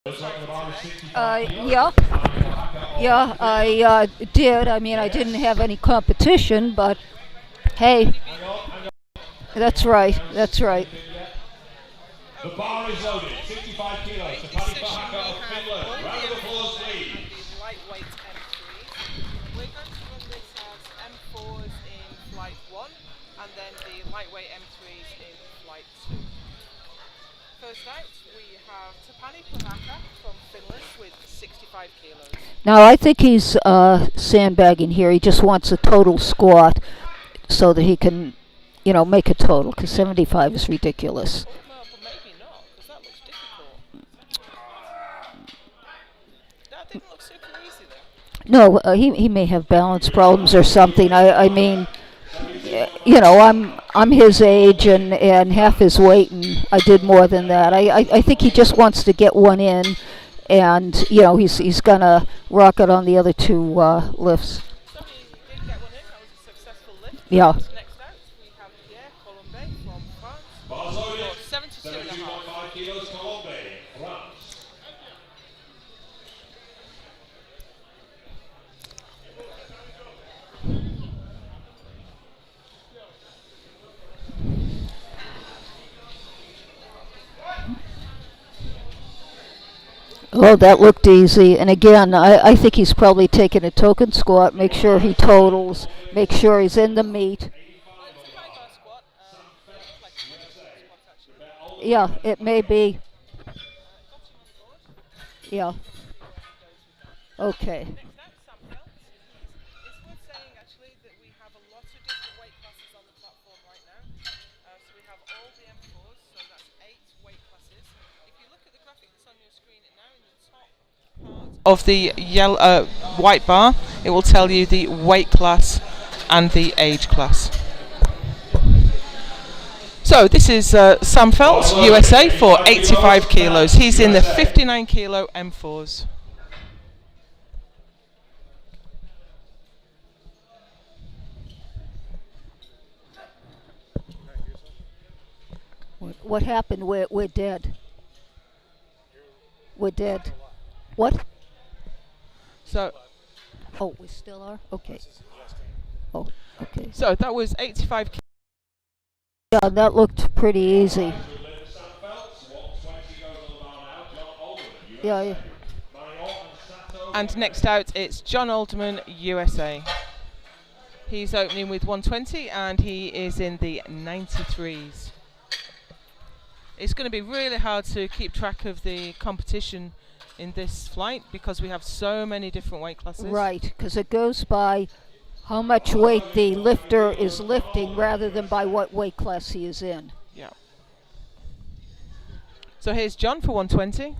Yeah, yeah, I did. I mean, I didn't have any competition, but hey, that's right. That's right. The bar is loaded, 65 kilos. The Paddy Fahaka of Finland. Round of applause, please. Lightweight M3s. We're going to run this as M4s in flight 1 and then the lightweight M3s in flight 2. First out, we have Tapani Pahaka from Finland with 65 kilos. Now I think he's sandbagging here. He just wants a total squat so that he can, make a total. Because 75 is ridiculous. Oh, no, but maybe not, because that looks difficult. That didn't look super easy though. No, he may have balance problems or something. I mean, I'm his age and half his weight, and I did more than that. I think he just wants to get one in, and he's gonna rock it on the other two lifts. So he did get one in. That was a successful lift. Yeah. Next out, we have Pierre Colombe from France. 72.5 kilos, Colombe, France. Oh, that looked easy. And again, I think he's probably taking a token squat, make sure he totals, make sure he's in the meat. Yeah, it may be. Yeah. Okay. Next out, Sam Phelps. It's worth saying actually that we have a lot of different weight classes on the platform right now. So we have all the M4s, so that's 8 weight classes. If you look at the graphic that's on your screen now, in the top part of the yellow white bar, it will tell you the weight class and the age class. So this is Sam Phelps, USA, for 85 kilos. He's in the 59 kilo M4s. What happened? We're dead. We're dead. What? So Oh, we still are? Okay. Oh, okay. So that was 85 kilos. Yeah, that looked pretty easy. Yeah, yeah. And next out, it's John Alderman, USA. He's opening with 120 and he is in the 93s. It's going to be really hard to keep track of the competition in this flight because we have so many different weight classes. Right, because it goes by how much weight the lifter is lifting rather than by what weight class he is in. Yeah. So here's John for 120.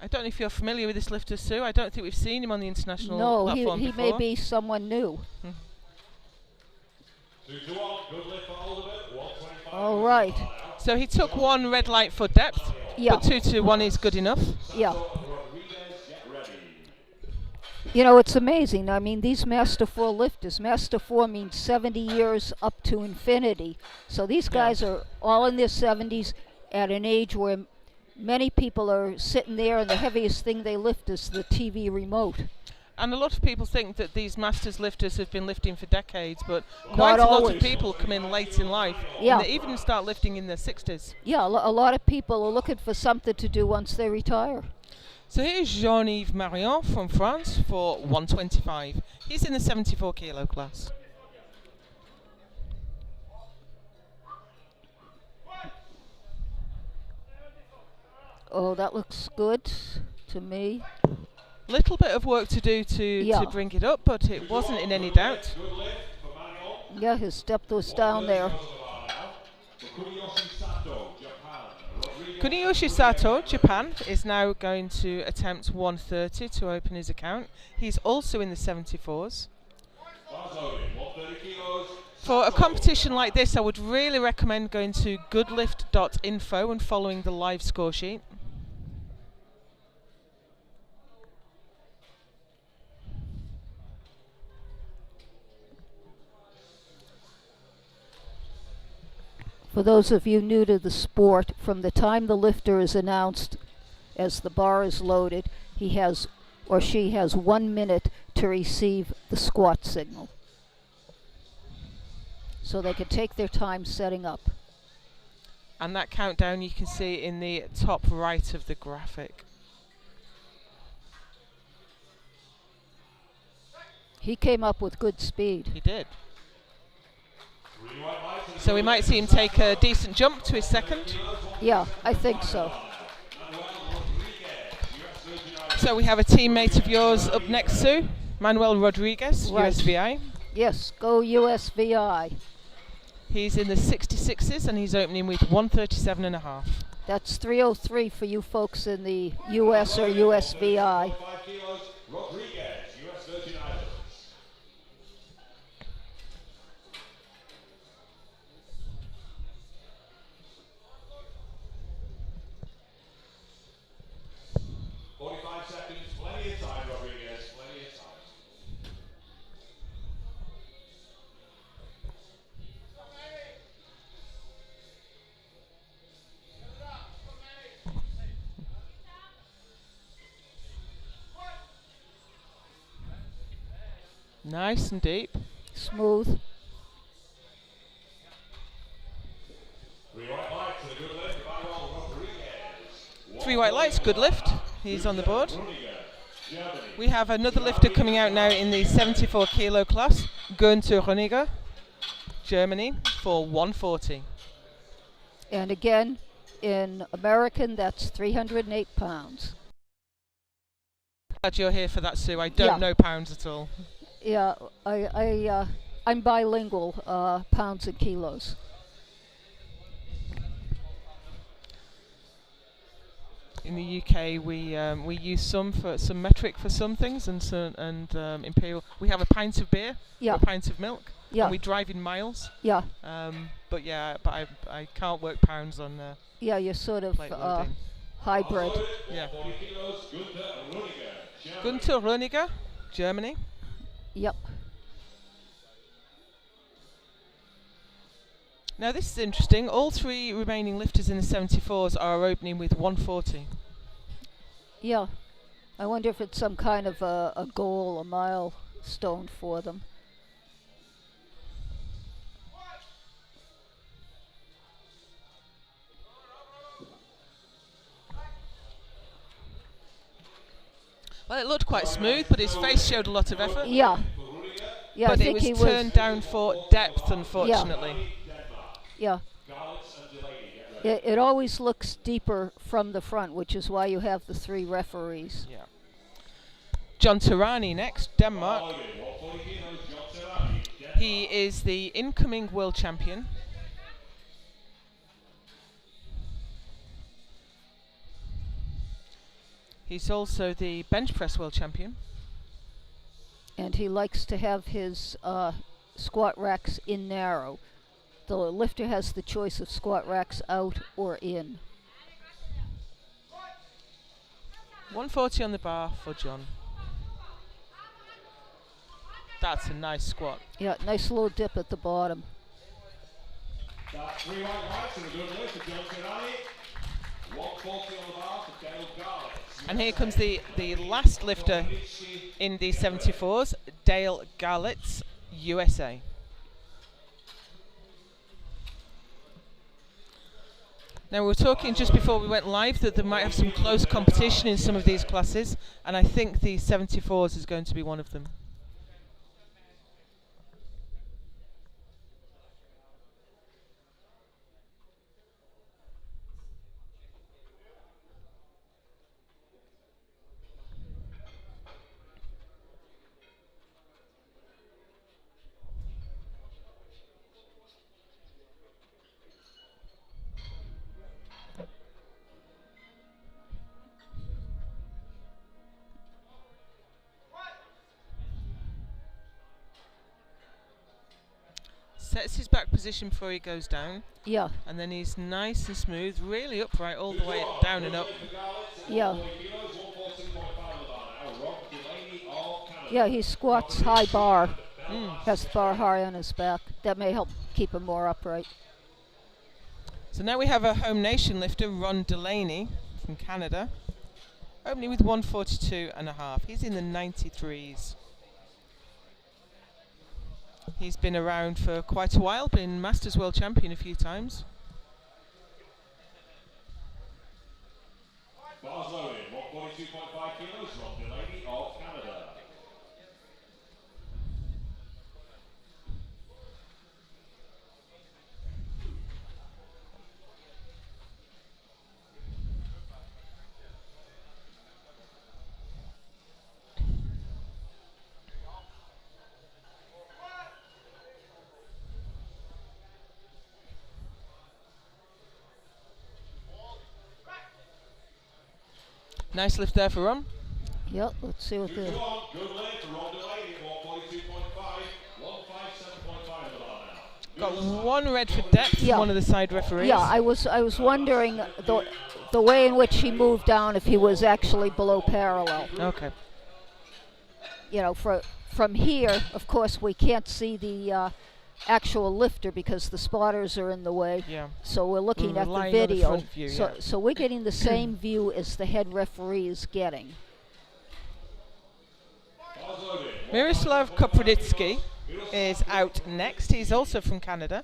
I don't know if you're familiar with this lifter, Sue. I don't think we've seen him on the international platform he before. may be someone new. All right. So he took one red light for depth, Yeah. but 2 to 1 is good enough. Yeah. It's amazing. I mean, these Master 4 lifters, Master 4 means 70 years up to infinity. So these guys are all in their 70s at an age where many people are sitting there and the heaviest thing they lift is the TV remote. And a lot of people think that these masters lifters have been lifting for decades, but Not quite a lot always. of people come in late in life. Yeah. And they even start lifting in their 60s. Yeah, a lot of people are looking for something to do once they retire. So here's Jean-Yves Marion from France for 125. He's in the 74 kilo class. Oh, that looks good to me. Little bit of work to do to bring it up, but it wasn't in any doubt. Yeah, his depth was down there. Kuniyoshi Sato, Japan, is now going to attempt 130 to open his account. He's also in the 74s. For a competition like this, I would really recommend going to goodlift.info and following the live score sheet. For those of you new to the sport, from the time the lifter is announced as the bar is loaded, he has or she has 1 minute to receive the squat signal. So they can take their time setting up. And that countdown you can see in the top right of the graphic. He came up with good speed. He did. So we might see him take a decent jump to his second. Yeah, I think so. So we have a teammate of yours up next, Sue. Manuel Rodriguez, Right. USVI. Yes, go USVI. He's in the 66s and he's opening with 137.5. That's 303 for you folks in the US or USVI. 5 kilos, Rodriguez, US Virgin Islands. Seconds, plenty of time, Rodriguez, plenty of time. Nice and deep. Smooth. 3 white lights and a good lift, Manuel Rodriguez. 3 white lights, good lift. He's on the board. We have another lifter coming out now in the 74 kilo class, Günther Röniger, Germany, for 140. And again, in American, that's 308 pounds. Glad you're here for that, Sue. I don't Yeah. know pounds at all. Yeah, I'm bilingual, pounds and kilos. In the UK, we use some metric for some things, and imperial. We have a pint of beer, Yeah. a pint of milk, Yeah. and we drive in miles. Yeah, But I can't work pounds on yeah, you're sort of plate loading. hybrid. Yeah. 40 kilos, Günther Röniger, Germany. Günther Röniger, Germany. Yep. Now this is interesting. All 3 remaining lifters in the 74s are opening with 140. Yeah. I wonder if it's some kind of a goal, a milestone for them. Well, it looked quite smooth, but his face showed a lot of effort. Yeah. Yeah, I But it think was he turned down for depth, unfortunately. Yeah. It always looks deeper from the front, which is why you have the 3 referees. Yeah. John Tarani next, Denmark. He is the incoming world champion. He's also the bench press world champion. And he likes to have his squat racks in narrow. The lifter has the choice of squat racks out or in. 140 on the bar for John. That's a nice squat. Yeah, nice little dip at the bottom. That's 3 white lights and a good lift for John Tirani. 140 on the bar for Dale Garlett. And here comes the last lifter in the 74s, Dale Garlett, USA. Now we were talking just before we went live that there might have some close competition in some of these classes, and I think the 74s is going to be one of them. Sets his back position before he goes down, Yeah, and then he's nice and smooth, really upright all the way down and up. yeah. Yeah, he squats high bar. Has the bar high on his back. That may help keep him more upright. So now we have a home nation lifter, Ron Delaney from Canada, opening with 142.5. He's in the 93s. He's been around for quite a while, been Masters World Champion a few times. Bars loaded, 142.5 kilos, Ron Delaney of Canada. Nice lift there for Ron. Yep, let's see what the... Good lift for Ron Delaney, 142.5, 157.5 the bar now. Got one red for depth, Yeah. one of the side referees. Yeah, I was wondering the way in which he moved down, if he was actually below parallel. Okay. You know, from here, of course, we can't see the actual lifter because the spotters are in the way. Yeah. So we're looking at the relying on the video. front view, so yeah. so we're getting the same view as the head referee is getting. Bars loaded, Miroslav Koproditsky is out next. He's also from Canada.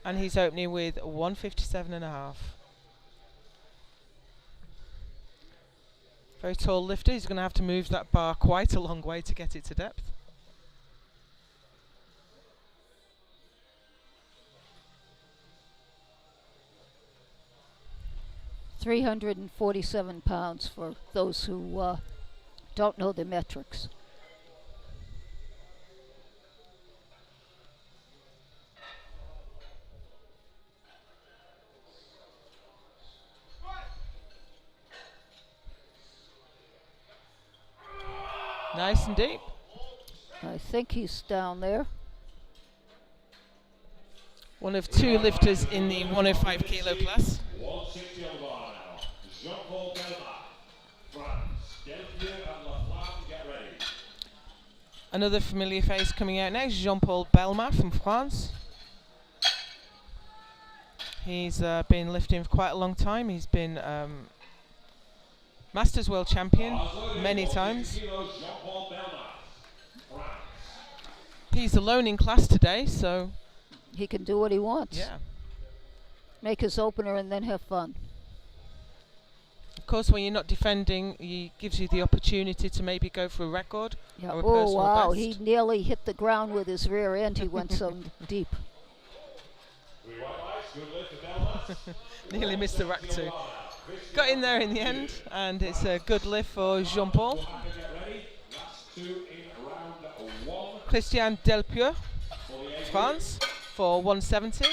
And he's opening with 157.5. Very tall lifter. He's going to have to move that bar quite a long way to get it to depth. £347 for those who don't know the metrics. Nice and deep. I think he's down there. One of two lifters in the 105 kilo class. 160 on the bar now. Jean-Paul Belmar, France. Delpieux and Laflamme, get ready. Another familiar face coming out next, Jean-Paul Belmar from France. He's been lifting for quite a long time. He's been Masters World Champion many times. Jean-Paul Belmar, France. He's alone in class today, so He can do what he wants. yeah. Make his opener and then have fun. Of course, when you're not defending, he gives you the opportunity to maybe go for a record Yeah. or a Oh personal wow, best. he nearly hit the ground with his rear end. He went so deep. Three white lights, good lift for Belmar. Nearly missed the rack too. Got in there in the end, and it's a good lift for Jean-Paul. Get ready. Last two in round one. Christian Delpieux, France, for 170.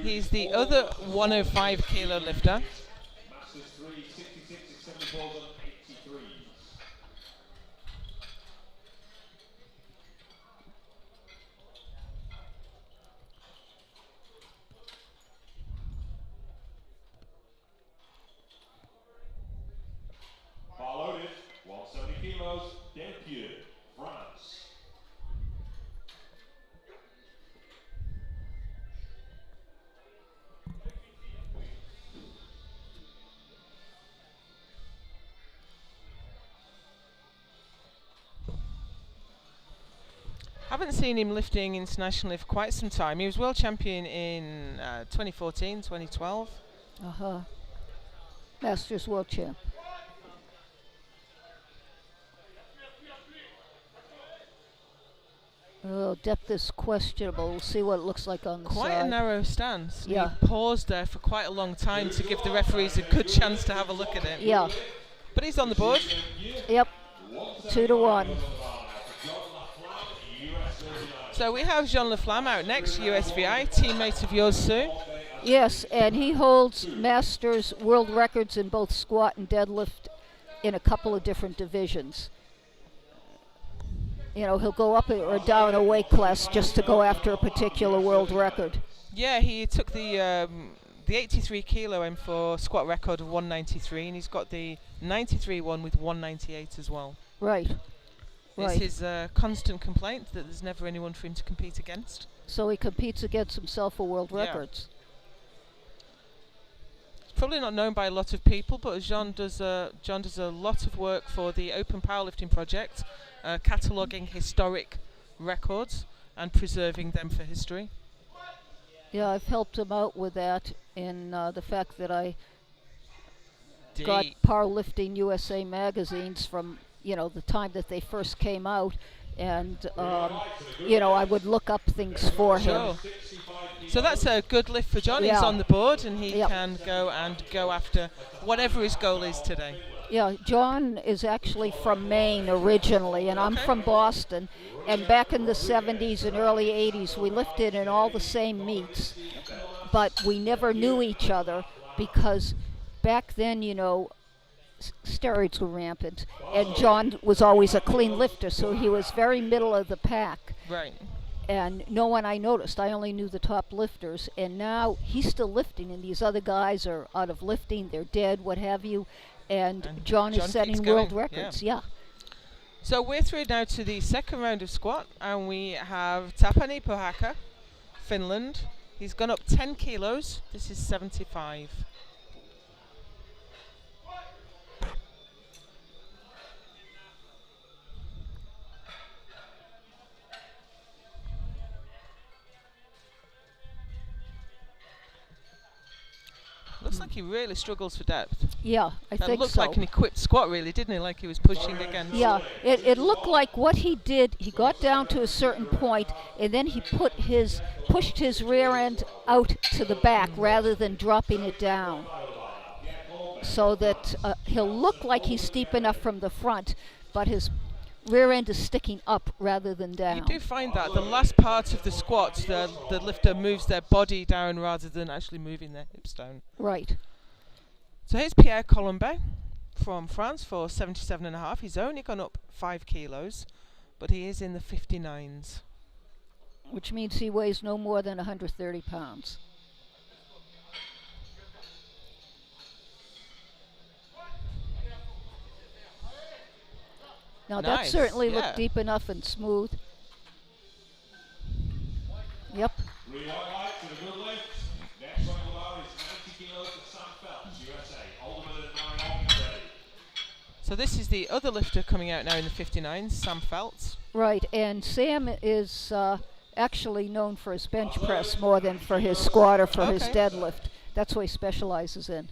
He's the other 105 kilo lifter. Masters 3, 66, 74, and 83. Bar loaded, 170 kilos, Delpieux, France. Haven't seen him lifting internationally for quite some time. He was world champion in 2014, 2012. Masters World Champ. Oh, depth is questionable. We'll see what it looks like on the Quite side. a narrow stance. Yeah. He paused there for quite a long time to give the referees a good chance to have a look at it. Yeah. But he's on the board. Yep. 2-1. So we have Jean Laflamme out next, USVI, teammate of yours, Sue. Yes, and he holds Masters world records in both squat and deadlift in a couple of different divisions. You know, he'll go up or down a weight class just to go after a particular world record. Yeah, he took the 83 kilo M4 squat record of 193, and he's got the 93 one with 198 as well. Right. Right. It's his constant complaint that there's never anyone for him to compete against. So he competes against himself for world Yeah. records. It's probably not known by a lot of people, but John does a lot of work for the Open Powerlifting Project, cataloguing historic records and preserving them for history. Yeah, I've helped him out with that in the fact that I got Deep. Powerlifting USA magazines from, the time that they first came out, and I would look up things for him. Sure. So that's a good lift for John. He's Yeah. on the board and he Yep. can go after whatever his goal is today. Yeah, John is actually from Maine originally, and I'm Okay. from Boston. And back in the 70s and early 80s, we lifted in all the same meets, but we never knew each other because back then, steroids were rampant, and John was always a clean lifter, so he was very middle of the pack. Right. And no one I noticed. I only knew the top lifters. And now he's still lifting, and these other guys are out of lifting. They're dead, what have you. And John is setting keeps world going, records. Yeah. So we're through now to the second round of squat, and we have Tapani Pohaka, Finland. He's gone up 10 kilos. This is 75. Looks like he really struggles for depth. Yeah, I That think looked so. like an equipped squat, really, didn't it? Like he was pushing against. Yeah, it looked like what he did, he got down to a certain point, and then he pushed his rear end out to the back rather than dropping it down. So that he'll look like he's steep enough from the front, but his rear end is sticking up rather than down. You do find that the last part of the squat, the lifter moves their body down rather than actually moving their hips down. Right. So here's Pierre Colombet from France for 77.5. He's only gone up 5 kilos, but he is in the 59s. Which means he weighs no more than 130 pounds. Now that Nice, certainly yeah. looked deep enough and smooth. Yep. Green light to the good lift. Next one below is 90 kilos for Sam Phelps, USA. Alderman and Marion ready. So this is the other lifter coming out now in the 59s, Sam Phelps. Right, and Sam is actually known for his bench press more than for his squat or for his Okay. deadlift. That's what he specializes in.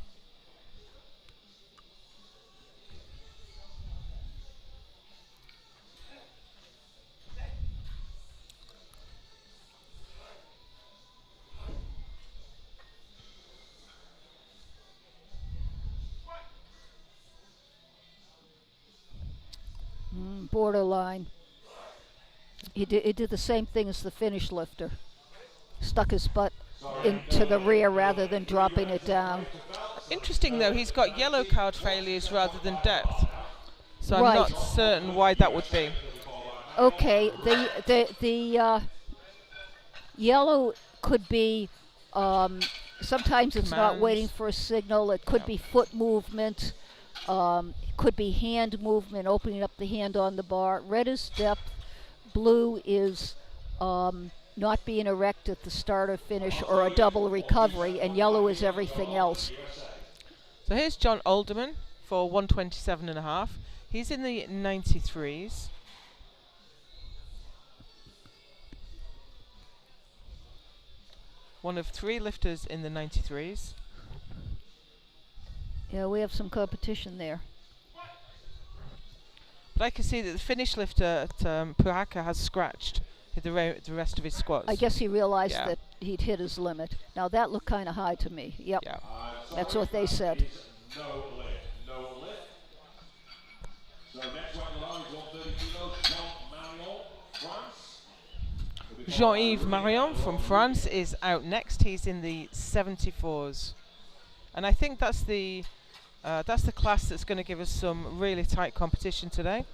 Borderline. He did the same thing as the Finnish lifter. Stuck his butt into the rear rather than dropping it down. Interesting though, he's got yellow card failures rather than depth. So I'm Right. not certain why that would be. Okay, the yellow could be sometimes it's not Commands. waiting for a signal. It could Yeah. be foot movement. It could be hand movement, opening up the hand on the bar. Red is depth. Blue is not being erect at the start or finish or a double recovery, and yellow is everything else. So here's John Alderman for 127.5. He's in the 93s. One of 3 lifters in the 93s. Yeah, we have some competition there. But I can see that the Finnish lifter at Puhaka has scratched the rest of his squats. I guess he realized Yeah. that he'd hit his limit. Now that looked kind of high to me. Yep, Yeah. that's what they said. No lift. No lift. So next one below is 130 kilos. Jean Marion, France. Jean-Yves Marion from France is out next. He's in the 74s. And I think that's the class that's going to give us some really tight competition today.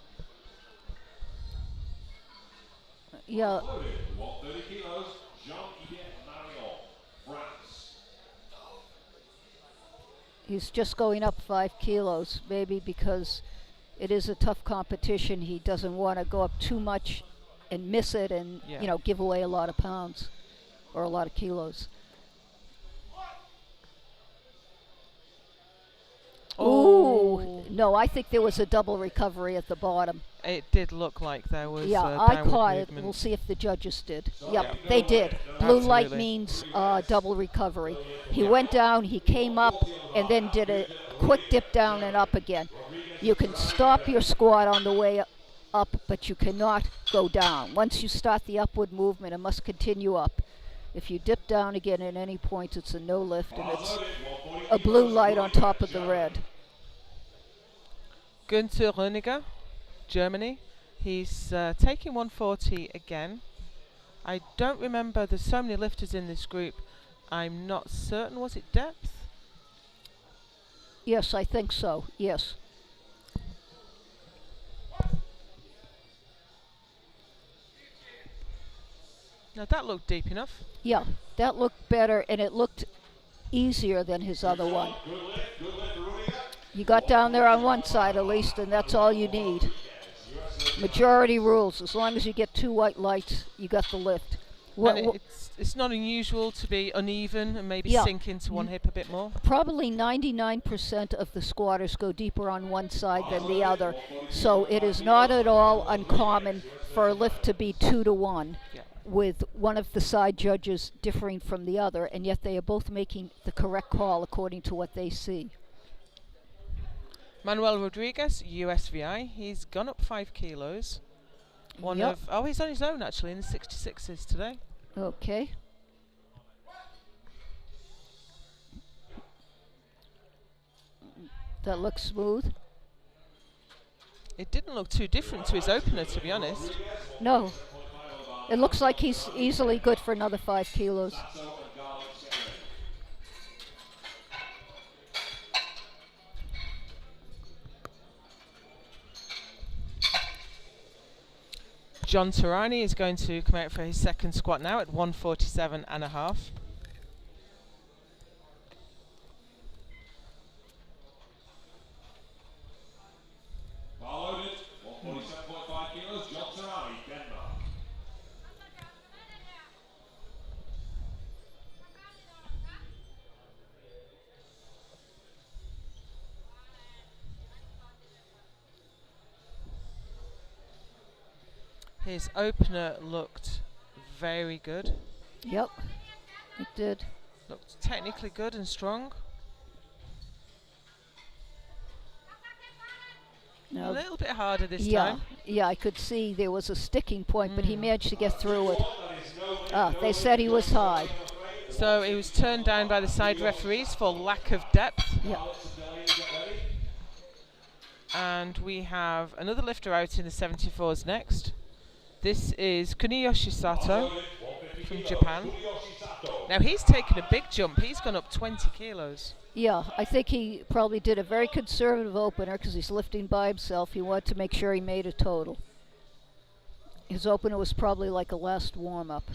Yeah, 130 kilos. Jean-Yves Marion, France. he's just going up 5 kilos, maybe because it is a tough competition. He doesn't want to go up too much and miss it and, Yeah. you know, give away a lot of pounds or a lot of kilos. Oh. Ooh, no, I think there was a double recovery at the bottom. It did look like there was Yeah, a I downward caught it. movement. We'll see if the judges did. Yep, Yeah. they did. Blue light Absolutely. means double recovery. He went down, he came up, and then did a quick dip down and up again. You can stop your squat on the way up, but you cannot go down. Once you start the upward movement, it must continue up. If you dip down again at any point, it's a no lift, and it's a blue light on top of the red. Günther Röniger, Germany. He's taking 140 again. I don't remember, there's so many lifters in this group. I'm not certain, was it depth? Yes, I think so, yes. Now that looked deep enough. Yeah, that looked better, and it looked easier than his other one. You got down there on one side at least, and that's all you need. Majority rules. As long as you get 2 white lights, you got the lift. And it's not unusual to be uneven and maybe Yeah. sink into one hip a bit more. Probably 99% of the squatters go deeper on one side than the other. So it is not at all uncommon for a lift to be 2 to 1. Yeah. With one of the side judges differing from the other, and yet they are both making the correct call according to what they see. Manuel Rodriguez, USVI. He's gone up 5 kilos. Yep. He's on his own actually in the 66s today. Okay. That looks smooth. It didn't look too different to his opener, to be honest. No. It looks like he's easily good for another 5 kilos. John Tarani is going to come out for his second squat now at 147.5. Bar loaded, 147.5 kilos, John Tarani, Denmark. His opener looked very good. Yep, it did. Looked technically good and strong. A Now, little bit harder this yeah, time. yeah, I could see there was a sticking point, but he managed to get through it. They said he was high. So he was turned down by the side referees for lack of depth. Yeah. And we have another lifter out in the 74s next. This is Kuniyoshi Sato from Japan. Now he's taken a big jump. He's gone up 20 kilos. Yeah, I think he probably did a very conservative opener because he's lifting by himself. He wanted to make sure he made a total. His opener was probably like a last warm-up.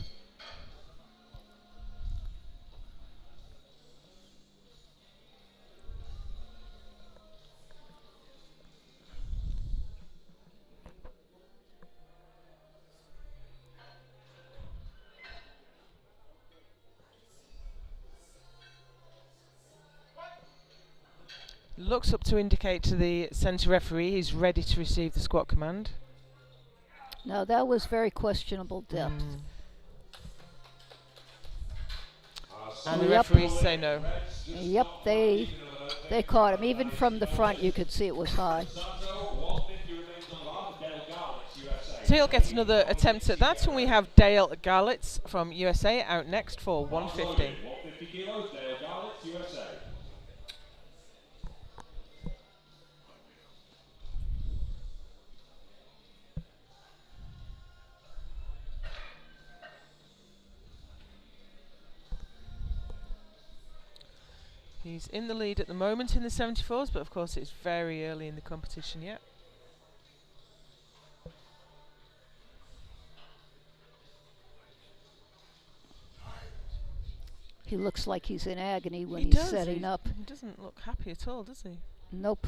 Looks up to indicate to the centre referee he's ready to receive the squat command. Now that was very questionable depth. And the Yep. referees say no. Yep, they caught him. Even from the front, you could see it was high. So he'll get another attempt at that, and we have Dale Garlitz from USA out next for 150. 150 kilos, Dale Garlitz, USA. He's in the lead at the moment in the 74s, but of course it's very early in the competition yet. He looks like he's in agony when He he's does, setting up. He doesn't look happy at all, does he? Nope.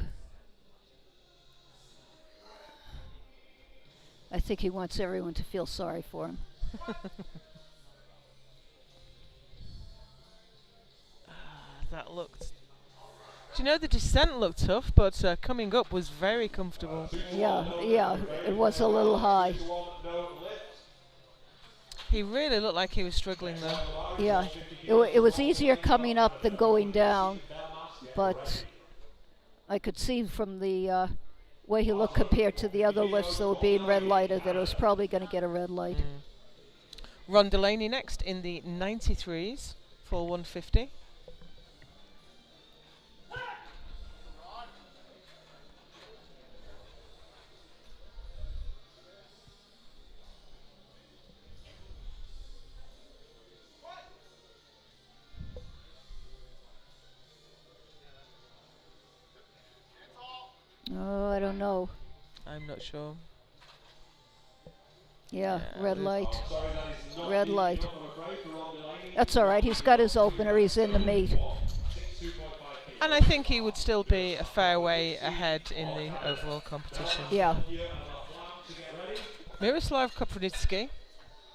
I think he wants everyone to feel sorry for him. That looked. Do you know the descent looked tough, but coming up was very comfortable. Yeah, it was a little high. He really looked like he was struggling though. Yeah, it was easier coming up than going down, but I could see from the way he looked compared to the other lifts that were being red lighted that it was probably going to get a red light. Ron Delaney next in the 93s for 150. Oh, I don't know. I'm not sure. Yeah, red the- light. Red light. That's all right. He's got his opener. He's in the meet. And I think he would still be a fair way ahead in the overall competition. Yeah. Miroslav Kopranitsky.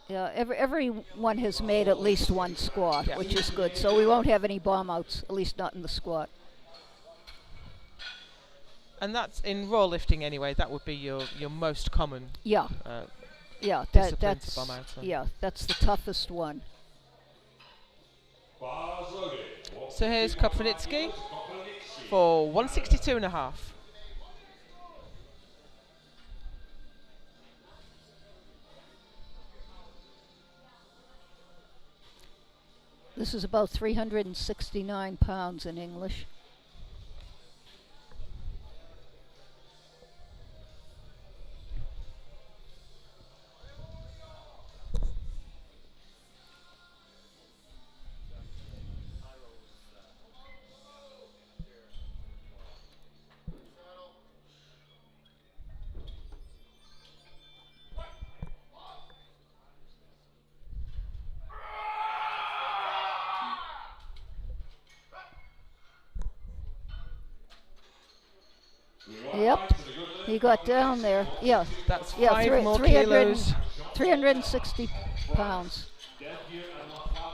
Yeah, everyone has made at least one squat, Yeah. which is good. So we won't have any bomb outs, at least not in the squat. And that's in raw lifting anyway. That would be your most common Yeah, discipline to that's bomb out on. yeah, that's the toughest one. So here's Kopranitsky for 162.5. This is about 369 pounds in English. Yep, he got down there. Yeah, That's yeah, 5 more 300 kilos. 360 pounds.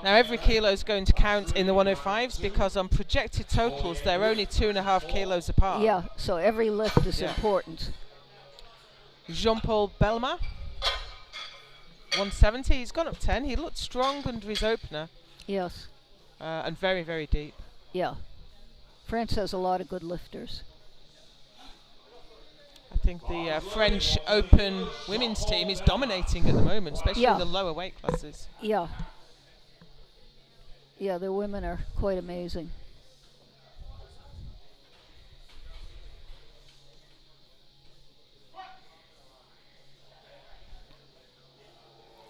Now every kilo is going to count in the 105s because on projected totals they're only 2.5 kilos apart. Yeah, so every lift is Yeah. important. Jean-Paul Belma, 170. He's gone up 10. He looked strong under his opener Yes, and very, very deep. yeah. France has a lot of good lifters. I think the French Open women's team is dominating at the moment, especially Yeah. in the lower weight classes. Yeah. Yeah, the women are quite amazing.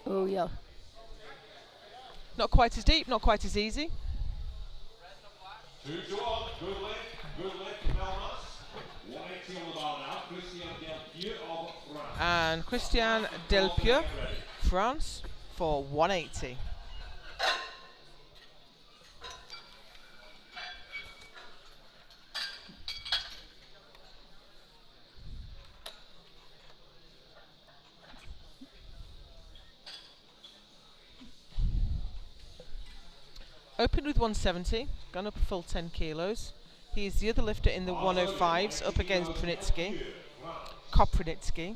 Oh, yeah. Not quite as deep, not quite as easy. 2 to 1. Good lift from Belmas. 180 on the bar now. Christian Delpieux of France. And Christian Delpieux, France, for 180. Opened with 170, gone up a full 10 kilos. He is the other lifter in the 105s, up against Kopranitsky.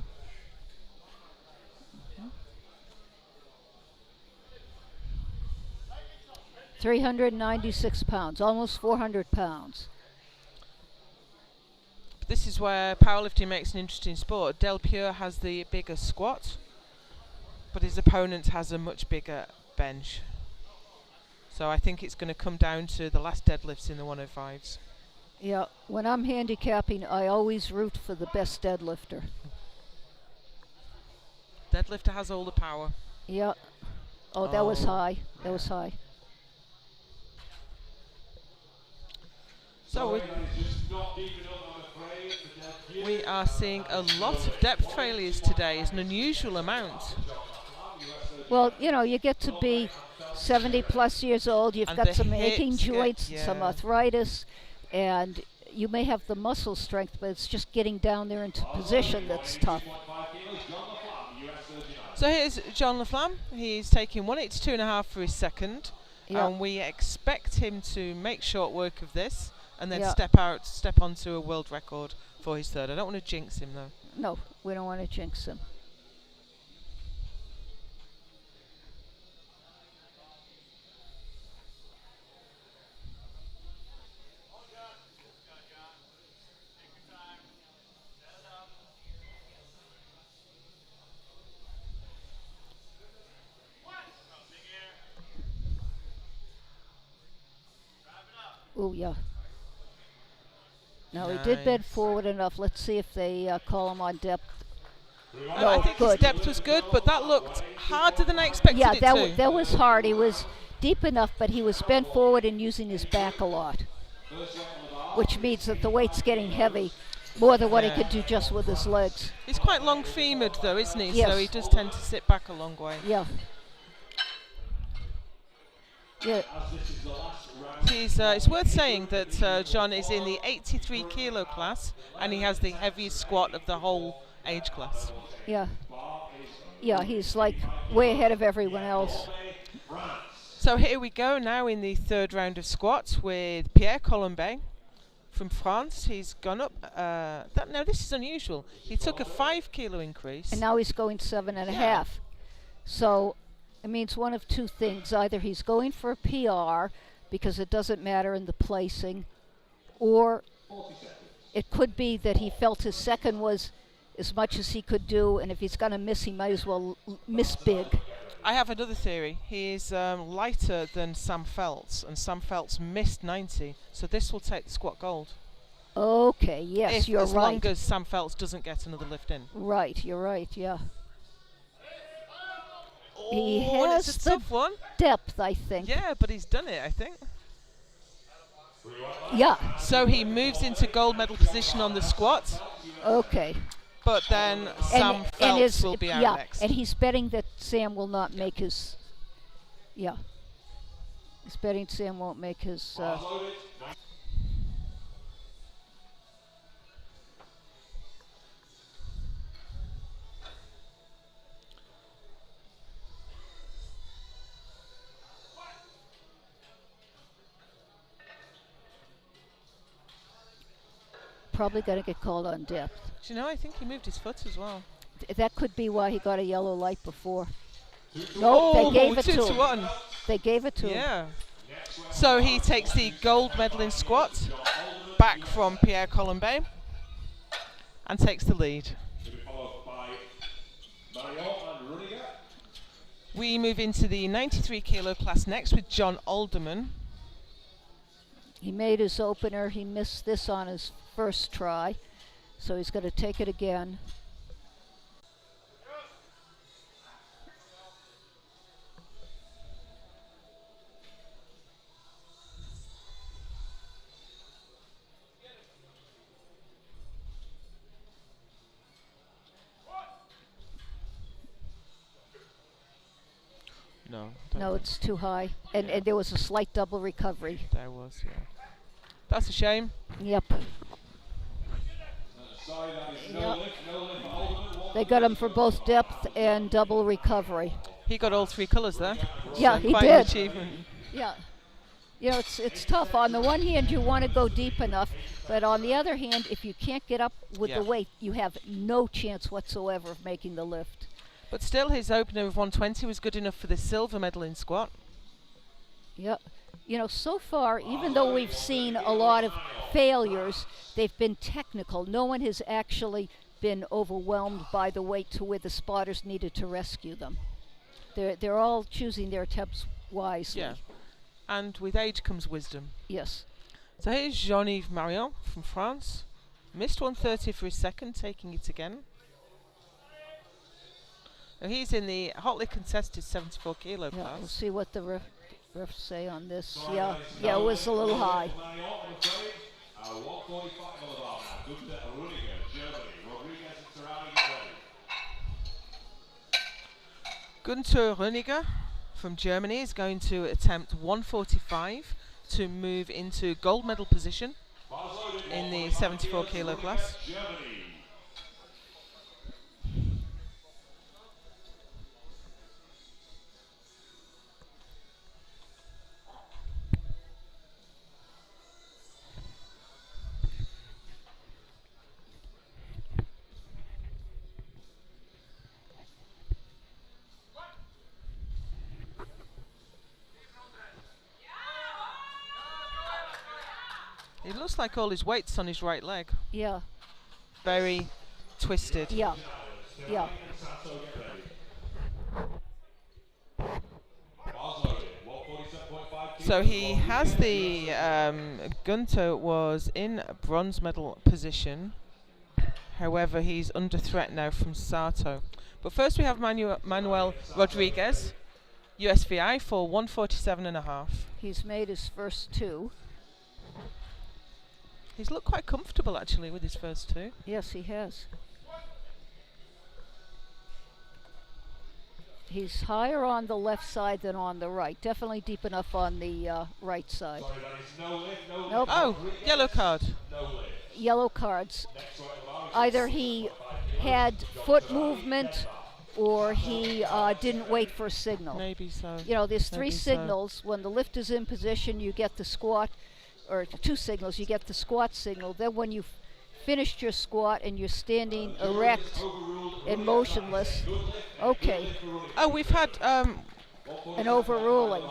396 pounds, almost 400 pounds. This is where powerlifting makes an interesting sport. Delpieux has the bigger squat, but his opponent has a much bigger bench. So I think it's going to come down to the last deadlifts in the 105s. Yeah, when I'm handicapping, I always root for the best deadlifter. Deadlifter has all the power. Yeah. Oh, that was Oh. high. That was high. So we are seeing a lot of depth failures today. It's an unusual amount. Well, you know, you get to be 70 plus years old, you've And got the some aching hips get- joints, some yeah. arthritis, and you may have the muscle strength, but it's just getting down there into position that's tough. So here's John Laflamme. He's taking 182.5 for his second, Yeah. and we expect him to make short work of this and then Yeah. step onto a world record for his third. I don't want to jinx him though. No, we don't want to jinx him. Oh, yeah. No, he did bend Nice. forward enough. Let's see if they call him on depth. I think his good. depth was good, but that looked harder than I expected Yeah, it that, to. that was hard. He was deep enough, but he was bent forward and using his back a lot, which means that the weight's getting heavy, more than what he Yeah. could do just with his legs. He's quite long femored though, isn't he? Yes. So he does tend to sit back a long way. Yeah. Yeah. It's worth saying that John is in the 83 kilo class, and he has the heaviest squat of the whole age class. Yeah. Yeah, he's like way ahead of everyone else. So here we go now in the third round of squats with Pierre Colombet from France. He's gone up. Now this is unusual. He took a 5 kilo increase. And now he's going 7.5. So it means one of two things. Either he's going for a PR because it doesn't matter in the placing, or it could be that he felt his second was as much as he could do, and if he's going to miss, he might as well miss big. I have another theory. He is lighter than Sam Feltz, and Sam Feltz missed 90, so this will take the squat gold. Okay, yes, you're as right. long as Sam Feltz doesn't get another lift in. Right, you're right, yeah. Oh, He and has it's a the tough one. depth, I think. Yeah, but he's done it, I think. Yeah, So he moves into gold medal position on the squat, okay. but then Sam Feltz will be out yeah, next. and he's betting that Sam will not make his. Yeah, he's betting Sam won't make his. Probably going to get called on depth. Do you know, I think he moved his foot as well. That could be why he got a yellow light before. Oh, Nope, they gave it 2 to to him. 1. They gave it to him. Yeah. So he takes the gold medal in squat back from Pierre Colombet and takes the lead. We move into the 93 kilo class next with John Alderman. He made his opener. He missed this on his first try, so he's going to take it again. No. No, it's too high, and there was a slight double recovery. There was, yeah. That's a shame. Yep. They got him for both depth and double recovery. He got all 3 colours there. Yeah, So he quite an did. achievement. Yeah. You know, it's tough. On the one hand, you want to go deep enough, but on the other hand, if you can't get up with Yeah. the weight, you have no chance whatsoever of making the lift. But still, his opener of 120 was good enough for the silver medal in squat. Yep. You know, so far, even though we've seen a lot of failures, they've been technical. No one has actually been overwhelmed by the weight to where the spotters needed to rescue them. They're all choosing their attempts wisely. Yeah. And with age comes wisdom. Yes. So here's Jean-Yves Marion from France. Missed 130 for his second, taking it again. Now he's in the hotly contested 74 kilo Yeah, we'll class. see what the refs say on this. Yeah, it was a little high. Gunther Röniger from Germany is going to attempt 145 to move into gold medal position in the 74 kilo class. looks like all his weight's on his right leg. Yeah. Very twisted. Yeah. Yeah. Sato, get ready. Bars loaded. 147.5 kilos. So he has the Gunter was in bronze medal position. However, he's under threat now from Sato. But first we have Manuel Rodriguez, USVI for 147.5. He's made his first 2. He's looked quite comfortable actually with his first 2. Yes, he has. He's higher on the left side than on the right. Definitely deep enough on the right side. Sorry, that is no lift, no lift. Nope. Oh, yellow card. No lift. Yellow cards. Next right of the bar is Either he had foot movement or he didn't wait for a signal. Maybe so. You know, there's 3 Maybe so. signals. When the lift is in position, you get the squat, or 2 signals. You get the squat signal. Then when you've finished your squat and you're standing erect and motionless, okay, Oh, we've had an overruling.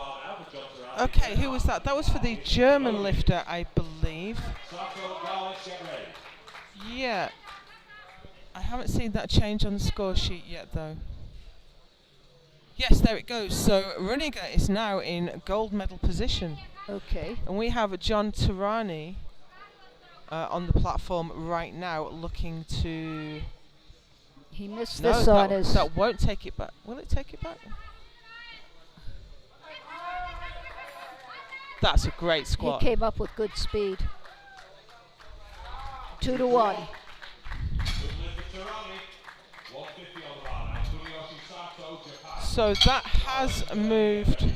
okay, who was that? That was for the German lifter, I believe. Sato, Garlic, get ready. Yeah. I haven't seen that change on the score sheet yet though. Yes, there it goes. So Runiger is now in gold medal position. Okay. And we have John Turani on the platform right now looking to... He missed No, this on that, his. that won't take it back. Will it take it back? That's a great He squat. came up with good speed. 2 to 1. Good lift for Tarani. 150 on the bar now. Kuniyoshi Sato, Japan. So that has moved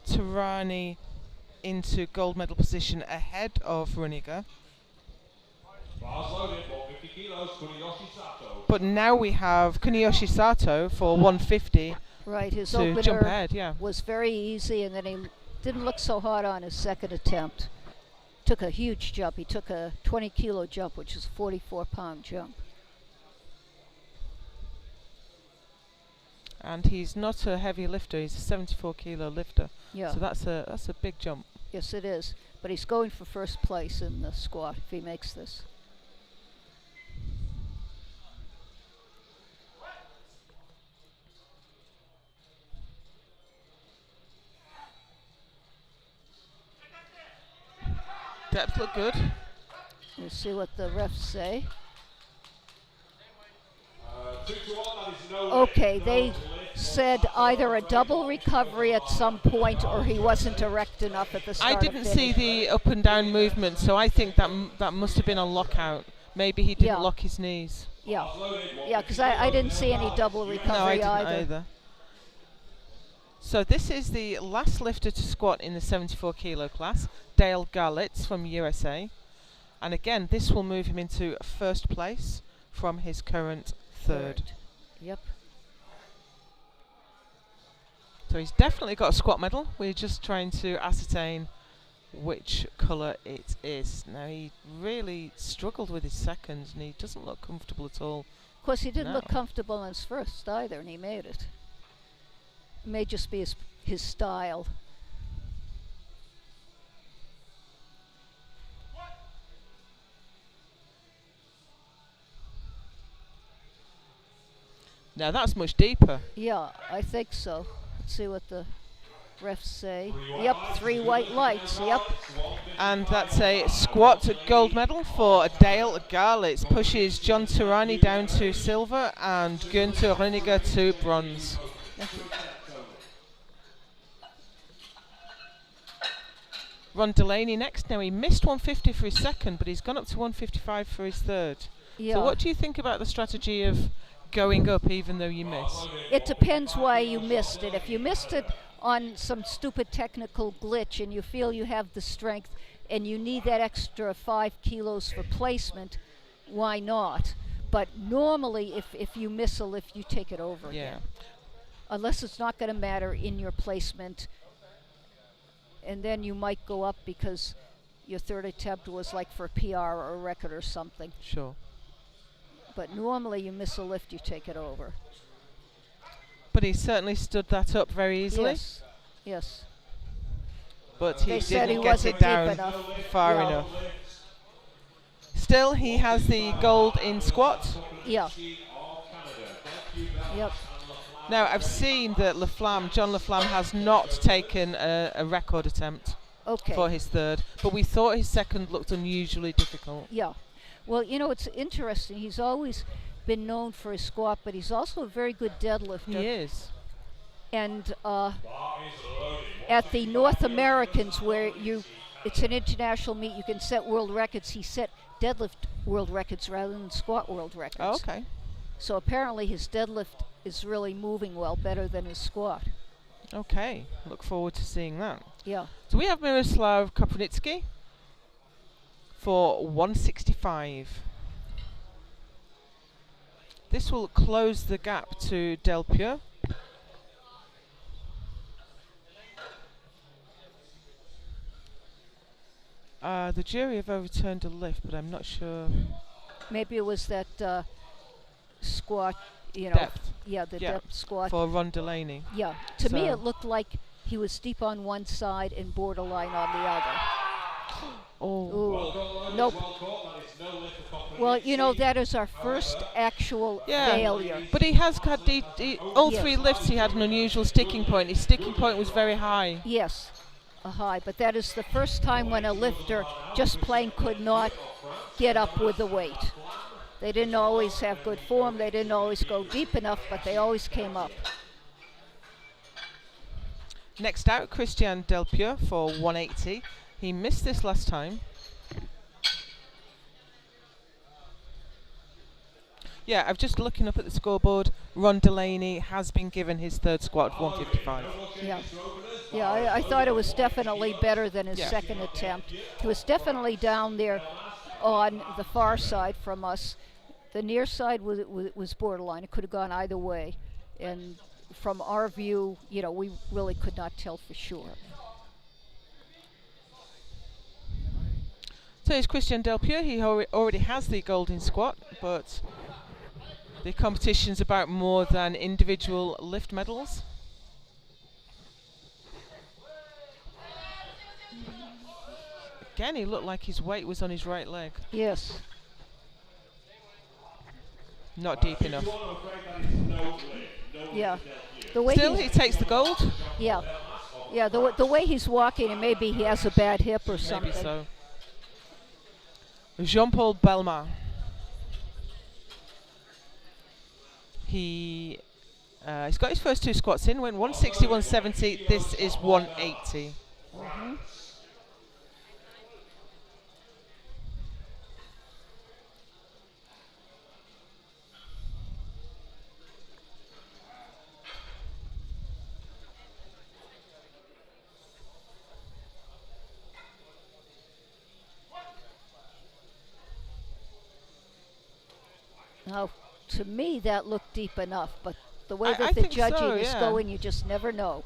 Turani into gold medal position ahead of Runiger. Bars loaded. 150 kilos. Kuniyoshi Sato. But now we have Kuniyoshi Sato for 150 Right, his to jump opener ahead, yeah. was very easy, and then he didn't look so hard on his second attempt. Took a huge jump. He took a 20-kilo jump, which is a 44-pound jump. And he's not a heavy lifter, he's a 74-kilo lifter. Yeah. So that's a big jump. Yes, it is. But he's going for first place in the squat if he makes this. Depth look good. We'll see what the refs say. 2 to 1. That is no lift. Okay, No they lift. said either a double recovery at some point or he wasn't erect enough at the start. I didn't see the up and down movement, so I think that that must have been a lockout. Maybe he didn't Yeah. lock his knees. Yeah, yeah, because I didn't see any double No, I recovery didn't either. either. So this is the last lifter to squat in the 74-kilo class, Dale Garlitz from USA. And again, this will move him into first place from his current third. Yep. So he's definitely got a squat medal. We're just trying to ascertain which colour it is. Now he really struggled with his second and he doesn't look comfortable at all. Of course, he didn't look No. comfortable on his first either, and he made it. It may just be his style. Now that's much deeper. Yeah, I think so. Let's see what the refs say. Yep, 3 white lights. Yep. And that's a squat gold medal for Dale Garlitz. Pushes John Turani down to silver and Günther Runiger to bronze. Ron Delaney next. Now he missed 150 for his second, but he's gone up to 155 for his third. Yeah. So what do you think about the strategy of going up even though you miss? It depends why you missed it. If you missed it on some stupid technical glitch and you feel you have the strength and you need that extra 5 kilos for placement, why not? But normally, if you miss a lift, you take it over Yeah. again. Unless it's not going to matter in your placement. And then you might go up because your third attempt was like for a PR or a record or something. Sure. But normally you miss a lift, you take it over. But he certainly stood that up very easily. Yes. Yes. but he They said didn't he get wasn't it deep down enough. far Yeah. enough. Still, he has the gold in squat. Yeah. Yep. Now, I've seen that John Laflamme has not taken a record attempt Okay. for his third, but we thought his second looked unusually difficult. Yeah. Well, you know, it's interesting. He's always been known for his squat, but he's also a very good deadlifter. He is. And at the North Americans, where it's an international meet, you can set world records. He set deadlift world records rather than squat world records. Oh, okay. So apparently his deadlift is really moving well, better than his squat. Okay. Look forward to seeing that. Yeah. So we have Miroslav Kopernitsky for 165. This will close the gap to Delpure. The jury have overturned a lift, but I'm not sure. Maybe it was that squat, you know. Depth. Yeah, the Yeah, depth squat. for Ron Delaney. Yeah. To me, So- it looked like he was deep on one side and borderline on the other. Oh, Ooh. Nope. Well, you know, that is our first actual yeah. failure. But he has had all Yes. three lifts. He had an unusual sticking point. His sticking point was very high. Yes, a high. But that is the first time when a lifter just plain could not get up with the weight. They didn't always have good form. They didn't always go deep enough, but they always came up. Next out, Christian Delpure for 180. He missed this last time. Yeah, I'm just looking up at the scoreboard. Ron Delaney has been given his third squat of 155. Yeah. Yeah, I thought it was definitely better than his Yeah. second attempt. He was definitely down there on the far side from us. The near side was borderline. It could have gone either way. And from our view, you know, we really could not tell for sure. So here's Christian Delpure. He already has the gold in squat, but the competition's about more than individual lift medals. Again, he looked like his weight was on his right leg. Yes. Not deep enough. Yeah. The way Still, he's- he takes the gold. Yeah. Yeah, the way he's walking, and maybe he has a bad hip or something. Maybe so. Jean-Paul Belmar. He's got his first two squats in, went 160, 170. This is 180. Now, to me, that looked deep enough, but the way I that the think so, judging is yeah. going, you just never know.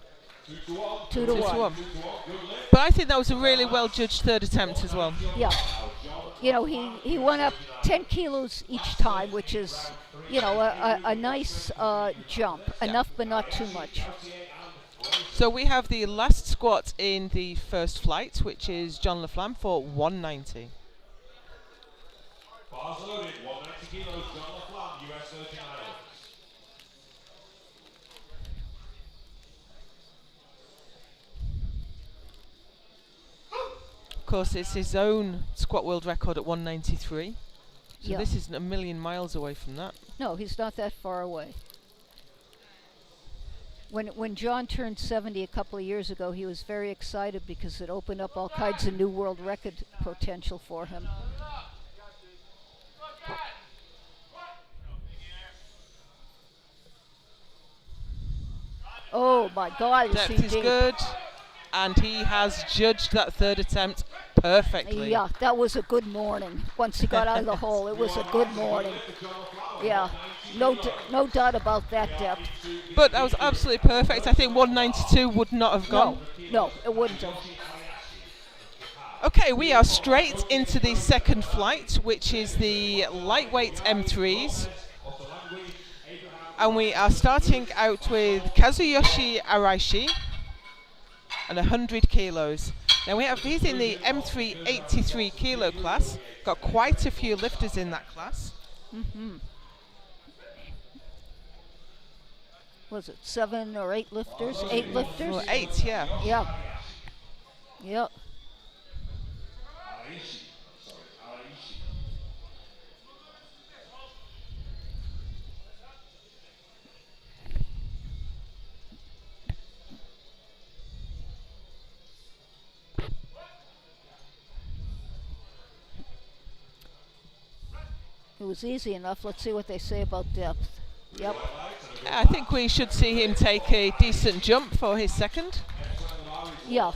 2 to 2 to 1. 1. But I think that was a really well judged third attempt as well. Yeah. You know, he went up 10 kilos each time, which is, you know, a nice jump. Enough, but not too much. So we have the last squat in the first flight, which is John Laflamme for 190. Bars loaded, 190 kilos, John Laflamme, US Virgin Islands. Of course, it's his own squat world record at 193. So Yeah. this isn't a million miles away from that. No, he's not that far away. When John turned 70 a couple of years ago, he was very excited because it opened up all kinds of new world record potential for him. Oh my God, is he Depth is deep. good, and he has judged that third attempt perfectly. Yeah, that was a good morning. Once he got out of the hole, it was a good morning. Yeah, no doubt about that depth. But that was absolutely perfect. I think 192 would not have gone. No, it wouldn't have. Okay, we are straight into the second flight, which is the lightweight M3s. And we are starting out with Kazuyoshi Araishi and 100 kilos. Now he's in the M3 83 kilo class. Got quite a few lifters in that class. Was it 7 or 8 lifters? 8 lifters? Well, 8, yeah. Yeah. Yep. It was easy enough. Let's see what they say about depth. Yep. I think we should see him take a decent jump for his second. Yeah.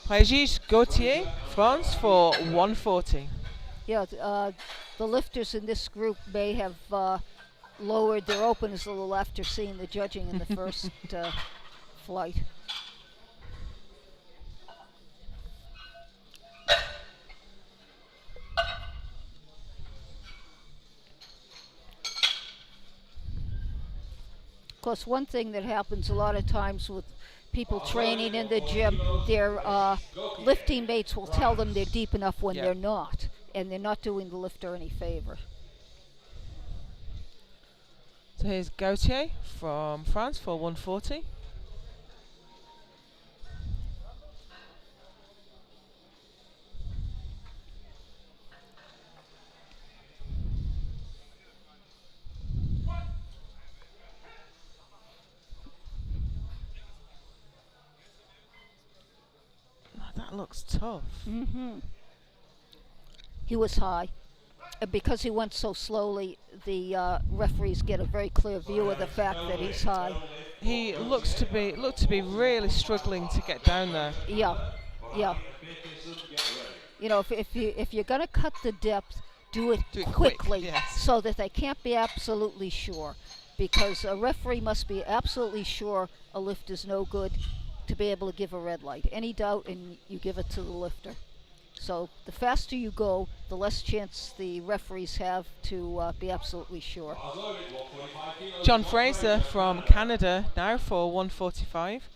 Régis Gauthier, France, for 140. Yeah. The lifters in this group may have lowered their openers a little after seeing the judging in the first flight. Of course, one thing that happens a lot of times with people training in the gym, their lifting mates will tell them they're deep enough when they're not, and they're not doing the lifter any favor. So here's Gauthier from France for 140. That looks tough. He was high. And because he went so slowly, the referees get a very clear view of the fact that he's high. He looked to be really struggling to get down there. Yeah, yeah. You know, if you're gonna cut the depth, do it quickly, yes. so that they can't be absolutely sure, because a referee must be absolutely sure a lift is no good to be able to give a red light. Any doubt, and you give it to the lifter. So the faster you go, the less chance the referees have to be absolutely sure. John Fraser from Canada now for 145.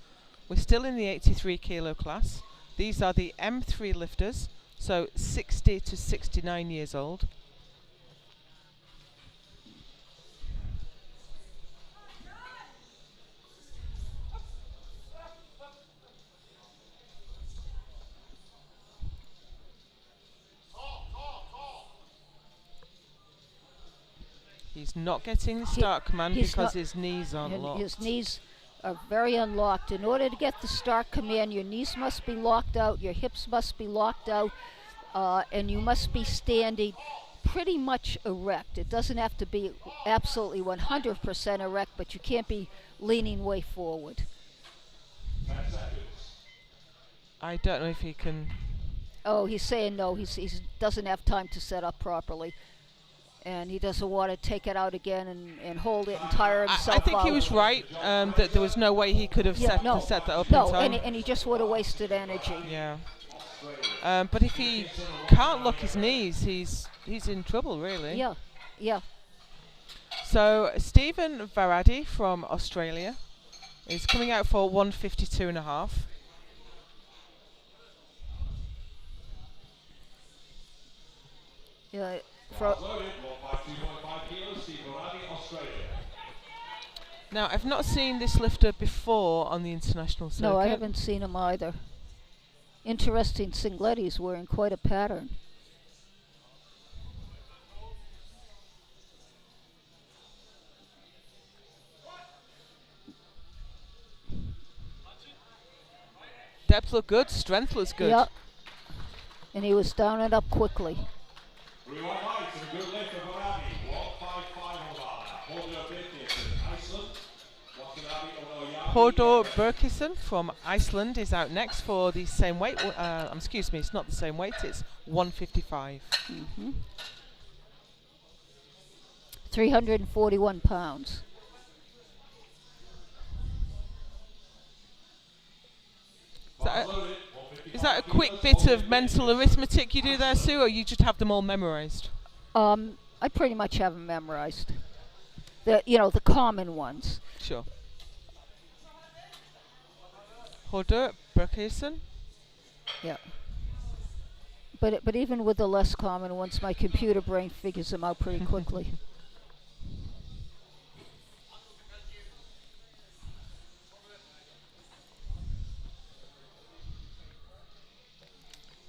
We're still in the 83 kilo class. These are the M3 lifters, so 60 to 69 years old. He's not getting the start command because his knees aren't locked. His knees are very unlocked. In order to get the start command, your knees must be locked out, your hips must be locked out, and you must be standing pretty much erect. It doesn't have to be absolutely 100% erect, but you can't be leaning way forward. I don't know if he can... Oh, he's saying no. He doesn't have time to set up properly. And he doesn't want to take it out again and hold it and tire himself out. I think he was right, that there was no way he could have set that up in time. And he just would have wasted energy. Yeah. But if he can't lock his knees, he's in trouble, really. Yeah, yeah. So Stephen Varadi from Australia is coming out for 152.5. Yeah. Now, I've not seen this lifter before on the international circuit. No, I haven't seen him either. Interesting, Singletti's wearing quite a pattern. Depth looked good, strength looks good. Yep. And he was down and up quickly. Hodor Berkison from Iceland is out next for the same weight. Excuse me, it's not the same weight, it's 155. 341 pounds. Is that a quick bit of mental arithmetic you do there, Sue, or you just have them all memorized? I pretty much have them memorized. The common ones. Sure. Hodder Berkesen. Yeah. But even with the less common ones, my computer brain figures them out pretty quickly.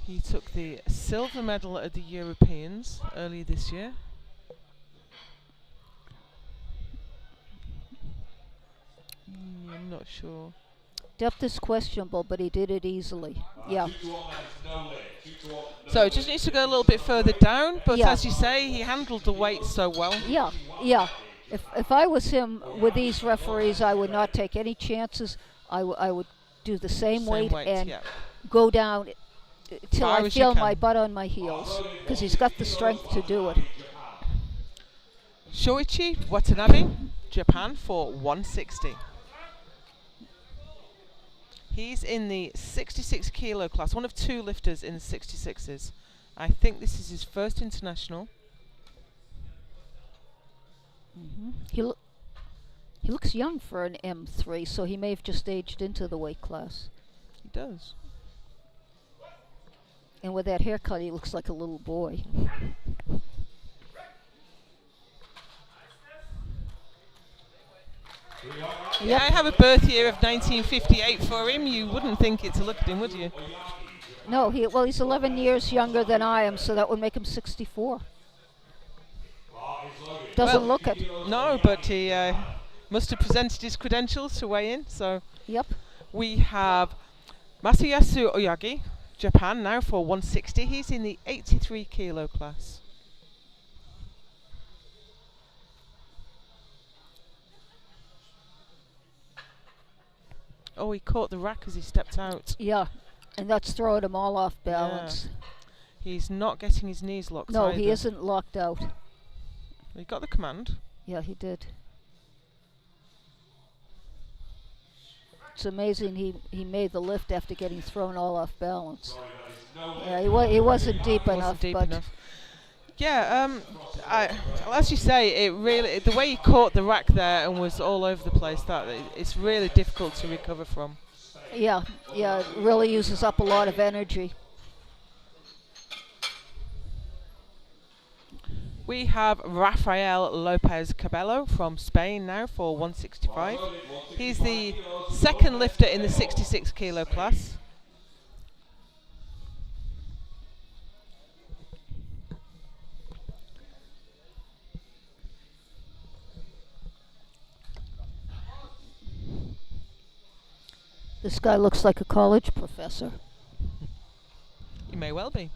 He took the silver medal at the Europeans earlier this year. I'm not sure. Depth is questionable, but he did it easily. Yeah. So it just needs to go a little bit further down, but Yeah. as you say, he handled the weight so well. Yeah. Yeah. If I was him with these referees, I would not take any chances. I would do the same weight and yeah. go down till Far I as you feel my can. butt on my heels, because he's got the strength to do it. Shoichi Watanabe, Japan, for 160. He's in the 66 kilo class, one of two lifters in the 66s. I think this is his first international. He looks young for an M3, so he may have just aged into the weight class. He does. And with that haircut, he looks like a little boy. Yeah, I have a birth year of 1958 for him. You wouldn't think it to look at him, would you? No, he's 11 years younger than I am, so that would make him 64. Doesn't look it. No, but he must have presented his credentials to weigh in. So Yep. we have Masayasu Oyagi, Japan, now for 160. He's in the 83 kilo class. Oh, he caught the rack as he stepped out. Yeah, and that's throwing him all off balance. He's not getting his knees locked No, either. he isn't locked out. He got the command. Yeah, he did. It's amazing he made the lift after getting thrown all off balance. Yeah, he wasn't deep enough. Yeah, as you say, it really the way he caught the rack there and was all over the place. It's really difficult to recover from. Yeah, it really uses up a lot of energy. We have Rafael Lopez Cabello from Spain now for 165. He's the second lifter in the 66 kilo class. This guy looks like a college professor. He may well be.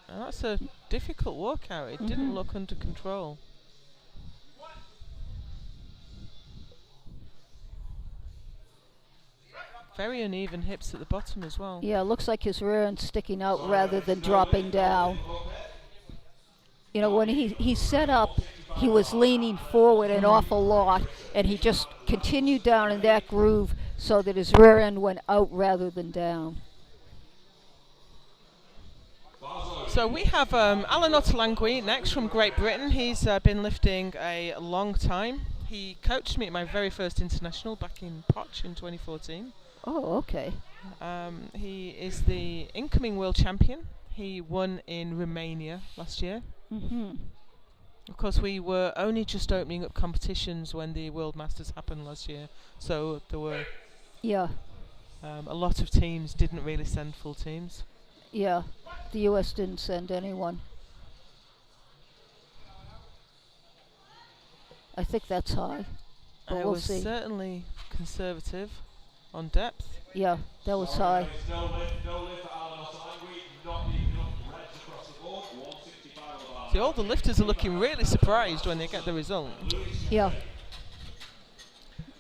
Now that's a difficult workout. It didn't look under control. Very uneven hips at the bottom as well. Yeah, it looks like his rear end's sticking out rather than dropping down. You know, when he set up, he was leaning forward an awful lot, and he just continued down in that groove so that his rear end went out rather than down. So we have Alan Ottolenghi next from Great Britain. He's been lifting a long time. He coached me at my very first international back in Poch in 2014. Oh, okay. He is the incoming world champion. He won in Romania last year. Of course, we were only just opening up competitions when the World Masters happened last year, so there were a lot of teams didn't really send full teams. Yeah, the U.S. didn't send anyone. I think that's high, but It we'll was see. certainly conservative on depth. Yeah, that was high. See, all the lifters are looking really surprised when they get the result. Yeah.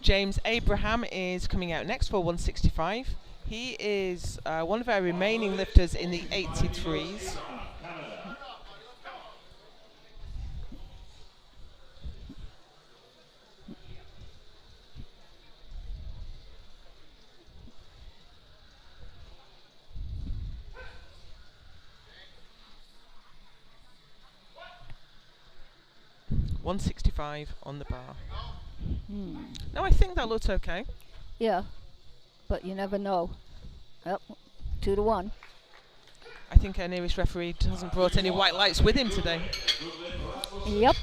James Abraham is coming out next for 165. He is one of our remaining lifters in the 83s. 165 on the bar. Hmm. Now I think that looked okay. Yeah, but you never know. Yep, 2-1. I think our nearest referee hasn't brought any white lights with him today. Yep.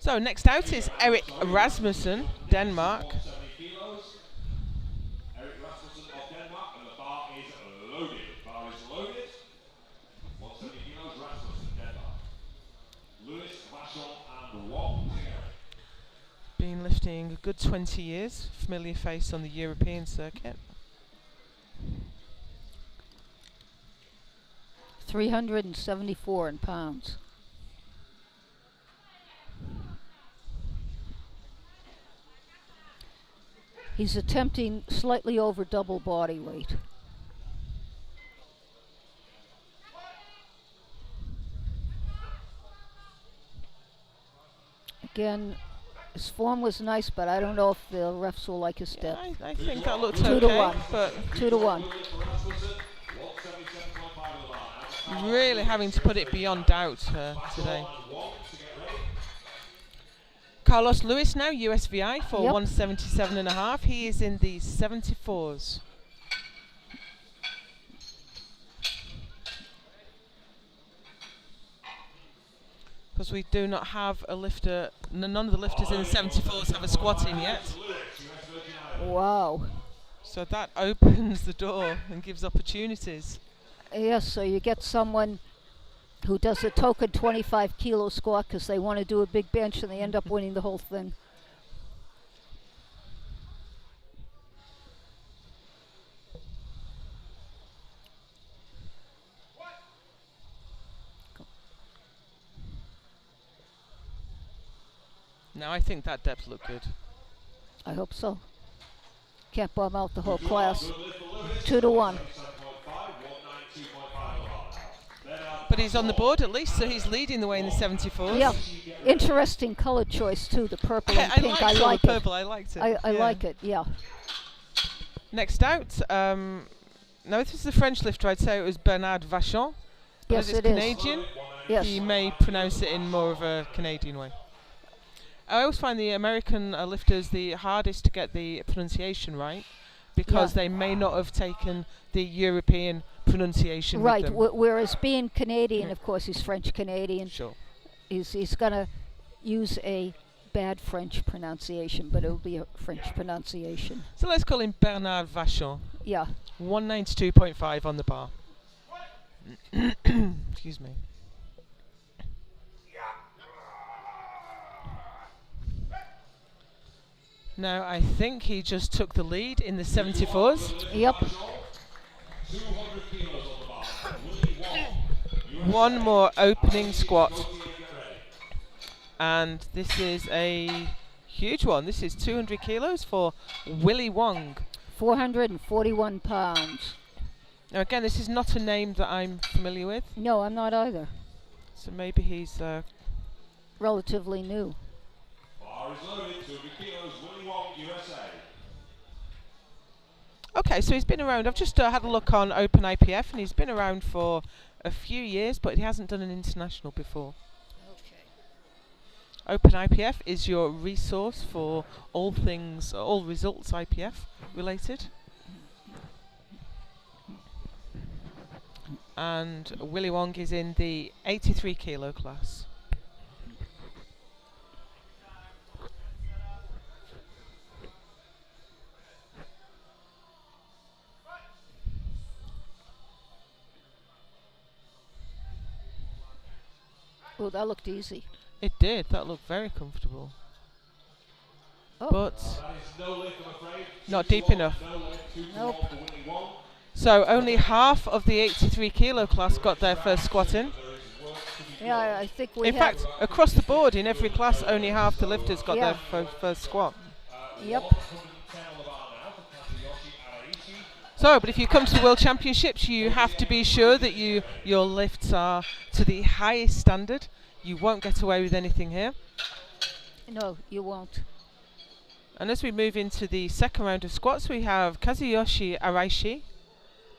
So next out is Erik Rasmussen, Denmark. 170 kilos. Erik Rasmussen of Denmark, and the bar is loaded. Bar is loaded. 170 kilos, Rasmussen, Denmark. Lewis, Vachon, and Wong. Been lifting a good 20 years. Familiar face on the European circuit. 374 in pounds. He's attempting slightly over double body weight. Again, his form was nice, but I don't know if the refs will like his step. I think that looked 2 to okay, 1. but 2 to 1. really having to put it beyond doubt today. Carlos Lewis now, USVI for Yep. 177.5. He is in the 74s. Because we do not have a lifter, none of the lifters in the 74s have a squat in yet. Wow. So that opens the door and gives opportunities. Yes, so you get someone who does a token 25 kilo squat because they want to do a big bench and they end up winning the whole thing. Now I think that depth looked good. I hope so. Can't bomb out the whole class. 2 to 1. But he's on the board at least, so he's leading the way in the 74s. Yeah, interesting color choice too. The purple and pink. I liked like the it. purple. I liked it. I yeah. like it. Yeah. Next out, now this is the French lifter. I'd say it was Bernard Vachon. Yes, As it's it is. Canadian, Yes. he may pronounce it in more of a Canadian way. I always find the American lifters the hardest to get the pronunciation right because Yeah. they may not have taken the European pronunciation Right. with them. Whereas being Canadian, of course, he's French Canadian. Sure. He's gonna use a bad French pronunciation, but it'll be a French pronunciation. So let's call him Bernard Vachon. Yeah. 192.5 on the bar. Excuse me. Now I think he just took the lead in the 74s. Yep. 200 kilos on the bar. One more opening squat. And this is a huge one. This is 200 kilos for Willie Wong. 441 pounds. Now again, this is not a name that I'm familiar with. No, I'm not either. So maybe he's Relatively new. Bar is loaded. 200 kilos. Willie Wong, USA. okay. So he's been around. I've just had a look on Open IPF, and he's been around for a few years, but he hasn't done an international before. Okay. Open IPF is your resource for all things, all results IPF related. And Willie Wong is in the 83 kilo class. Oh, that looked easy. It did. That looked very comfortable. Oh. But That is no lift, I'm afraid. not deep enough. No lift. 2 to Nope. 1 for Willie Wong. So only half of the 83 kilo class got their first squat in. Yeah, I think we In have. fact, across the board in every class, only half the lifters got Yeah. their first squat. Yep. 110 on the bar now for Kazuyoshi Araichi. So, but if you come to the World Championships, you have to be sure that your lifts are to the highest standard. You won't get away with anything here. No, you won't. And as we move into the second round of squats, we have Kazuyoshi Araishi.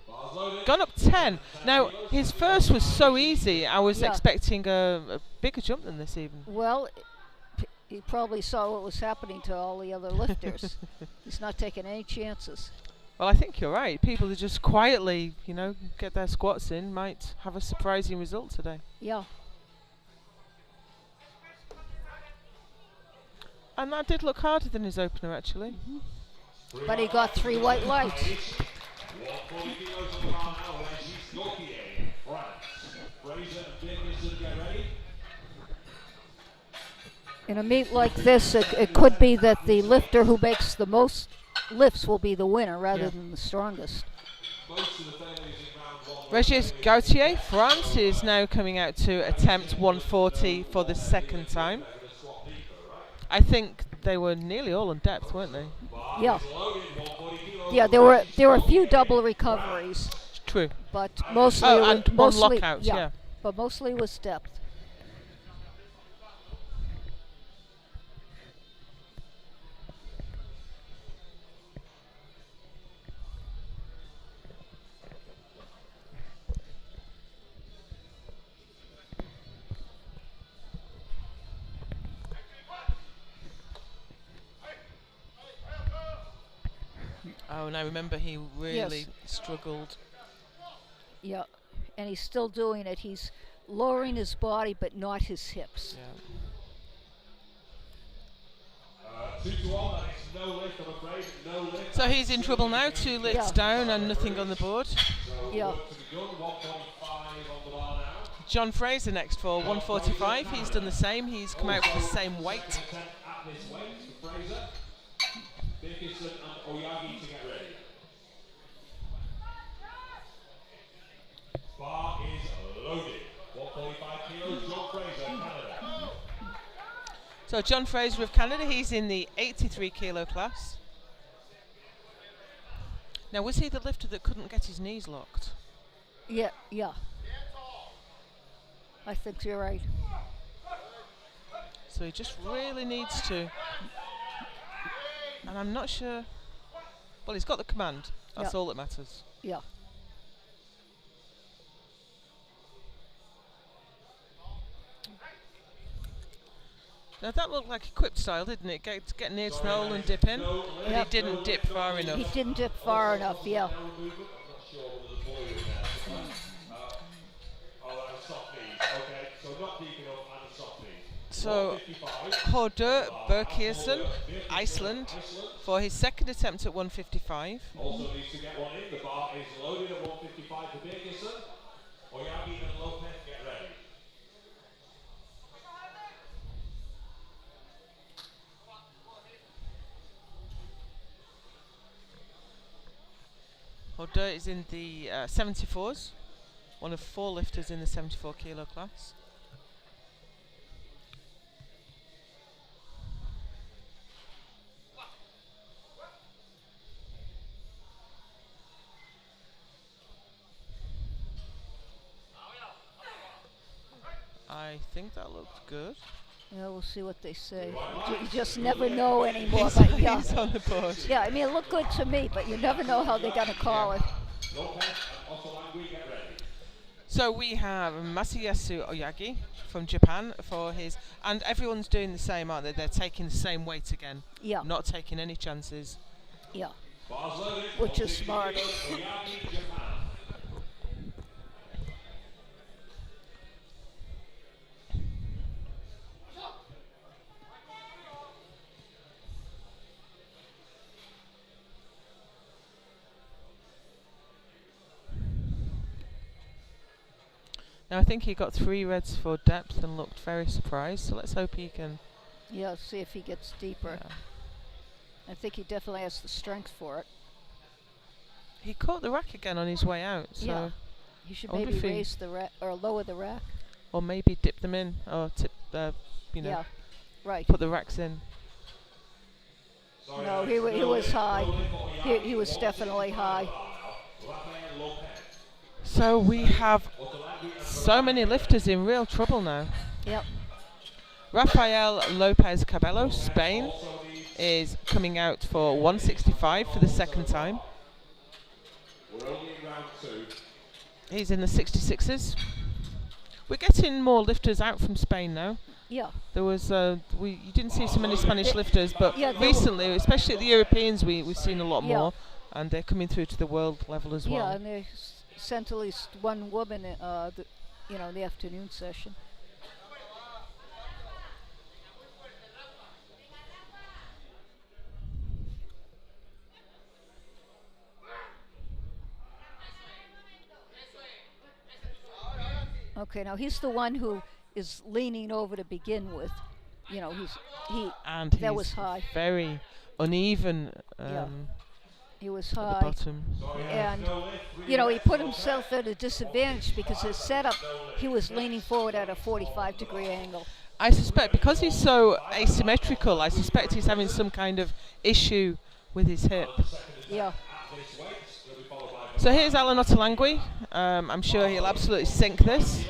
Bars gone up 10. Now, his first was so easy, I was Yeah. expecting a bigger jump than this even. Well, he probably saw what was happening to all the other lifters. He's not taking any chances. Well, I think you're right. People who just quietly, get their squats in might have a surprising result today. Yeah. And that did look harder than his opener, actually. But he got 3 white lights. 140 kilos on the bar now. Regis Gauthier, France. Fraser and Dickinson, get ready. In a meet like this, it could be that the lifter who makes the most lifts will be the winner rather than the strongest. Most of the failures in round 1. Regis Gauthier, France, is now coming out to attempt 140 for the second time. I think they were nearly all on depth, weren't they? Yeah. Yeah, there were a few double recoveries, True. but mostly and one mostly lockout, yeah. But mostly was depth. Oh, and I remember he really struggled. Yeah, and he's still doing it. He's lowering his body, but not his hips. Yeah. 2 to 1, that is no lift, I'm afraid. No lift. So he's in trouble now. 2 lifts Yeah. down and nothing on the board. Yeah. Work to be done, 145 on the bar now. John Fraser next for 145. He's done the same. He's come out with the same weight. At this weight for Fraser. Dickinson and Oyagi to get ready. Bar is loaded. 145 kilos, John Fraser, Canada. So John Fraser of Canada, he's in the 83 kilo class. Now, was he the lifter that couldn't get his knees locked? Yeah. I think you're right. So he just really needs to. And I'm not sure. Well, he's got the command. That's all that matters. Yeah. Now that looked like equipped style, didn't it? Get near to the hole and dip in. But he didn't dip far He enough. didn't dip far enough. Yeah. I'm not sure whether the boy was there. Oh, and soft knees. Okay, so not deep enough and soft knees. So 155. Hordur Berkierson, Iceland, for his second attempt at 155. Also needs to get one in. The bar is loaded at 155 for Dickinson. Oyagi and Lopez get ready. Hordur is in the 74s, one of 4 lifters in the 74 kilo class. I think that looked good. Yeah, we'll see what they say. You just never know anymore. But yeah. He's on the board. Yeah, I mean, it looked good to me, but you never know how they're going to call it. Lopez and Osolangui get ready. So we have Masayasu Oyagi from Japan for his, and everyone's doing the same, aren't they? They're taking the same weight again. Yeah. Not taking any chances. Yeah. Bars loaded. Which is 160 smart. kilos, Oyagi, Japan. Now I think he got 3 reds for depth and looked very surprised. So let's hope he can. Yeah, see if he gets deeper. Yeah. I think he definitely has the strength for it. He caught the rack again on his way out. So Yeah. He should I wonder maybe if he- raise the rack or lower the rack. or maybe dip them in or tip, Yeah, right. put the racks in. Sorry, No, he was high. He was definitely high. Rafael Lopez. So we have so many lifters in real trouble now. Yep. Rafael Lopez Cabello, Spain, is coming out for 165 for the second time. We're only in round 2. He's in the 66s. We're getting more lifters out from Spain now. Yeah. There was you didn't see so many Spanish lifters, but Yeah, they were- recently, especially at the Europeans, we've seen a lot Yeah. more, and they're coming through to the world level as well. Yeah, and they sent at least one woman, the afternoon session. Okay, now he's the one who is leaning over to begin with. You know, And that he's was high. very uneven Yeah. He was at the high. bottom. And, he put himself at a disadvantage because his setup, he was leaning forward at a 45-degree angle. I suspect because he's so asymmetrical, I suspect he's having some kind of issue with his hip. Yeah. So here's Alan Ottolenghi. I'm sure he'll absolutely sink this.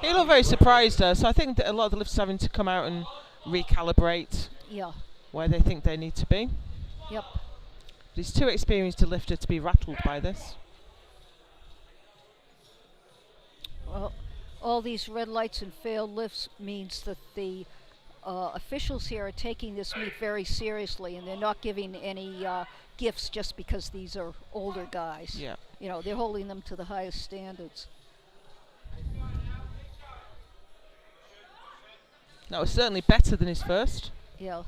He looked very surprised, so I think that a lot of the lifters are having to come out and recalibrate Yeah. where they think they need to be. Yep. He's too experienced a lifter to be rattled by this. Well, all these red lights and failed lifts means that the officials here are taking this meet very seriously, and they're not giving any gifts just because these are older guys. Yeah. They're holding them to the highest standards. That was certainly better than his first. Yeah.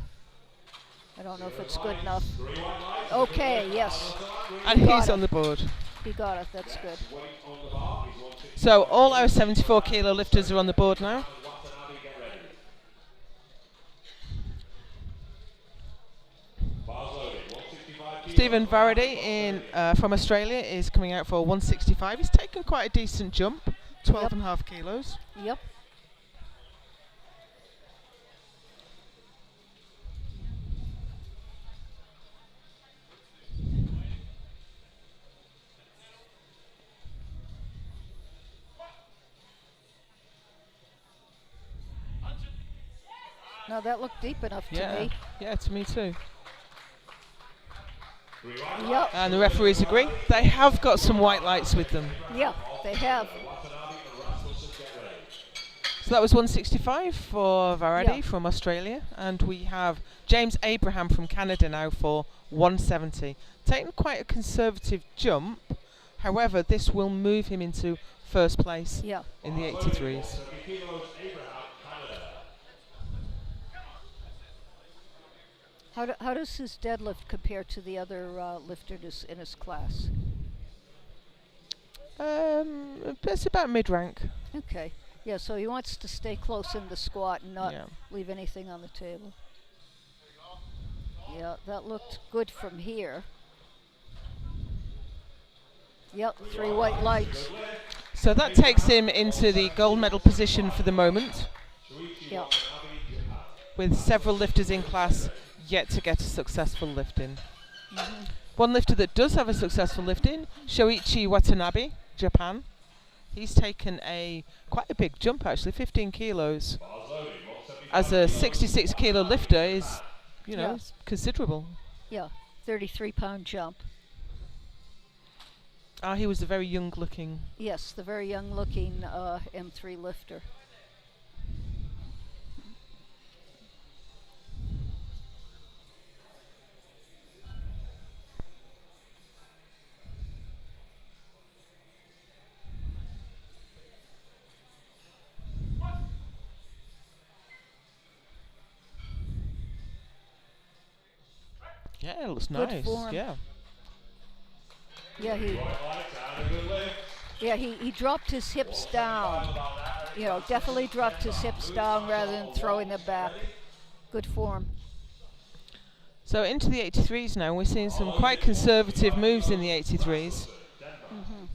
I don't know if it's good enough. Okay, yes. And He got he's it. on the board. He got it. That's good. So all our 74 kilo lifters are on the board now. Stephen Varady from Australia is coming out for 165. He's taken quite a decent jump, 12.5 kilos. Yep. Now that looked deep enough to me. Yeah, to me too. Yep. And the referees agree. They have got some white lights with them. Yeah, they have. So that was 165 for Varady Yeah. from Australia, and we have James Abraham from Canada now for 170. Taking quite a conservative jump, however, this will move him into first place Yeah. in the 83s. How does his deadlift compare to the other lifters in his class? It's about mid-rank. Okay. Yeah, so he wants to stay close in the squat and not Yeah. leave anything on the table. Yeah, that looked good from here. Yep, 3 white lights. So that takes him into the gold medal position for the moment, Yep. with several lifters in class yet to get a successful lift-in. One lifter that does have a successful lift-in, Shoichi Watanabe, Japan. He's taken quite a big jump actually, 15 kilos. As a 66 kilo lifter is, Yeah. it's considerable. Yeah, 33-pound jump. He was a very young looking. Yes, the very young-looking M3 lifter. Yeah, it looks Good nice. form. Yeah. Yeah, he dropped his hips down. Definitely dropped his hips down rather than throwing them back. Good form. So into the 83s now, we're seeing some quite conservative moves in the 83s.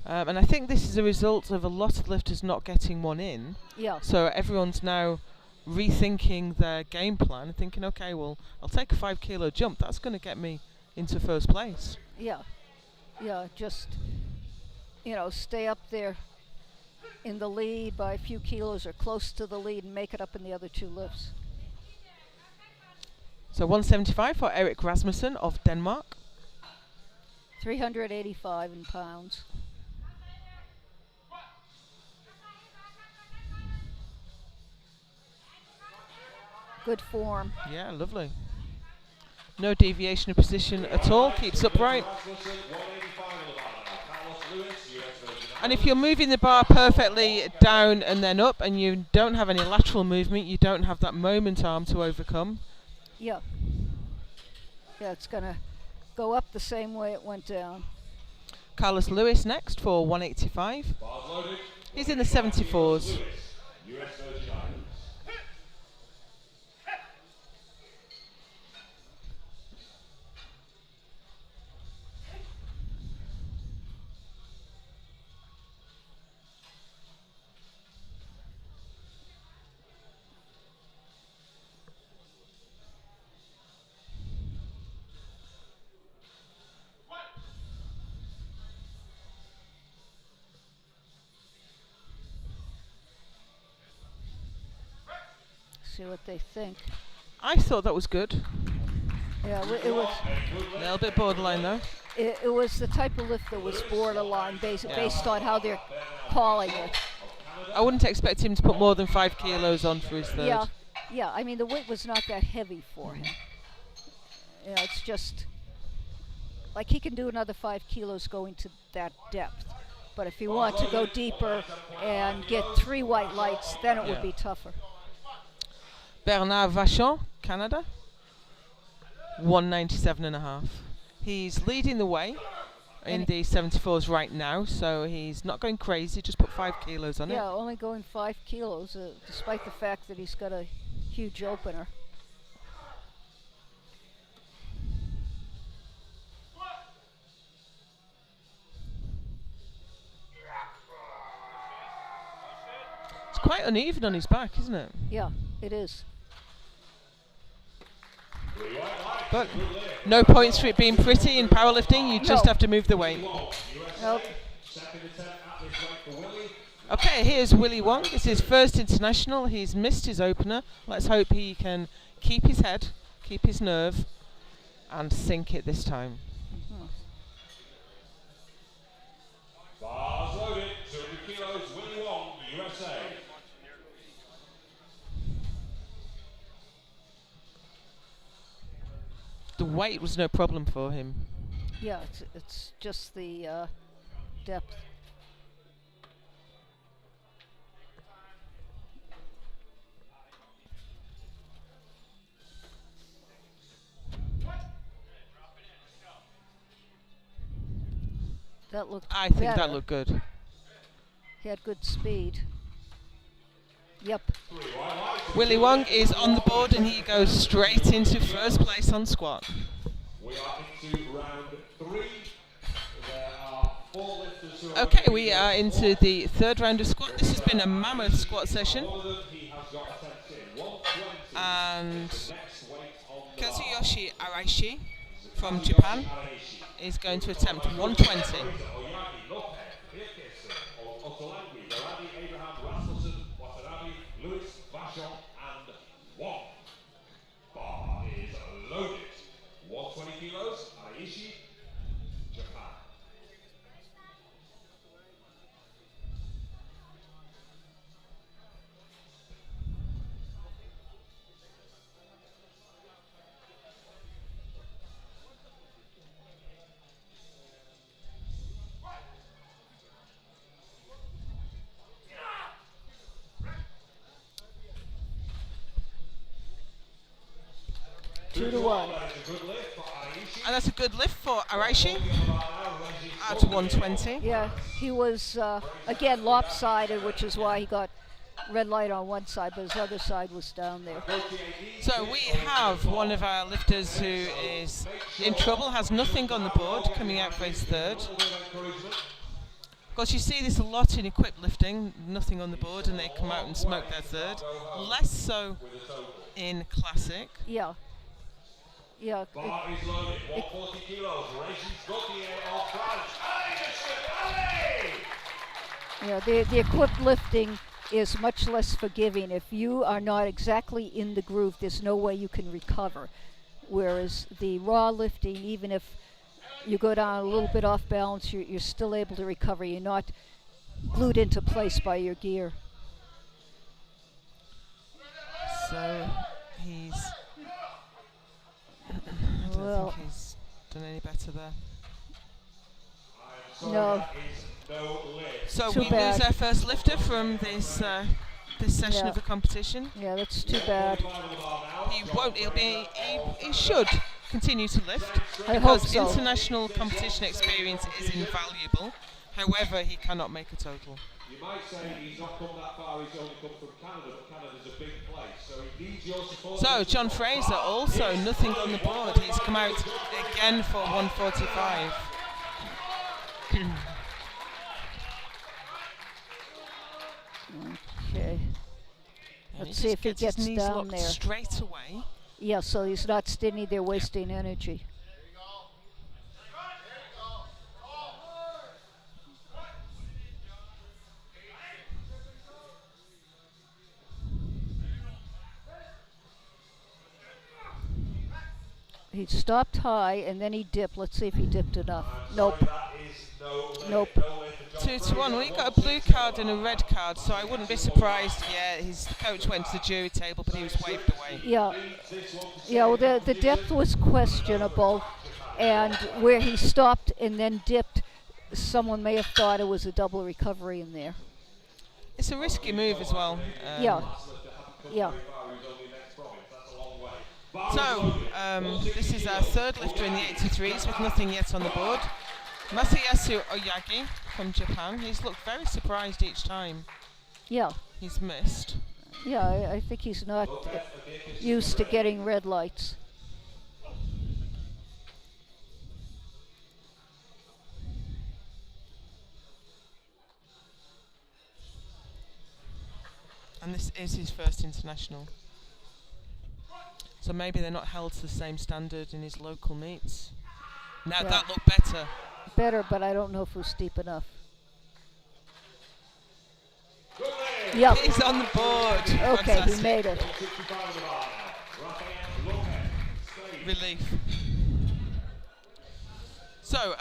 And I think this is a result of a lot of lifters not getting one in. Yeah. So everyone's now rethinking their game plan and thinking, okay, well, I'll take a 5 kilo jump. That's going to get me into first place. Yeah. Yeah, just, stay up there in the lead by a few kilos or close to the lead and make it up in the other 2 lifts. So 175 for Erik Rasmussen of Denmark. 385 in pounds. Good form. Yeah, lovely. No deviation of position at all. Keeps upright. And if you're moving the bar perfectly down and then up, and you don't have any lateral movement, you don't have that moment arm to overcome. Yeah. Yeah, it's going to go up the same way it went down. Carlos Lewis next for 185. He's in the 74s. See what they think. I thought that was good. Yeah, it was. A little bit borderline though. It was the type of lift that was borderline based on how they're calling it. I wouldn't expect him to put more than 5 kilos on for his third. Yeah. I mean, the weight was not that heavy for him. It's just like he can do another 5 kilos going to that depth. But if you want to go deeper and get 3 white lights, then it would be tougher. Bernard Vachon, Canada, 197.5. He's leading the way in the 74s right now, so he's not going crazy, just put 5 kilos on it. Yeah, only going 5 kilos, despite the fact that he's got a huge opener. It's quite uneven on his back, isn't it? Yeah, it is. But no points for it being pretty in powerlifting, you just No. have to move the weight. Nope. Okay, here's Willie Wong. It's his first international. He's missed his opener. Let's hope he can keep his head, keep his nerve, and sink it this time. Bars loaded, 200 kilos, Willie Wong, USA. The weight was no problem for him. Yeah, it's just the depth. That looked I think better. that looked good. He had good speed. Yep. Willie Wong is on the board and he goes straight into first place on squat. We are into round 3. There are 4 lifters who are Okay, we are into the third round of squat. This has been a mammoth squat session. One of them, he has got attempts in 120. And Next weight on the bar. Kazuyoshi Araishi from Japan is going to attempt 120. Oyagi, Lopez, Birkes, Ottolenghi, Veradi, Abraham, Rasmussen, Watanabe, Lewis, Vachon, and Wong. Bar is loaded. 120 kilos, Aishi, Japan. Two to one. And that's a good lift for Araishi at 120. Yeah, he was again lopsided, which is why he got red light on one side, but his other side was down there. So we have one of our lifters who is in trouble, has nothing on the board, coming out for his third. Of course, you see this a lot in equipped lifting, nothing on the board, and they come out and smoke their third. Less so in classic. Yeah. Yeah. Bar is loaded. 140 kilos. Regis Gauthier of France. Allez, Yeah, the equipped lifting is much less forgiving. If you are not exactly in the groove, there's no way you can recover. Whereas the raw lifting, even if you go down a little bit off balance, you're still able to recover. You're not glued into place by your gear. So he Well, think he's done any better there. no. So Too we bad. lose our first lifter from this this session Yeah. of the competition. Yeah, that's too bad. He won't. He should continue to lift I hope because so. international competition experience is invaluable. However, he cannot make a total. You might say he's not come that far, he's only come from Canada, but Canada's a big place, so he needs your support. So John Fraser also nothing on the board. He's come out again for 145. Okay. And Let's he see just if he gets his gets knees down locked there. straight away. Yeah, so he's not standing there wasting energy. He stopped high and then he dipped. Let's see if he dipped enough. Nope. Nope. 2-1. We got a blue card and a red card, so I wouldn't be surprised. Yeah, his coach went to the jury table, but he was waved away. Yeah. Yeah, well, the depth was questionable, and where he stopped and then dipped, someone may have thought it was a double recovery in there. It's a risky move as well. Yeah. Yeah. So, this is our third lifter in the 83s with nothing yet on the board. Masayasu Oyagi from Japan. He's looked very surprised each time Yeah. he's missed. Yeah, I think he's not used to getting red lights. And this is his first international. So maybe they're not held to the same standard in his local meets. Now Yeah. that looked better. Better, but I don't know if it was steep enough. Yep. He's on the board. Okay, Fantastic. he made it. Relief. So,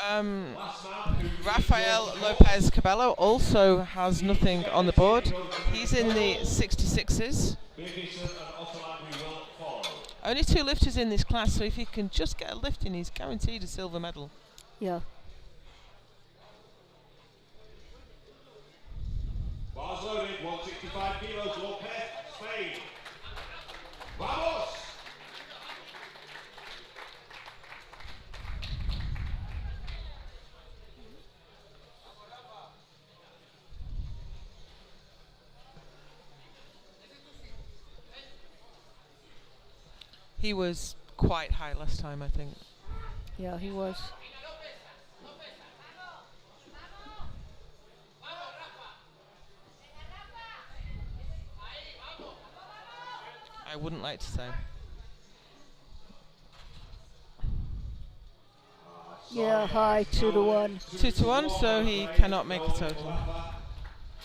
Rafael Lopez Cabello also has nothing on the board. He's in the 66s. Only two lifters in this class, so if he can just get a lift in, he's guaranteed a silver medal. Yeah. Bars loaded, 165 kilos, Lopez, Spain. Vamos! He was quite high last time, I think. Yeah, he was. I wouldn't like to say. Yeah, high, 2-1. 2-1, so he cannot make a total.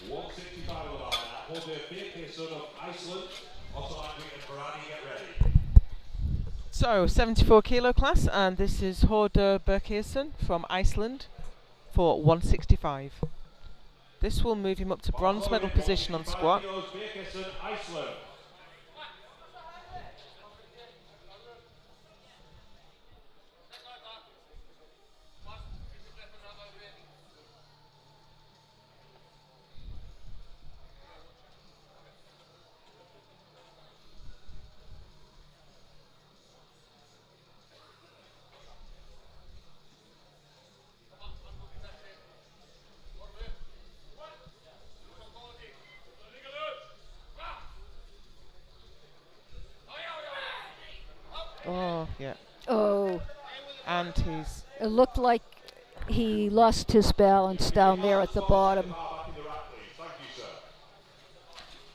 165 about that. Hold the big son of Iceland. Also, and Barani, get ready. So, 74 kilo class, and this is Horder Berkirsen from Iceland for 165. This will move him up to bronze medal position on squat. Iceland. Oh, yeah. Oh, And he's... it looked like he lost his balance down there at the bottom.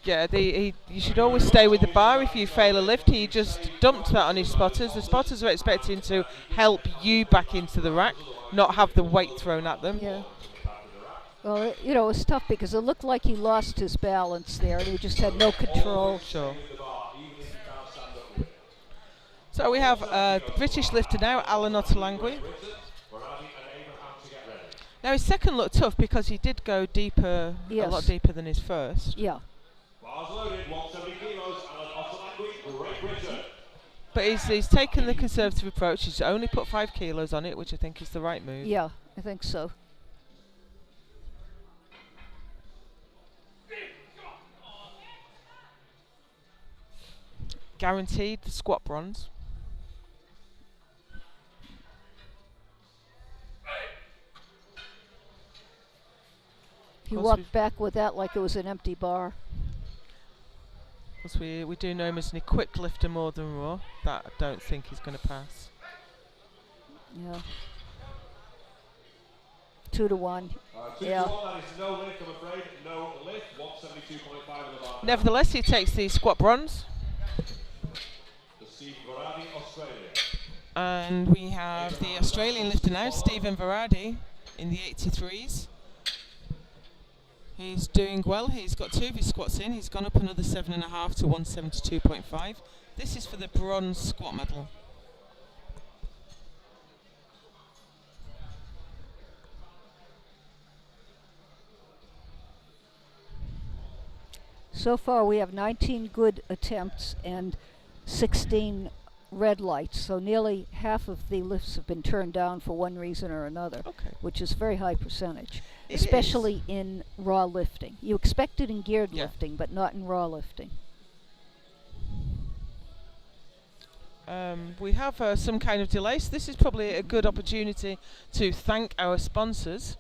Yeah, you should always stay with the bar if you fail a lift. He just dumped that on his spotters. The spotters are expecting to help you back into the rack, not have the weight thrown at them. Yeah. Well, you know, it was tough because it looked like he lost his balance there and he just had no control. Sure. So we have the British lifter now, Alan Ottolenghi. Now his second looked tough because he did go deeper, Yes. a lot deeper than his first. Yeah. Bars loaded, 170 kilos, Alan Ottolenghi, Great Britain. But he's taken the conservative approach. He's only put 5 kilos on it, which I think is the right move. Yeah, I think so. Guaranteed the squat bronze. He Course walked we've- back with that like it was an empty bar. Because we do know him as an equipped lifter more than raw. That I don't think he's going to pass. Yeah. 2 to 1. 2 Yeah. to 1, that is no lift, I'm afraid. No lift, 172.5 in the bar. Nevertheless, he takes the squat bronze. The Steve Varadi, Australia. And we have the Australian lifter now, Stephen Varadi, in the 83s. He's doing well. He's got 2 of his squats in. He's gone up another 7.5 to 172.5. This is for the bronze squat medal. So far, we have 19 good attempts and 16 red lights. So nearly half of the lifts have been turned down for one reason or another, Okay. which is very high percentage, It especially in raw lifting. You expect it in geared Yeah. lifting, but not in raw lifting. We have some kind of delay, so this is probably a good opportunity to thank our sponsors.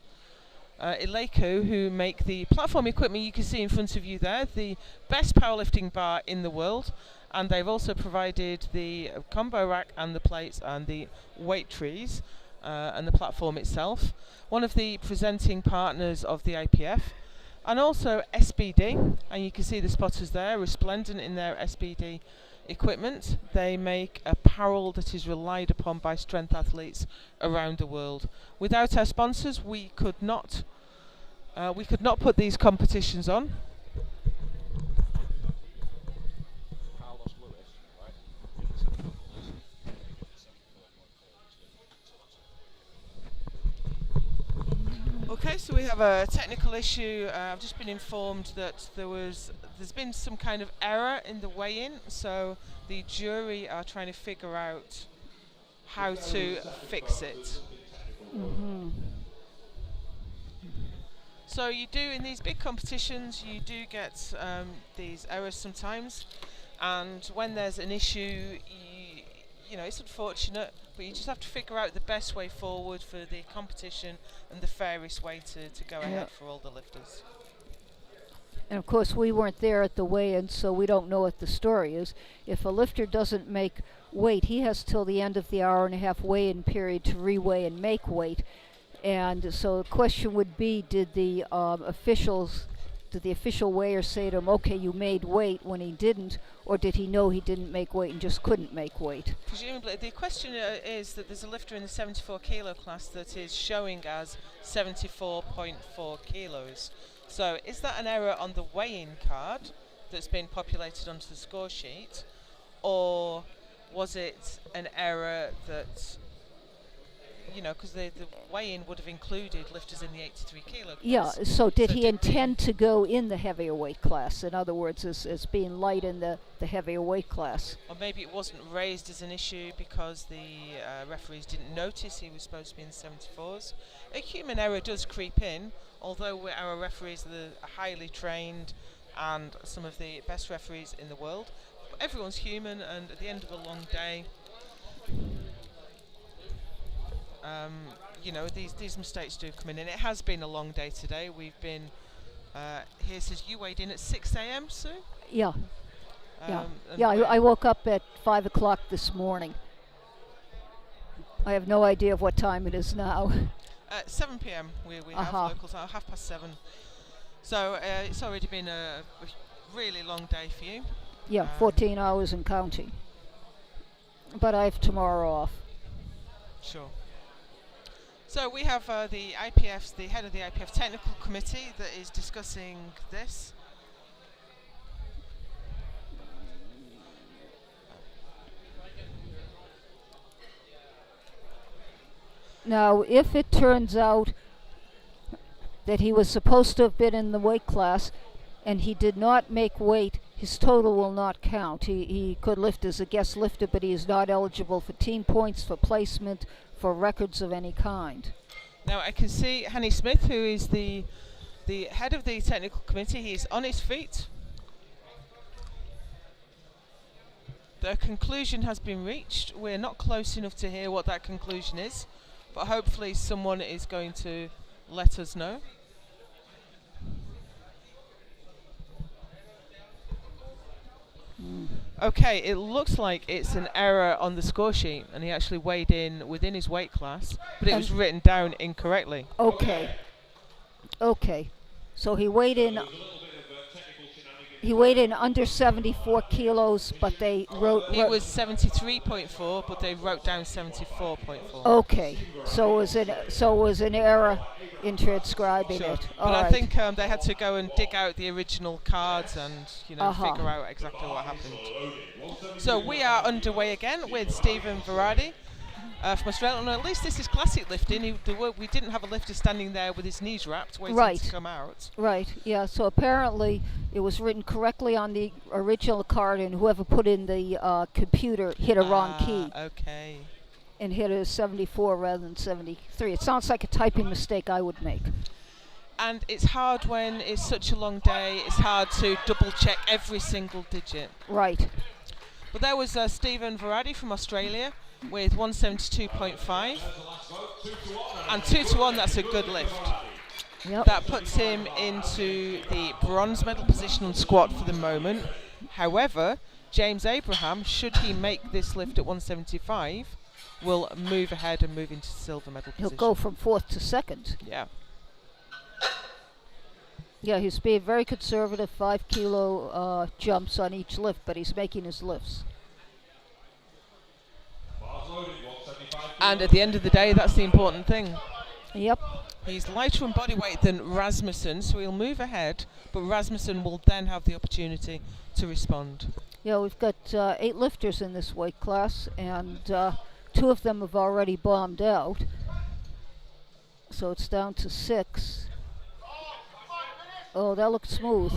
Eleiko, who make the platform equipment you can see in front of you there, the best powerlifting bar in the world, and they've also provided the combo rack and the plates and the weight trees and the platform itself. One of the presenting partners of the IPF, and also SBD, and you can see the spotters there, resplendent in their SBD equipment. They make apparel that is relied upon by strength athletes around the world. Without our sponsors, we could not put these competitions on. Okay, so we have a technical issue. I've just been informed that there's been some kind of error in the weigh-in, so the jury are trying to figure out how to fix it. So you do, in these big competitions, you do get these errors sometimes, and when there's an issue, you know, it's unfortunate, but you just have to figure out the best way forward for the competition and the fairest way to go ahead for all the lifters. And of course, we weren't there at the weigh-in, so we don't know what the story is. If a lifter doesn't make weight, he has till the end of the hour-and-a-half weigh-in period to reweigh and make weight. And so the question would be, did the official weigher say to him, okay, you made weight, when he didn't, or did he know he didn't make weight and just couldn't make weight? Presumably, the question is that there's a lifter in the 74 kilo class that is showing as 74.4 kilos. So is that an error on the weigh-in card that's been populated onto the score sheet, or was it an error that, you know, because the weigh-in would have included lifters in the 83 kilo class. Yeah, so did he did intend to go in the heavier weight class? In other words, as being light in the heavier weight class? Or maybe it wasn't raised as an issue because the referees didn't notice he was supposed to be in the 74s. A human error does creep in, although our referees are highly trained and some of the best referees in the world. But everyone's human, and at the end of a long day, you know, these mistakes do come in, and it has been a long day today. We've been here says you weighed in at 6 a.m. Sue. Yeah, yeah. and Yeah, I woke up at 5 o'clock this morning. I have no idea of what time it is now. 7 p.m. we have local time, 7:30. So it's already been a really long day for you. Yeah, 14 hours and counting. But I have tomorrow off. Sure. So we have the head of the IPF technical committee that is discussing this. Now, if it turns out that he was supposed to have been in the weight class and he did not make weight his total will not count. He could lift as a guest lifter, but he is not eligible for team points, for placement, for records of any kind. Now I can see Hanny Smith, who is the head of the technical committee. He's on his feet. The conclusion has been reached. We're not close enough to hear what that conclusion is, but hopefully someone is going to let us know. Okay, it looks like it's an error on the score sheet, and he actually weighed in within his weight class, but it was written down incorrectly. Okay. Okay. So he weighed in. He weighed in under 74 kilos, but they wrote. He was 73.4, but they wrote down 74.4. Okay. So it was an error in transcribing Sure. it. But All I right. think they had to go and dig out the original cards and figure out exactly what happened. So we are underway again with Stephen Varadi from Australia. And at least this is classic lifting. We didn't have a lifter standing there with his knees wrapped waiting to come out. Right, yeah, so apparently it was written correctly on the original card, and whoever put in the computer hit a wrong key Okay. and hit a 74 rather than 73. It sounds like a typing mistake I would make. And it's hard when it's such a long day. It's hard to double check every single digit. Right. But there was Stephen Varadi from Australia with 172.5. And 2 to 1, that's a good lift. Yep. That puts him into the bronze medal position on squat for the moment. However, James Abraham, should he make this lift at 175, will move ahead and move into silver medal He'll position. go from 4th to 2nd. Yeah. Yeah, he's being very conservative, 5 kilo jumps on each lift, but he's making his lifts. And at the end of the day, that's the important thing. Yep. He's lighter in body weight than Rasmussen, so he'll move ahead, but Rasmussen will then have the opportunity to respond. Yeah, we've got 8 lifters in this weight class, and 2 of them have already bombed out. So it's down to 6. Oh, that looks smooth.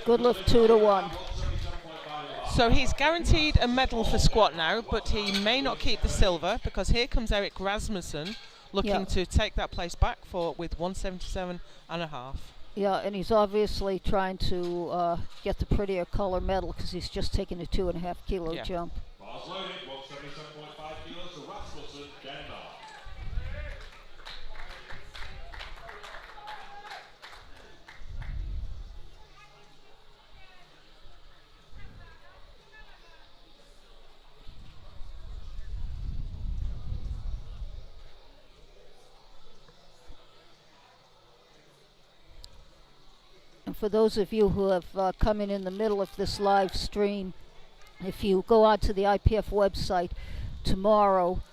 Good lift, 2 to 1. So he's guaranteed a medal for squat now, but he may not keep the silver, because here comes Eric Rasmussen looking to take that place back with 177.5. Yeah, and he's obviously trying to get the prettier color medal because he's just taken a 2.5 kilo jump. Bars loaded, 177.5 kilos to Rasmussen, Denmark. And for those of you who have come in the middle of this live stream, if you go onto the IPF website tomorrow,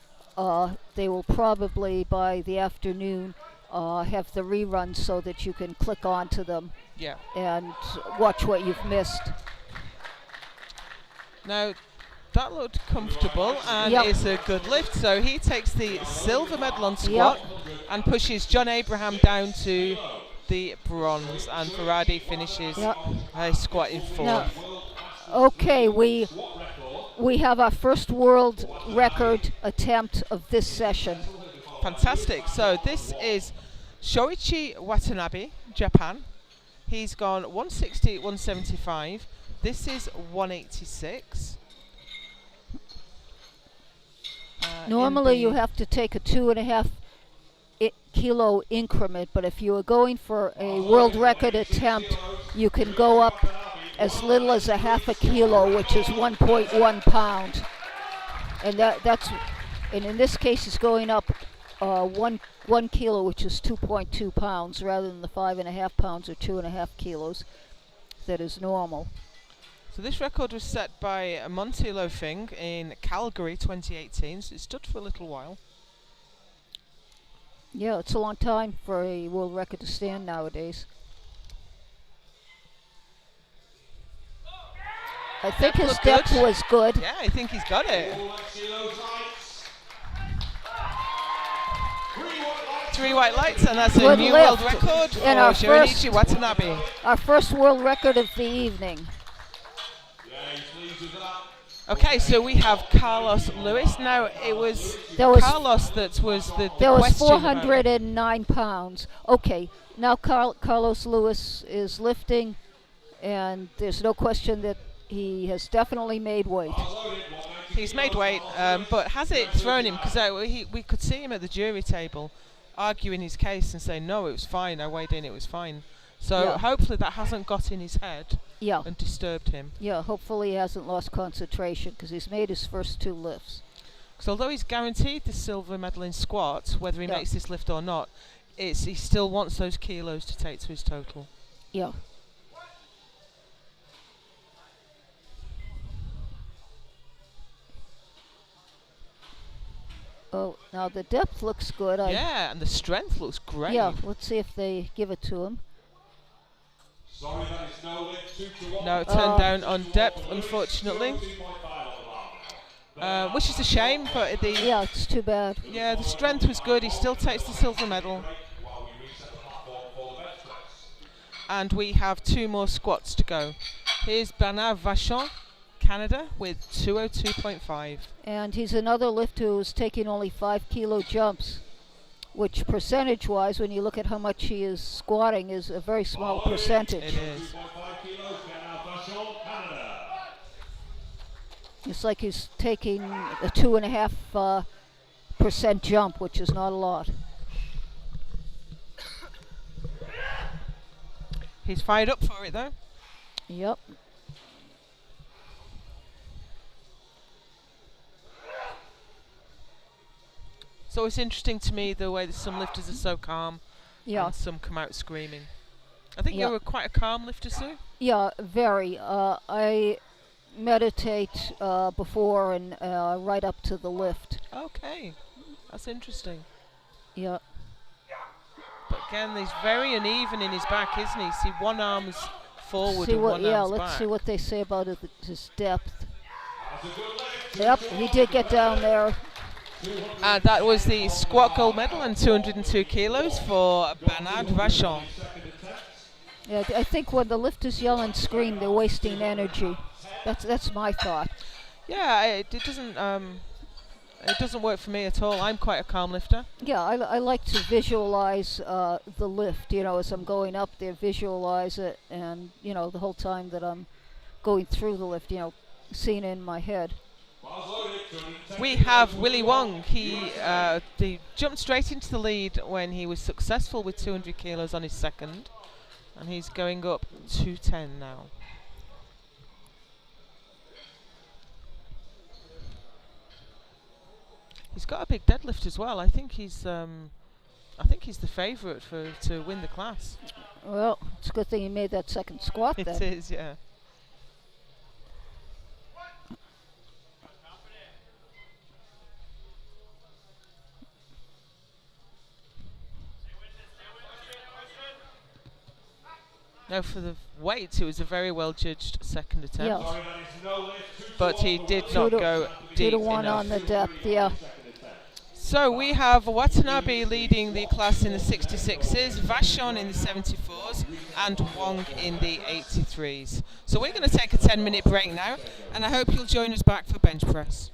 they will probably by the afternoon have the reruns so that you can click onto them and watch what you've missed. Now, that looked comfortable and is a good lift. So he takes the silver medal on squat and pushes John Abraham down to the bronze, and Varadi finishes a squat in 4th. Now, okay, we have our first world record attempt of this session. Fantastic. So this is Shoichi Watanabe, Japan. He's gone 160, 175. This is 186. Normally you have to take a 2.5 kilo increment, but if you are going for a world record attempt, you can go up as little as a 0.5 kilo, which is 1.1 pound. And and in this case it's going up 1 kilo, which is 2.2 pounds, rather than the 5.5 pounds or 2.5 kilos that is normal. So this record was set by Monty Lofing in Calgary 2018, so it stood for a little while. Yeah, it's a long time for a world record to stand nowadays. I think his depth was good. Yeah, I think he's got it. 3 white lights, and that's a Good new lift. world record for And our Shironichi Watanabe. Our first world record of the evening. Okay, so we have Carlos Lewis. Now, it was There was- Carlos that was the There was question about- 409 pounds. Okay, now Carlos Lewis is lifting, and there's no question that he has definitely made weight. He's made weight, but has it thrown him? Because we could see him at the jury table arguing his case and saying, no, it was fine, I weighed in, it was fine. So Yeah. hopefully that hasn't got in his head Yeah, and disturbed him. yeah. Hopefully he hasn't lost concentration because he's made his first 2 lifts. Because although he's guaranteed the silver medal in squat, whether he Yeah. makes this lift or not, he still wants those kilos to take to his total. Yeah. Oh, now the depth looks good. Yeah, and the strength looks great. Yeah, let's see if they give it to him. Sorry, that is no lift. 2-1. No, turned down on depth, unfortunately. Which is a shame, but Yeah, it's too bad. the strength was good. He still takes the silver medal. While we reset the platform for the bench press. And we have 2 more squats to go. Here's Bernard Vachon, Canada, with 202.5. And he's another lifter who's taking only 5-kilo jumps, which percentage-wise, when you look at how much he is squatting, is a very small It percentage. is. 2.5 kilos, Bernard Vachon, Canada. It's like he's taking a 2.5% jump, which is not a lot. He's fired up for it, though. Yep. So it's interesting to me the way that some lifters are so calm Yeah. and some come out screaming. I think Yeah. you were quite a calm lifter, Sue. Yeah, very. I meditate before and right up to the lift. Okay, that's interesting. Yeah. But again, he's very uneven in his back, isn't he? See, one arm's forward See and what? one Yeah, arm's let's back. see what they say about his depth. Yep, he did get down there. And that was the squat gold medal and 202 kilos for Bernard Vachon. Yeah, I think when the lifters yell and scream, they're wasting energy. That's my thought. Yeah, it doesn't work for me at all. I'm quite a calm lifter. Yeah, I like to visualize the lift. You know, as I'm going up there, visualize it, and you know, the whole time that I'm going through the lift, you know, seeing it in my head. We have Willie Wong. He jumped straight into the lead when he was successful with 200 kilos on his second, and he's going up 210 now. He's got a big deadlift as well. I think he's the favourite to win the class. Well, it's a good thing he made that second squat It then. is, yeah. Now for the weights, it was a very well judged second attempt, Yeah. Sorry, that is no lift. but he did 2 not to- go 2 deep to 1 enough. on the depth. Yeah. So we have Watanabe leading the class in the 66s, Vachon in the 74s, and Wong in the 83s. So we're going to take a 10-minute break now, and I hope you'll join us back for bench press.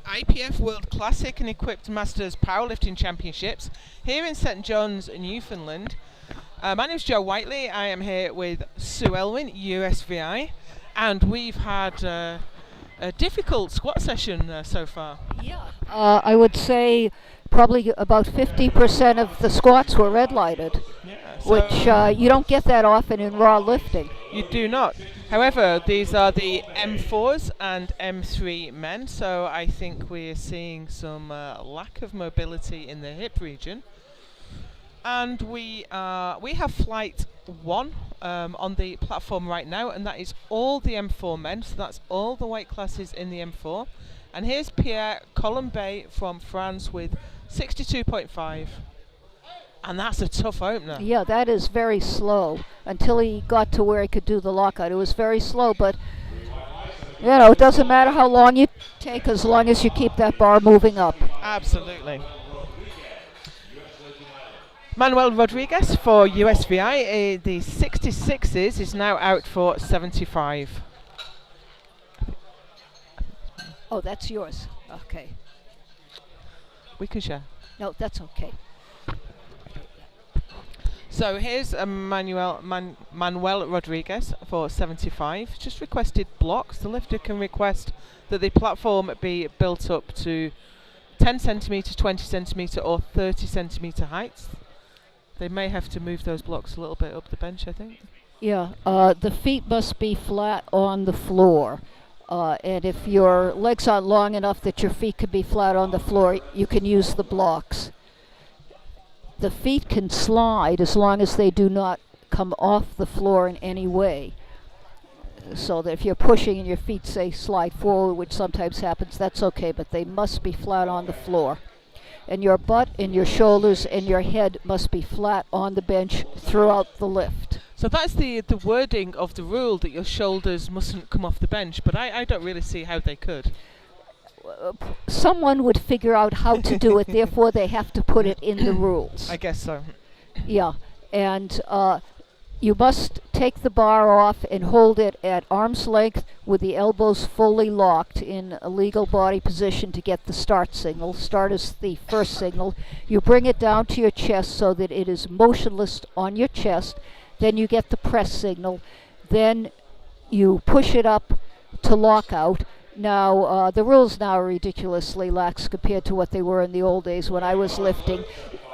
IPF World Classic and Equipped Masters Powerlifting Championships here in St John's, Newfoundland. My name is Joe Whiteley. I am here with Sue Elwin, USVI, and we've had a difficult squat session so far. Yeah. I would say probably about 50% of the squats were red lighted, Yeah, which you don't get that often in raw lifting. you do not. However, these are the M4s and M3 men, so I think we're seeing some lack of mobility in the hip region. And we have flight 1 on the platform right now, and that is all the M4 men, so that's all the weight classes in the M4. And here's Pierre Colombet from France with 62.5. And that's a tough opener. Yeah, that is very slow until he got to where he could do the lockout. It was very slow, but it doesn't matter how long you take as long as you keep that bar moving up. Absolutely. Manuel Rodriguez for USVI, the 66s is now out for 75. Oh, that's yours. Okay. We can share. No, that's okay. So here's Manuel Rodriguez for 75. Just requested blocks. The lifter can request that the platform be built up to 10 centimetre, 20 centimetre or 30 centimetre heights. They may have to move those blocks a little bit up the bench, I think. Yeah, the feet must be flat on the floor. And if your legs aren't long enough that your feet can be flat on the floor, you can use the blocks. The feet can slide as long as they do not come off the floor in any way. So that if you're pushing and your feet, say, slide forward, which sometimes happens, that's okay, but they must be flat on the floor. And your butt and your shoulders and your head must be flat on the bench throughout the lift. So that's the wording of the rule, that your shoulders mustn't come off the bench, but I don't really see how they could. Someone would figure out how to do it, therefore they have to put it in the rules. I guess so. Yeah, and you must take the bar off and hold it at arm's length with the elbows fully locked in a legal body position to get the start signal. Start is the first signal. You bring it down to your chest so that it is motionless on your chest. Then you get the press signal. Then you push it up to lockout. Now, the rules now are ridiculously lax compared to what they were in the old days when I was lifting.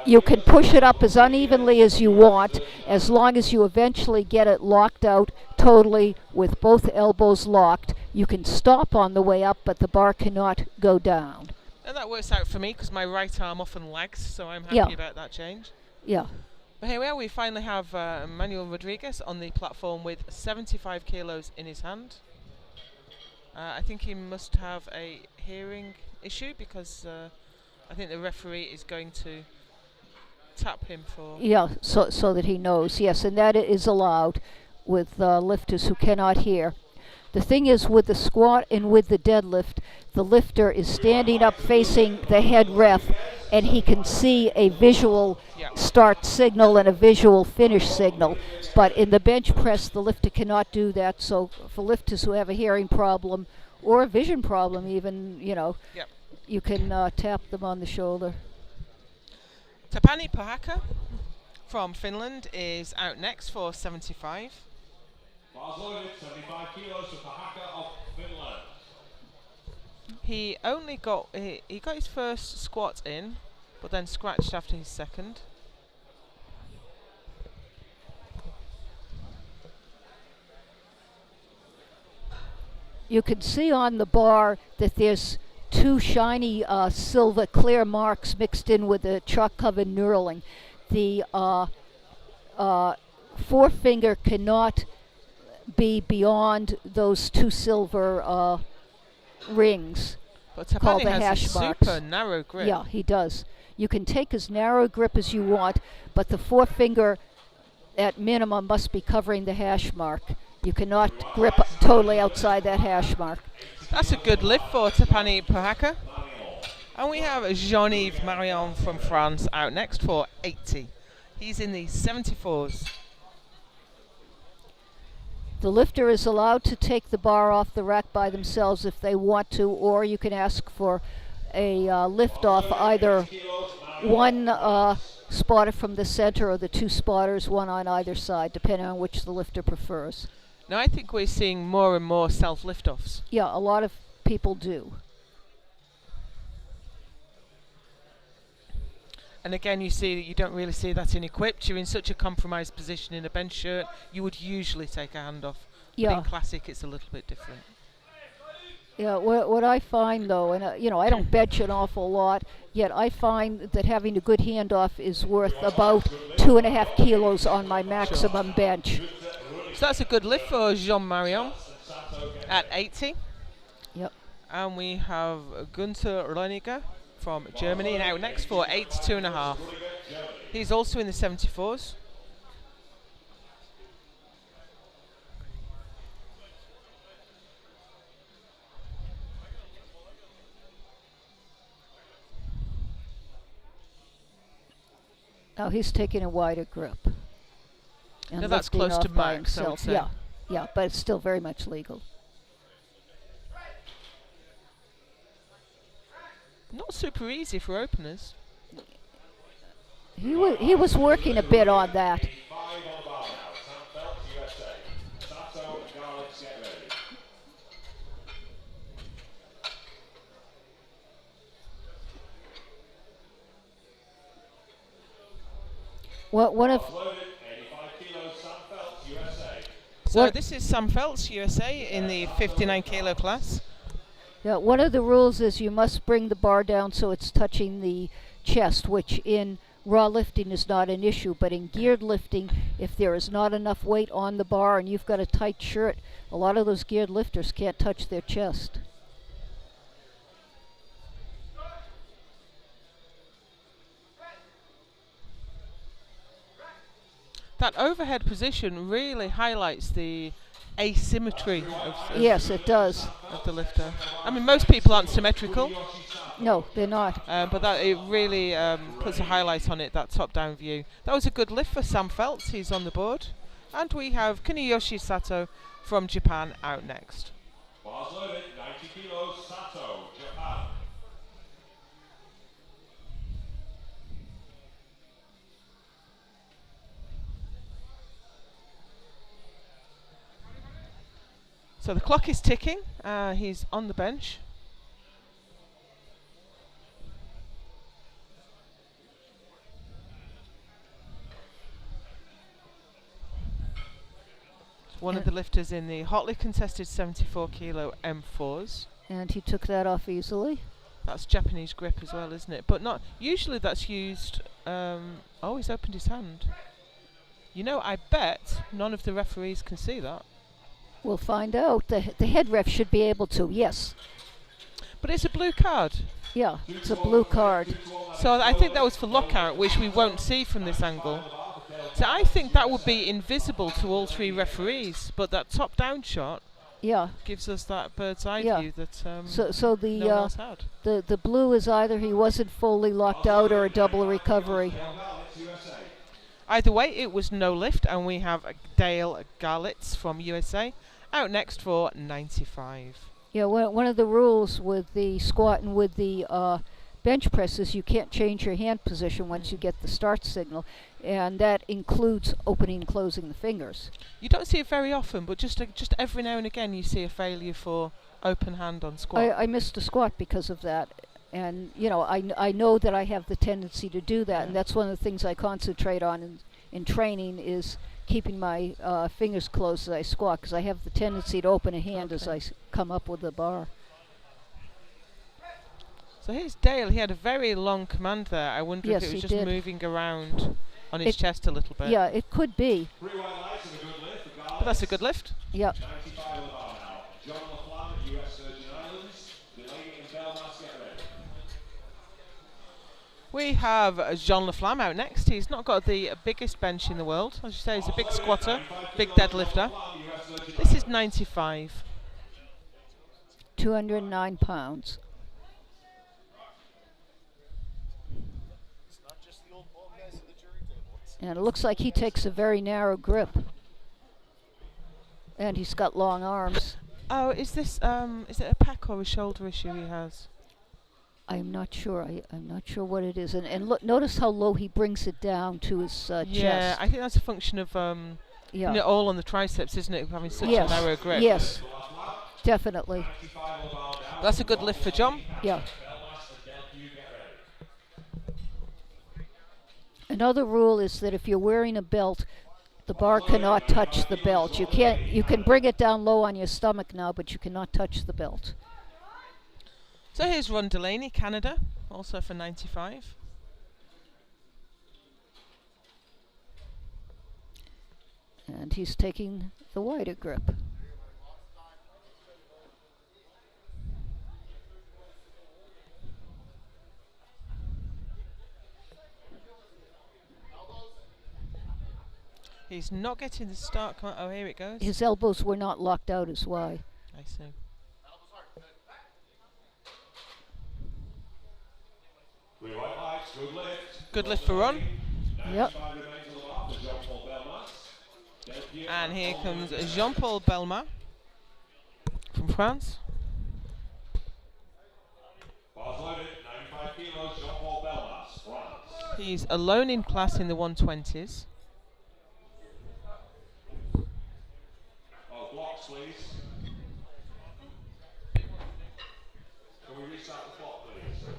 You can push it up as unevenly as you want, as long as you eventually get it locked out totally with both elbows locked. You can stop on the way up, but the bar cannot go down. And that works out for me because my right arm often lags, so I'm happy about that change. Yeah. But here we are, we finally have Manuel Rodriguez on the platform with 75 kilos in his hand. I think he must have a hearing issue because I think the referee is going to tap him for... Yeah, so that he knows, yes, and that is allowed with lifters who cannot hear. The thing is, with the squat and with the deadlift, the lifter is standing up facing the head ref, and he can see a visual start signal and a visual finish signal. But in the bench press, the lifter cannot do that. So for lifters who have a hearing problem or a vision problem even, you can tap them on the shoulder. Tapani Pohaka from Finland is out next for 75. Bars loaded, 75 kilos for Pohaka of Finland. He only got he got his first squat in, but then scratched after his second. You can see on the bar that there's two shiny silver clear marks mixed in with the chalk-covered knurling. The forefinger cannot be beyond those two silver rings. But called Tapani the has hash a marks. super narrow grip. Yeah, he does. You can take as narrow a grip as you want, but the forefinger at minimum must be covering the hash mark. You cannot grip totally outside that hash mark. That's a good lift for Tapani Pohaka. And we have Jean-Yves Marion from France out next for 80. He's in the 74s. The lifter is allowed to take the bar off the rack by themselves if they want to, or you can ask for a lift off either one spotter from the center or the two spotters, one on either side, depending on which the lifter prefers. Now I think we're seeing more and more self lift-offs. Yeah, a lot of people do. And again, you see that you don't really see that in equipped. You're in such a compromised position in a bench shirt. You would usually take a hand off. But Yeah. in classic, it's a little bit different. Yeah, what I find though, and I don't bench an awful lot, yet I find that having a good handoff is worth about 2.5 kilos on my maximum bench. So that's a good lift for Jean-Marion at 80. Yep. And we have Gunther Reiniger from Germany now next for 82.5. He's also in the 74s. Now he's taking a wider grip. And Now that's lifting close to off by max, I would himself. say. Yeah, but it's still very much legal. Not super easy for openers. He was working a bit on that. 85 on the bar now. Sam Phelps, USA. Sato and Garlics, get ready. One of Loaded, 85 kilos, Sam Phelps, USA. So What- this is Sam Phelps, USA, in the 59 kilo class. Yeah, one of the rules is you must bring the bar down so it's touching the chest, which in raw lifting is not an issue, but in geared lifting, if there is not enough weight on the bar and you've got a tight shirt, a lot of those geared lifters can't touch their chest. That overhead position really highlights the asymmetry Yes, it does. of the lifter. I mean, most people aren't symmetrical, No, they're not. but that it really puts a highlight on it, that top-down view. That was a good lift for Sam Phelps. He's on the board. And we have Kuniyoshi Sato from Japan out next. Bars loaded, 90 kilos, Sato, Japan. So the clock is ticking. He's on the bench. One of the lifters in the hotly contested 74 kilo M4s. And he took that off easily. That's Japanese grip as well, isn't it? But not usually. That's used. Oh, he's opened his hand. You know, I bet none of the referees can see that. We'll find out. The head ref should be able to, yes. But it's a blue card. Yeah, it's a blue card. So I think that was for lockout, which we won't see from this angle. So I think that would be invisible to all three referees. But that top-down shot Yeah. gives us that bird's eye Yeah. view that So the no one else had. the blue is either he wasn't fully locked out or a double recovery. Either way, it was no lift, and we have Dale Garlitz from USA out next for 95. Yeah, one of the rules with the squat and with the bench press is you can't change your hand position once you get the start signal, and that includes opening and closing the fingers. You don't see it very often, but just every now and again you see a failure for open hand on squat. I missed a squat because of that, and I know that I have the tendency to do that, and that's one of the things I concentrate on in training is keeping my fingers closed as I squat, because I have the tendency to open a hand as I come up with the bar. So here's Dale. He had a very long command there. I wonder Yes, if it he was just did. moving around on his It- chest a little bit. Yeah, it could be. 3 white lights and a good lift for But that's a good lift. Yeah. 95 on the bar now. John LaFlamme, US Virgin Islands. Delaney and Belmas, get ready. We have Jean Laflamme out next. He's not got the biggest bench in the world. As you say, he's a big squatter, big deadlifter. This is 95. 209 pounds. And it looks like he takes a very narrow grip. And he's got long arms. Oh, is it a pec or a shoulder issue he has? I'm not sure. I'm not sure what it is. And look, notice how low he brings it down to his Yeah, chest. I think that's a function of Yeah. all on the triceps, isn't it? Having such Yes. a narrow grip. Yes. Definitely. That's a good lift for John. Yeah. Another rule is that if you're wearing a belt, the bar cannot touch the belt. You can't. You can bring it down low on your stomach now, but you cannot touch the belt. So here's Ron Delaney, Canada, also for 95. And he's taking the wider grip. He's not getting the start. Come on. Oh, here it goes. His elbows were not locked out is why. I see. Good lift for Ron. Yep. And here comes Jean-Paul Belma from France. He's alone in class in the 120s. Blocks, please. Can we restart the clock, please?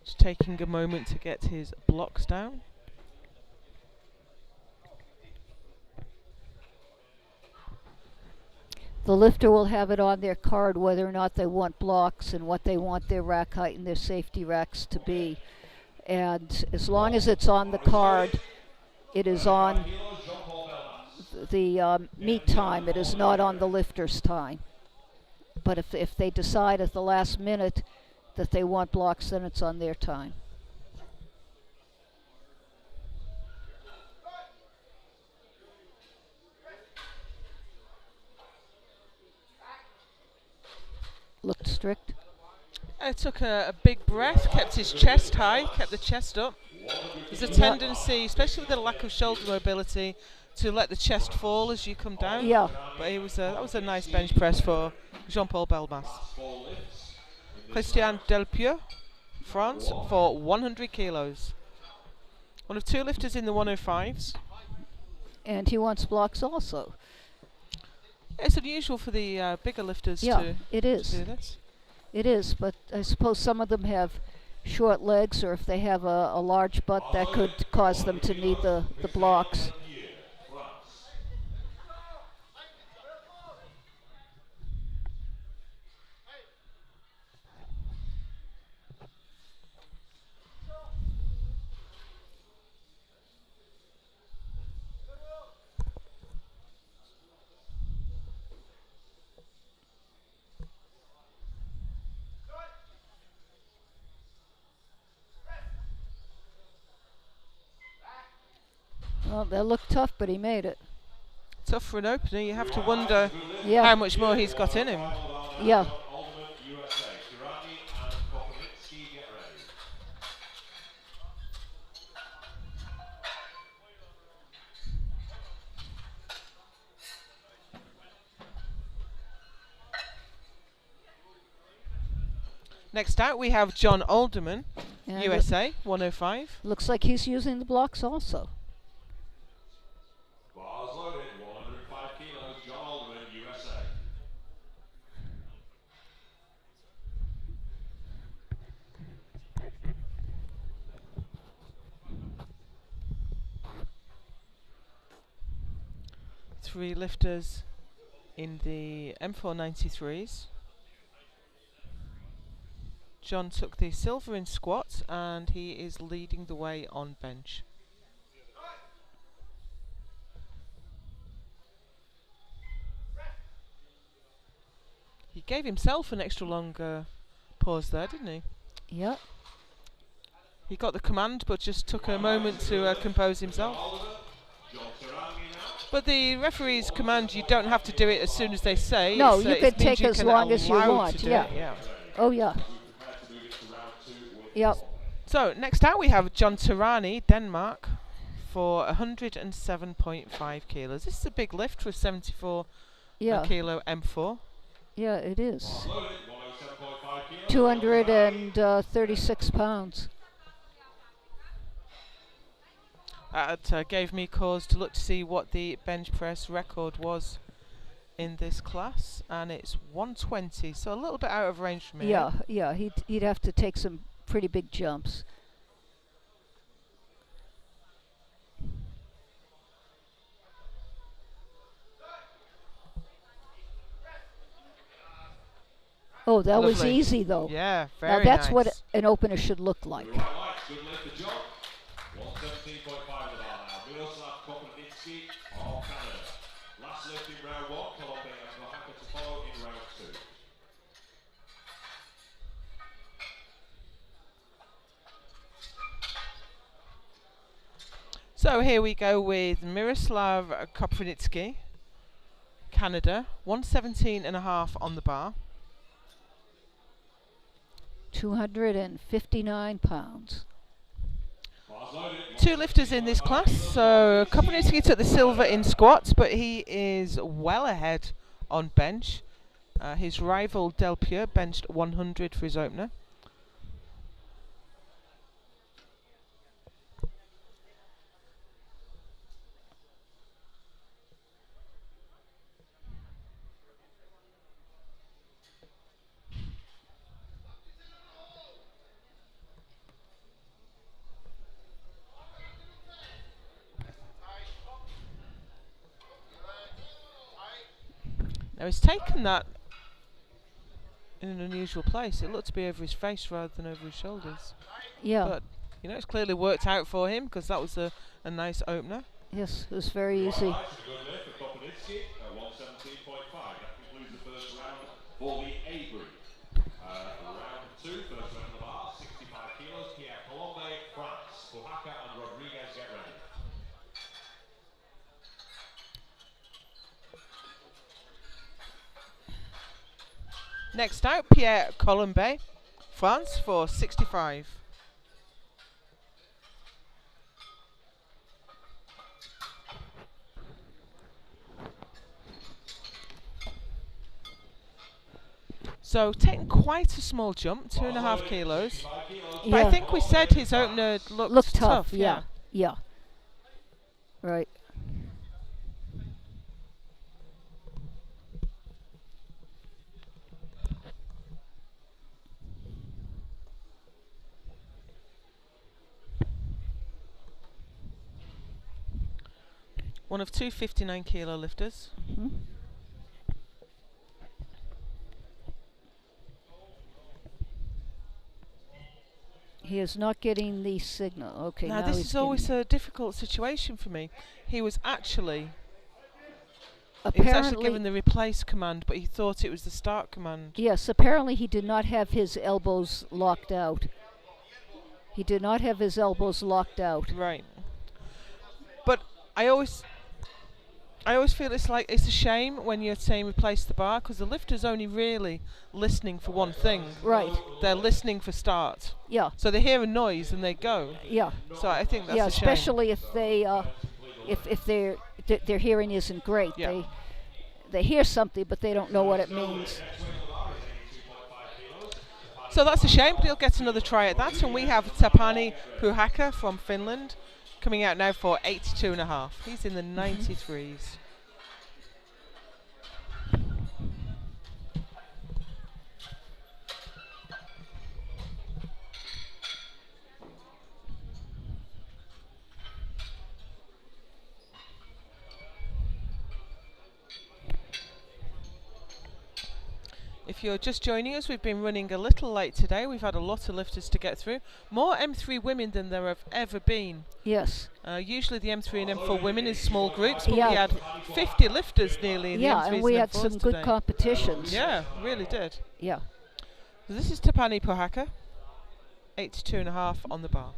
Just taking a moment to get his blocks down. The lifter will have it on their card whether or not they want blocks and what they want their rack height and their safety racks to be. And as long as it's on the card, it is on the meet time. It is not on the lifter's time. But if they decide at the last minute that they want blocks, then it's on their time. Looked strict. Took a big breath, kept his chest high, kept the chest up. There's a tendency, especially with the lack of shoulder mobility, to let the chest fall as you come down. Yeah. But that was a nice bench press for Jean-Paul Belmas. Christian Delpieux, France, for 100 kilos. One of two lifters in the 105s. And he wants blocks also. It's unusual for the bigger lifters Yeah, it to is. do this. It is, but I suppose some of them have short legs, or if they have a large butt, that could cause them to need the blocks. Well, that looked tough, but he made it. Tough for an opener. You have to wonder Yeah. how much more he's got in him. Yeah. Next out we have John Alderman, And USA, 105. looks like he's using the blocks also. Bars loaded, 105 kilos, John Alderman, USA. Three lifters in the M493s. John took the silver in squat and he is leading the way on bench. He gave himself an extra long pause there, didn't he? Yeah. He got the command but just took a moment to compose himself. But the referee's command, you don't have to do it as soon as they say. No, It's, you it could means take you as can long as you allow want, to do yeah. it, yeah. Oh, yeah. Yep. So next out we have John Tarani, Denmark, for 107.5 kilos. This is a big lift for a 74 Yeah. kilo M4. Yeah, it is. Loaded, 107.5 kilos. 236 pounds. That gave me cause to look to see what the bench press record was in this class, and it's 120, so a little bit out of range from here. Yeah, he'd have to take some pretty big jumps. Oh, that was Lovely. easy though. Yeah, very Now that's nice. what an opener should look like. Good lift the job. 117.5 with that now. Miroslav Kopernitsky of Canada. Last lift in round 1. Colombia and Oaxaca to follow in round 2. So here we go with Miroslav Kopernitsky, Canada, 117.5 on the bar. 259 pounds. Bars loaded. Two lifters in this class. So Kopernitsky took the silver in squats, but he is well ahead on bench. His rival Delpure benched 100 for his opener. Now he's taken that in an unusual place. It looked to be over his face rather than over his shoulders. Yeah. But, you know, it's clearly worked out for him because that was a nice opener. Yes, it was very easy. Right, it's a good lift for Kopernitsky at 117.5. That concludes the first round for the A group. Round 2, first round of the bar, 65 kilos. Pierre Colombe, France. Oaxaca and Rodriguez get ready. Next out, Pierre Colombe, France for 65. So taking quite a small jump, 2.5 kilos. But I think we said his opener looked tough. Yeah. Yeah. Right. One of two 59 kilo lifters. Hmm. He is not getting the signal. Okay, Now now this he's is always getting a difficult situation for me. He was actually apparently given the replace command, but he thought it was the start command. yes. Apparently, he did not have his elbows locked out. He did not have his elbows locked out. Right. But I always feel it's a shame when you're saying replace the bar because the lifter's only really listening for one thing. Right. They're listening for start. Yeah. So they hear a noise and they go. Yeah. So I think that's Yeah. a shame. Especially if they if their hearing isn't great. Yeah. They hear something, but they don't know what it means. So that's a shame, but he'll get another try at that. And we have Tapani Puhaka from Finland coming out now for 82.5. He's in the 93s. If you're just joining us, we've been running a little late today. We've had a lot of lifters to get through. More M3 women than there have ever been. Yes. Usually the M3 and M4 women is small groups, but Yeah. we had 50 lifters nearly in Yeah, the M3s and we had M4s some good today. competitions. Yeah, really did. Yeah. So this is Tapani Pohaka, 82.5 on the bar.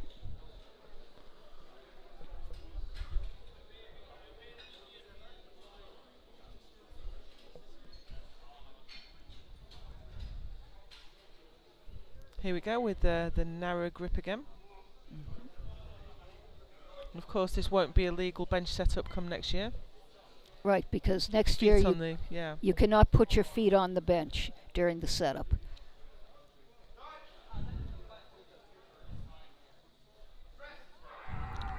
Here we go with the narrow grip again. Of course, this won't be a legal bench setup come next year. Right, because next year Feet on the you cannot put your feet on the bench during the setup.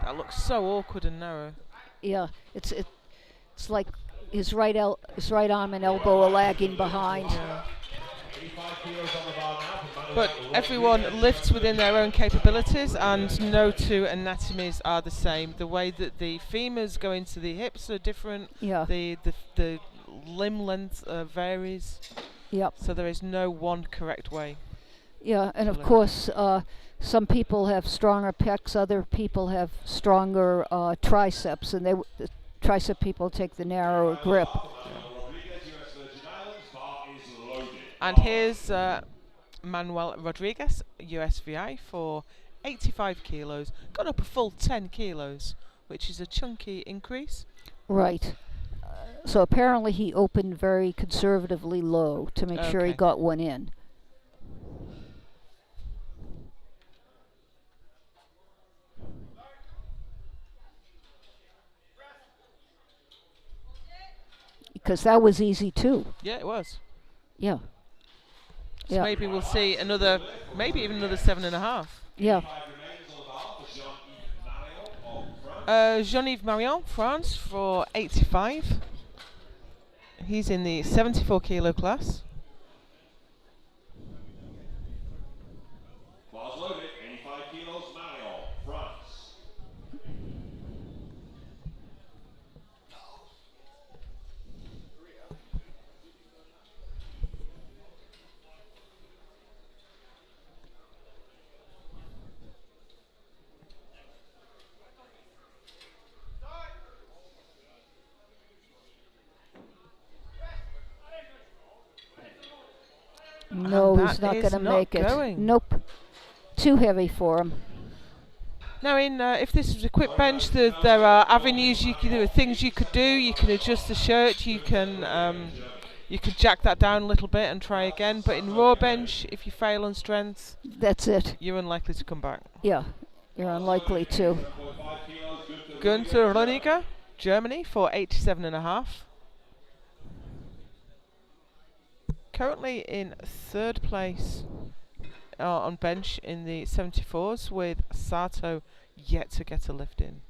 That looks so awkward and narrow. Yeah, it's like his right arm and elbow are lagging behind. Yeah. But everyone lifts within their own capabilities, and no two anatomies are the same. The way that the femurs go into the hips are different. Yeah. The limb length varies. Yep. So there is no one correct way. Yeah, and of lift. course, some people have stronger pecs, other people have stronger triceps, and the tricep people take the narrower grip. And here's Manuel Rodriguez, USVI, for 85 kilos. Got up a full 10 kilos, which is a chunky increase. Right. So apparently he opened very conservatively low to make sure he Okay. got one in. Because that was easy too. Yeah, it was. Yeah. So Yeah. maybe we'll see another, maybe even another 7.5. Yeah. Jean-Yves Marion, France, for 85. He's in the 74 kilo class. Bars loaded, 85 kilos, Marion, France. No, And he's that not is going to not make it. going. Nope. Too heavy for him. Now, if this was a quick bench, there are avenues you can do, things you could do. You can adjust the shirt. You can jack that down a little bit and try again. But in raw bench, if you fail on strength, That's it. you're unlikely to come back. Yeah. You're unlikely to. Gunther Roniger, Germany, for 87.5. Currently in third place on bench in the 74s, with Sato yet to get a lift in.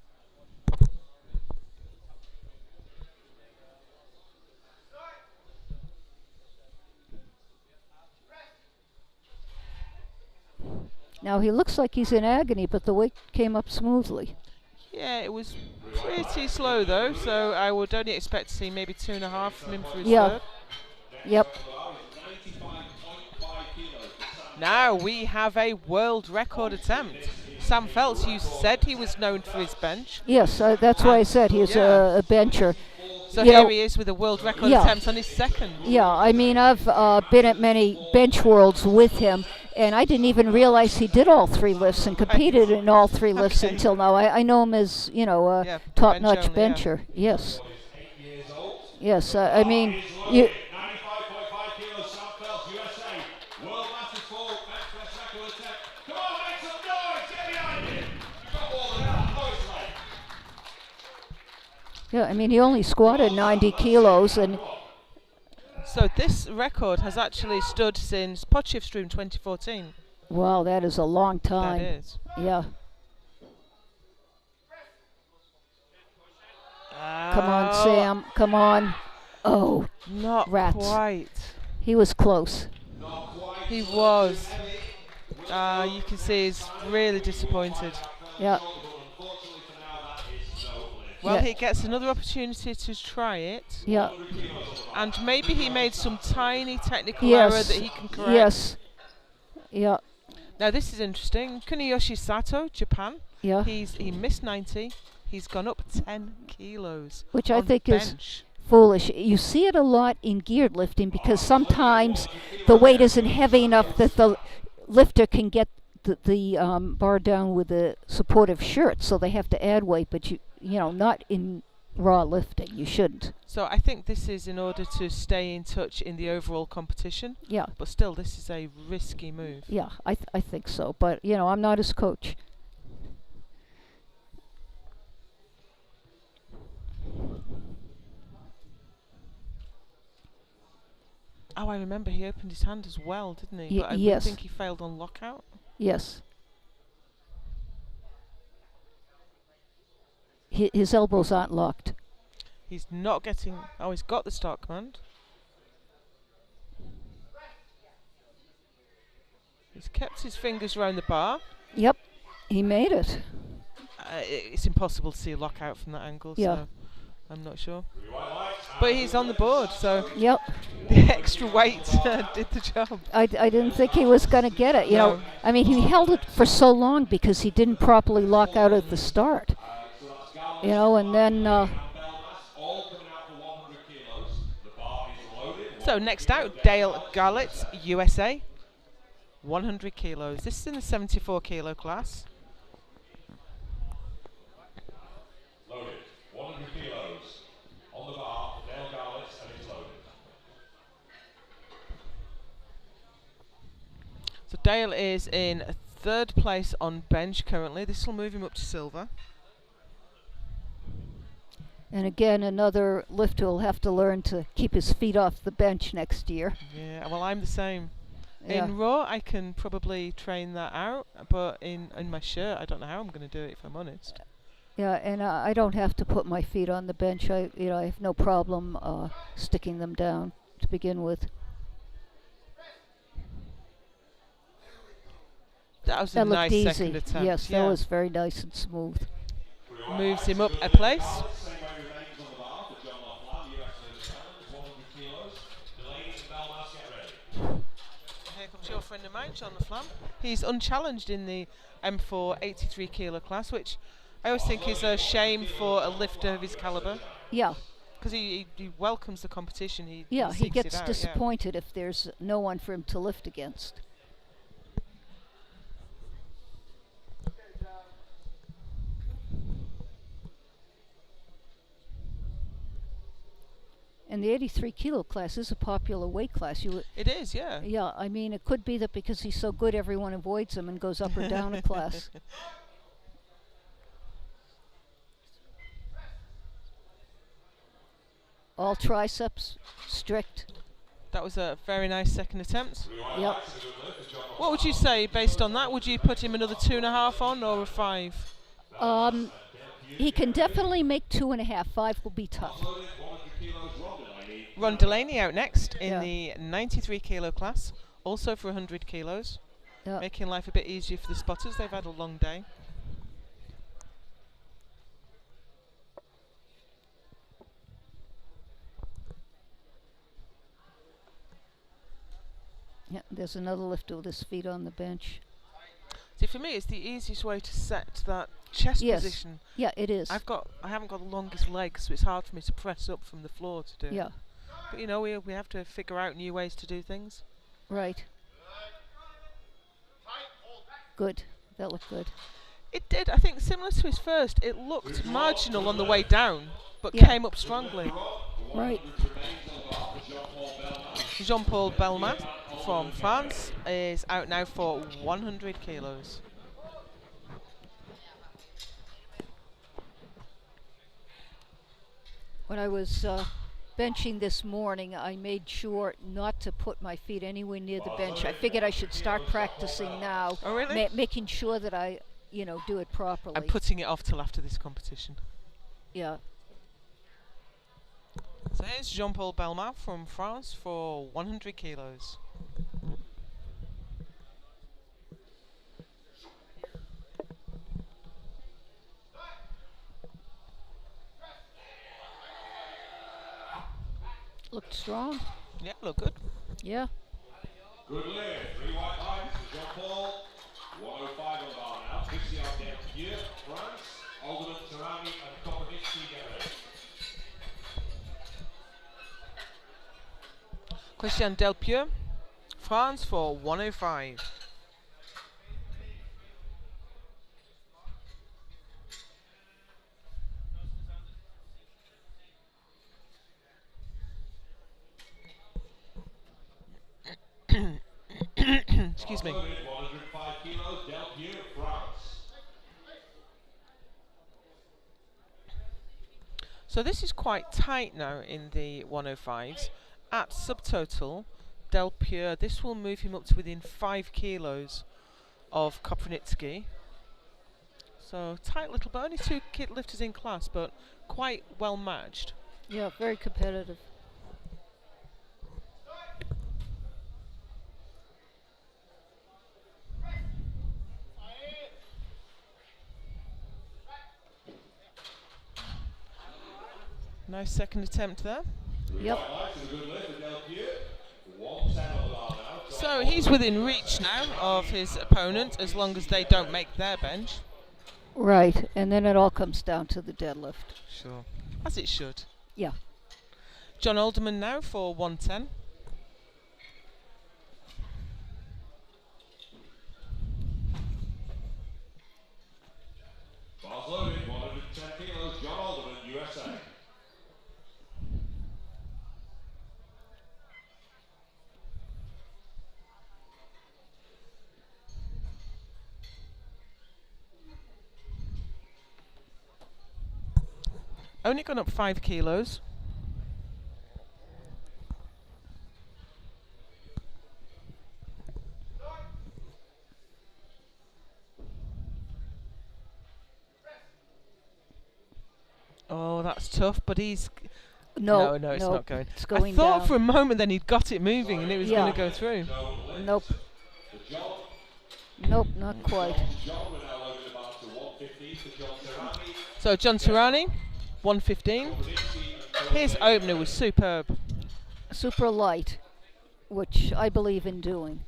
Now he looks like he's in agony, but the weight came up smoothly. Yeah, it was pretty slow though, so I would only expect to see maybe 2.5 from him for his Yeah. third. Yep. Now we have a world record attempt. Sam Phelps, you said he was known for his bench. Yes, that's why I said he's Yeah. a bencher. So You here know, he is with a world record yeah. attempt on his second. Yeah, I mean, I've been at many bench worlds with him, and I didn't even realize he did all three lifts and competed in all three lifts Okay. until now. I know him as, a Yeah, top-notch bench only, yeah. bencher. Yes. Yes, I mean, you. 95.5 kilos, Sam Phelps, USA. World Masters 4, best record attempt. Come on, make some noise, get behind it. You've got more than that, obviously. Yeah, I mean, he only squatted 90 kilos, and So this record has actually stood since Potchefstroom 2014. wow, that is a long time. That is. Yeah. Come on, Sam. Come on. Oh, Not Rats. quite. he was close. He was. You can see he's really disappointed. Yeah. Well, Yeah. he gets another opportunity to try it, Yeah. and maybe he made some tiny technical Yes. error that he can correct. Yes. Yeah. Now this is interesting. Kuniyoshi Sato, Japan. Yeah. He missed 90. He's gone up 10 kilos. Which I on think is bench. foolish. You see it a lot in geared lifting because sometimes the weight isn't heavy enough that the lifter can get the bar down with a supportive shirt, so they have to add weight. But not in raw lifting. You shouldn't. So I think this is in order to stay in touch in the overall competition. Yeah. But still, this is a risky move. Yeah, I think so. But I'm not his coach. Oh, I remember he opened his hand as well, didn't he? But I would Yes. think he failed on lockout. Yes. His elbows aren't locked. He's not getting. Oh, he's got the start command. He's kept his fingers around the bar. Yep. He made it. It's impossible to see a lockout from that angle, Yeah. so I'm not sure. But he's on the board, so Yep. the extra weight did the job. I didn't think he was going to get it. You No. know, I mean, he held it for so long because he didn't properly lock out at the start. You know, and then All coming out for 100 kilos. The bar is loaded. So next out, Dale Garlett, USA. 100 kilos. This is in the 74 kilo class. Loaded. 100 kilos. On the bar, Dale Garlett, and it's loaded. So Dale is in third place on bench currently. This will move him up to silver. And again, another lifter will have to learn to keep his feet off the bench next year. Yeah, well, I'm the same. Yeah. In raw, I can probably train that out, but in my shirt, I don't know how I'm going to do it, if I'm honest. Yeah, and I don't have to put my feet on the bench. I have no problem sticking them down to begin with. That was a That looked nice easy. second attempt. Yes, yeah. that was very nice and smooth. Moves him up a place. Same way remains on the bar for John Laughlin, US Challenge, 100 kilos. Delaney and Belmas, get ready. Here comes your friend of mine, John LaFlamme. He's unchallenged in the M4 83 kilo class, which I always think is a shame for a lifter of his caliber, Yeah, because he welcomes the competition. He he seeks gets it out, yeah. disappointed if there's no one for him to lift against. And the 83 kilo class is a popular weight class. It is, yeah. Yeah, I mean, it could be that because he's so good, everyone avoids him and goes up or down a class. All triceps, strict. That was a very nice second attempt. Yep. What would you say based on that? Would you put him another 2.5 on or a 5? He can definitely make 2.5. 5 will be tough. Loaded, 100 kilos, Ron Delaney. Ron Delaney out next in Yeah. the 93 kilo class, also for 100 kilos, Yeah. making life a bit easier for the spotters. They've had a long day. Yeah, there's another lifter with his feet on the bench. See, for me, it's the easiest way to set that chest Yes. position. Yeah, it is. I haven't got the longest legs, so it's hard for me to press up from the floor to do it. Yeah, But you know, we have to figure out new ways to do things. right. Good. That looked good. It did, I think, similar to his first. It looked marginal on the way down, but Yeah. came up strongly. Right. Jean-Paul Belma from France is out now for 100 kilos. When I was benching this morning, I made sure not to put my feet anywhere near the bench. I figured I should start practicing now, Oh, really? making sure that I, do it properly. I'm putting it off till after this competition. Yeah. So here's Jean-Paul Belma from France for 100 kilos. Looked strong. Yeah, look good. Yeah. Good lift. 3 white lines for Jean-Paul. 105 on the bar now. Christian Delpieux, France. Alderman Tarani and Kopovitsky, get ready. Christian Delpieux, France for 105. Excuse me. Loaded, 105 kilos, Delpieux, France. So this is quite tight now in the 105s. At subtotal, Del Pure. This will move him up to within 5 kilos of Kopronitsky. So tight little, but only 2 lifters in class, but quite well matched. Yeah, very competitive. Nice second attempt there. Yep. So he's within reach now of his opponent, as long as they don't make their bench. Right, and then it all comes down to the deadlift. Sure. As it should. Yeah. John Alderman now for 110. Bars loaded, 110 kilos, John Alderman, USA. Only gone up 5 kilos. Oh, that's tough, but he's... No, no, it's not going. It's going I thought down. for a moment then he'd got it moving and it was going to go through. Nope. Nope, not quite. So John Tirani, 115. His opener was superb. Super light, which I believe in doing.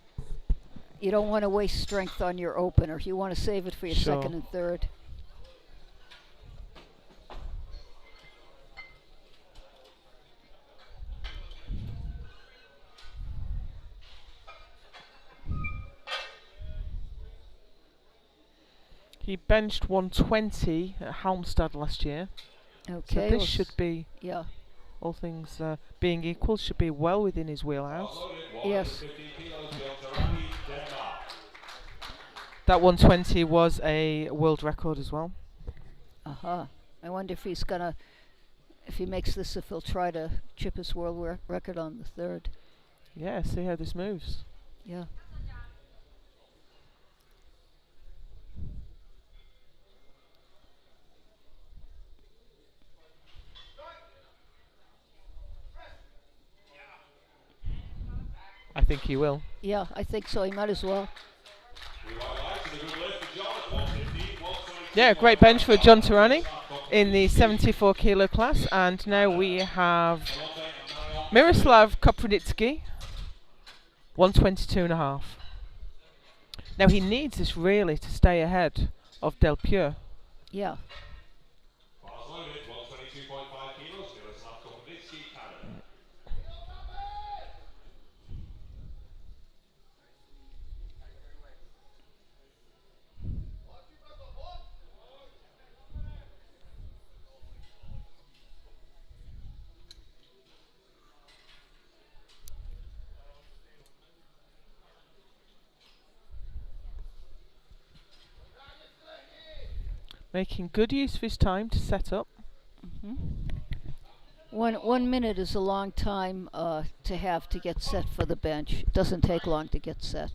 You don't want to waste strength on your opener. You want to save it for your Sure. second and third. He benched 120 at Halmstad last year. Okay. So this should be, Yeah. all things being equal, should be well within his wheelhouse. Yes. That 120 was a world record as well. Uh-huh. I wonder if he's gonna, if he makes this, if he'll try to chip his world record on the third. Yeah, see how this moves. Yeah. I think he will. Yeah, I think so. He might as well. Yeah, great bench for John Tirani in the 74 kilo class. And now we have Miroslav Kopronitsky, 122.5. Now he needs this really to stay ahead of Del Pure. Yeah. Making good use of his time to set up. Hmm. 1 minute is a long time to have to get set for the bench. It doesn't take long to get set,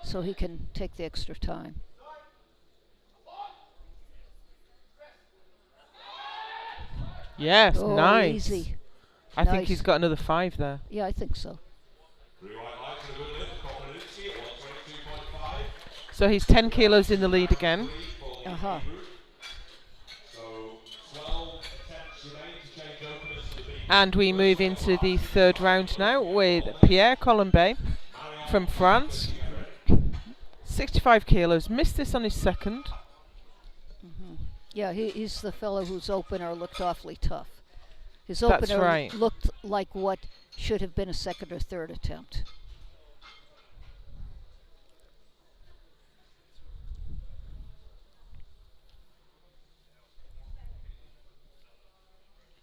so he can take the extra time. Yes, Oh, nice. easy. I think Nice. he's got another 5 there. Yeah, I think so. So he's 10 kilos in the lead again. Uh-huh. And we move into the third round now with Pierre Colombet from France. 65 kilos. Missed this on his second. Yeah, he's the fellow whose opener looked awfully tough. His That's opener right. looked like what should have been a second or third attempt.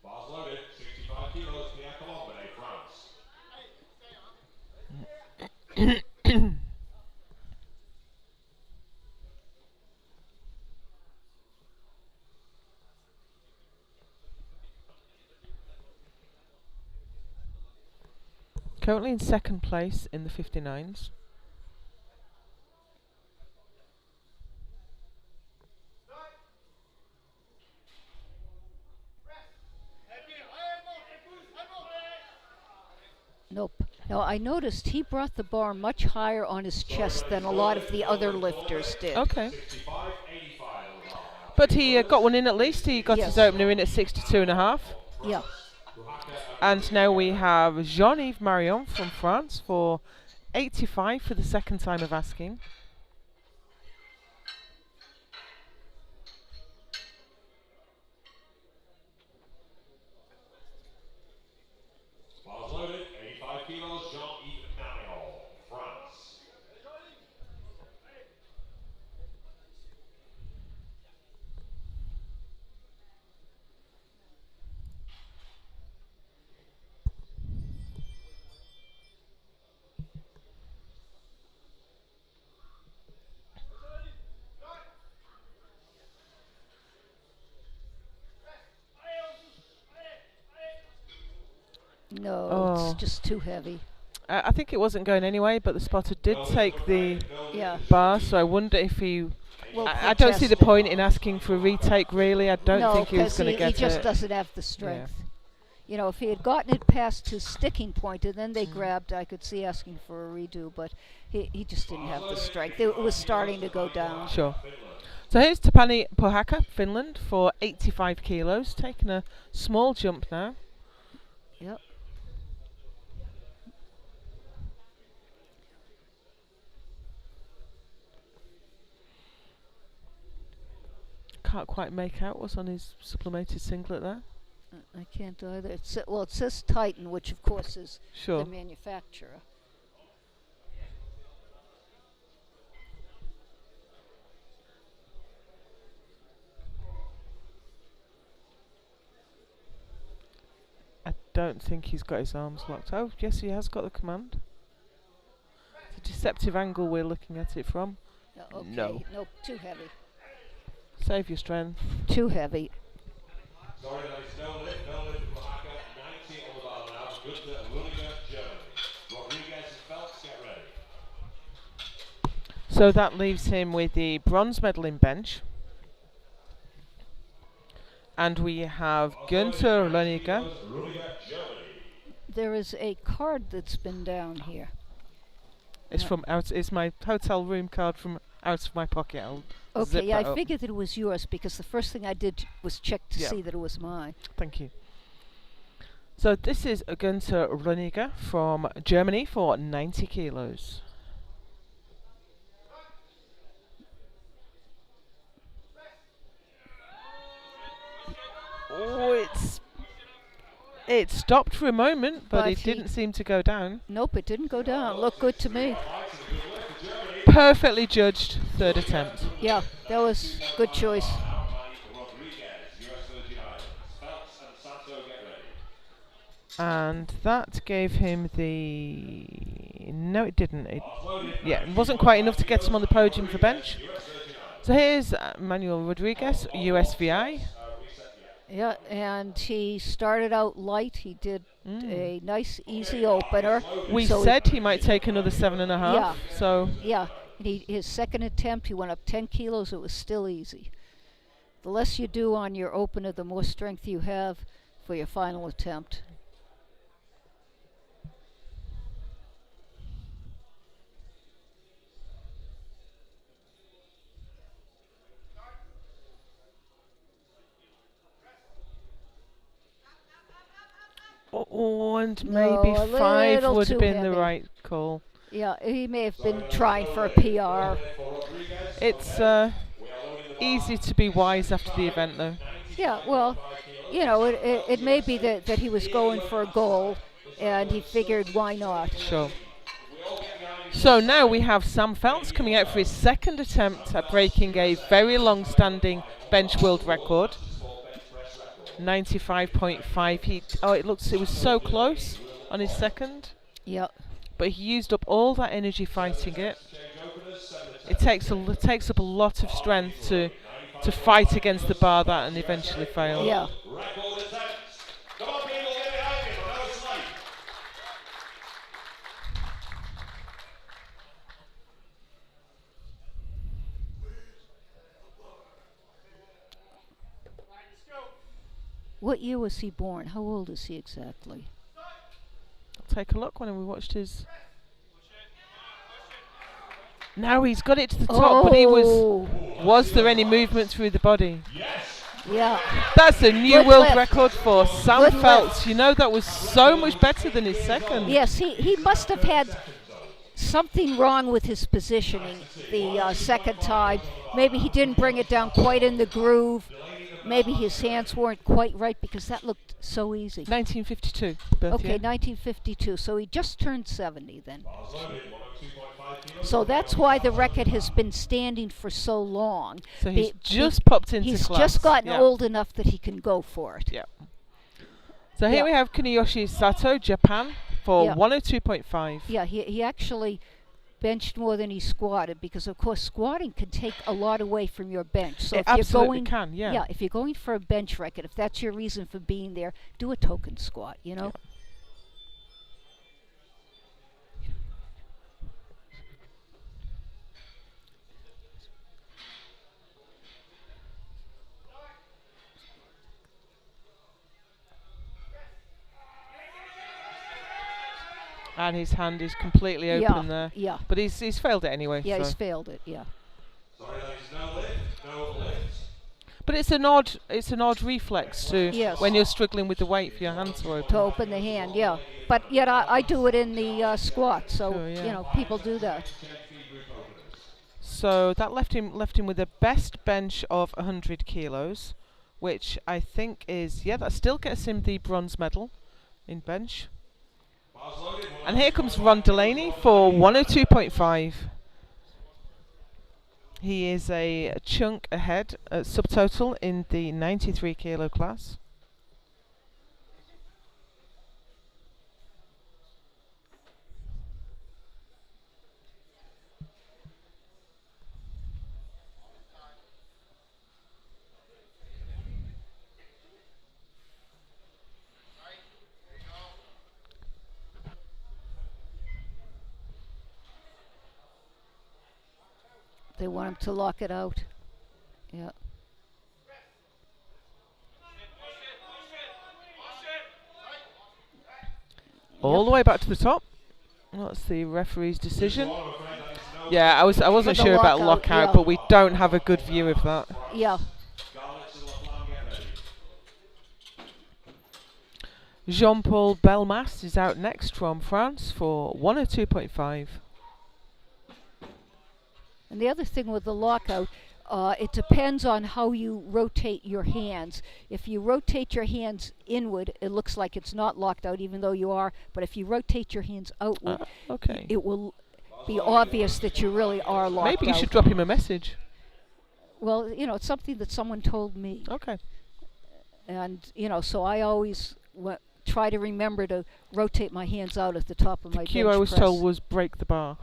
Bars loaded, 65 kilos, Pierre Colombet, France. Currently in second place in the 59s. Nope. No, I noticed he brought the bar much higher on his chest than a lot of the other lifters did. Okay. But he got one in at least. He got his Yes. opener in at 62.5. Yeah. And now we have Jean-Yves Marion from France for 85 for the second time of asking. Bars loaded, 85 kilos, Jean-Yves Marion, France. No, Oh. it's just too heavy. I think it wasn't going anyway, but the spotter did take the Yeah. bar, so I wonder if he... Well, I don't see the protested. point in asking for a retake, really. I don't No, think he was 'cause going to get he just it. doesn't have the strength. You know, if he had gotten it past his sticking point and then they grabbed, I could see asking for a redo, but he just didn't have the strength. It was starting to go down. Sure. So here's Tapani Pohaka, Finland, for 85 kilos, taking a small jump now. Yep. Can't quite make out what's on his sublimated singlet there. I can't either. Well, it says Titan, which of course is Sure. the manufacturer. I don't think he's got his arms locked. Oh, yes, he has got the command. It's a deceptive angle we're looking at it from. Okay. No. Nope, too heavy. Save your strength. Too heavy. Sorry, that is no lift from Mahaka, 90 on the bar now. Good to Rudiger, Germany. Rodriguez and Phelps, get ready. So that leaves him with the bronze medal in bench. And we have Günther Löniger. Rudiger, Germany. There is a card that's been down here. It's from out. It's my hotel room card from out of my pocket. I'll Okay, zip yeah, that I up. figured that it was yours because the first thing I did was check to Yeah. see that it was mine. Thank you. So this is Günther Löniger from Germany for 90 kilos. Oh, it stopped for a moment, but But it he- didn't seem to go down. Nope, it didn't go down. Looked good to me. Perfectly judged third attempt. Yeah, that was good choice. Rodriguez, US Virgin Islands. Phelps and Santo, get ready. And that gave him the... No, it didn't. It wasn't quite enough to get him on the podium for bench. So here's Manuel Rodriguez, USVI. Yeah, and he started out light. He did a nice, easy opener. We So said he might take another 7.5. Yeah. So Yeah, and his second attempt, he went up 10 kilos. It was still easy. The less you do on your opener, the more strength you have for your final attempt. oh, and No, maybe a 5 little would too have been the heavy. right call. Yeah, he may have been trying for a PR. It's easy to be wise after the event, though. Yeah, well, you know, it may be that he was going for a goal, and he figured, why not? Sure. So now we have Sam Phelps coming out for his second attempt at breaking a very long-standing bench world record. 95.5. It was so close on his second, Yeah, but he used up all that energy fighting it. It takes up a lot of strength to fight against the bar that and eventually fail. yeah. Record attempts. Come on, people, get behind him. I know it's late. What year was he born? How old is he exactly? I'll take a look when we watched his. Now he's got it to the top, but he was. Oh, Was there any movement through the body? yeah. That's a new Good world lift. record for Sam Good Phelps. lift. You know, that was so much better than his second. Yes, he must have had something wrong with his positioning the second time. Maybe he didn't bring it down quite in the groove. Maybe his hands weren't quite right because that looked so easy. 1952. Birth Okay, year. 1952. So he just turned 70 then. So that's why the record has been standing for so long. So he's Be- just popped into He's class. just gotten Yeah. old enough that he can go for it. Yeah. So here Yeah. we have Kuniyoshi Sato, Japan, for Yeah. 102.5. Yeah, he actually benched more than he squatted because, of course, squatting can take a lot away from your bench. So It if you're absolutely going, can, yeah. if you're going for a bench record, if that's your reason for being there, do a token squat. You know. And his hand is completely open Yeah, there. yeah. But he's failed it anyway. Yeah, so. he's failed it. Yeah. Sorry, ladies, no lift, no lift. But it's an odd reflex to Yes. when you're struggling with the weight for your hands to open. To open the hand, yeah. But yet I do it in the squat, so Sure, yeah. people do that. So that left him with a best bench of 100 kilos, which I think is that still gets him the bronze medal in bench. And here comes Ron Delaney for 102.5. He is a chunk ahead at subtotal in the 93 kilo class. They want him to lock it out. Yeah. All the way back to the top. That's the referee's decision. Yeah, I wasn't For the sure about lockout, lockout, yeah. but we don't have a good view of that. Yeah. Jean-Paul Belmas is out next from France for 102.5. And the other thing with the lockout, it depends on how you rotate your hands. If you rotate your hands inward, it looks like it's not locked out, even though you are. But if you rotate your hands outward, Okay. it will be obvious that you really are locked out. Maybe you should drop him a message. Well, it's something that someone told me. Okay. And, so I always try to remember to rotate my hands out at the top of my bench Cue I was press. told was break the bar,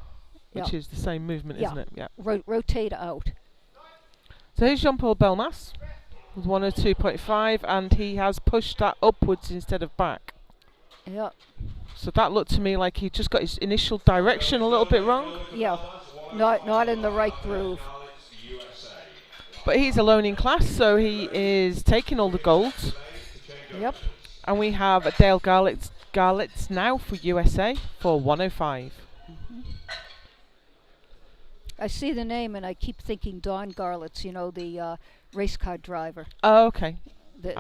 which Yeah. is the same movement, Yeah. isn't it? Yeah. Rotate out. So here's Jean-Paul Belmas with 102.5, and he has pushed that upwards instead of back. Yeah. So that looked to me like he just got his initial direction a little bit wrong. Yeah. Not in the right groove. But he's alone in class, so he is taking all the golds. Yep. And we have Dale Garlitz now for USA for 105. I see the name and I keep thinking Don Garlitz, the race car driver. Oh, okay. The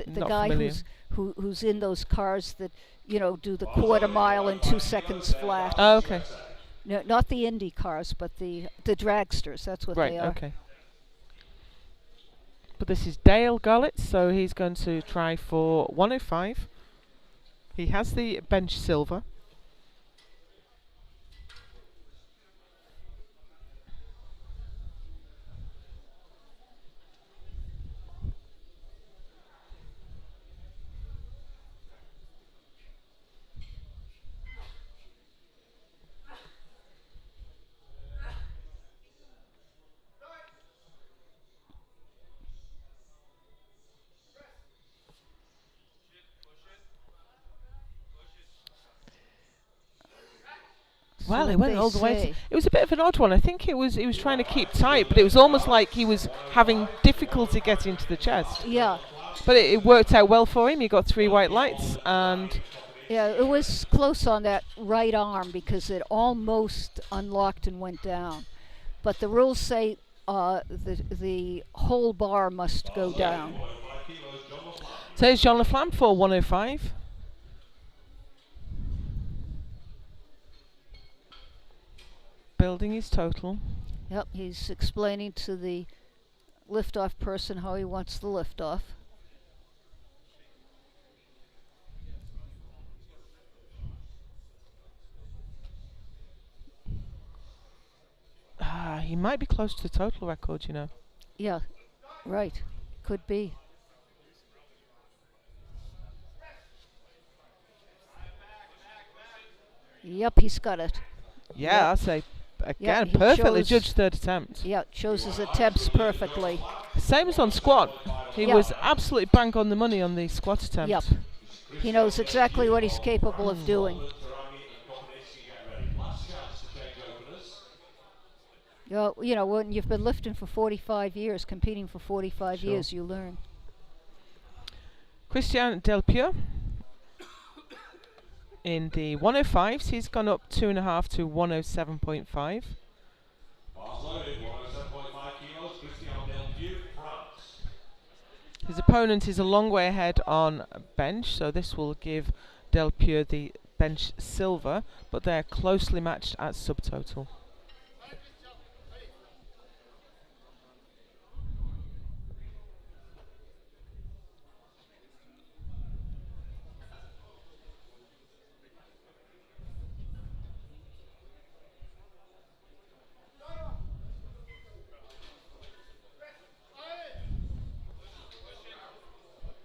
not guy familiar. who's in those cars that, do the quarter mile in 2 seconds flat. Oh, okay. No, not the Indy cars, but the dragsters. That's what Right, they are. okay. But this is Dale Garlitz, so he's going to try for 105. He has the bench silver. Well, he what went they all the way. say. It was a bit of an odd one. I think he was trying to keep tight, but it was almost like he was having difficulty getting to the chest. Yeah. But it worked out well for him. He got 3 white lights, and Yeah, it was close on that right arm because it almost unlocked and went down. But the rules say the whole bar must go down. so here's John LaFlamme for 105. Building his total. Yep, he's explaining to the liftoff person how he wants the liftoff. He might be close to the total record, you know. Yeah, right. Could be. Yep, he's got it. Yeah, Yep. I'd say, again, he perfectly shows- judged third attempt. Yeah, shows his attempts perfectly. Same as on squat. He Yeah. was absolutely bang on the money on the squat attempt. Yep. He knows exactly what he's capable of doing. You know, when you've been lifting for 45 years, competing for 45 Sure. years, you learn. Christian Delpure. In the 105s, he's gone up 2.5 to 107.5. His opponent is a long way ahead on bench, so this will give Delpure the bench silver, but they're closely matched at subtotal.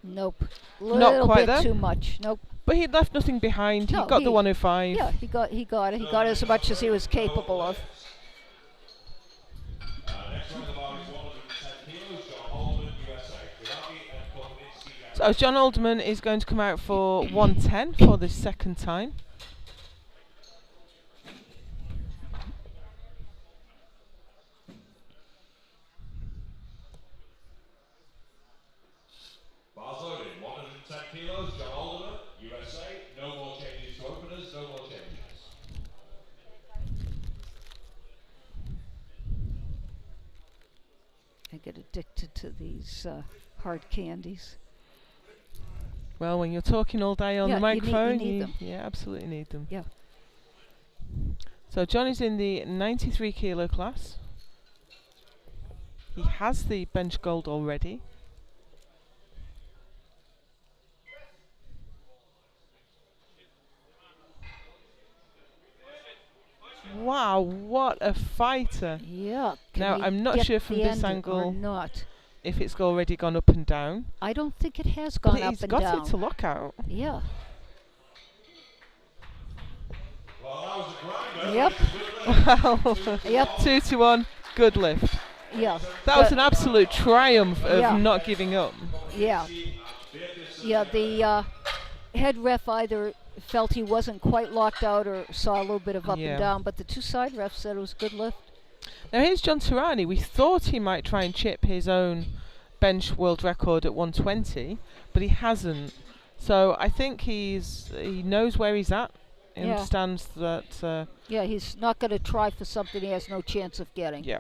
Nope. Not Little quite bit there. too much. Nope. But he left nothing behind. No, he got he- the 105. Yeah, he got it. He got as much as he was capable of. So John Alderman is going to come out for 110 for the second time. Bars loaded, 110 kilos, John Alderman, USA. No more changes to openers, no more changes. I get addicted to these hard candies. Well, when you're talking all day on Yeah, the you need- you microphone, need them. yeah, absolutely need them. Yeah. So John is in the 93 kilo class. He has the bench gold already. Wow, what a fighter. Yeah. Can Now, he I'm not get sure from the this end or angle not. if it's already gone up and down. I don't think it has But gone up he's and got down. it to lock out. Yeah. Well, that was a grinder. Yep. Wow. Yep. 2-1, good lift. Yeah. That was but- an absolute triumph of Yeah. not giving up. Yeah. Yeah. The head ref either felt he wasn't quite locked out or saw a little bit of up Yeah. and down, but the two side refs said it was a good lift. Now here's John Tirani. We thought he might try and chip his own bench world record at 120, but he hasn't. So I think he knows where he's at. He Yeah. understands that. Yeah, he's not going to try for something he has no chance of getting. Yeah.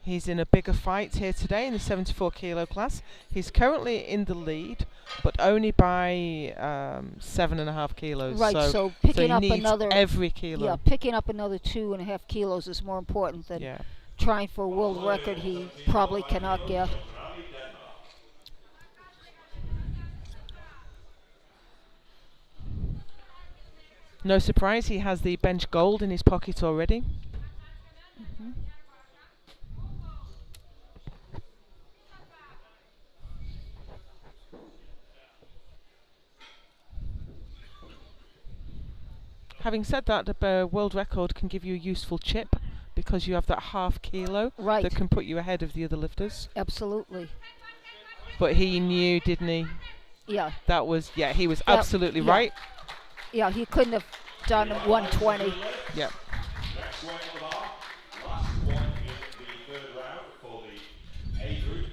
He's in a bigger fight here today in the 74 kilo class. He's currently in the lead, but only by 7.5 kilos. Right, so so picking he up needs another every kilo. Yeah, picking up another 2.5 kilos is more important than Yeah. trying for a world record he probably cannot get. No surprise, he has the bench gold in his pocket already. Mhm. Having said that, the world record can give you a useful chip because you have that half kilo Right. that can put you ahead of the other lifters. Absolutely. But he knew, didn't he? Yeah. That was, yeah, he was Yeah, absolutely yeah. right. Yeah, he couldn't have done 120. Yeah. Next one on the bar. Last one in the third round for the A group.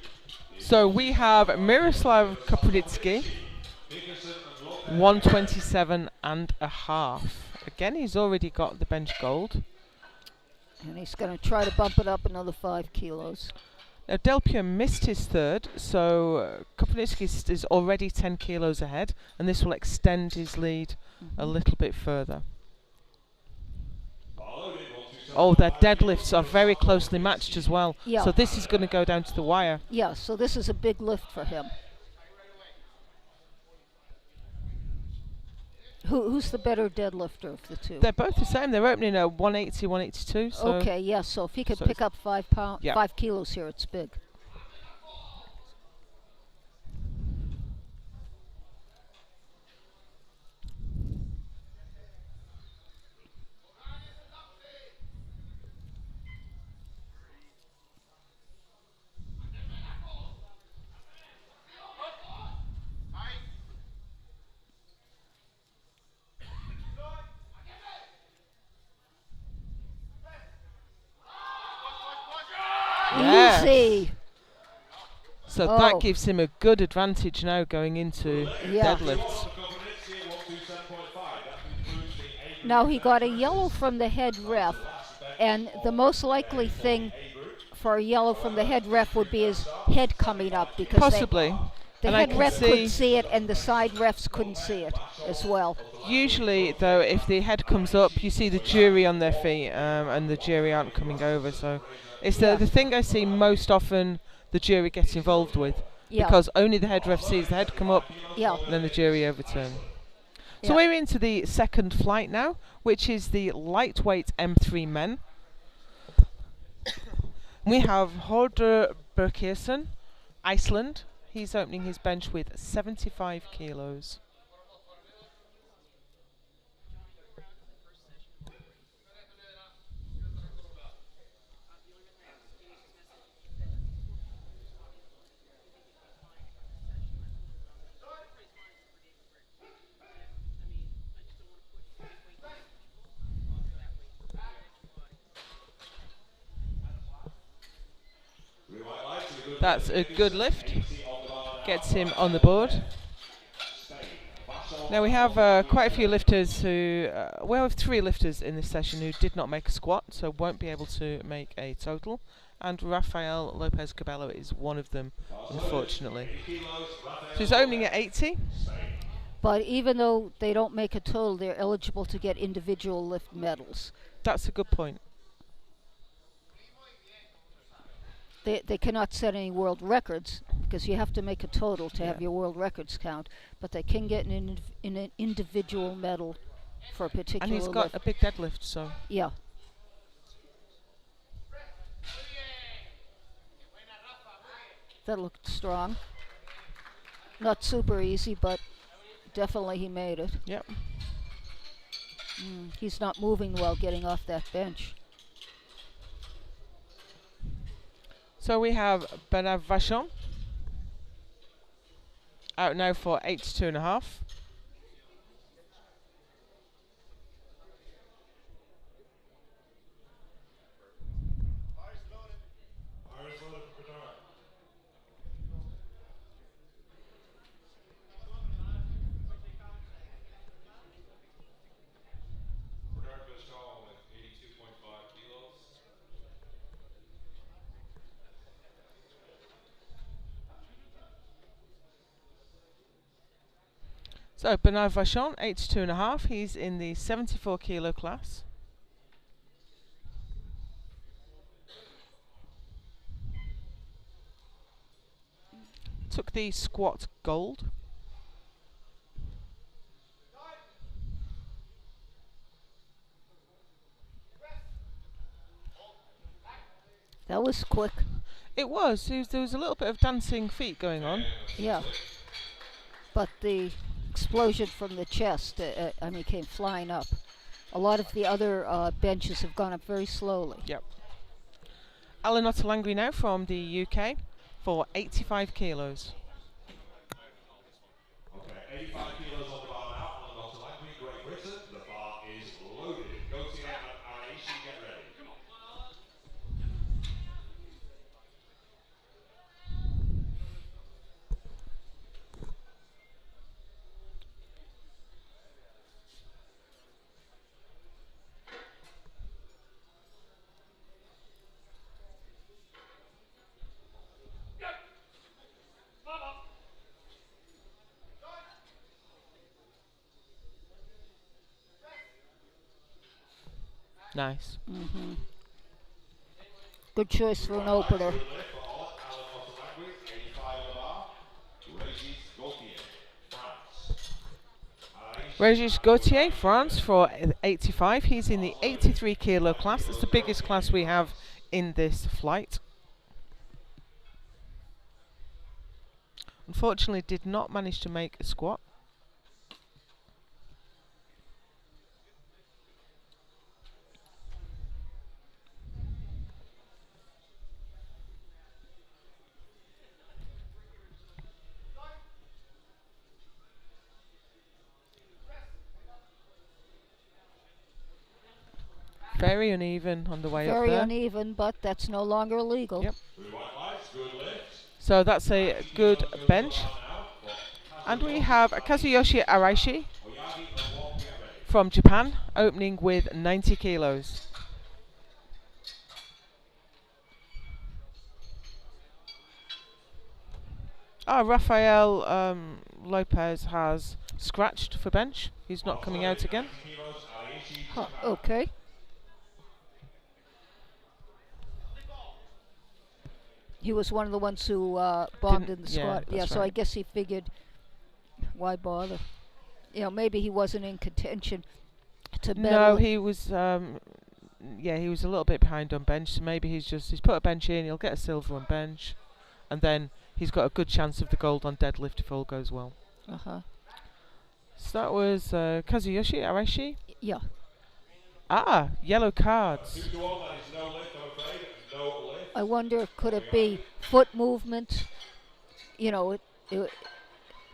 So we have Miroslav Kapuditsky, 127 and a half. Again, he's already got the bench gold. And he's going to try to bump it up another 5 kilos. Now, Delpia missed his third, so Kapuditsky is already 10 kilos ahead, and this will extend his lead a little bit further. Oh, their deadlifts are very closely matched as well. Yeah. So this is going to go down to the wire. Yeah, so this is a big lift for him. Who's the better deadlifter of the two? They're both the same. They're opening at 180, 182. So Okay, yeah, so if he could so pick up 5 yeah. 5 kilos here, it's big. Yes. Easy. So Oh. that gives him a good advantage now going into Yeah. deadlifts. Now he got a yellow from the head ref, and the most likely thing for a yellow from the head ref would be his head coming up, because Possibly. the And I head can ref see- couldn't see it and the side refs couldn't see it as well. Usually, though, if the head comes up, you see the jury on their feet, and the jury aren't coming over. So it's Yeah. the thing I see most often the jury gets involved with, Yeah. because only the head ref sees the head come up, Yeah. and then the jury overturn. So Yeah. we're into the second flight now, which is the lightweight M3 men. We have Hordur Berkirsen, Iceland. He's opening his bench with 75 kilos. That's a good lift. Gets him on the board. Now we have quite a few lifters who, we have 3 lifters in this session who did not make a squat, so won't be able to make a total. And Rafael Lopez Cabello is one of them, unfortunately. So he's opening at 80. But even though they don't make a total, they're eligible to get individual lift medals. That's a good point. They cannot set any world records, because you have to make a total to have your world records count, but they can get an individual medal for a particular And he's got lift. a big deadlift, so. Yeah. That looked strong. Not super easy, but definitely he made it. Yep. He's not moving well getting off that bench. So we have Bernard Vachon out now for 82.5. So Bernard Vachon, 82.5. He's in the 74 kilo class. Took the squat gold. That was quick. It was. There was a little bit of dancing feet going on. Yeah. But the explosion from the chest, came flying up. A lot of the other benches have gone up very slowly. Yep. Alan Ottolengri now from the UK for 85 kilos. Okay, 85 kilos on the bar now. Alan Ottolengri, Great Britain. The bar is loaded. Gautier and Aishi, get ready. Nice. Good choice for an opener. Good lift for Alan Montemagui, 85 on the bar. Régis Gaultier, France. Régis Gauthier, France, for 85. He's in the 83 kilo class. That's the biggest class we have in this flight. Unfortunately, did not manage to make a squat. Very uneven on the way up Very there. uneven, but that's no longer illegal. Yep. Blue white lights, good lift. So that's a good bench. And we have Kazuyoshi Araishi Oyagi and Wong, get ready. from Japan, opening with 90 kilos. Rafael Lopez has scratched for bench. He's not coming out again. Kilos, Arishi, Huh, okay. He was one of the ones who bombed in the Didn't- yeah, squat. Yeah, that's so I right. guess he figured, why bother? You know, maybe he wasn't in contention to medal. No, he was. He was a little bit behind on bench, so maybe he's put a bench in. He'll get a silver on bench, and then he's got a good chance of the gold on deadlift if all goes well. Uh-huh. So that was Kazuyoshi Araishi. Yeah. Yellow cards. 2 to 1, that is no lift, I'm afraid. No lift. I wonder, could it be foot movement? You know, it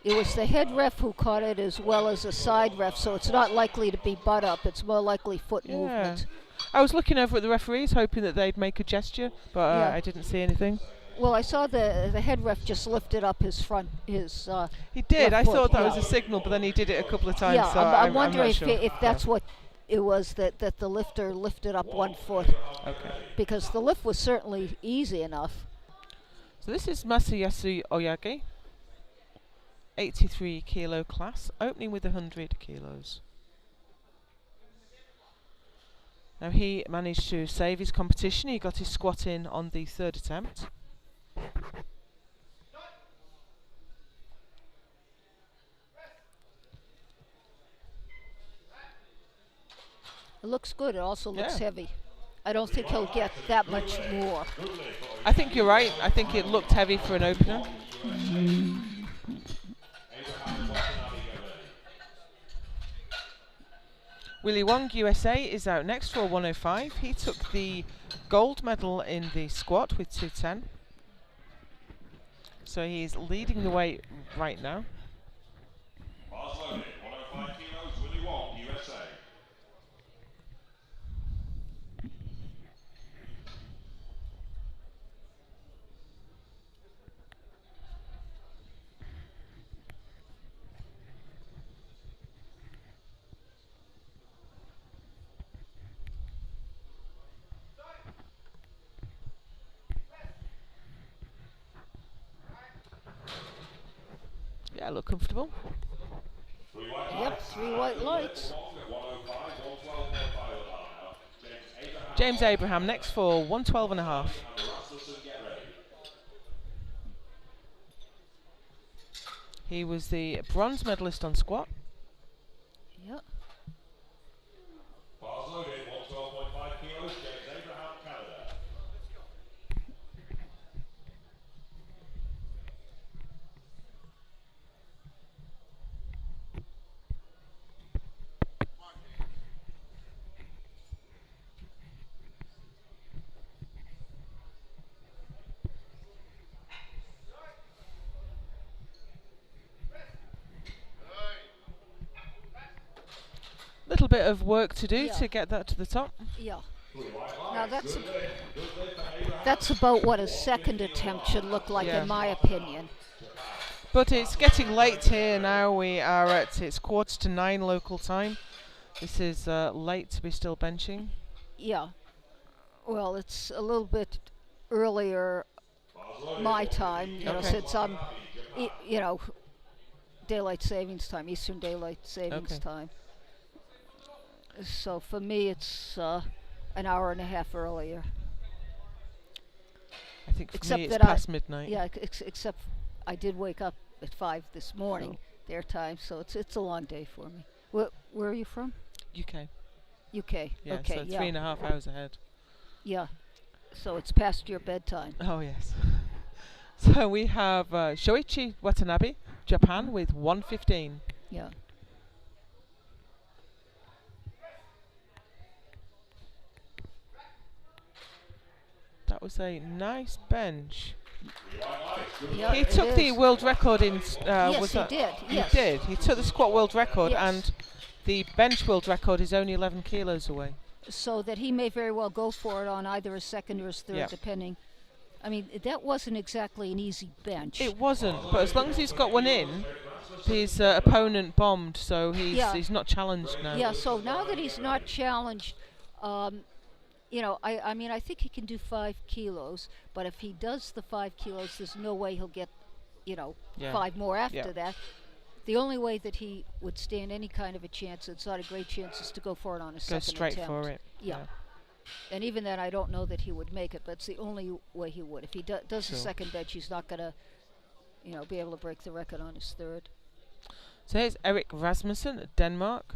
was the head ref who caught it as well as the side ref, so it's not likely to be butt up. It's more likely foot Yeah. movement. I was looking over at the referees, hoping that they'd make a gesture, but Yeah. I didn't see anything. Well, I saw the head ref just lifted up his front, his He did. left I foot, thought that yeah. was a signal, but then he did it a couple of times. yeah, so I'm wondering not sure. if that's what it was, that the lifter lifted up one foot, Okay. because the lift was certainly easy enough. So this is Masayasu Oyagi, 83 kilo class, opening with 100 kilos. Now he managed to save his competition. He got his squat in on the third attempt. It looks good. It also looks Yeah. heavy. I don't think he'll get that much more. I think you're right. I think it looked heavy for an opener. Willie Wong, USA, is out next for 105. He took the gold medal in the squat with 210. So he's leading the way right now. Bars loaded, 105 kilos, Willie Wong, USA. Yeah, look comfortable. Yep, 3 white lights. Wong at 105, 112.5 on now. James Abraham next for 112 and a half. And Rasmussen, get ready. He was the bronze medalist on squat. Yep. Bars loaded, 112.5 kilos, James Abraham, Canada. Little bit of work to do Yeah. to get that to the top. Yeah. Now that's about what a second attempt should look like, Yeah. in my opinion. But it's getting late here now. We are at, it's 8:45 local time. This is late to be still benching. Yeah. Well, it's a little bit earlier my time, you know, Okay. since I'm, you know, daylight savings time, Eastern daylight savings Okay. time. So for me, it's an hour and a half earlier. I think for Except me it's that past midnight. Yeah, except I did wake up at 5 this morning, their time, so it's a long day for me. Where are you from? UK. UK. Yeah, Okay, so yeah. 3.5 hours ahead. Yeah. So it's past your bedtime. Oh, yes. So we have Shoichi Watanabe, Japan, with 1:15. Yeah. That was a nice bench. Yeah, He it took the is. world record in. Yes, was he that? did. He Yes. did. He took the squat world record, Yes. and the bench world record is only 11 kilos away. So that he may very well go for it on either his second or his third, Yeah. depending. I mean, that wasn't exactly an easy bench. It wasn't, but as long as he's got one in, his opponent bombed, so he's not challenged now. Yeah, so now that he's not challenged, I mean, I think he can do 5 kilos, but if he does the 5 kilos, there's no way he'll get, Yeah. 5 more after Yeah. that. The only way that he would stand any kind of a chance, it's not a great chance, is to go for it on a Go second straight attempt. for it. Yeah. And even then, I don't know that he would make it, but it's the only way he would. If he does the Sure. second bench, he's not going to, be able to break the record on his third. So here's Erik Rasmussen, Denmark,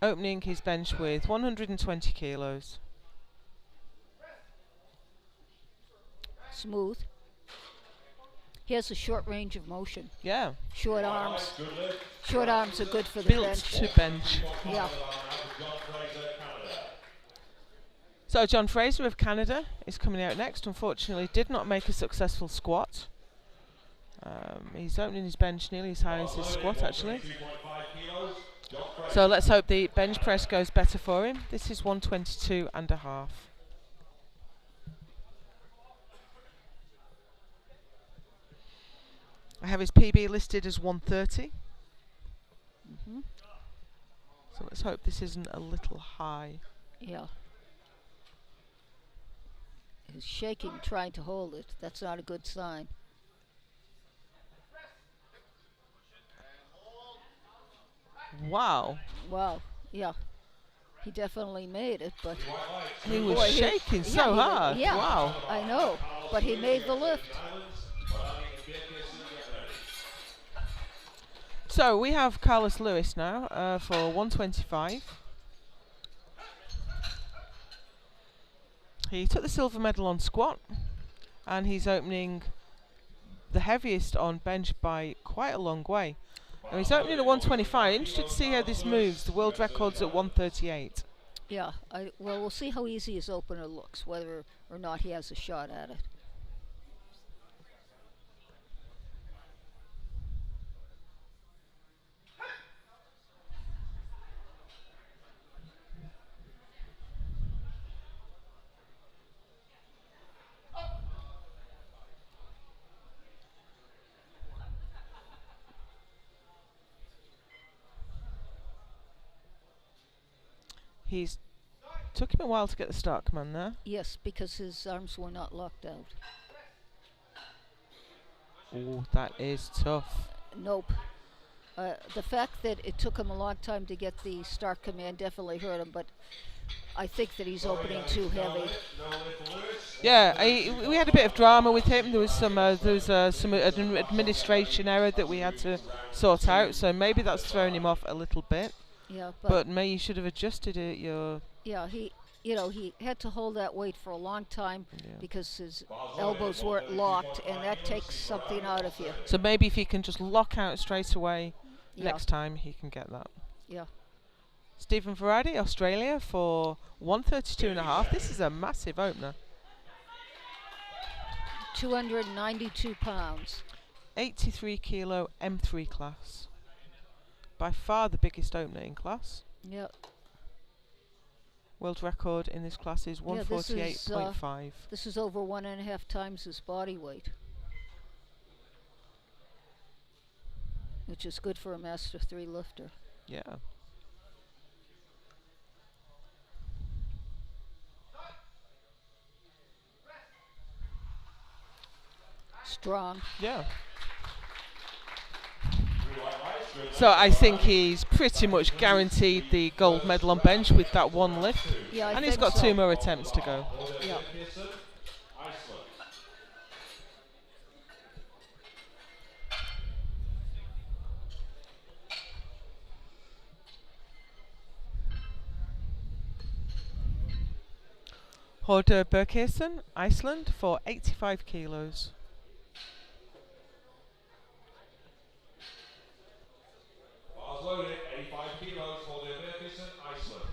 opening his bench with 120 kilos. Smooth. He has a short range of motion. Yeah, Short arms. Short arms are good for the built bench. to bench. Yeah. So John Fraser of Canada is coming out next. Unfortunately, did not make a successful squat. He's opening his bench nearly as high as his squat, actually. So let's hope the bench press goes better for him. This is 122.5. I have his PB listed as 130. So let's hope this isn't a little high. Yeah. He's shaking, trying to hold it. That's not a good sign. Wow. Wow. Yeah. He definitely made it, but He was Boy, shaking so he was- hard. yeah, Wow. I know, but he made the lift. So we have Carlos Lewis now for 125. He took the silver medal on squat, and he's opening the heaviest on bench by quite a long way. And he's opening at 125. Interested to see how this moves. The world record's at 138. Yeah. We'll see how easy his opener looks, whether or not he has a shot at it. He's took him a while to get the start command there. Yes, because his arms were not locked out. Oh, that is tough. Nope. The fact that it took him a long time to get the start command definitely hurt him, but I think that he's opening too heavy. Yeah, we had a bit of drama with him. There was some administration error that we had to sort out. So maybe that's thrown him off a little bit. Yeah, But you should have adjusted it. yeah, he had to hold that weight for a long time Yeah. because his elbows weren't locked, and that takes something out of you. So maybe if he can just lock out straight away, Yeah. next time he can get that. Yeah. Stephen Ferrari, Australia, for 132.5. This is a massive opener. 292 pounds. 83 kilo M3 class. By far the biggest opener in class. Yeah. World record in this class is Yeah, this is, 148.5. This is over 1.5 times his body weight, which is good for a Master 3 lifter. Yeah. Strong. Yeah. So I think he's pretty much guaranteed the gold medal on bench with that one lift. Yeah, I And he's think got so. 2 more attempts to go. Yeah. Iceland. Horder Berkesen, Iceland, for 85 kilos. Bars loaded, 85 kilos for the Berkesen, Iceland.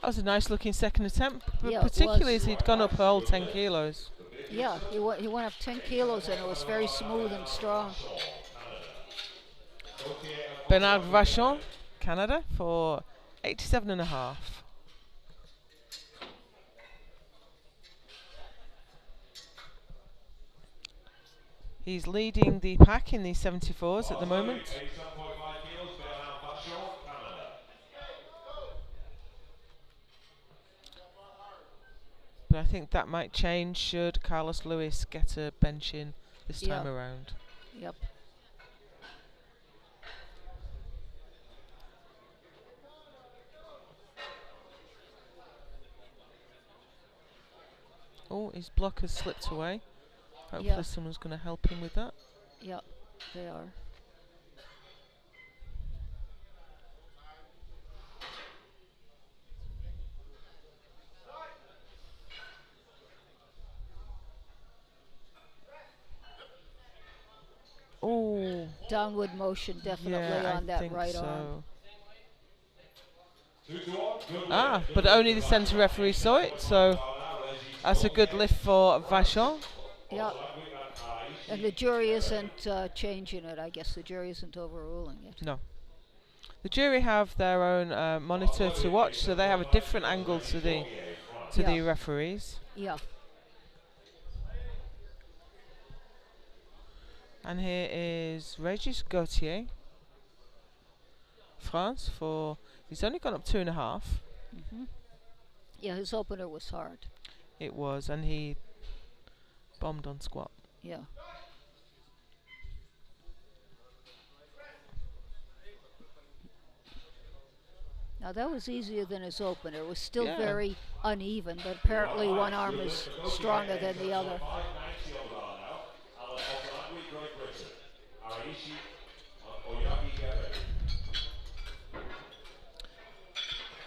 That was a nice looking second attempt, but Yeah, it particularly was. as he'd gone up a whole 10 kilos. Yeah, he went up 10 kilos and it was very smooth and strong. Bernard Vachon, Canada, for 87.5. He's leading the pack in the 74s at the moment. 87.5 kilos, Bernard Vachon, Canada. But I think that might change should Carlos Lewis get a bench in this time Yeah. around. Yep. Oh, his block has slipped away. Hopefully Yeah. someone's going to help him with that. Yep. They are. Oh, Downward motion definitely yeah, on I that think right so. arm. 2 to 1, good Ah, lift, good but lift. only the centre referee saw it, so that's a good lift for Vachon. Yep. And the jury isn't changing it. I guess the jury isn't overruling it. No. The jury have their own monitor to watch, so they have a different angle to the Yeah. referees. Yeah. And here is Regis Gauthier, France, for he's only gone up 2.5. Yeah, his opener was hard. It was, and he bombed on squat. Yeah. Now that was easier than his opener. It was still Yeah. very uneven, but apparently one arm is stronger than the other. 590 on bar now. Alan Osalagui, Great Britain. Araishi, Oyagi, get ready.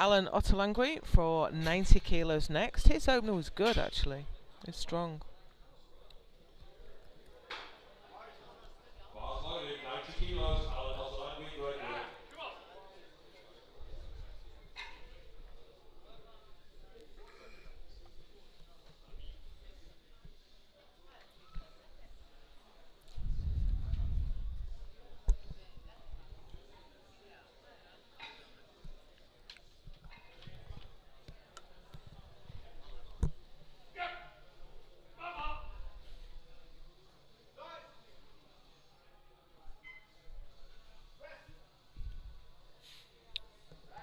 Alan Ottolenghi for 90 kilos next. His opener was good, actually. It's strong. Bars loaded, 90 kilos, Alan Osalagui, Great Britain.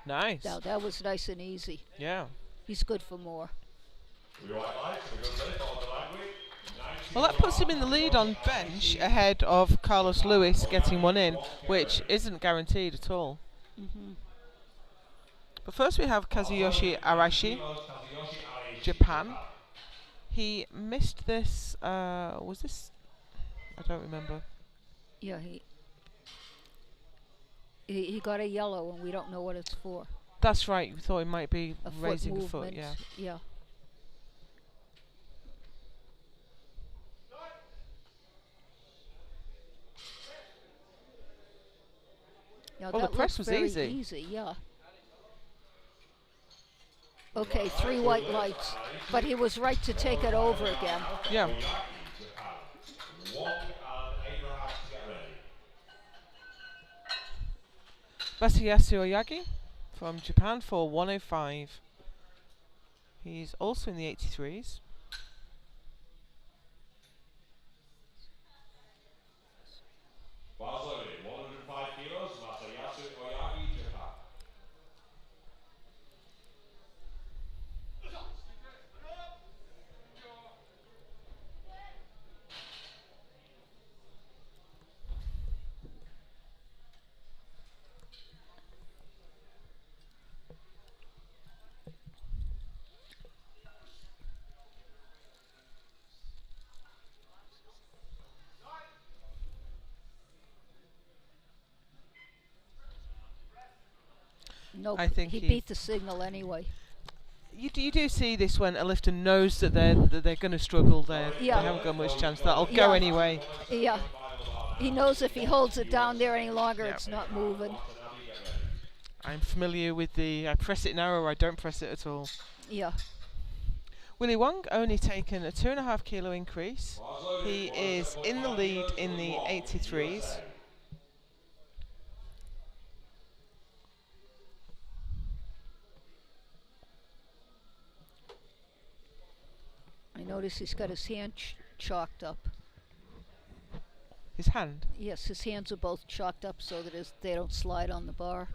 Nice. Now that was nice and easy. Yeah. He's good for more. We white lights, we go ready for Osalagui. 90 Well, that puts him in the lead on bench ahead of Carlos Lewis getting one in, which isn't guaranteed at all. But first we have Kazuyoshi Arashi, kilos, Kazuyoshi Araishi, Japan. He missed this, was this? I don't remember. Yeah, he got a yellow and we don't know what it's for. That's right, we thought he might be A foot raising a movement. foot, yeah. Yeah. Now Well, the that press looks was very easy. easy, yeah. Okay, 3 white lights. But he was right to take it over again. Yeah. Oyagi, Japan. Wong and Abraham to get ready. Masayasu Oyagi from Japan for 105. He's also in the 83s. Bars loaded, 105 kilos, Masayasu Oyagi, Japan. Nope, I think he he- beat the signal anyway. You do see this when a lifter knows that they're going to struggle. They Yeah. haven't got much chance. That'll go Yeah. anyway. Yeah, he knows if he holds it down there any longer, Yeah. it's not moving. Watanabe, get ready. I'm familiar with the I press it now or I don't press it at all. Yeah, Willie Wong only taken a 2.5 kilo increase. Bars loaded, He is in the 107.5 lead kilos, in the Wong, 83s. USA. I notice he's got his hand chalked up. His hand. Yes, his hands are both chalked up so that they don't slide on the bar.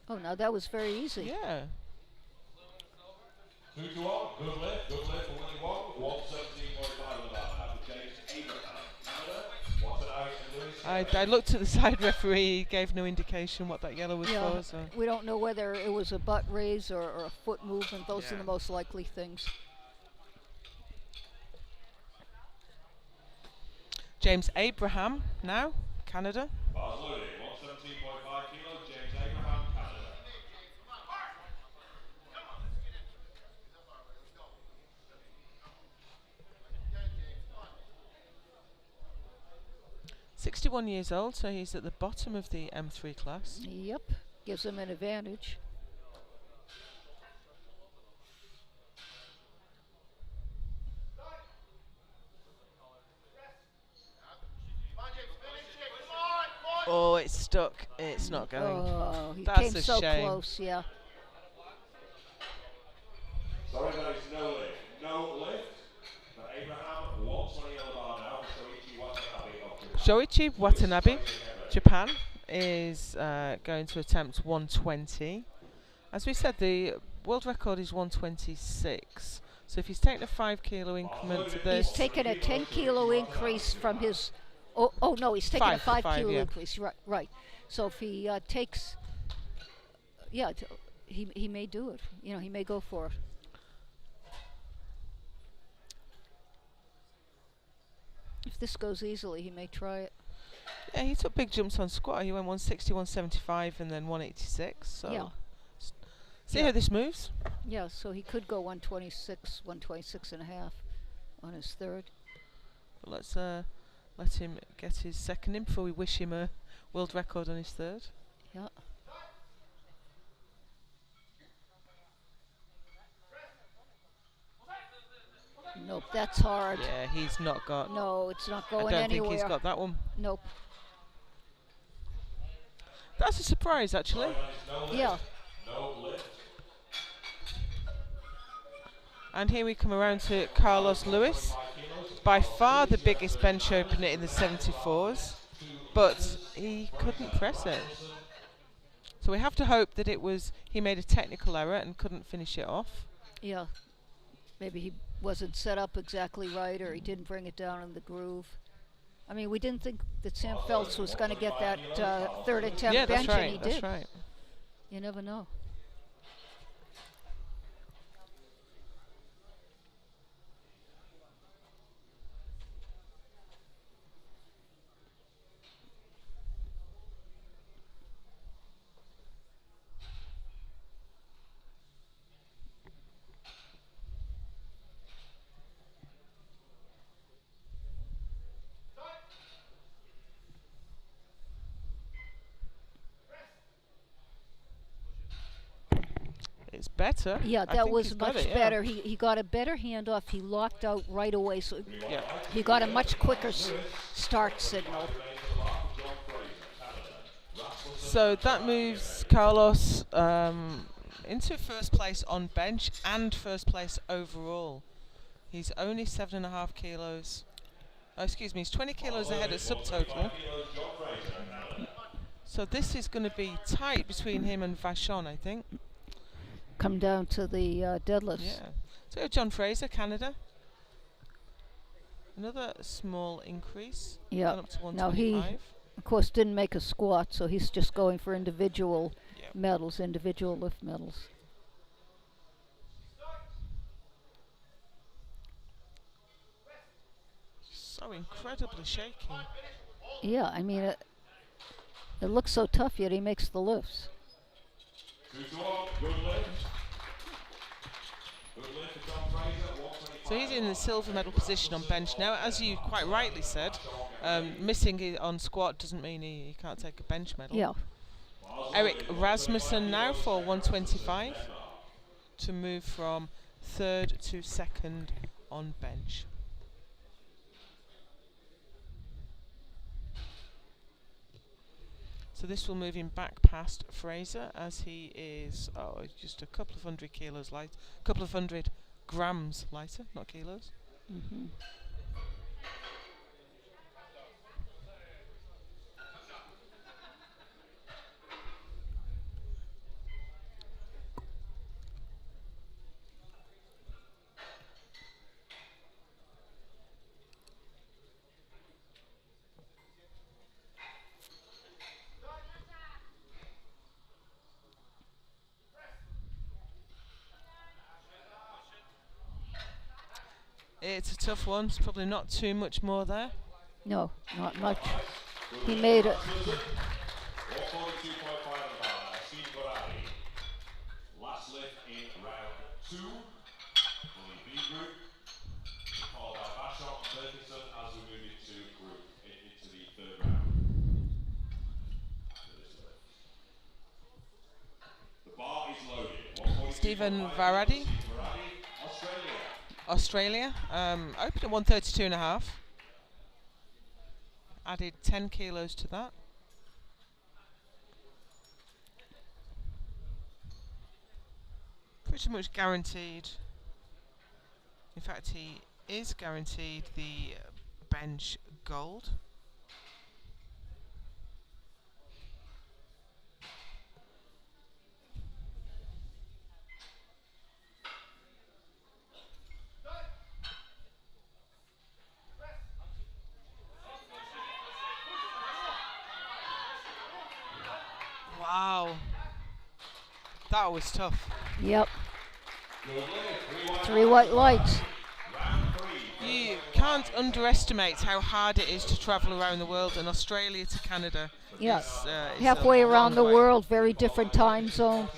Oh, now that was very easy. Yeah. 2 to 1, good lift for Willie Wong, 117.5 on the bar now for James Abraham. Canada, Watanabe and Lewis. I looked at the side referee. He gave no indication what that yellow was Yeah, for. So we don't know whether it was a butt raise or a foot movement. Those are the most likely things. James Abraham now, Canada. Bars loaded, 117.5 kilos, James Abraham, Canada. 61 years old, so he's at the bottom of the M3 class. Yep, gives him an advantage. Oh, it's stuck. It's not going. Oh, he That's came a so shame. close. Yeah. Sorry guys, no lift. No lift. For Abraham, 120 on the bar now for Shoichi Watanabe of Japan. Shoichi Watanabe, Get ready. Japan, is going to attempt 120. As we said, the world record is 126. So if he's taken a 5 kilo increment to He's this, taken a 10 kilo increase from his. Oh no, he's taken a 5 kilo yeah. increase. Right. So if he takes, he may do it. You know, he may go for it. If this goes easily, he may try it. Yeah, he took big jumps on squat. He went 160, 175, and then 186. So Yeah. see Yeah. how this moves. Yeah, so he could go 126 and a half on his third. But let's let him get his second in before we wish him a world record on his third. Yeah. Nope, that's hard. Yeah, he's not got. No, it's not I going don't anywhere. think he's got that one. Nope. That's a surprise, actually. Sorry guys, no lift. Yeah. No lift. And here we come around to Carlos Lewis, by far the biggest bench opener in the 74s, but he couldn't press it. So we have to hope that he made a technical error and couldn't finish it off. Yeah. Maybe he wasn't set up exactly right, or he didn't bring it down in the groove. I mean, we didn't think that Sam Phelps was going to get that third attempt Yeah, bench, that's and he right. That's did. right. You never know. It's better. Yeah, I that think was he's got much it, yeah. better. He got a better handoff. He locked out right away, so Yeah. he got a much quicker start signal. So that moves Carlos into first place on bench and first place overall. He's only 7.5 kilos. Oh, excuse me, he's 20 kilos ahead at subtotal. So this is going to be tight between him and Vachon, I think. Come down to the deadlifts. Yeah. So John Fraser, Canada. Another small increase. Yeah. Gone up to Now he, 125. of course, didn't make a squat, so he's just going for individual Yep. medals, individual lift medals. So incredibly shaky. Yeah, I mean, it looks so tough, yet he makes the lifts. Good lift. Good lift for John Fraser. 125. So he's in the silver medal position on bench now. As you quite rightly said, missing it on squat doesn't mean he can't take a bench medal. Yeah. Eric Rasmussen now for 125 to move from third to second on bench. So this will move him back past Fraser, as he is just a couple of 100 kilos light, a couple of 100 grams lighter, not kilos. Mm-hmm. It's a tough one. There's probably not too much more there. No, not much. He made it. 142.5 Steve Barati. Last lift in round 2 for the B group. Followed by Bashot and Ferguson as we move into the third round. The bar is loaded. Stephen Varadi, Australia, opened at 132.5. Added 10 kilos to that. Pretty much guaranteed. In fact, he is guaranteed the bench gold. Wow, that was tough. Yep. 3 white lights. You can't underestimate how hard it is to travel around the world, and Australia to Canada. Yeah. Is Halfway a around the long way. world, very different time zone.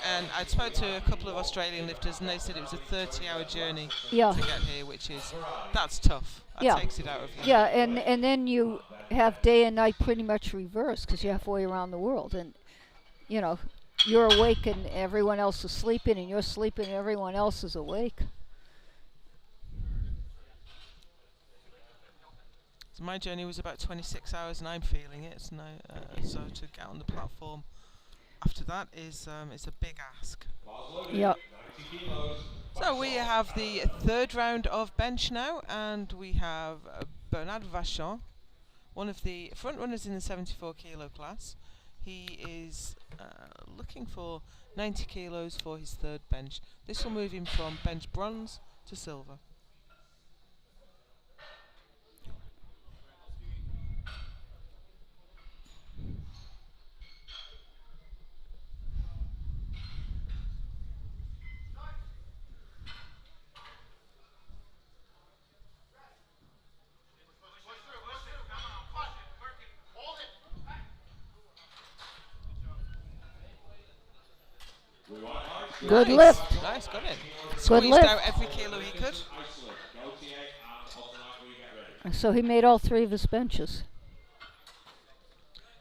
And I spoke to a couple of Australian lifters, and they said it was a 30-hour journey Yeah. to get here, that's tough. That Yeah. takes it out of you. Yeah, and then you have day and night pretty much reversed because you're halfway around the world, and you know you're awake and everyone else is sleeping, and you're sleeping and everyone else is awake. So my journey was about 26 hours, and I'm feeling it. So to get on the platform after that is it's a big ask. Yeah. So we have the third round of bench now, and we have Bernard Vachon, one of the front runners in the 74 kilo class. He is looking for 90 kilos for his third bench. This will move him from bench bronze to silver. Good Nice. lift. Nice, got it. Good Squeezed lift. out every kilo he could. So he made all 3 of his benches.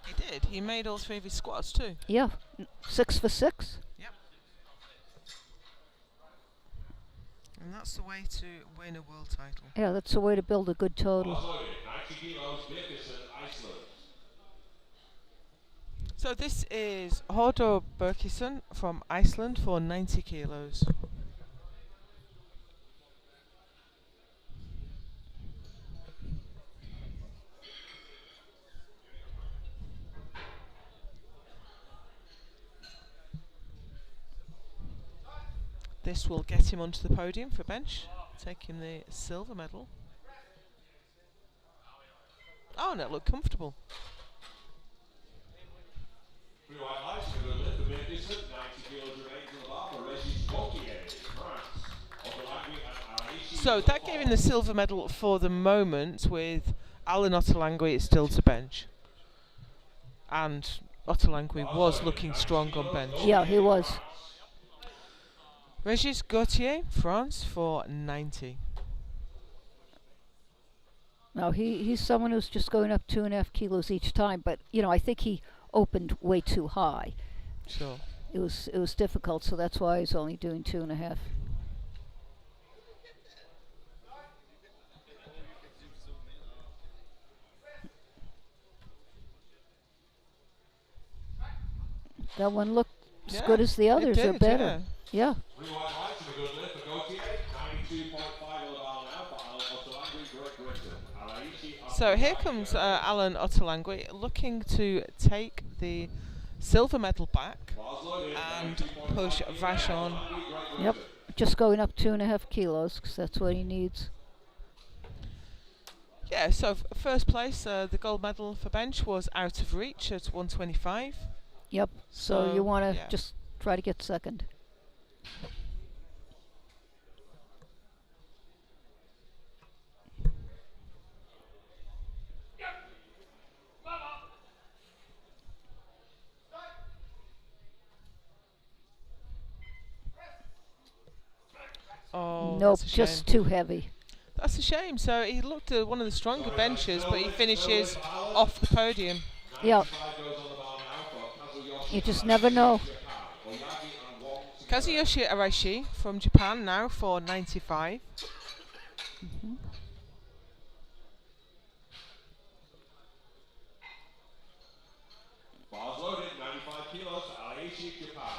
He did. He made all 3 of his squats too. Yeah, 6 for 6. Yep. And that's the way to win a world title. Yeah, that's the way to build a good total. Bars loaded, 90 kilos, Birkison, Iceland. So this is Hodor Birkison from Iceland for 90 kilos. This will get him onto the podium for bench, taking the silver medal. Oh, no, look comfortable. Blue white lights, good lift for Birkison, 90 kilos remains on the bar for Regis Gaultier, France. Otolangui and Araishi. So that gave him the silver medal for the moment. With Alan Otolangui, it's still to bench. And Otolangui was looking strong on bench. Yeah, he was. Regis Gaultier, France for 90. Now he's someone who's just going up 2.5 kilos each time, but I think he opened way too high. Sure. It was difficult, so that's why he's only doing 2.5. That one looked as Yeah, good as the it others, or did, better. Yeah. Blue white lights and a good lift for Gaultier, 92.5 on the bar now for Alan Otolangui, Great Britain. Araishi. So here comes Alan Otolangui looking to take the silver medal back Bars loaded, and 90.5 push kilos, Vachon. Otolangui, Great Yep. Britain. Just going up 2.5 kilos, 'cause that's what he needs. Yeah, so first place, the gold medal for bench was out of reach at 125. Yep. So you want to yeah. just try to get second. Oh, Nope, that's a just shame. too heavy. That's a shame. So he looked at one of the stronger benches, but he finishes off the podium. Yeah. You just never know. Kazuyoshi Araishi from Japan now for 95. Bars loaded, 95 kilos, Araishi, Japan.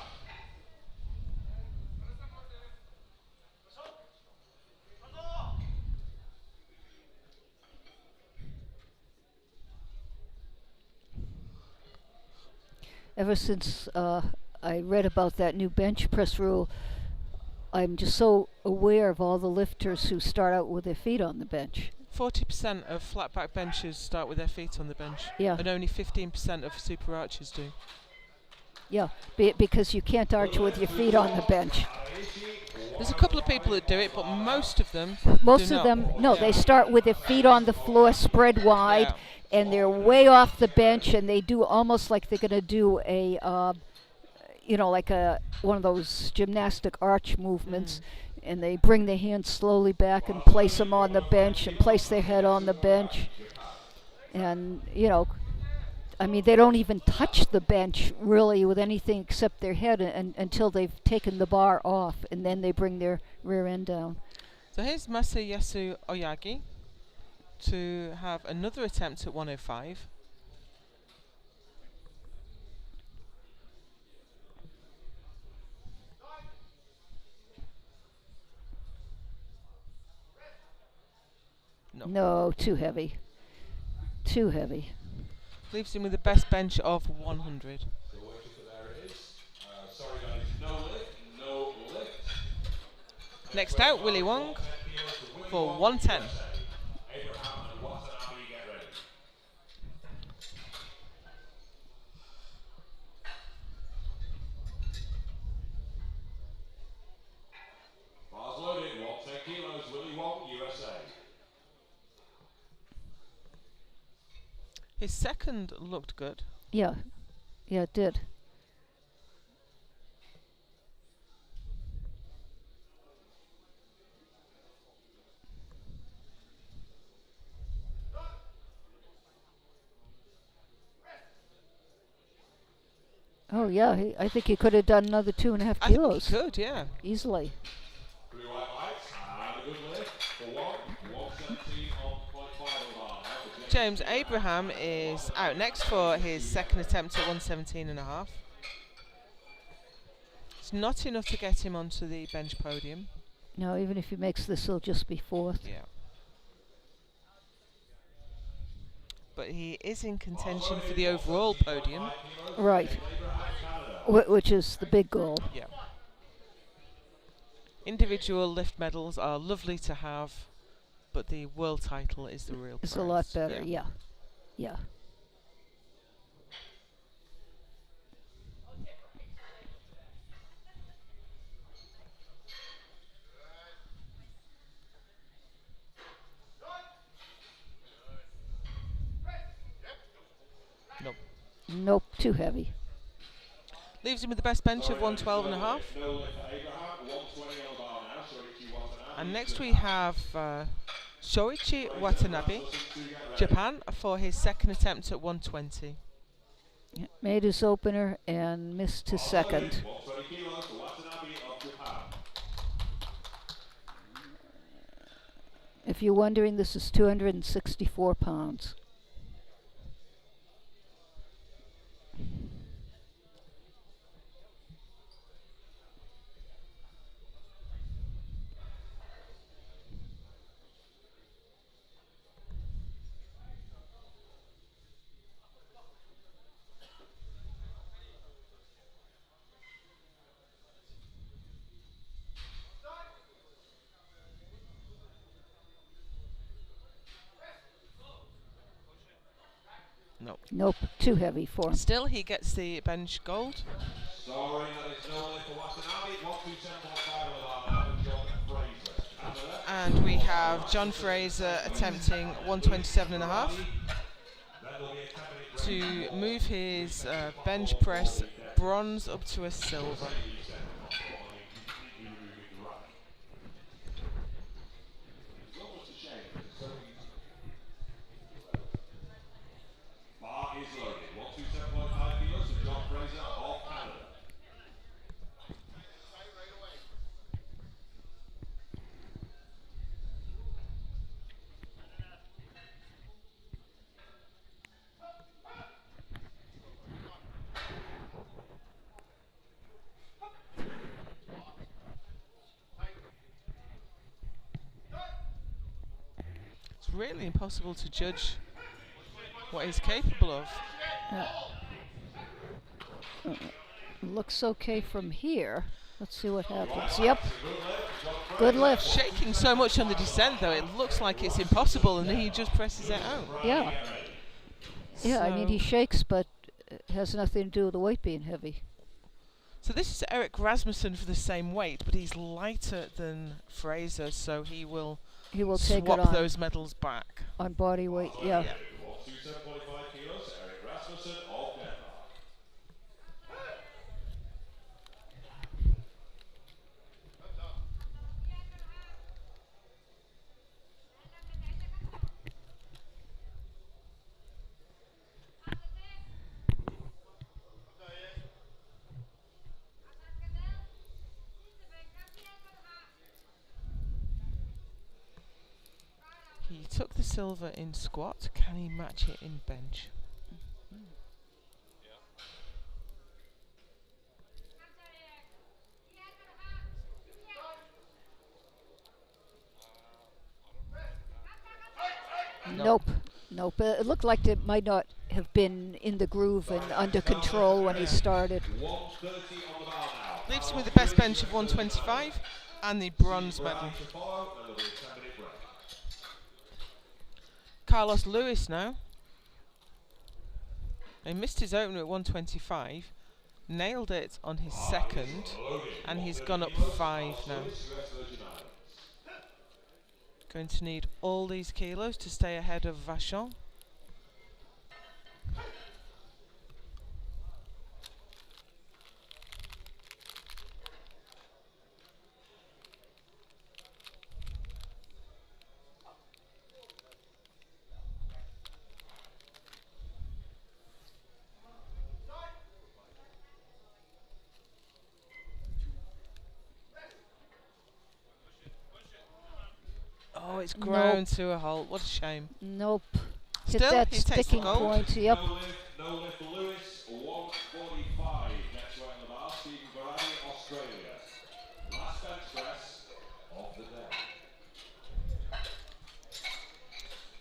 Ever since I read about that new bench press rule, I'm just so aware of all the lifters who start out with their feet on the bench. 40% of flat back benchers start with their feet on the bench. Yeah. And only 15% of super archers do. Yeah, because you can't arch with your feet on the bench. There's a couple of people that do it, but most of them Most do of not. them, no, they start with their feet on the floor, spread wide, and they're way off the bench, and they do almost like they're going to do a, like one of those gymnastic arch movements, and they bring their hands slowly back and place them on the bench and place their head on the bench. And, they don't even touch the bench really with anything except their head until they've taken the bar off, and then they bring their rear end down. So here's Masayasu Oyagi to have another attempt at 105. No, too heavy. Too heavy. Leaves him with the best bench of 100. So waiting for there it is. Sorry guys, no lift, no lift. Next out, Willy Wong for 110. Abraham and Watanabe, get ready. Bars loaded, 110 kilos, Willy Wong, USA. His second looked good. Yeah, it did. Oh yeah, I think he could have done another 2.5 I think kilos he could, yeah. easily. Blue white lights, James Abraham is out next for his second attempt at 117.5. It's not enough to get him onto the bench podium. No, even if he makes this, he'll just be fourth. Yeah. But he is in contention for the overall podium. Right. Which is the big goal. Yeah. Individual lift medals are lovely to have, but the world title is the real It's prize. a lot better, yeah. Yeah. Nope. Nope, too heavy. Leaves him with the best bench of 112.5. And next we have Shoichi Watanabe, Japan, for his second attempt at 120. Yeah, made his opener and missed his second. If you're wondering, this is 264 pounds. Nope. Nope, too heavy for him. Still, he gets the bench gold. And we have John Fraser attempting 127.5 to move his bench press bronze up to a silver. It's really impossible to judge what he's capable of. Looks okay from here. Let's see what happens. Yep. Good lift. Shaking so much on the descent, though, it looks like it's impossible, and then he just presses it out. Yeah. Yeah, I mean, So- he shakes, but it has nothing to do with the weight being heavy. So this is Eric Rasmussen for the same weight, but he's lighter than Fraser, so he will He will take swap it on, those medals back. on body weight. Yeah. He took the silver in squat. Can he match it in bench? Nope. Nope. It looked like it might not have been in the groove and under control when he started. Leaves him with the best bench of 125 and the bronze medal. Carlos Lewis now. He missed his opener at 125, nailed it on his second, and he's gone up 5 now. Going to need all these kilos to stay ahead of Vachon. Oh, it's ground to a halt. What a shame. Nope. Still, that he takes the sticking gold. point. Yep. No lift for Lewis, 145. Next way on the bar, Stephen Varady, Australia. Last bench press of the day.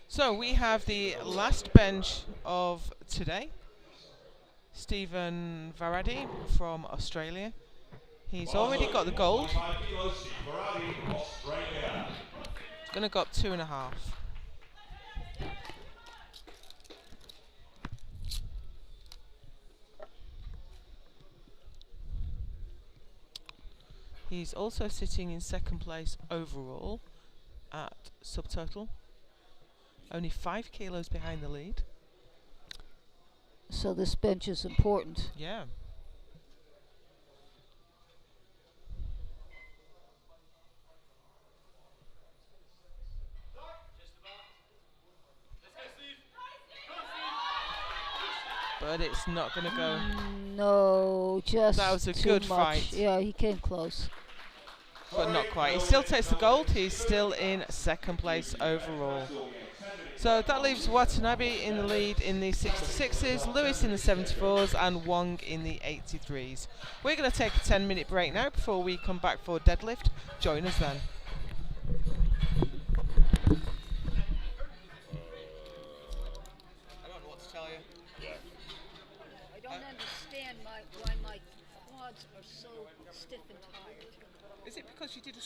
So we have the last bench of today. Stephen Varady from Australia. He's already got the gold. 45 kilos, Stephen Varady, Australia. He's going to go up 2.5. He's also sitting in second place overall at subtotal. Only 5 kilos behind the lead. So this bench is important. Yeah. But it's not going to go. No, just That was a too good much. fight. Yeah, he came close. But not quite. He still takes the gold. He's still in second place overall. So that leaves Watanabe in the lead in the 66s, Lewis in the 74s, and Wong in the 83s. We're going to take a 10-minute break now before we come back for deadlift. Join us then. I don't know what to tell you. I don't understand why my quads are so stiff and tired. Is it because you did a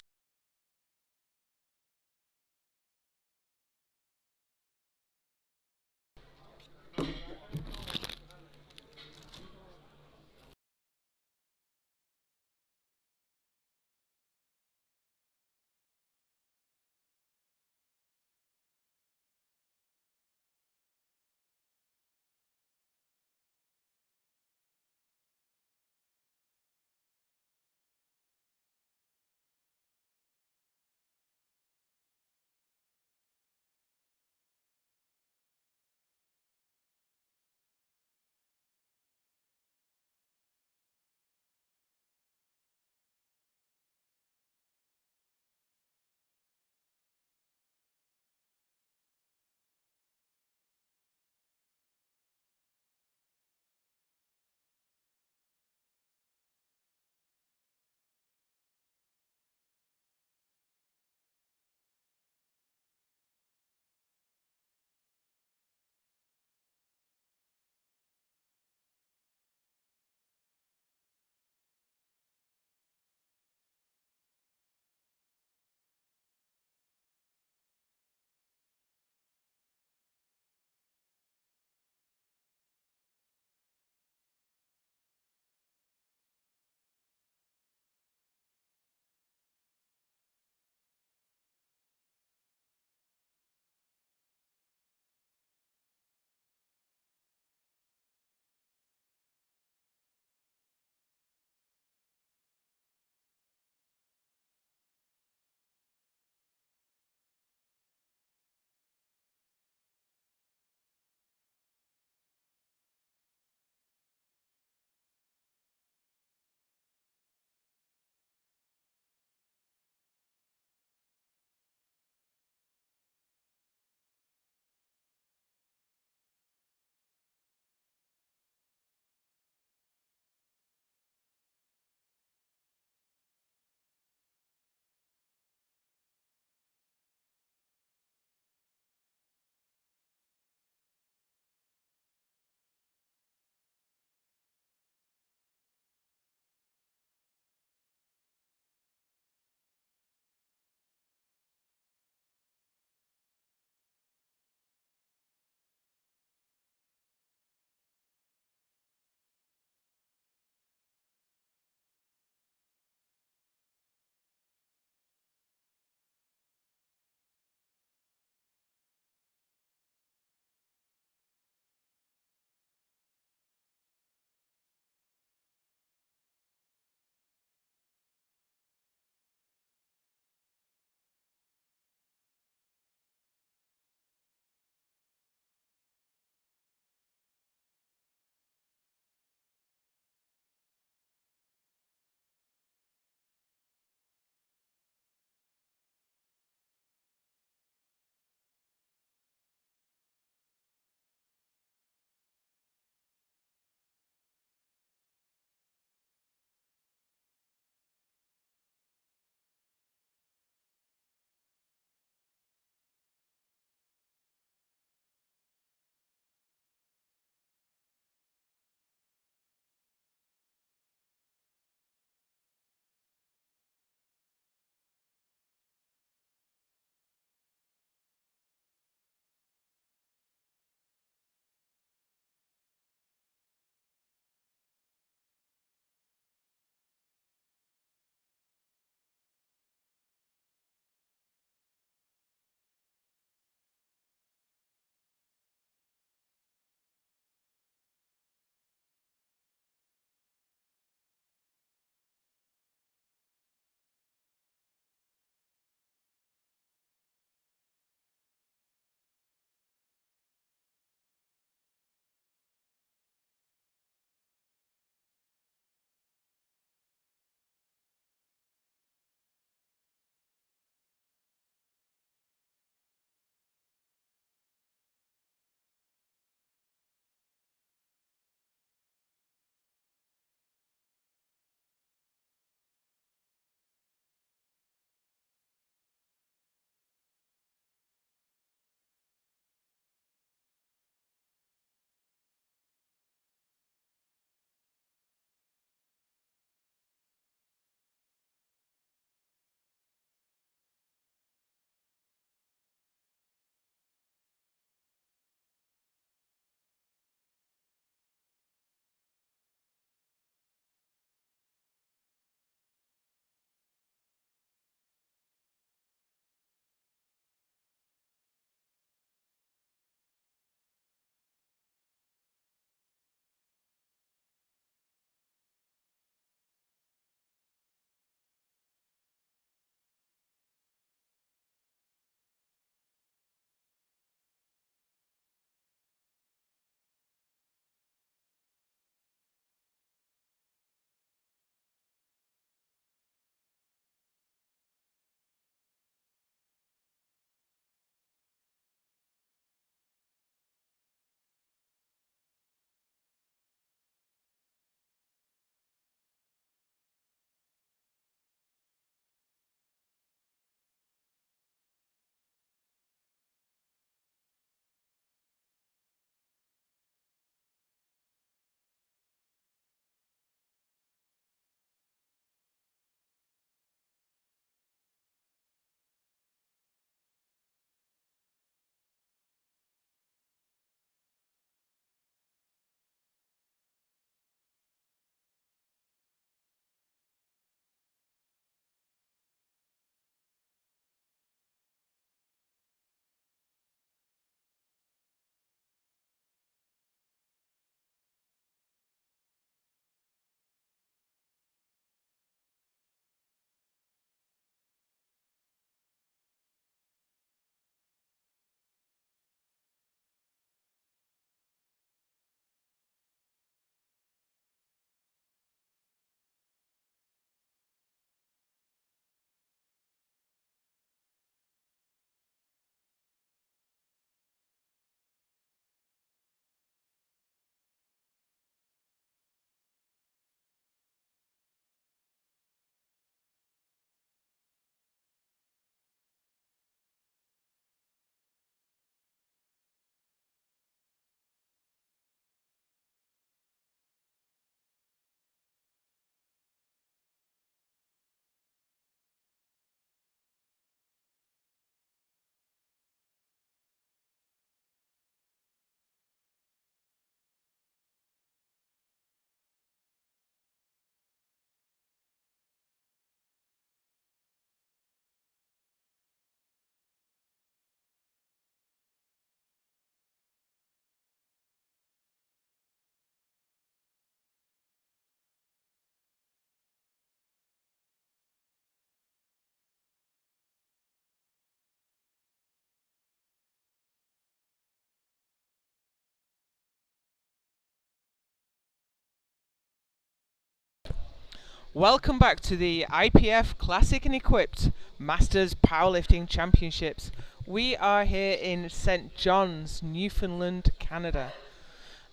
Welcome back to the IPF Classic and Equipped Masters Powerlifting Championships. We are here in St. John's, Newfoundland, Canada.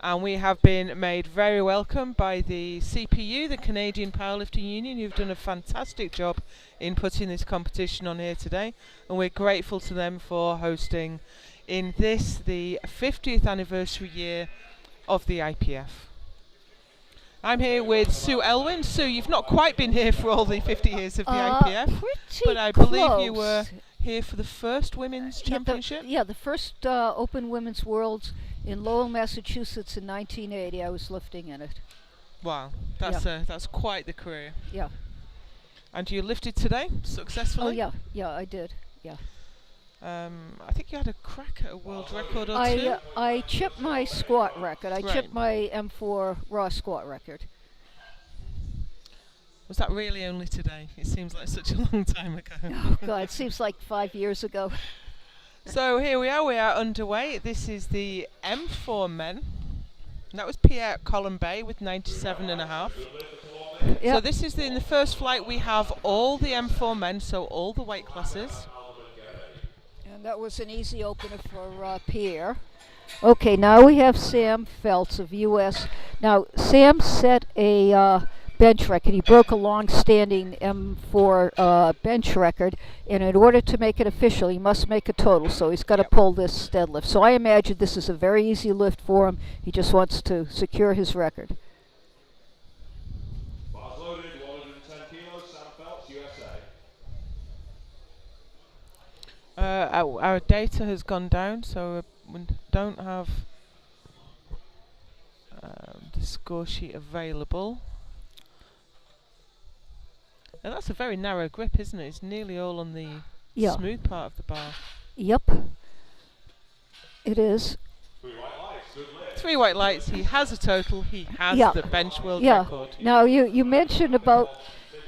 And we have been made very welcome by the CPU, the Canadian Powerlifting Union, who've done a fantastic job in putting this competition on here today. And we're grateful to them for hosting in this, the 50th anniversary year of the IPF. I'm here with Sue Elwyn. Sue, you've not quite been here for all the 50 years of the IPF, Pretty but I believe you close. were here for the first women's championship. The first Open Women's Worlds in Lowell, Massachusetts in 1980. I was lifting in it. Wow, that's quite the career. Yeah. And you lifted today successfully? Oh yeah, I did. Yeah. I think you had a crack at a world record or two. I chipped my squat record. I Right. chipped my M4 raw squat record. Was that really only today? It seems like such a long time ago. Oh God, it seems like 5 years ago. So here we are underway. This is the M4 men. And that was Pierre Colombet with 97.5. Yep. So this is in the first flight we have all the M4 men, so all the weight classes. And that was an easy opener for Pierre. Okay, now we have Sam Feltz of US. Now, Sam set a bench record. He broke a long-standing M4 bench record, and in order to make it official, he must make a total, so he's got to pull this deadlift. So I imagine this is a very easy lift for him. He just wants to secure his record. Bars loaded, 110 kilos, Sam Phelps, USA. Our data has gone down, so we don't have the score sheet available. Now that's a very narrow grip, isn't it? It's nearly all on the smooth part of the bar. Yep, it is. 3 white lights, good lift. 3 white lights. He has a total. He has Yeah. the bench world Yeah. record. Now you mentioned about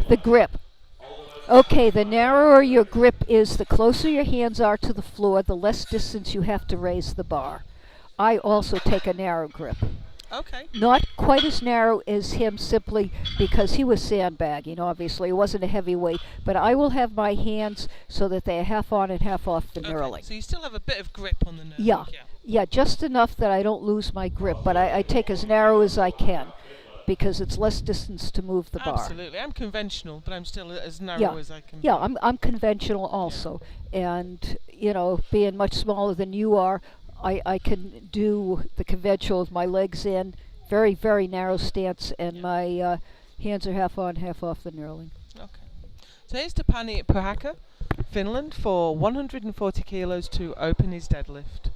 the grip. Okay, the narrower your grip is, the closer your hands are to the floor, the less distance you have to raise the bar. I also take a narrow grip. Okay. Not quite as narrow as him, simply because he was sandbagging, obviously. He wasn't a heavyweight. But I will have my hands so that they are half on and half off the knurling. So you still have a bit of grip on the knurling. Yeah. Yeah, just enough that I don't lose my grip. But I take as narrow as I can, because it's less distance to move the bar. Absolutely. I'm conventional, but I'm still as narrow as I can be. Yeah, I'm conventional also. And, being much smaller than you are, I can do the conventional with my legs in, very, very narrow stance, and my hands are half on, half off the knurling. Okay. So here's Tapani Pohaka, Finland, for 140 kilos to open his deadlift.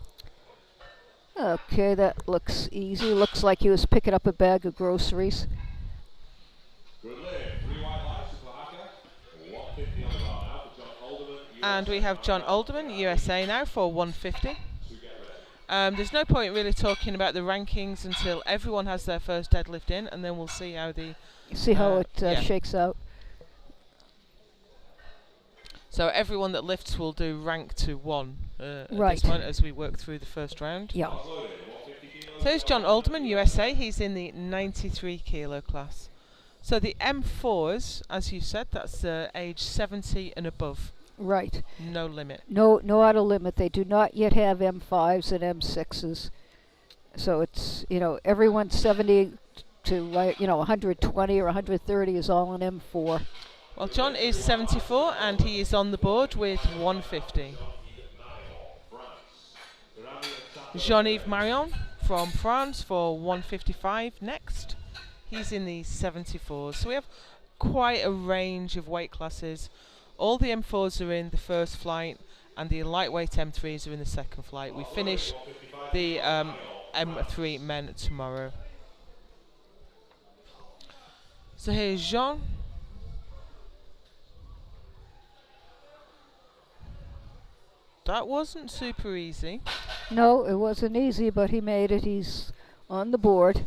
Okay, that looks easy. Looks like he was picking up a bag of groceries. Good lift, 3 white lights for Haka. 150 on the bar now for John Alderman, USA. And we have John Alderman, USA now, for 150. There's no point really talking about the rankings until everyone has their first deadlift in, and then we'll see how the it shakes out. So everyone that lifts will do rank to 1 at Right. this point as we work through the first round. Yeah. So here's John Alderman, USA. He's in the 93 kilo class. So the M4s, as you said, that's age 70 and above. Right. No limit. No outer limit. They do not yet have M5s and M6s. So it's, everyone 70 to 120 or 130 is all an M4. Well, John is 74 and he is on the board with 150. Jean-Yves Marion from France for 155 next. He's in the 74s. So we have quite a range of weight classes. All the M4s are in the first flight and the lightweight M3s are in the second flight. We finish the M3 men tomorrow. So here's Jean. That wasn't super easy. No, it wasn't easy, but he made it. He's on the board.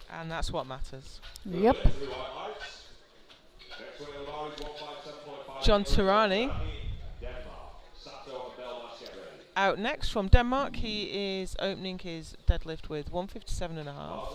And that's what matters. Yep. John Tarani. Out next from Denmark. He is opening his deadlift with 157.5.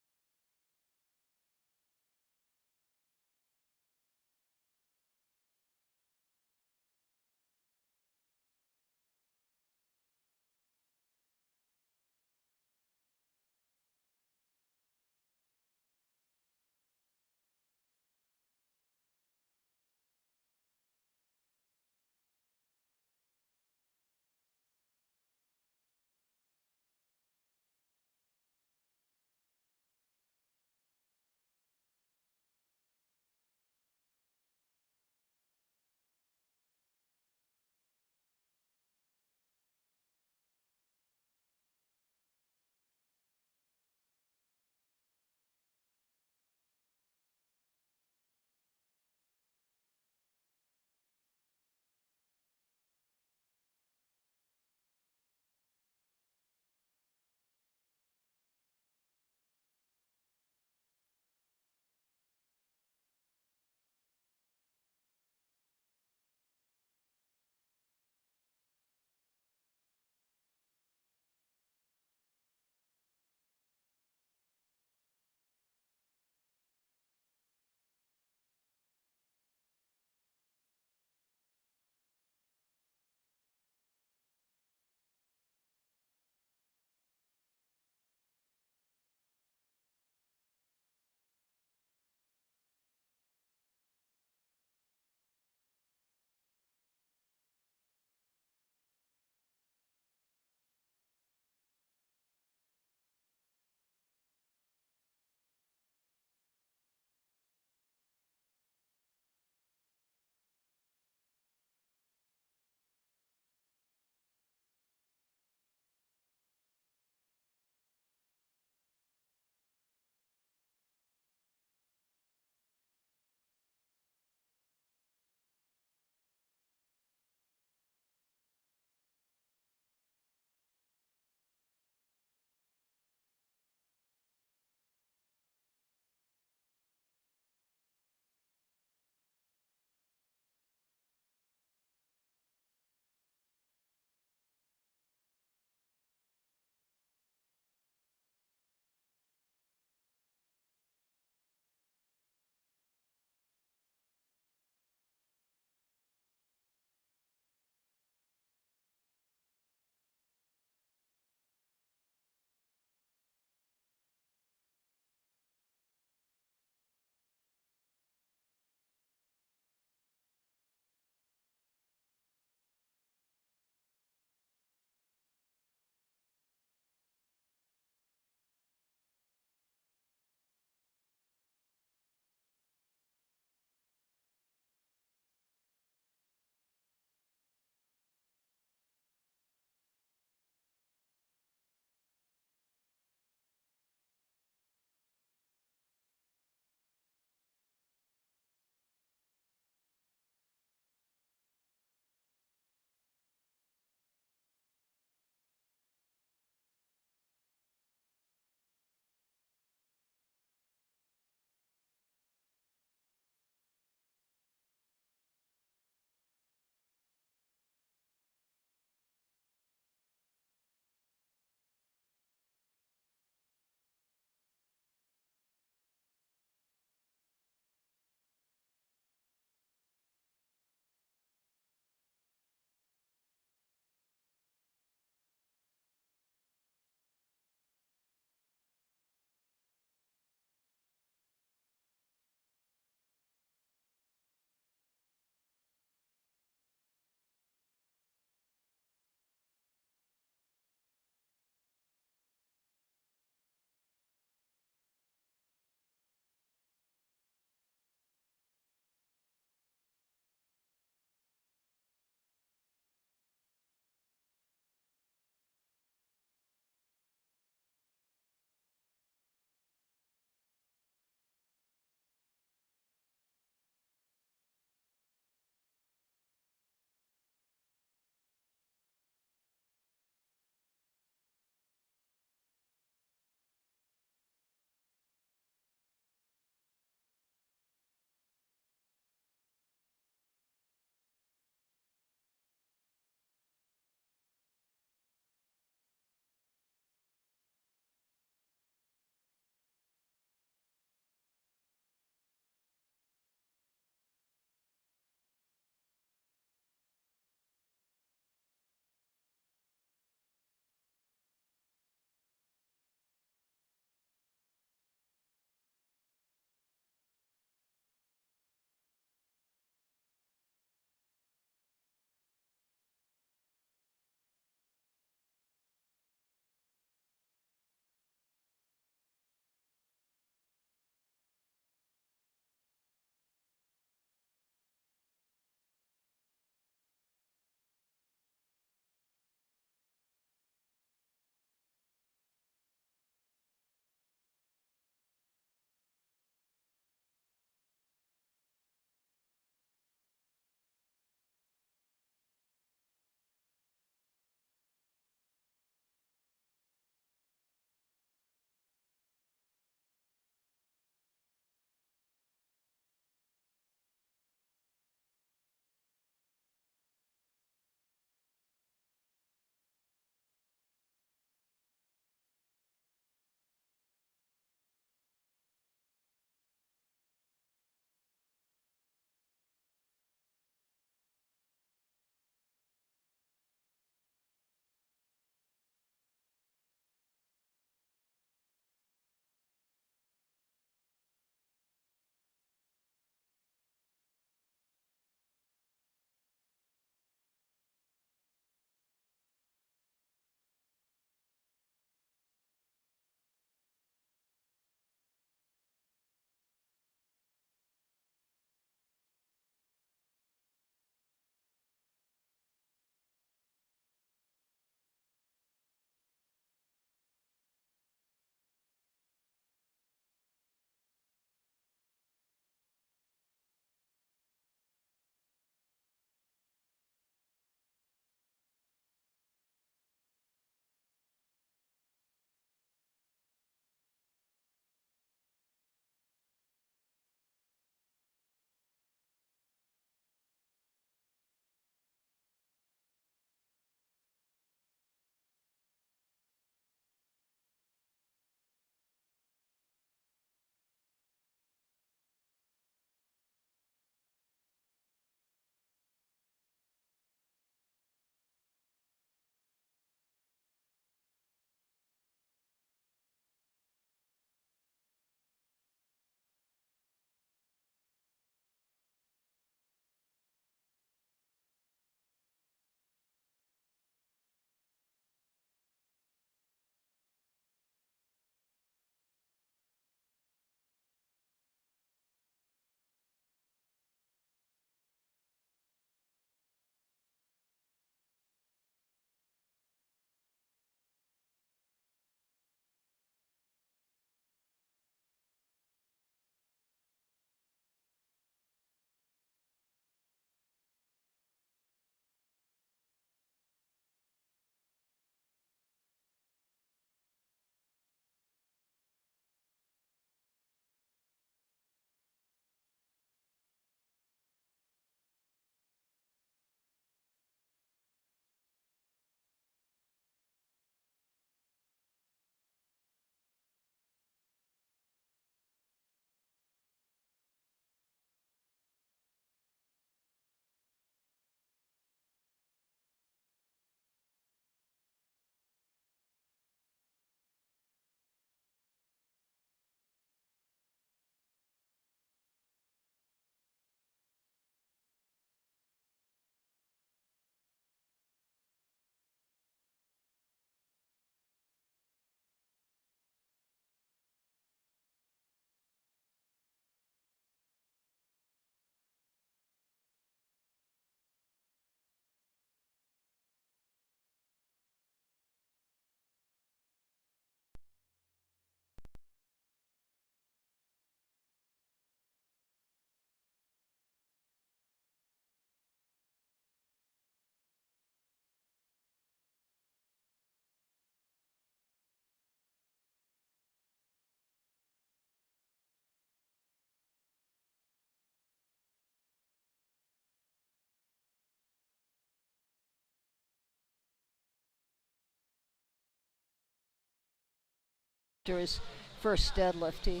after his first deadlift. He,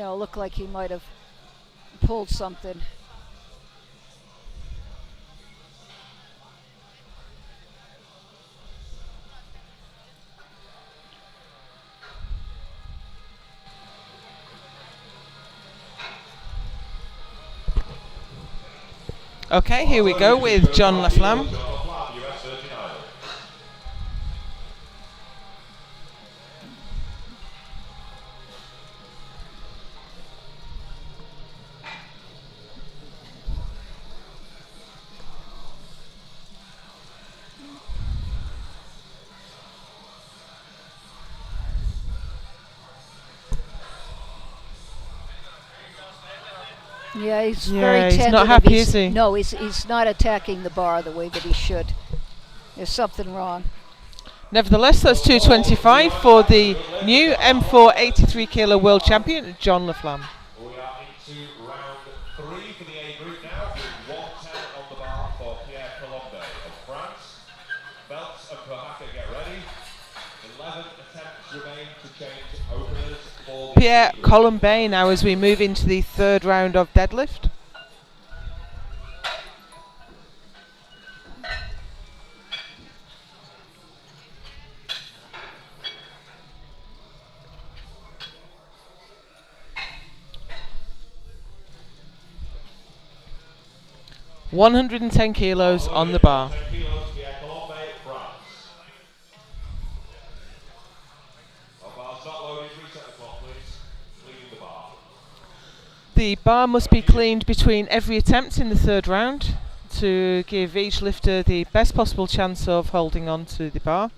looked like he might have pulled something. Okay, here we go with John Laflamme. Yeah, he's Yeah, very he's tentative. not happy, is he? No, he's not attacking the bar the way that he should. There's something wrong. Nevertheless, that's 225 for the new M4 83 kilo world champion, John Laflamme. We are into round 3 for the A group now, with 110 on the bar for Pierre Colombe of France. Belts and Pohaka get ready. 11 attempts remain to change openers for the Pierre A group. Colombe now as we move into the third round of deadlift. $110 kilos on the bar. 10 kilos, Pierre Colombe, France. Our bar's not loaded, reset the clock please. Cleaning the bar. The bar must be cleaned between every attempt in the third round to give each lifter the best possible chance of holding on to the bar.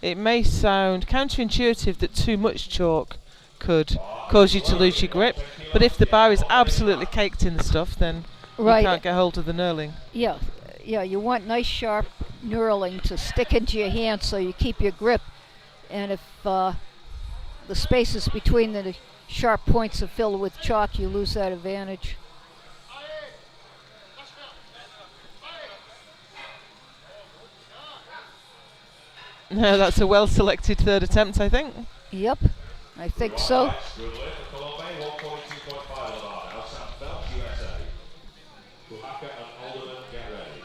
It may sound counterintuitive that too much chalk could cause you to lose your grip, but if the bar is absolutely caked in the stuff, then Right. you can't get hold of the knurling. Yeah, you want nice sharp knurling to stick into your hand so you keep your grip. And if the spaces between the sharp points are filled with chalk, you lose that advantage. No, that's a well-selected third attempt, I think. Yep, I think so. Good lift for Colombe, 142.5 on the bar now. Sam Phelps, USA. Pohaka and Alderman get ready.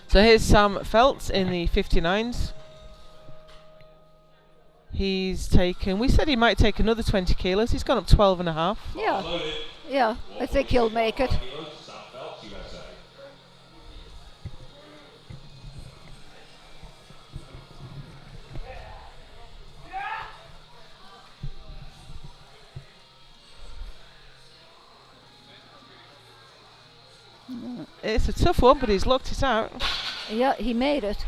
So here's Sam Phelps in the 59s. He's taken, we said he might take another 20 kilos. He's gone up 12 and a half. Yeah, I think he'll make it. Kilos, Sam Phelps, USA. It's a tough one, but he's locked it out. Yeah, he made it.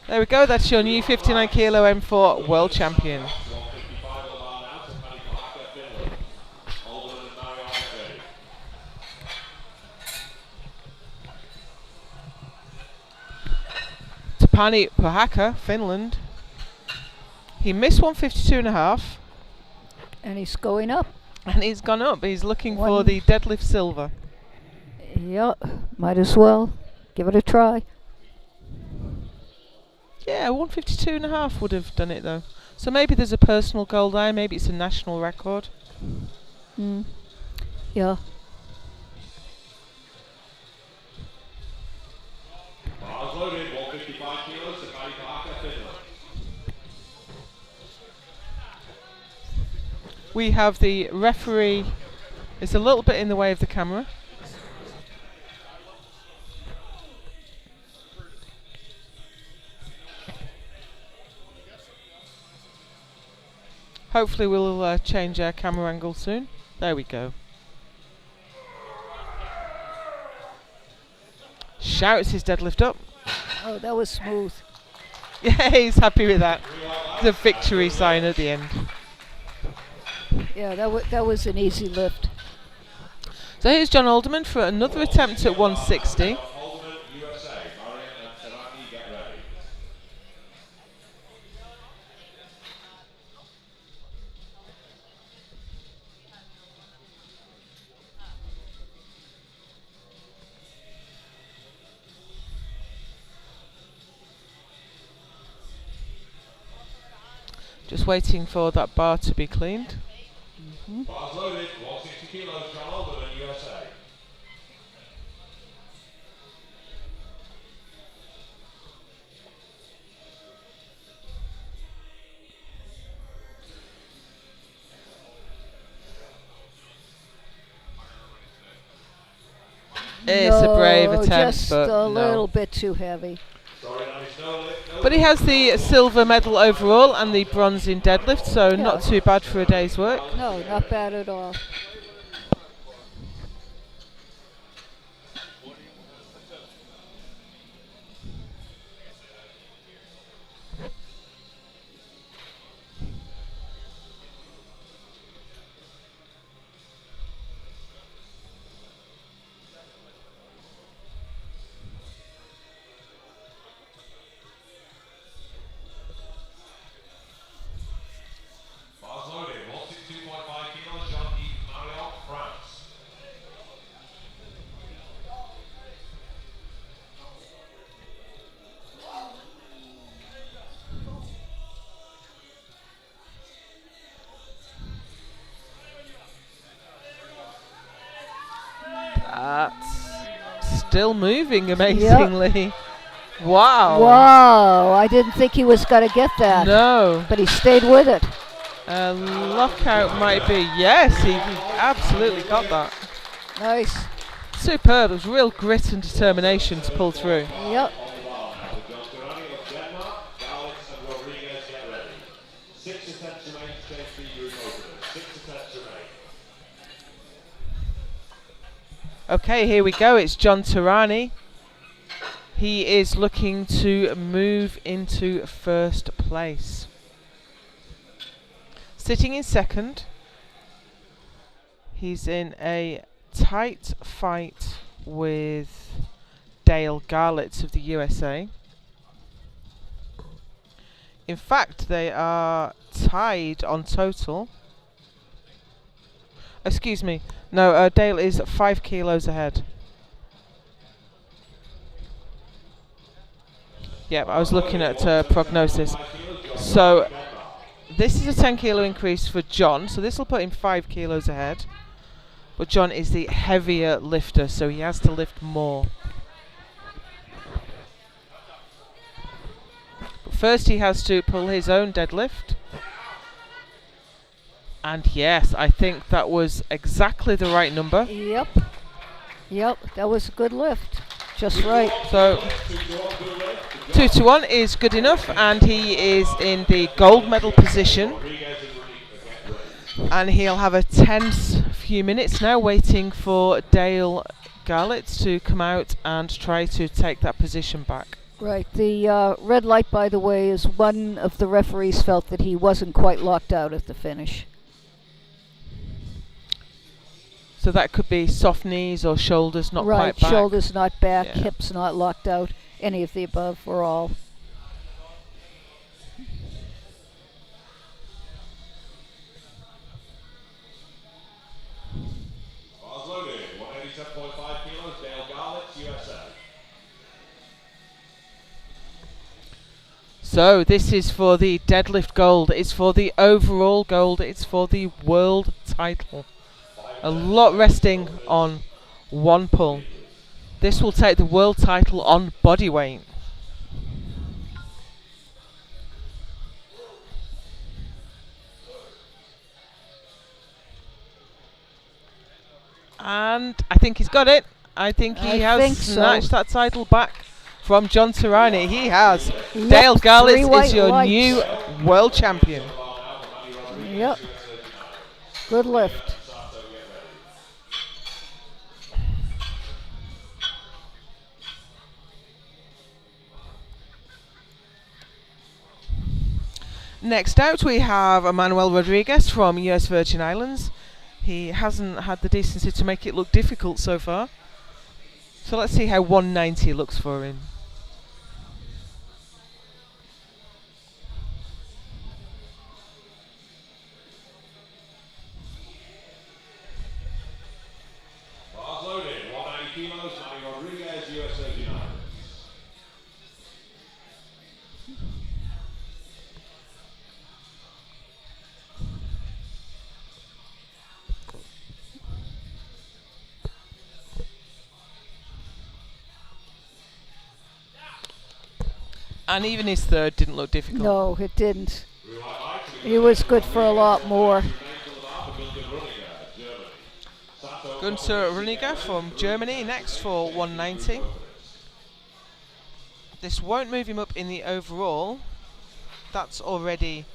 There we go, that's your new 59 kilo M4 world champion. 155 on the bar now to Paddy Pohaka, Finland. Alderman and Marion get ready. Tapani Pohaka, Finland. He missed 152 and a half, And he's going up. and he's gone up. He's looking for One- the deadlift silver. Yeah, might as well. Give it a try. Yeah, 152 and a half would have done it though. So maybe there's a personal goal there, maybe it's a national record. Yeah. Bars loaded, 155 kilos to Paddy Pohaka, Finland. We have the referee, it's a little bit in the way of the camera. Hopefully we'll change our camera angle soon. There we go. Shouts his deadlift up. Oh, that was smooth. Yeah, he's happy with that. The victory sign at the end. Yeah, that was an easy lift. So here's John Alderman for another attempt at 160. Alderman, USA. Marion and Terani, get ready. Just waiting for that bar to be cleaned. Bars loaded, 160 kilos, John Alderman, USA. It's a brave No, attempt, just but a no. little bit too heavy. Sorry, that is no lift, no But he has the silver medal overall and the bronze in deadlift, so not too bad for a day's work. No, not bad at all. Bars loaded, 162.5 kilos, Jean-Yves Marion, France. That's still moving amazingly. Wow. Whoa, I didn't think he was going to get that. No. But he stayed with it. Lockout might be. Yes, he absolutely got that. Nice. Superb. It was real grit and determination to pull through. Yep. John Terani of Denmark, Gallitz and Rodriguez, get ready. 6 attempts remain to change the group openers. 6 attempts remain. Okay, here we go. It's John Terani. He is looking to move into first place. Sitting in second. He's in a tight fight with Dale Garlitz of the USA. In fact, they are tied on total. Excuse me. No, Dale is 5 kilos ahead. Yep, I was looking at prognosis. So this is a 10 kilo increase for John, so this will put him 5 kilos ahead. But John is the heavier lifter, so he has to lift more. But first he has to pull his own deadlift. And yes, I think that was exactly the right number. Yep. Yep, that was a good lift. Just right. So 2 to 1 is good enough, and he is in the gold medal position. And he'll have a tense few minutes now waiting for Dale Garlitz to come out and try to take that position back. Right. The red light, by the way, is one of the referees felt that he wasn't quite locked out at the finish. So that could be soft knees or shoulders not Right, quite back. shoulders not back, Yeah. hips not locked out, any of the above or all. Bars loaded, 187.5 kilos, Dale Garlitz, USA. So this is for the deadlift gold, it's for the overall gold, it's for the world title. A lot resting on one pull. This will take the world title on body weight. And I think he's got it. I think he I has think so. snatched that title back from John Terani. He has. Yep, Dale 3 Garlitz white is your lights. new world champion. Yep. Good lift. Next out, we have Emmanuel Rodriguez from US Virgin Islands. He hasn't had the decency to make it look difficult so far. So let's see how 190 looks for him. Bars loaded, 190 kilos, Manny Rodriguez, US Virgin Islands. And even his third didn't look difficult. No, it didn't. He was good for a lot more. Gunther Runiger from Germany next for 190. This won't move him up in the overall. That's already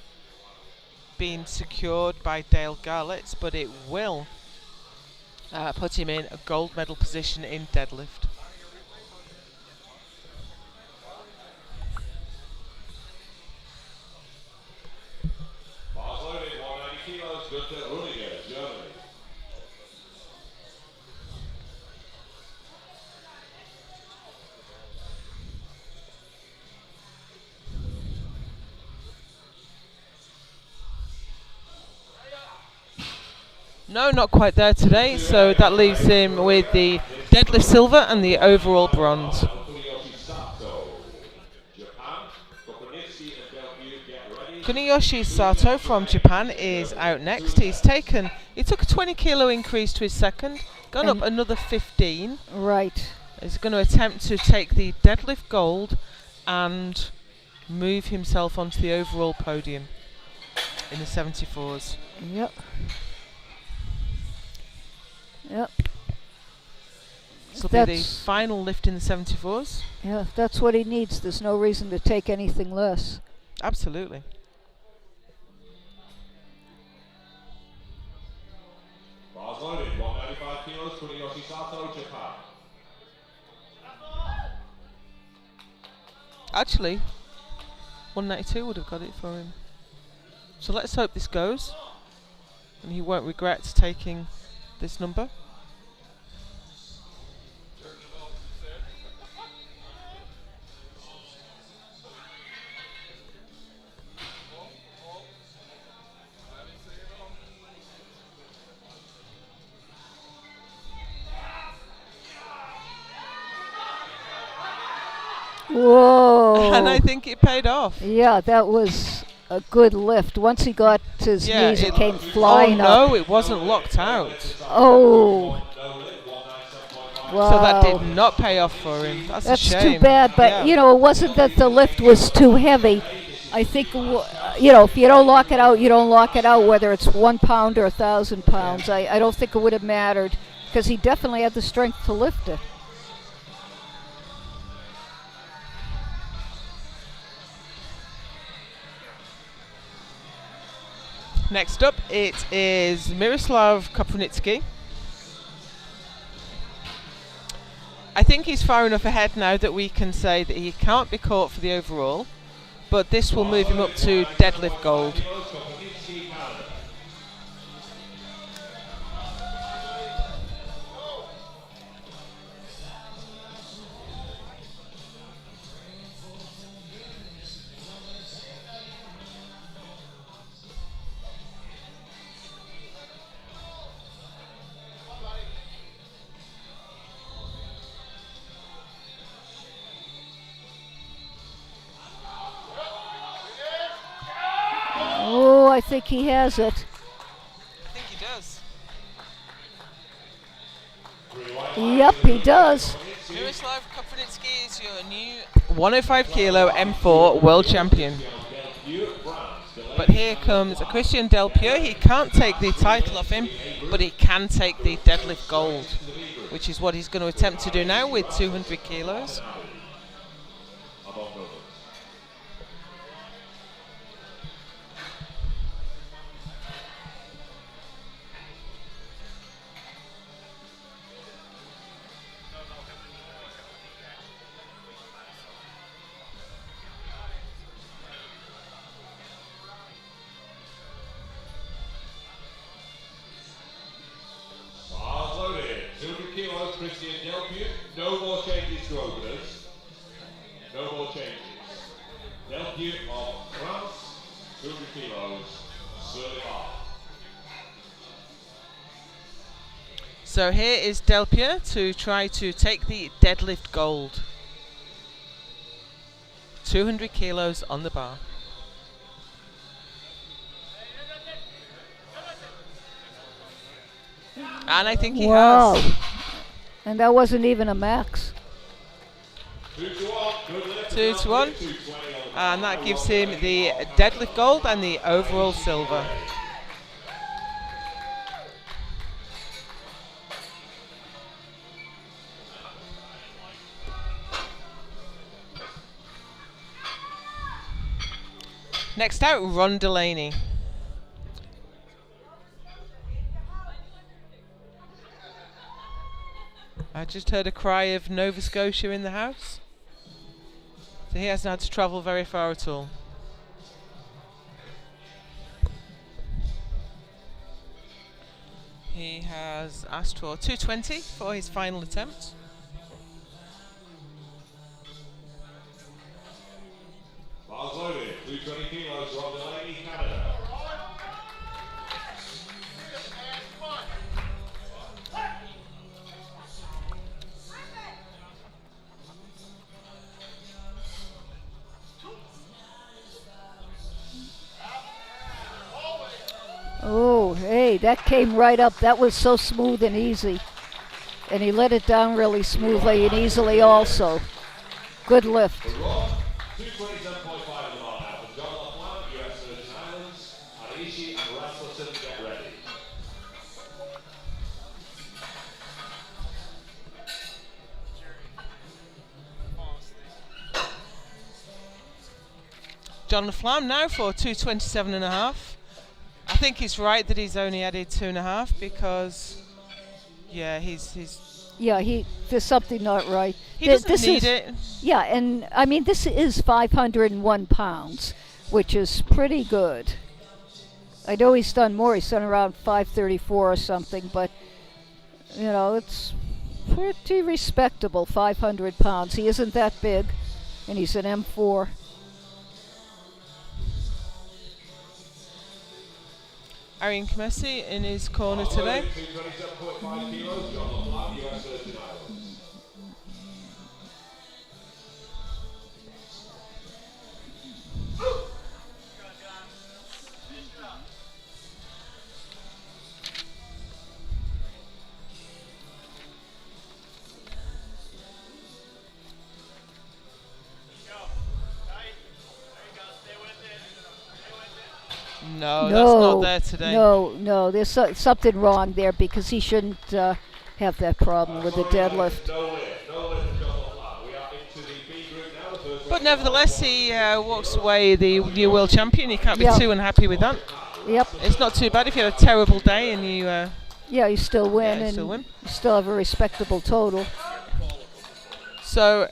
been secured by Dale Garlitz, but it will put him in a gold medal position in deadlift. Bars loaded, 190 kilos, Gunther Runiger, Germany. No, not quite there today, so that leaves him with the deadlift silver and the overall bronze. Kuniyoshi Sato from Japan is out next. He took a 20 kilo increase to his second, gone up another 15. Right. He's going to attempt to take the deadlift gold and move himself onto the overall podium in the 74s. Yep. Yep. This will be the final lift in the 74s. Yeah, that's what he needs. There's no reason to take anything less. Absolutely. Bars loaded, 195 kilos, Kuniyoshi Sato, Japan. Actually, 192 would have got it for him. So let's hope this goes, and he won't regret taking this number. Whoa. And I think it paid off. Yeah, that was a good lift. Once he got to his knees, it came Oh flying up. no, it wasn't locked out. Oh. Wow. So that did not pay off for him. That's a shame. too bad, but Yeah. you know, it wasn't that the lift was too heavy. I think, you know, if you don't lock it out, you don't lock it out, whether it's 1 pound or 1,000 pounds. I don't think it would have mattered, because he definitely had the strength to lift it. Next up, it is Miroslav Koprivnitsky. I think he's far enough ahead now that we can say that he can't be caught for the overall, but this will move him up to deadlift gold. Oh, I think he has it. I think he does. Yep, he does. Miroslav Koprivnitsky is your new 105 kilo M4 world champion. But here comes Christian Delpieux. He can't take the title off him, but he can take the deadlift gold, which is what he's going to attempt to do now with 200 kilos. Delphi, no more changes to openers. No more changes. Delphi of France, 200 kilos, certified. So here is Delpia to try to take the deadlift gold. 200 kilos on the bar. And I think he Wow. has. And that wasn't even a max. 2 to 1. And that gives him the deadlift gold and the overall silver. Next out, Ron Delaney. I just heard a cry of Nova Scotia in the house. So he hasn't had to travel very far at all. He has asked for 220 for his final attempt. Bars loaded, 220 kilos, Ron Delaney, Canada. Oh, hey, that came right up. That was so smooth and easy. And he let it down really smoothly and easily also. Good lift. For Ron, 227.5 on the bar now. For John LaFlamme, US Virgin Islands, Anishi and Rasmussen, get ready. John LaFlamme now for 227.5. I think he's right that he's only added 2.5 because, yeah, There's something not right. he doesn't need it. Yeah, and I mean, this is 501 pounds, which is pretty good. I know he's done more. He's done around 534 or something, but, you know, it's pretty respectable, 500 pounds. He isn't that big, and he's an M4. Arian Kamesi in his corner today. 227.5 kilos, John LaFlamme, US Virgin Islands. No, that's not there today. No, there's something wrong there because he shouldn't have that problem with the deadlift. No lift for John LaFlamme. We are into the B group now. The first But nevertheless, he walks away the new world champion. You can't be Yep. too unhappy with that. Yep. It's not too bad if you had a terrible day and you. Yeah, you still win, you and still win. you still have a respectable total. So.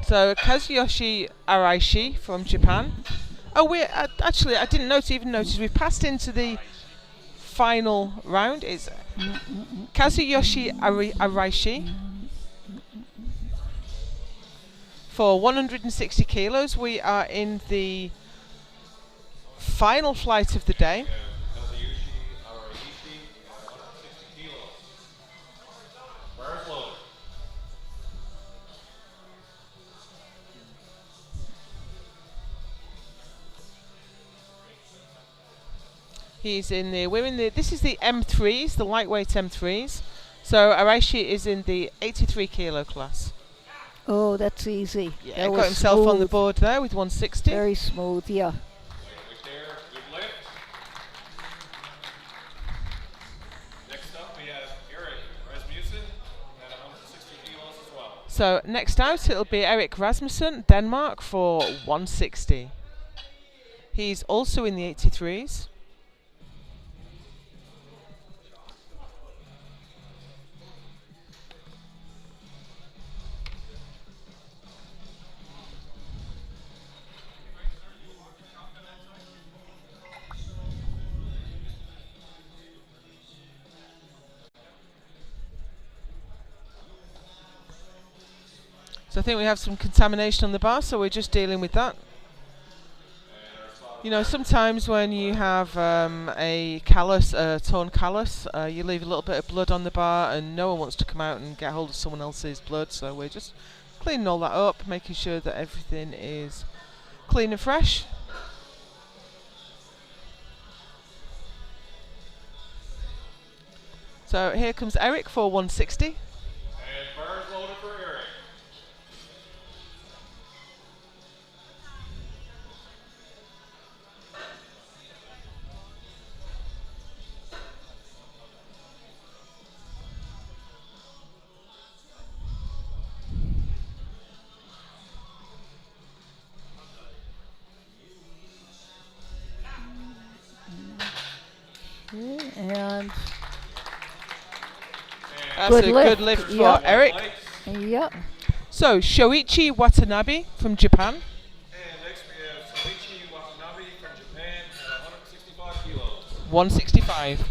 So Kazuyoshi Araishi from Japan. Oh, we actually I didn't even notice we passed into the final round. It's Kazuyoshi Araishi for 160 kilos. We are in the final flight of the day. He's in the this is the M3s, the lightweight M3s. So Araishi is in the 83 kilo class. Oh, that's easy. Yeah, that got was himself on the smooth. board there with 160. Very smooth, yeah. Next up, we have Eric Rasmussen at 160 kilos as well. So next out it'll be Erik Rasmussen, Denmark for 160. He's also in the 83s. So I think we have some contamination on the bar, so we're just dealing with that. You know, sometimes when you have a callus, a torn callus, you leave a little bit of blood on the bar and no one wants to come out and get hold of someone else's blood, so we're just cleaning all that up, making sure that everything is clean and fresh. So here comes Eric for 160. And Burns loaded for Eric. And That's Good a lift. good lift for Yep. Eric. yep, So Shoichi Watanabe from Japan. And next we have Soichi Watanabe from Japan at 165 kilos. 165.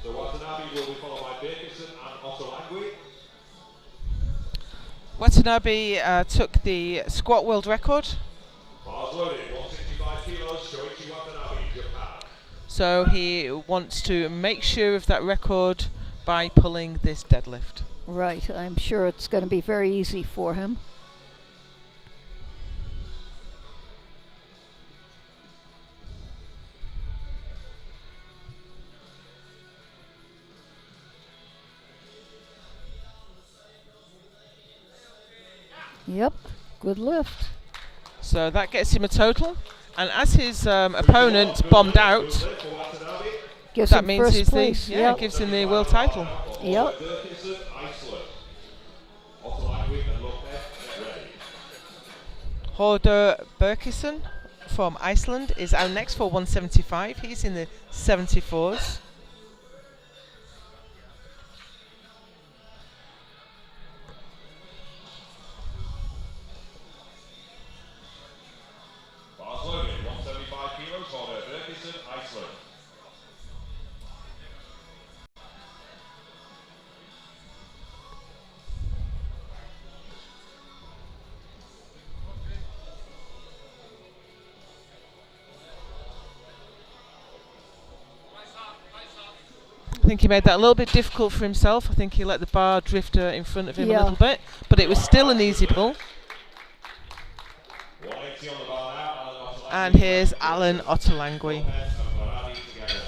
So Watanabe will be followed by Berkison and Otolangui. Watanabe took the squat world record. Bars loaded, 165 kilos, Shoichi Watanabe, Japan. So he wants to make sure of that record by pulling this deadlift. right. I'm sure it's going to be very easy for him. Yep, good lift. So that gets him a total. And as his opponent bombed out, Gives that him means first he's place. the Yep. gives him the world title. Yep. Berkison, Iceland. Otolangui and Lopez, get ready. Horder Berkison from Iceland is out next for 175. He's in the 74s. Bars loaded, 175 kilos, Horder Berkison, Iceland. I think he made that a little bit difficult for himself. I think he let the bar drift in front of him Yeah. a little bit, but it was still an easy pull. 180 on the bar now, Alan Otolangui. And here's Alan Otolangui. Lopez and Varane to get ready.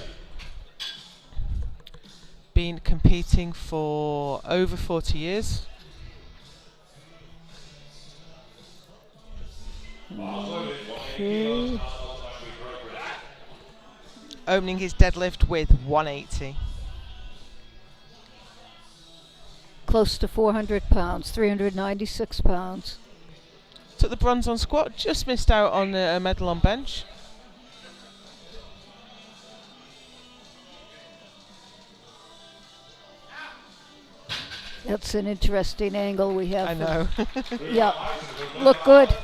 Been competing for over 40 years. Bars loaded, 180 Okay. kilos, Alan Otolangui, break ready. Opening his deadlift with 180. Close to 400 pounds, 396 pounds. Took the bronze on squat, just missed out on a medal on bench. That's an interesting angle we have. I for- know. Yeah, look good.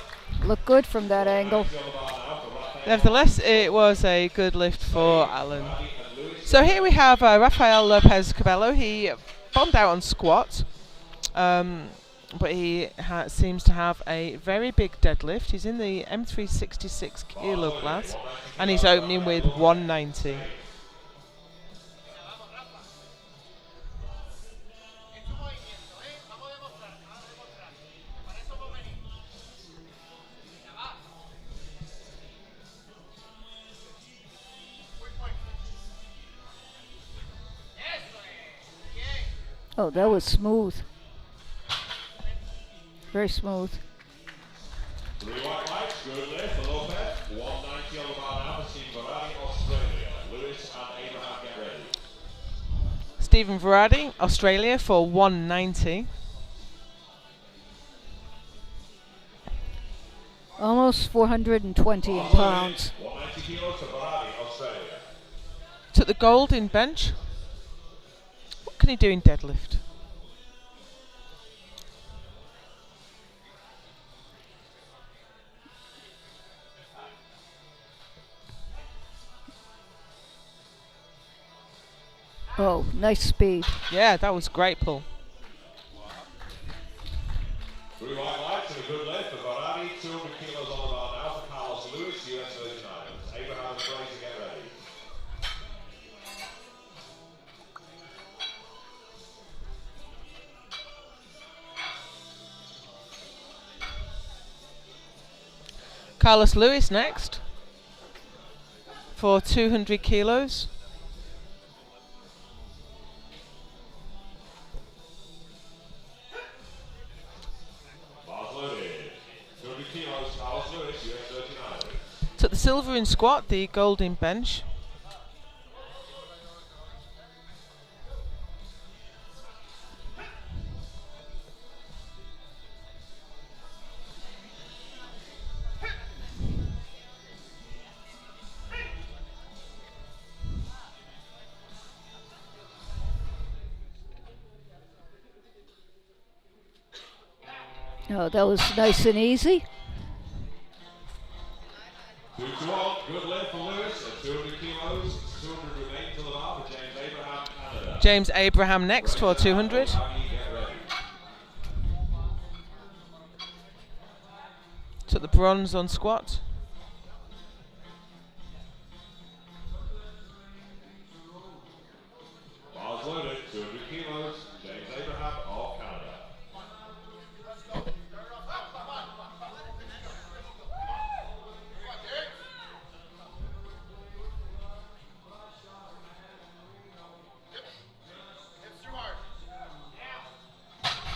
Look good from that angle. Nevertheless, it was a good lift for Alan. So here we have Rafael Lopez Cabello. He bombed out on squat, but he seems to have a very big deadlift. He's in the M366 kilo class, and he's opening with 190. Oh, that was smooth. Very smooth. 3 white lights, good lift for Lopez. 190 on the bar now for Steve Varane, Australia. Lewis and Abraham, get ready. Stephen Varady, Australia, for 190. Almost 420 in pounds. 190 kilos for Varane, Australia. Took the gold in bench. What can he do in deadlift? Oh, nice speed. Yeah, that was great pull. Three white lights and a good lift for Barani. 200 kilos on the bar now for Carlos Lewis, US Virgin Islands. Abraham and Fraser, get ready. Carlos Lewis next for 200 kilos. Bars loaded. 200 kilos, Carlos Lewis, US Virgin Islands. Took the silver in squat, the gold in bench. Oh, that was nice and easy. 2 to 1, good lift for Lewis at 200 kilos. 200 remain to the bar for James Abraham, Canada. James Abraham next for 200. Get ready. Took the bronze on squat. Bars loaded, 200 kilos, James Abraham of Canada.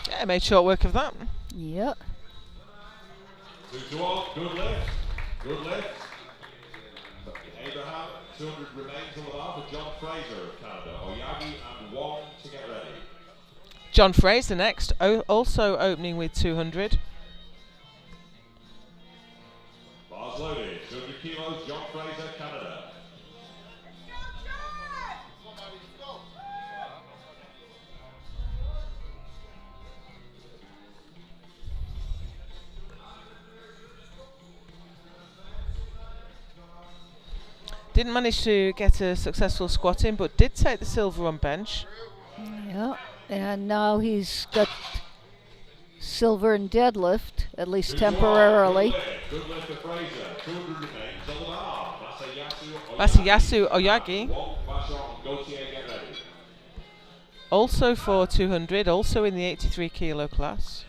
Yeah, made short work of that. Yep. 2 to 1, good lift. Good lift. Abraham, 200 remains on the bar for John Fraser of Canada. Oyagi and Wong to get ready. John Fraser next, also opening with 200. Bars loaded, 200 kilos, John Fraser, Canada. Didn't manage to get a successful squat in, but did take the silver on bench. Yeah. And now he's got silver in deadlift, at least temporarily. Good lift for Fraser, 200 remains on the bar. Masayasu Oyagi, Wong, Vachon, and Gauthier, get ready. also for 200, also in the 83 kilo class.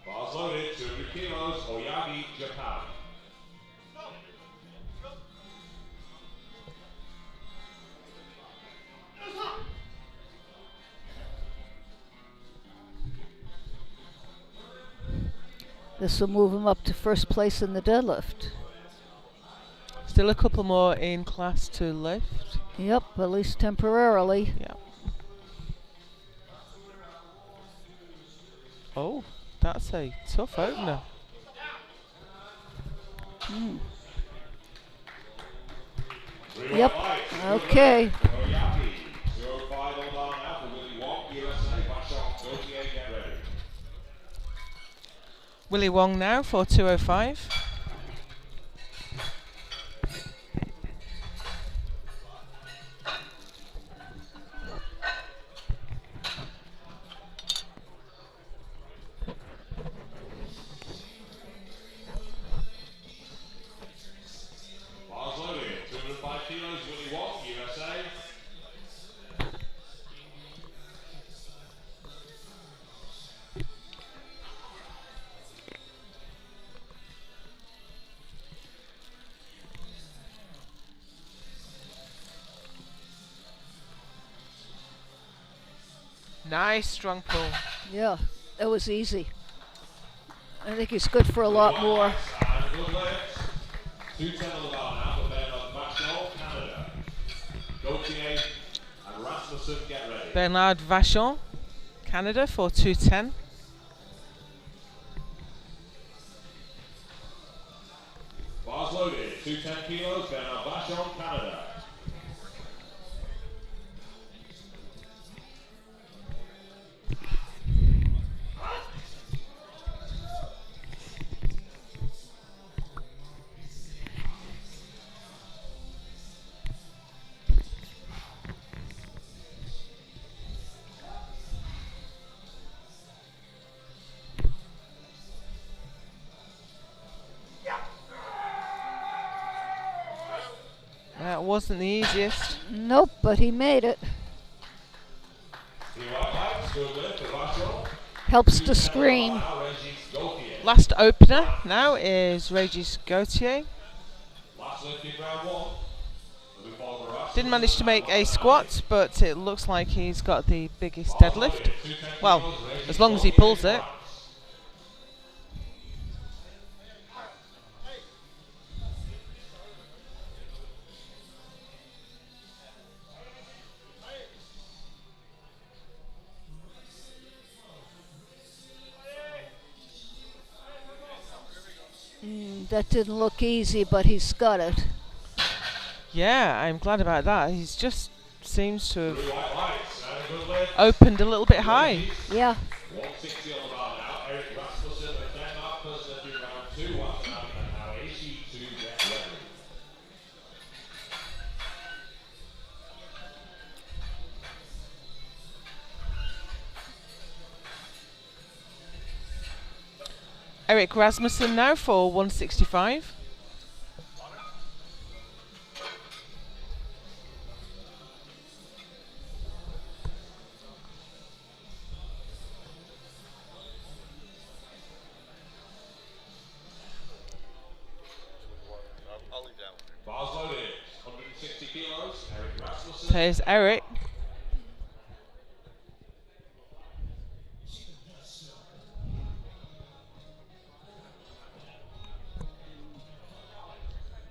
Bars loaded, 200 kilos, Oyagi, Japan. This will move him up to first place in the deadlift. Still a couple more in class to lift. Yep, at least temporarily. Yeah. Oh, that's a tough opener. Yep. Okay. Oyagi, 205 on the bar now for Willie Wong, USA, Vachon, Gauthier, get ready. Willie Wong now for 205. Bars loaded, 205 kilos, Willie Wong, USA. Nice strong pull. Yeah, that was easy. I think he's good for a lot more. And good lift. 210 on the bar now for Bernard Vachon, Canada. Gauthier and Rasmussen, get ready. Bernard Vachon, Canada for 210. Bars loaded, 210 kilos, Bernard Vachon, Canada. That wasn't the easiest. Nope, but he made it. Helps to scream. Last opener now is Regis Gauthier. Didn't manage to make a squat, but it looks like he's got the biggest deadlift. Well, as long as he pulls it. That didn't look easy, but he's got it. Yeah, I'm glad about that. He's just seems to have opened a little bit high. Yeah. Eric Rasmussen now for 165. There's Eric.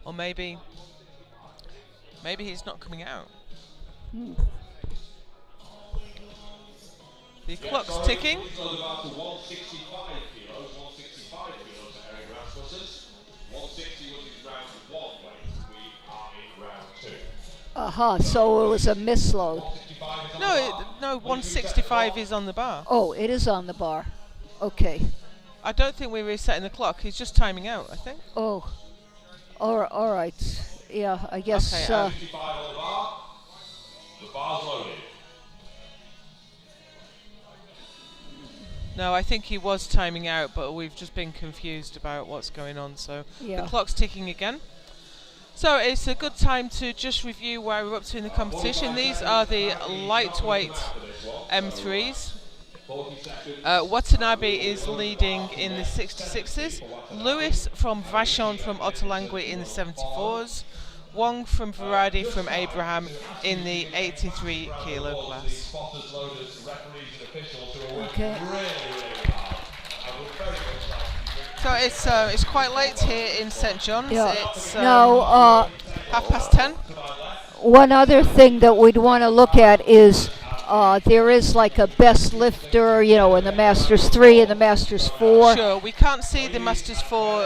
Or maybe he's not coming out. The clock's ticking. So it was a misload. No, 165 is on the bar. Oh, it is on the bar. Okay. I don't think we're resetting the clock. He's just timing out, I think. Oh. All right. Yeah, I guess. Okay, The bar's loaded. No, I think he was timing out, but we've just been confused about what's going on. So Yeah. the clock's ticking again. So it's a good time to just review where we're up to in the competition. These are the lightweight M3s. Watanabe is leading in the 66s. Lewis from Vachon from Ottolenghi in the 74s. Wong from Varadi from Abraham in the 83 kilo class. Okay. So it's quite late here in St John's. Yeah. It's Now, 10:30. one other thing that we'd want to look at is there is like a best lifter, in the Masters 3 and the Masters 4. Sure, we can't see the Masters 4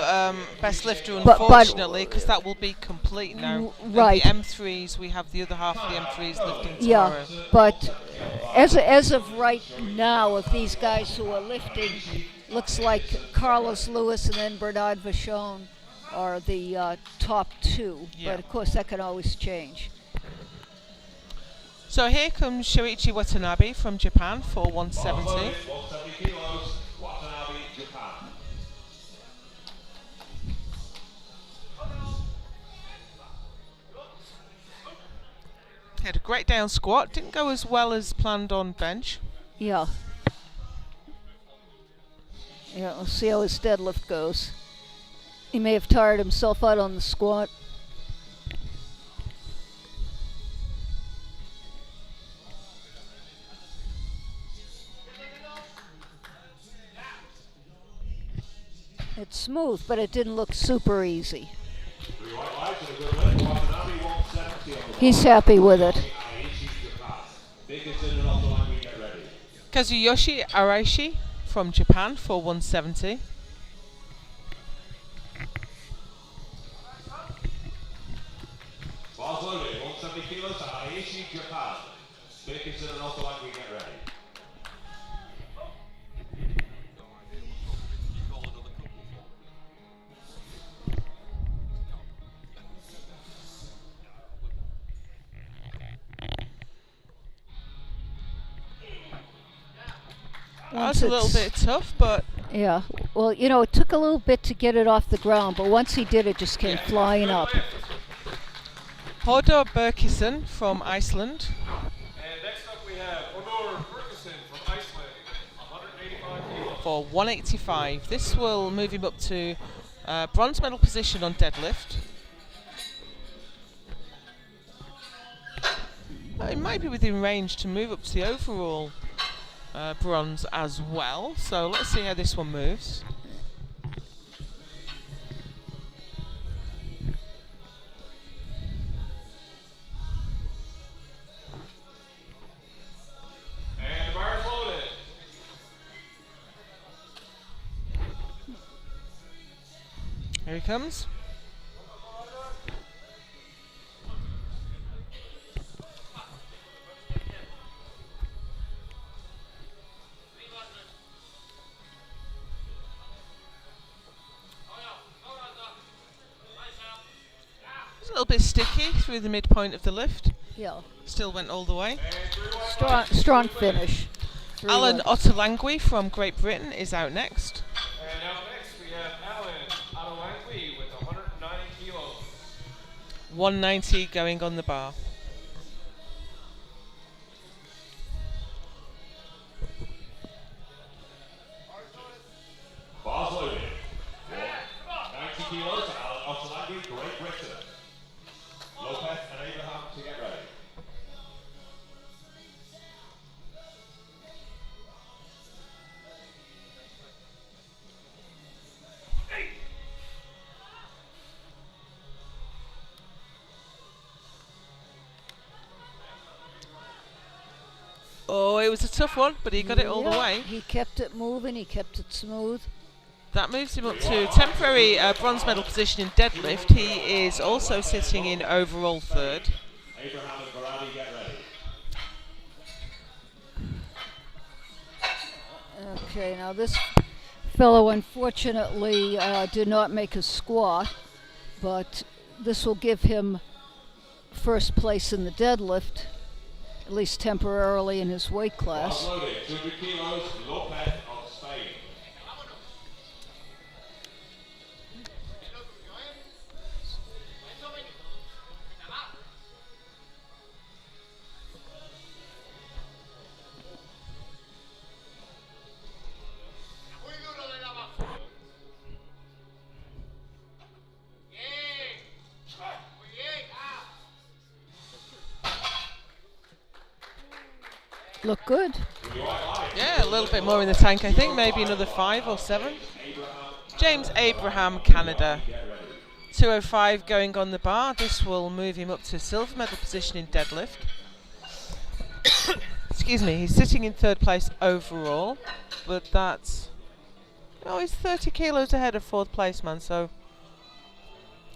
best lifter, But- unfortunately, because that will be complete now. Right. And the M3s, we have the other half of the M3s lifting tomorrow. Yeah, but as of right now, of these guys who are lifting, looks like Carlos Lewis and then Bernard Vachon are the top two. Yeah. But of course, that can always change. So here comes Shoichi Watanabe from Japan for 170. 170 kilos, Watanabe, Japan. He had a great down squat, didn't go as well as planned on bench. Yeah. Yeah, we'll see how his deadlift goes. He may have tired himself out on the squat. It's smooth, but it didn't look super easy. He's happy with it. Kazuyoshi Araishi from Japan for 170. Bars loaded, 170 kilos, Aichi, Japan. Dickinson and Ottolenghi, get ready. That's a little bit tough, but Yeah, well, it took a little bit to get it off the ground, but once he did, it just came flying up. Hodor Berkison from Iceland And next up we have Honor Ferguson from Iceland, 185 kilos. for 185. This will move him up to bronze medal position on deadlift. It might be within range to move up to the overall bronze as well. So let's see how this one moves. And the bar is loaded. Here he comes. It's a little bit sticky through the midpoint of the lift. Yeah. Still went all the way. Strong finish. Three Alan left. Ottolenghi from Great Britain is out next. And now next we have Alan Ottolenghi with 190 kilos. 190 going on the bar. Bars loaded. 90 kilos, Alan Ottolenghi, Great Britain. Lopez and Abraham to get ready. Oh, it was a tough one, but he got it all the Yeah, way. He kept it moving. He kept it smooth. That moves him up to temporary bronze medal position in deadlift. He is also sitting in overall third. Abraham and Varadi get ready. Okay, now this fellow unfortunately did not make a squat, but this will give him first place in the deadlift, at least temporarily in his weight class. Bars loaded. 200 kilos, Lopez of Spain. Look good. Yeah, a little bit more in the tank, I think. Maybe another 5 or 7. James Abraham, Canada. 205 going on the bar. This will move him up to silver medal position in deadlift. Excuse me, he's sitting in third place overall, but that's... Oh, he's 30 kilos ahead of fourth place, man, so...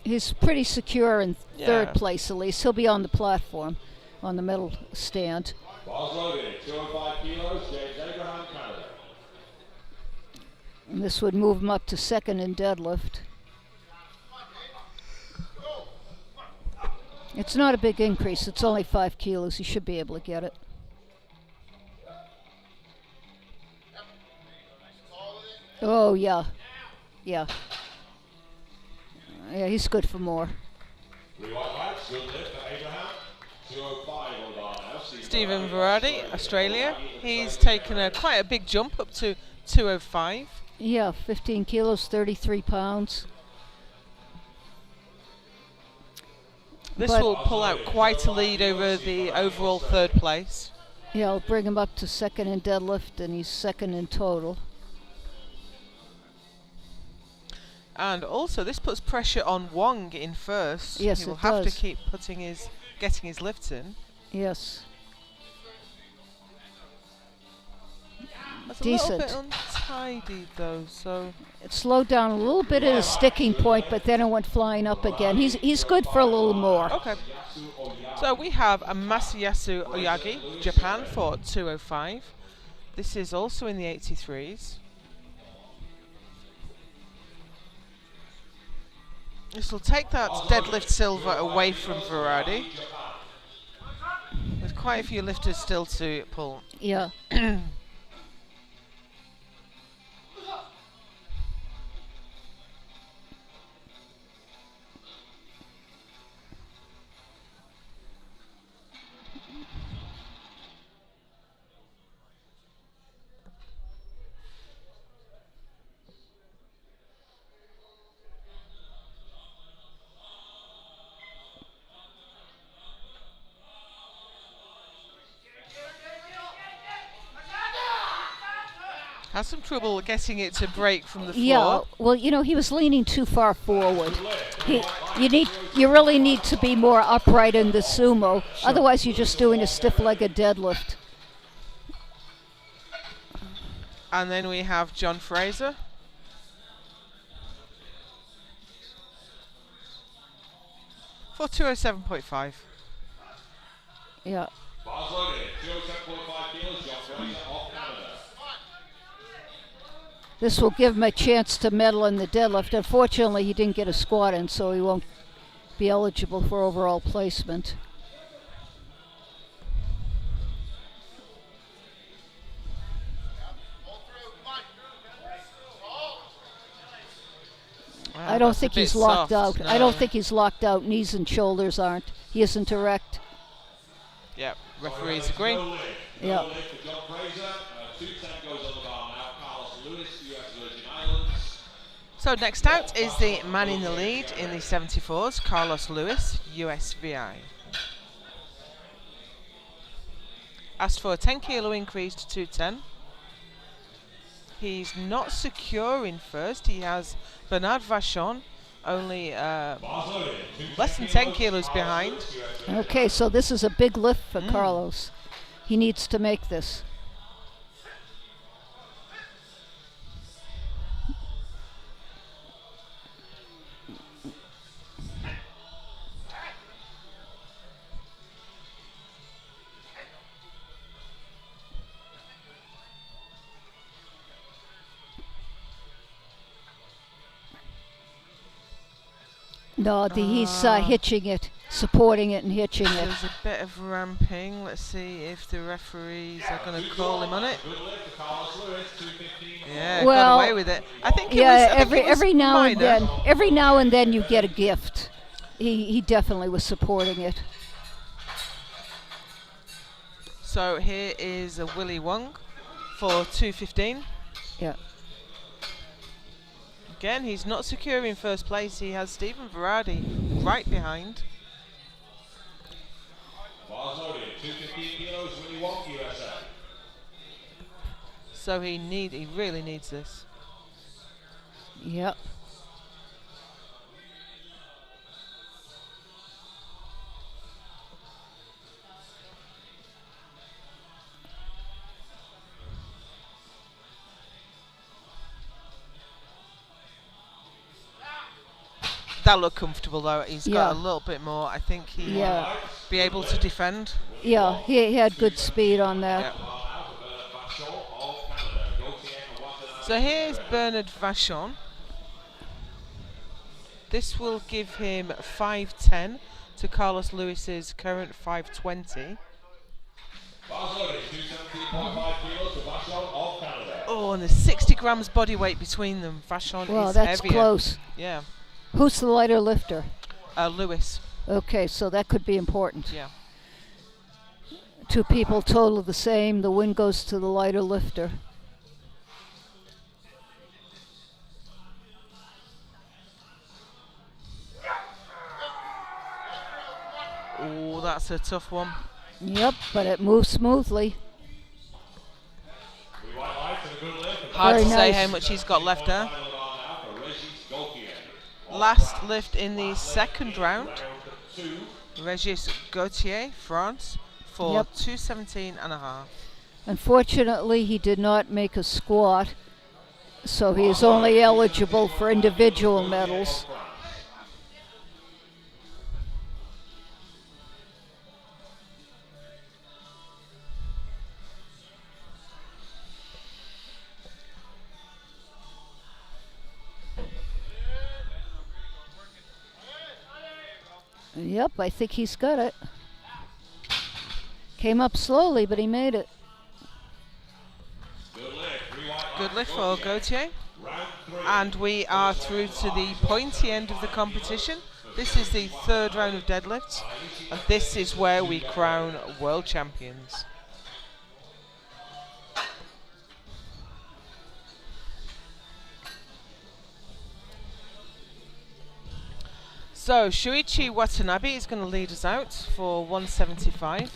He's pretty secure in third Yeah. place, at least. He'll be on the platform, on the medal stand. Bars loaded. 205 kilos, James Abraham, Canada. And this would move him up to second in deadlift. It's not a big increase. It's only 5 kilos. He should be able to get it. Oh, yeah. Yeah. Yeah, he's good for more. Blue white lights, good lift for Abraham. 205 on bar now. Stephen Varadi, Australia. He's taken quite a big jump up to 205. Yeah, 15 kilos, 33 pounds. This But- will pull out quite a lead over the overall third place. Yeah, I'll bring him up to second in deadlift, and he's second in total. And also, this puts pressure on Wong in first. Yes, he will it have does. to keep getting his lifts in. Yes. That's a Decent. little bit untidy though, so It slowed down a little bit at his sticking point, but then it went flying up again. He's good for a little more. okay. So we have a Masayasu Oyagi, Japan, for 205. This is also in the 83s. This will take that deadlift silver away from Varadi. There's quite a few lifters still to pull. Yeah. Has some trouble getting it to break from the floor. Yeah, well, you know, he was leaning too far forward. You really need to be more upright in the sumo. Sure. Otherwise, you're just doing a stiff-legged deadlift. And then we have John Fraser. For 207.5. Yeah. Bars loaded, 207.5 kilos, John Fraser of Canada. This will give him a chance to medal in the deadlift. Unfortunately, he didn't get a squat in, so he won't be eligible for overall placement. I don't think he's locked out. I don't think he's locked out. Knees and shoulders aren't. He isn't erect. Yeah, referees agree. Yeah. No lift for John Fraser. 210 goes on the bar now. Carlos Lewis, US Virgin Islands. So next out is the man in the lead in the 74s, Carlos Lewis, USVI. Asked for a 10 kilo increase to 210. He's not secure in first. He has Bernard Vachon, only less than 10 kilos behind. Okay, so this is a big lift for Carlos. He needs to make this. No, he's hitching it, supporting it and hitching it. There's a bit of ramping. Let's see if the referees are going to call him on it. Yeah, Well, got away with it. I think it Yeah, was, I think it was every now and minor. then, every now and then you get a gift. He definitely was supporting it. So here is a Willie Wong for 215. Yeah. Again, he's not secure in first place. He has Stephen Verardi right behind. Bars loaded, 215 kilos, Willie Wong, USA. So he really needs this. Yep. That looked comfortable though. He's got Yeah. a little bit more. I think he Yeah. be able to defend. Yeah, he had good speed on that. So here's Bernard Vachon. This will give him 510 to Carlos Lewis's current 520. Bars loaded, 217.5 kilos for Vachon of Canada. Oh, and there's 60 grams body weight between them. Vachon Well, is that's heavier. close. Yeah. Who's the lighter lifter? Lewis. Okay, so that could be important. Yeah. Two people total the same. The win goes to the lighter lifter. Oh, that's a tough one. Yep, but it moves smoothly. Hard Very to say nice. how much he's got left there. Last lift in the second round. Regis Gauthier, France, for Yep. 217.5. Unfortunately, he did not make a squat, so he is only eligible for individual medals. Yep, I think he's got it. Came up slowly, but he made it. Good lift for Gauthier. And we are through to the pointy end of the competition. This is the third round of deadlifts, and this is where we crown world champions. So Shuichi Watanabe is going to lead us out for 175.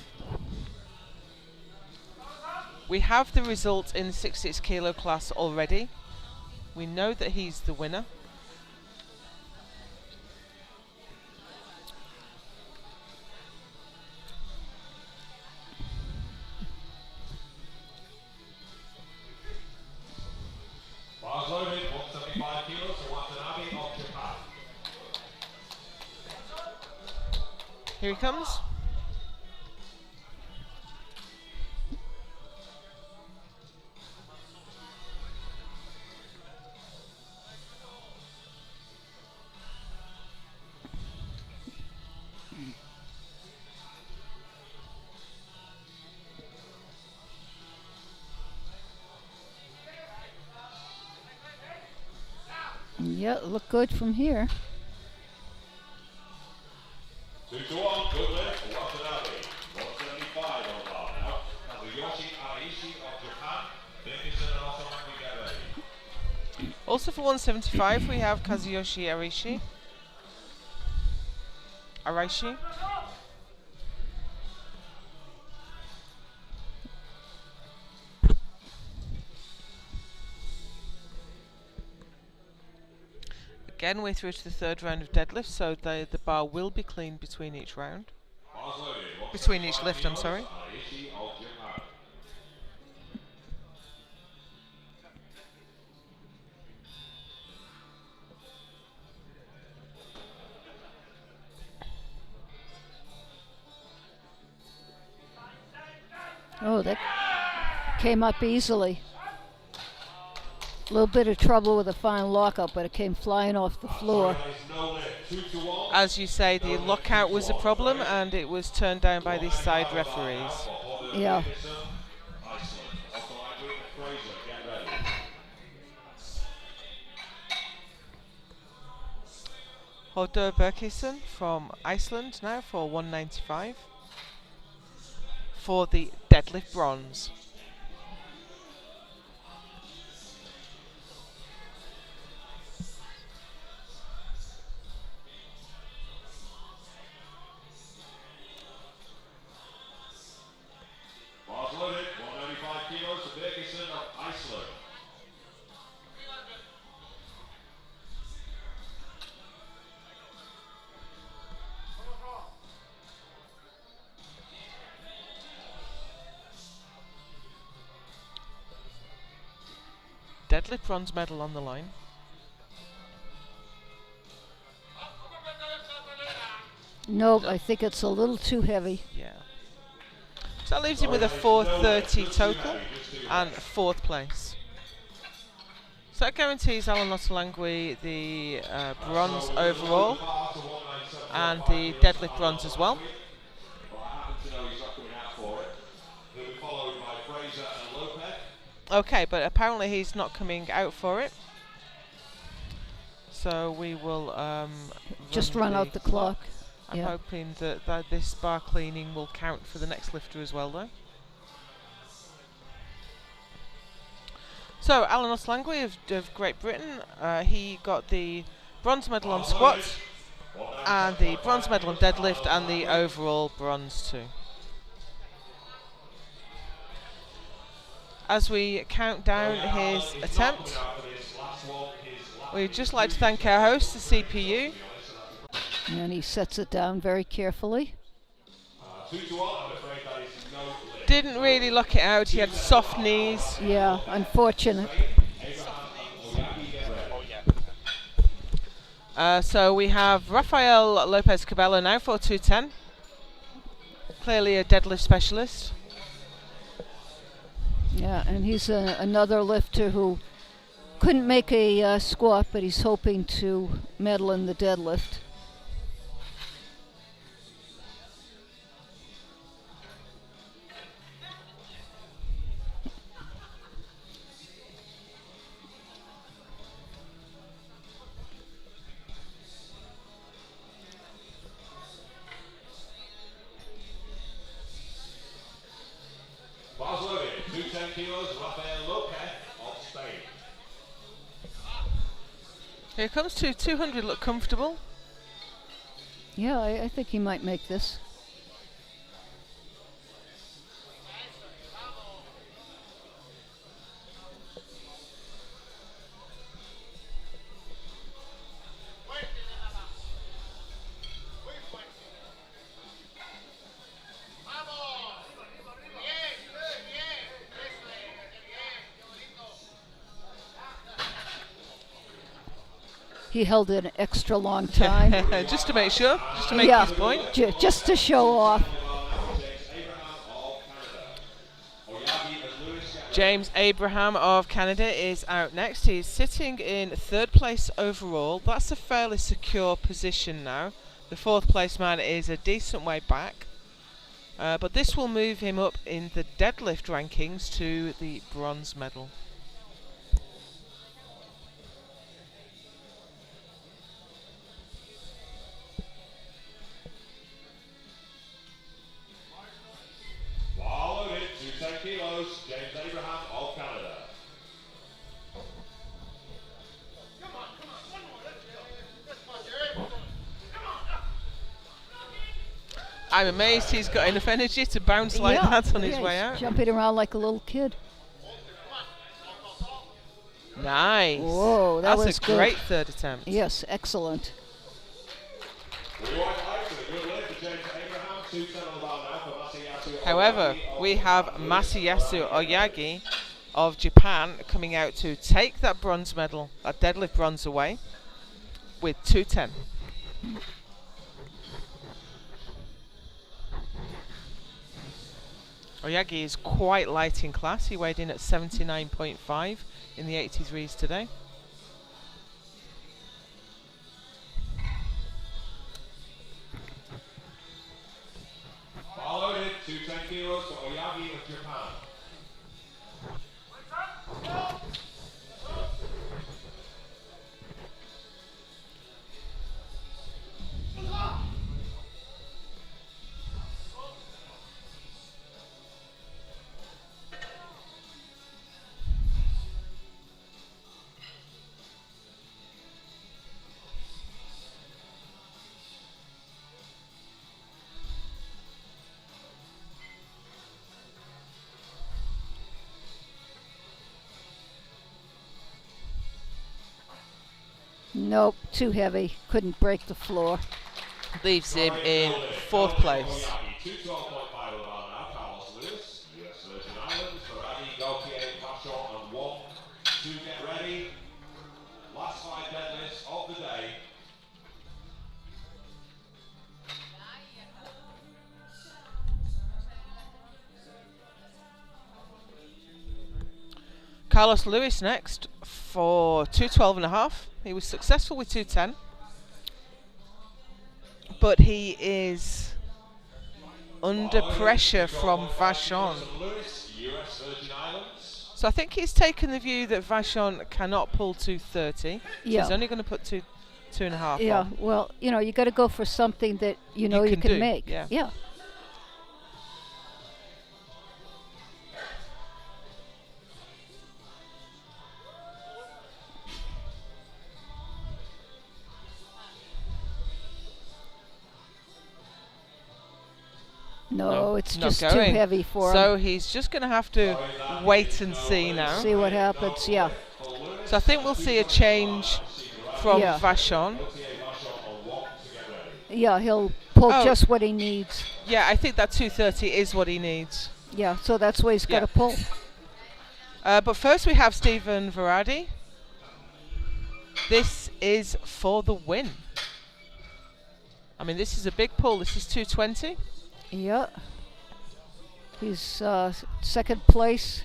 We have the result in the 66 kilo class already. We know that he's the winner. Bars loaded, 175 kilos for Watanabe of Japan. Here he comes. Yeah, look good from here. 2-1, good lift for Watanabe. 175 on the bar now. Kazuyoshi Araishi of Japan. Dickinson and Osarangi get ready. Also for 175 we have Kazuyoshi Araishi. Again, we're through to the third round of deadlift, so the bar will be clean between each round. Bars loaded, Between each lift, I'm sorry. Araishi of Japan. Oh, that came up easily. A little bit of trouble with the final lockout, but it came flying off the floor. No lift, 2-1. As you say, the lockout was a problem and it was turned down by the side referees. Yeah. Iceland, Osarangi and Fraser get ready. Hodor Berkison from Iceland now for 195 for the deadlift bronze. Bars loaded, 195 kilos for Berkison of Iceland. Deadlift bronze medal on the line. Nope, I think it's a little too heavy. Yeah. So that leaves him with a 430 total and fourth place. So that guarantees Alan Ottolenghi the bronze overall and the deadlift bronze as well. Well, I happen to know he's not coming out for it. He'll be followed by Fraser and Lopez. Okay, but apparently he's not coming out for it. So we will Just run out the clock. I'm Yeah. hoping that this bar cleaning will count for the next lifter as well, though. So Alan Ottolenghi of Great Britain, he got the bronze medal on squat and the bronze medal on deadlift and the overall bronze too. As we count down his attempt, we'd just like to thank our host, the CPU. And he sets it down very carefully. 2-1, I'm afraid that is no lift. Didn't really lock it out, he had soft knees. Yeah, unfortunate. So we have Rafael Lopez Cabello now for 210. Clearly a deadlift specialist. Yeah, and he's another lifter who couldn't make a squat, but he's hoping to medal in the deadlift. Bars loaded, 210 kilos, Rafael Lopez of Spain. Here comes to 200, look comfortable. Yeah, I think he might make this. He held it an extra long time. Just to make sure, just to make Yeah, his point. just to show off. James Abraham of Canada is out next. He's sitting in 3rd place overall. That's a fairly secure position now. The 4th place man is a decent way back. But this will move him up in the deadlift rankings to the bronze medal. While loaded to 10 kilos, James Abraham of Canada. I'm amazed he's got enough energy to bounce like that on his way he's out. jumping around like a little kid. Nice. Whoa, that That's was a good. great 3rd attempt. Yes, excellent. However, we have Masayasu Oyagi of Japan coming out to take that bronze medal, that deadlift bronze away, with 2:10. Oyagi is quite light in class. He weighed in at 79.5 in the 83s today. Loaded to 10 kilos for Oyagi of Japan. Nope, too heavy. Couldn't break the floor. Leaves him in 4th place. Oyagi, 212.5 now. Carlos Lewis, US Virgin Islands, Ferrari, Gaultier, Vachon, and Wong. To get ready. Last 5 deadlifts of the day. Carlos Lewis next for 212.5. He was successful with 210, but he is under pressure from Vachon. Lewis, US Virgin Islands. So I think he's taken the view that Vachon cannot pull 230. So Yeah. he's only going to put 2.5 Yeah, on. well, you got to go for something that you know you can can do, make. yeah. No, it's not just too going. heavy for So him. he's just going to have to wait and see now. See what happens. Yeah. So I think we'll see a change from Yeah. Vachon. Yeah, he'll pull Oh. just what he needs. Yeah, I think that 230 is what he needs. Yeah, so that's what he's got Yeah. to pull. But first we have Stephen Varadi. This is for the win. I mean, this is a big pull. This is 220. Yeah. He's 2nd place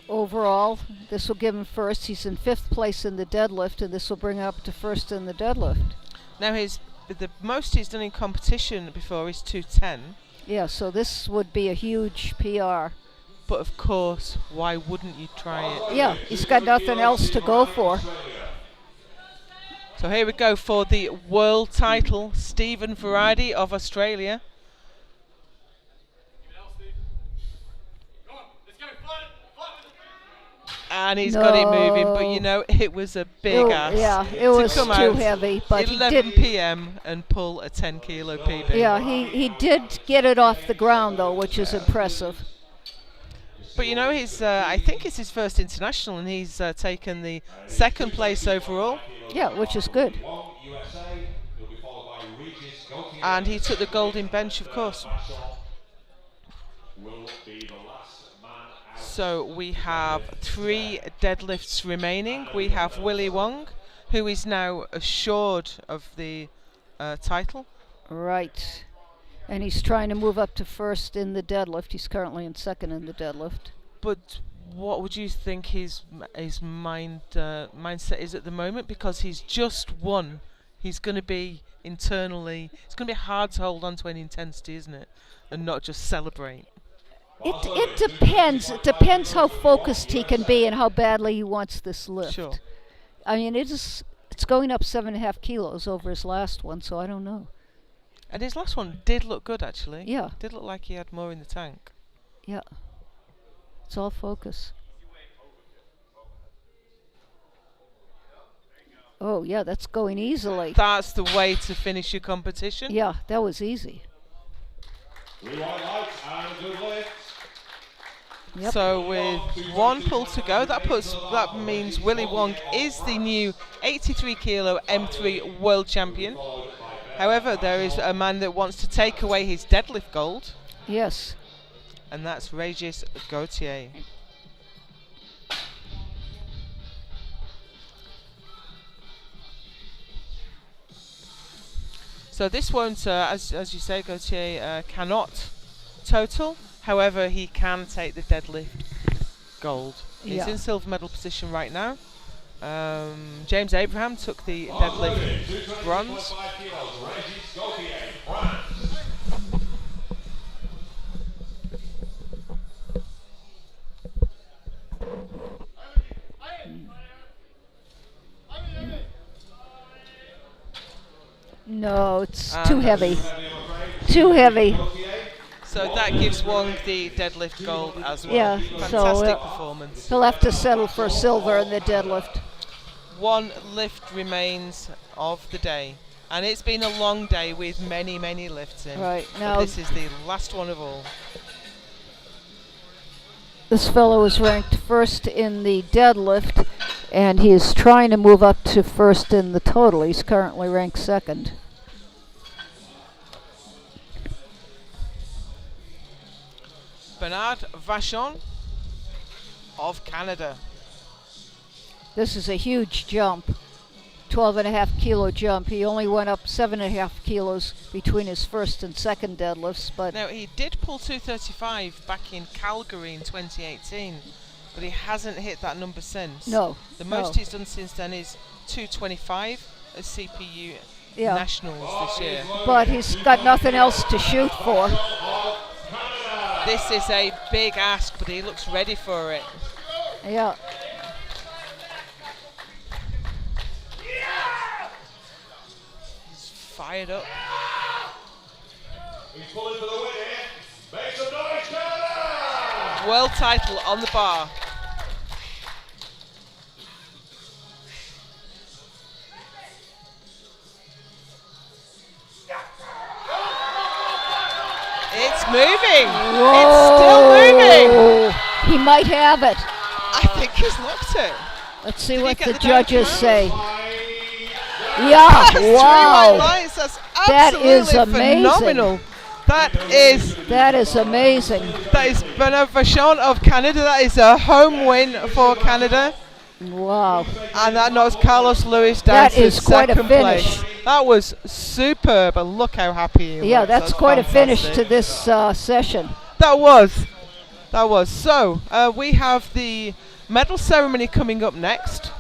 overall. This will give him 1st. He's in 5th place in the deadlift, and this will bring him up to 1st in the deadlift. Now the most he's done in competition before is 210. Yeah, so this would be a huge PR. But of course, why wouldn't you try it? Yeah, he's got nothing else to go for. So here we go for the world title. Stephen Varadi of Australia. And he's got it moving, but you know, it was a big ask. Yeah, it to was come too out heavy, but he 11 did. p.m. and pull a 10 kilo PB. Yeah, he did get it off the ground though, which is impressive. But you know, I think it's his first international, and he's taken the 2nd place overall. Yeah, which is good. And he took the golden bench, of course. So we have 3 deadlifts remaining. We have Willie Wong, who is now assured of the title. Right. And he's trying to move up to first in the deadlift. He's currently in second in the deadlift. But what would you think his mindset is at the moment? Because he's just won. He's going to be internally. It's going to be hard to hold on to any intensity, isn't it? And not just celebrate. It depends. It depends how focused he can be and how badly he wants this lift. Sure. I mean, it's going up 7.5 kilos over his last one, so I don't know. And his last one did look good, actually. Yeah. Did look like he had more in the tank. Yeah. It's all focus. Oh, yeah, that's going easily. That's the way to finish your competition. Yeah, that was easy. Blue white lights and good lift. Yep. So with one pull to go, that means Willie Wong is the new 83 kilo M3 world champion. However, there is a man that wants to take away his deadlift gold, Yes. and that's Régis Gauthier. So this won't, as you say, Gauthier cannot total. However, he can take the deadlift gold. He's Yeah. in silver medal position right now. James Abraham took the deadlift bronze. 225 kilos, Régis Gauthier, bronze. No, it's Ah, too no. heavy. Too heavy. So that gives Wong the deadlift gold as well. Yeah, so, Fantastic performance. He'll have to settle for silver in the deadlift. One lift remains of the day. And it's been a long day with many, many lifts in. Right, But now- this is the last one of all. This fellow is ranked first in the deadlift, and he is trying to move up to first in the total. He's currently ranked second. Bernard Vachon of Canada. This is a huge jump, 12.5 kilo jump. He only went up 7.5 kilos between his first and second deadlifts, but Now, he did pull 235 back in Calgary in 2018, but he hasn't hit that number since. no. The most no. he's done since then is 225 at CPU Yeah. Nationals this year. But he's got nothing else to shoot for. This is a big ask, but he looks ready for it. Yeah. He's fired up. He's pulling for the win here. Make some noise, Canada! World title on the bar. It's moving. It's still moving. Whoa. He might have it. I think he's locked it. Let's see Did he what get the the judges down say. Fight. Yeah, That's 3 white wow. lights. That's That is absolutely amazing. phenomenal. That is amazing. Bernard Vachon of Canada. That is a home win for Canada. Wow. And that knocks Carlos Lewis down That to is quite a second finish. place. That was superb, and look how happy he Yeah, looks. that's quite a finish fantastic. to this session. That was. So, we have the medal ceremony coming up next.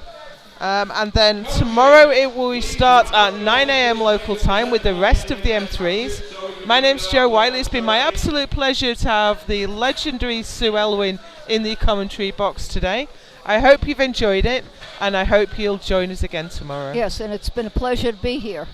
And then tomorrow it will start at 9 a.m. local time with the rest of the M3s. My name's Joe Whiteley. It's been my absolute pleasure to have the legendary Sue Elwin in the commentary box today. I hope you've enjoyed it, and I hope you'll join us again tomorrow. Yes, and it's been a pleasure to be here.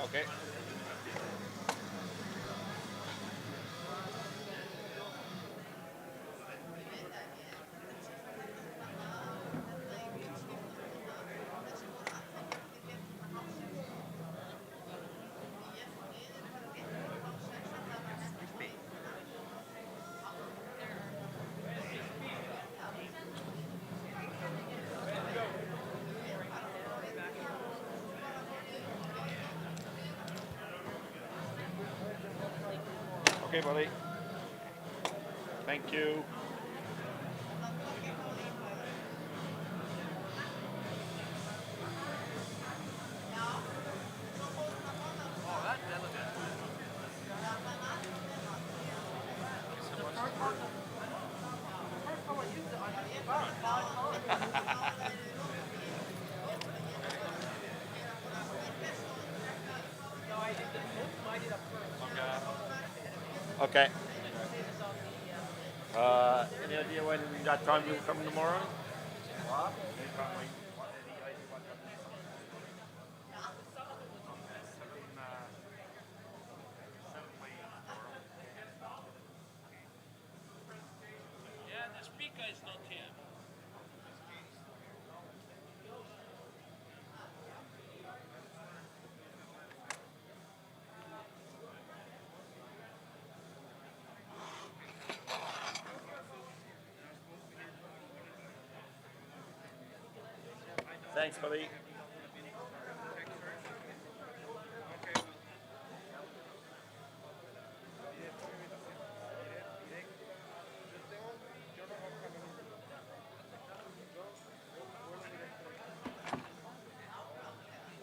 Okay. Okay, buddy. Thank you. Okay. Any idea when that time you will come tomorrow? Thanks, buddy.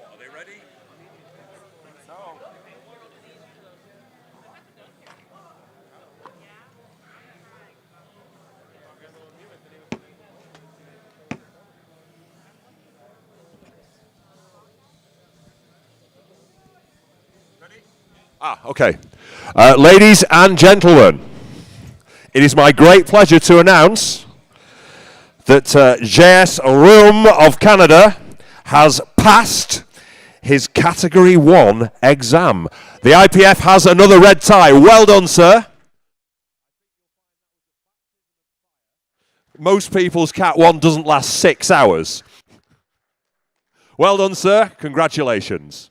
Are they ready? No. Okay. Ladies and gentlemen, it is my great pleasure to announce that JS Room of Canada has passed his Category 1 exam. The IPF has another red tie. Well done, sir. Most people's Cat 1 doesn't last 6 hours. Well done, sir. Congratulations.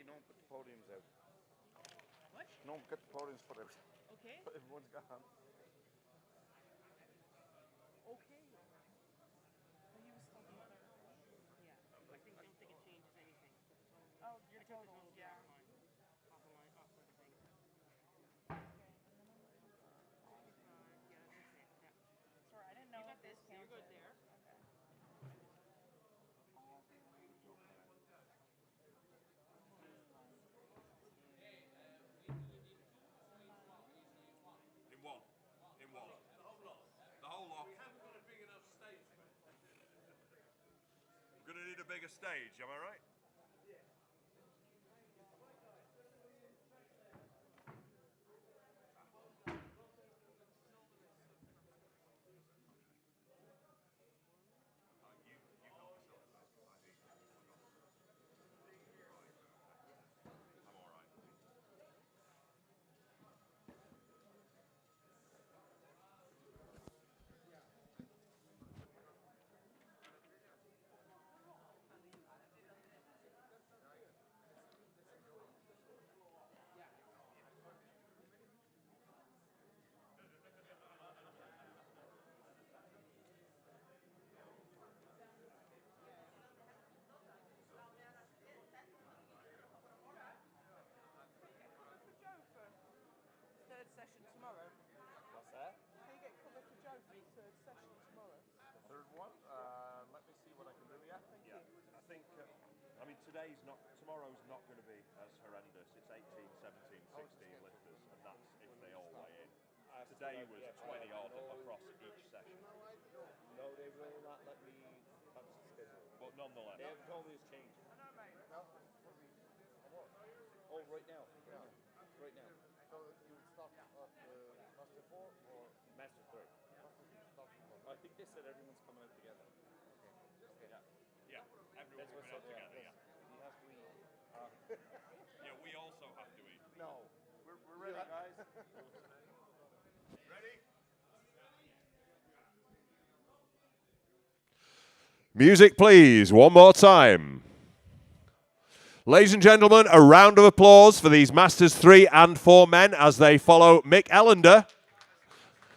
No, put the podiums out. What? No, get the podiums put out. Okay. Everyone's gone. In one. The whole lot. We're going to need a bigger stage, am I right? tomorrow's not going to be as horrendous. It's 18, 17, 16 lifters, and that's if they all weigh in. Today was 20 odd across each session. No, they will not let me touch the schedule. But nonetheless. They haven't told me it's changed. Oh, right now. Yeah. Right now. So you stop at Master 4 or Master 3? I think they said everyone's coming out together. Okay. Yeah, everyone's coming out together, yeah. You have to eat. Yeah, we also have to eat. No. We're ready, guys. Ready? Music, please, one more time. Ladies and gentlemen, a round of applause for these Masters 3 and 4 men as they follow Mick Ellender,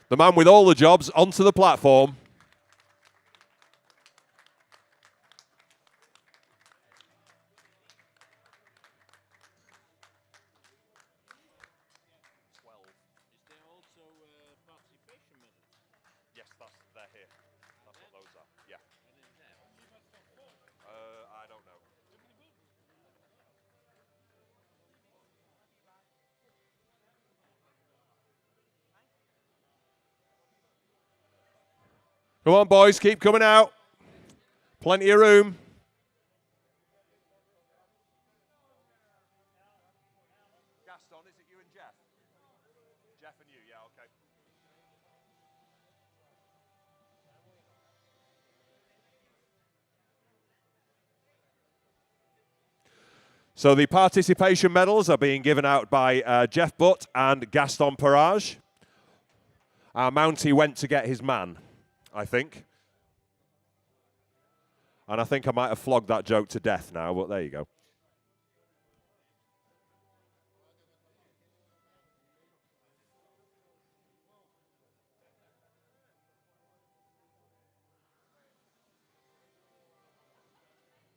the man with all the jobs, onto the platform. Is there also participation medals? Yes, they're here. That's what those are. Yeah. What is that? I don't know. Come on, boys, keep coming out. Plenty of room. Gaston, is it you and Jeff? Jeff and you, yeah, okay. So the participation medals are being given out by Jeff Butt and Gaston Parage. Our Mountie went to get his man, I think. And I think I might have flogged that joke to death now, but there you go.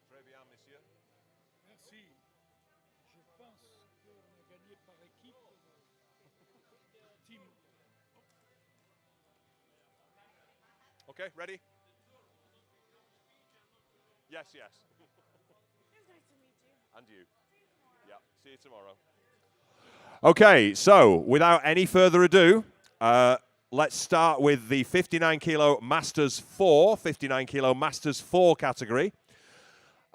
Très bien, monsieur. Merci. Je pense qu'on a gagné par équipe. Team. Okay, ready? Yes, yes. It was nice to meet you. And you. Yeah, see you tomorrow. Okay, so without any further ado, let's start with the 59 kilo Masters 4, 59 kilo Masters 4 category.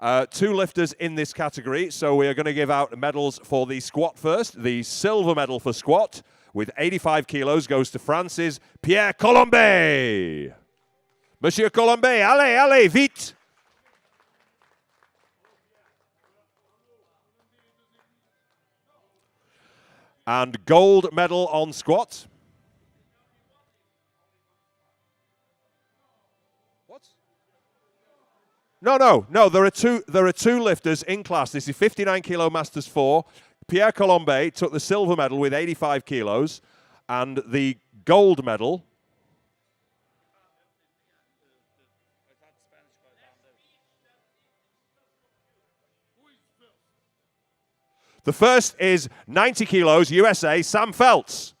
2 lifters in this category, so we are going to give out medals for the squat first. The silver medal for squat with 85 kilos goes to France's Pierre Colombe. Monsieur Colombe, allez, allez, vite! And gold medal on squat. What? No. There are two lifters in class. This is 59 kilo Masters 4. Pierre Colombe took the silver medal with 85 kilos, and the gold medal. The first is 90 kilos, USA, Sam Feltz.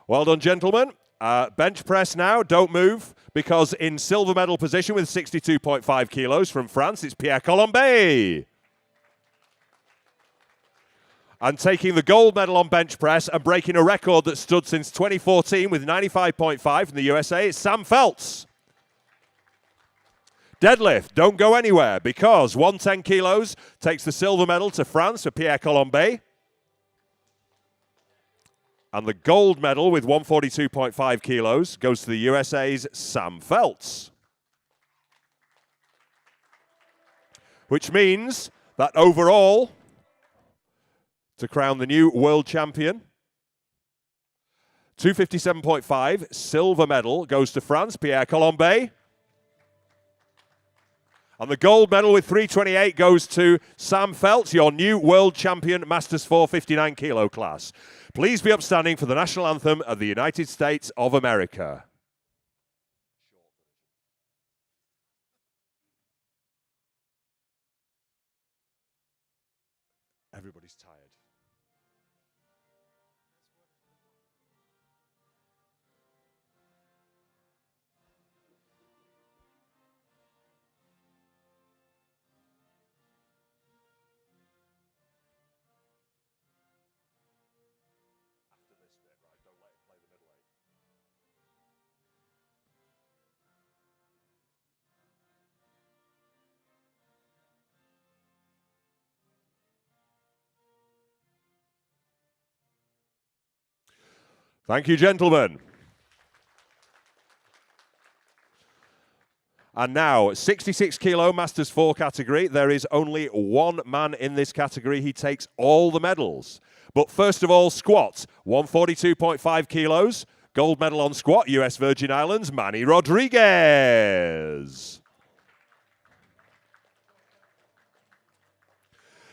Well done, gentlemen. Bench press now, don't move, because in silver medal position with 62.5 kilos from France, it's Pierre Colombe. And taking the gold medal on bench press and breaking a record that stood since 2014 with 95.5 from the USA, it's Sam Feltz. Deadlift, don't go anywhere, because 110 kilos takes the silver medal to France for Pierre Colombe. And the gold medal with 142.5 kilos goes to the USA's Sam Feltz. Which means that overall, to crown the new world champion, 257.5 silver medal goes to France, Pierre Colombe. And the gold medal with 328 goes to Sam Feltz, your new world champion, Masters 4 59 kilo class. Please be upstanding for the national anthem of the United States of America. Everybody's tired. Thank you, gentlemen. And now, 66 kilo Masters 4 category. There is only one man in this category. He takes all the medals. But first of all, squats, 142.5 kilos. Gold medal on squat, US Virgin Islands, Manny Rodriguez.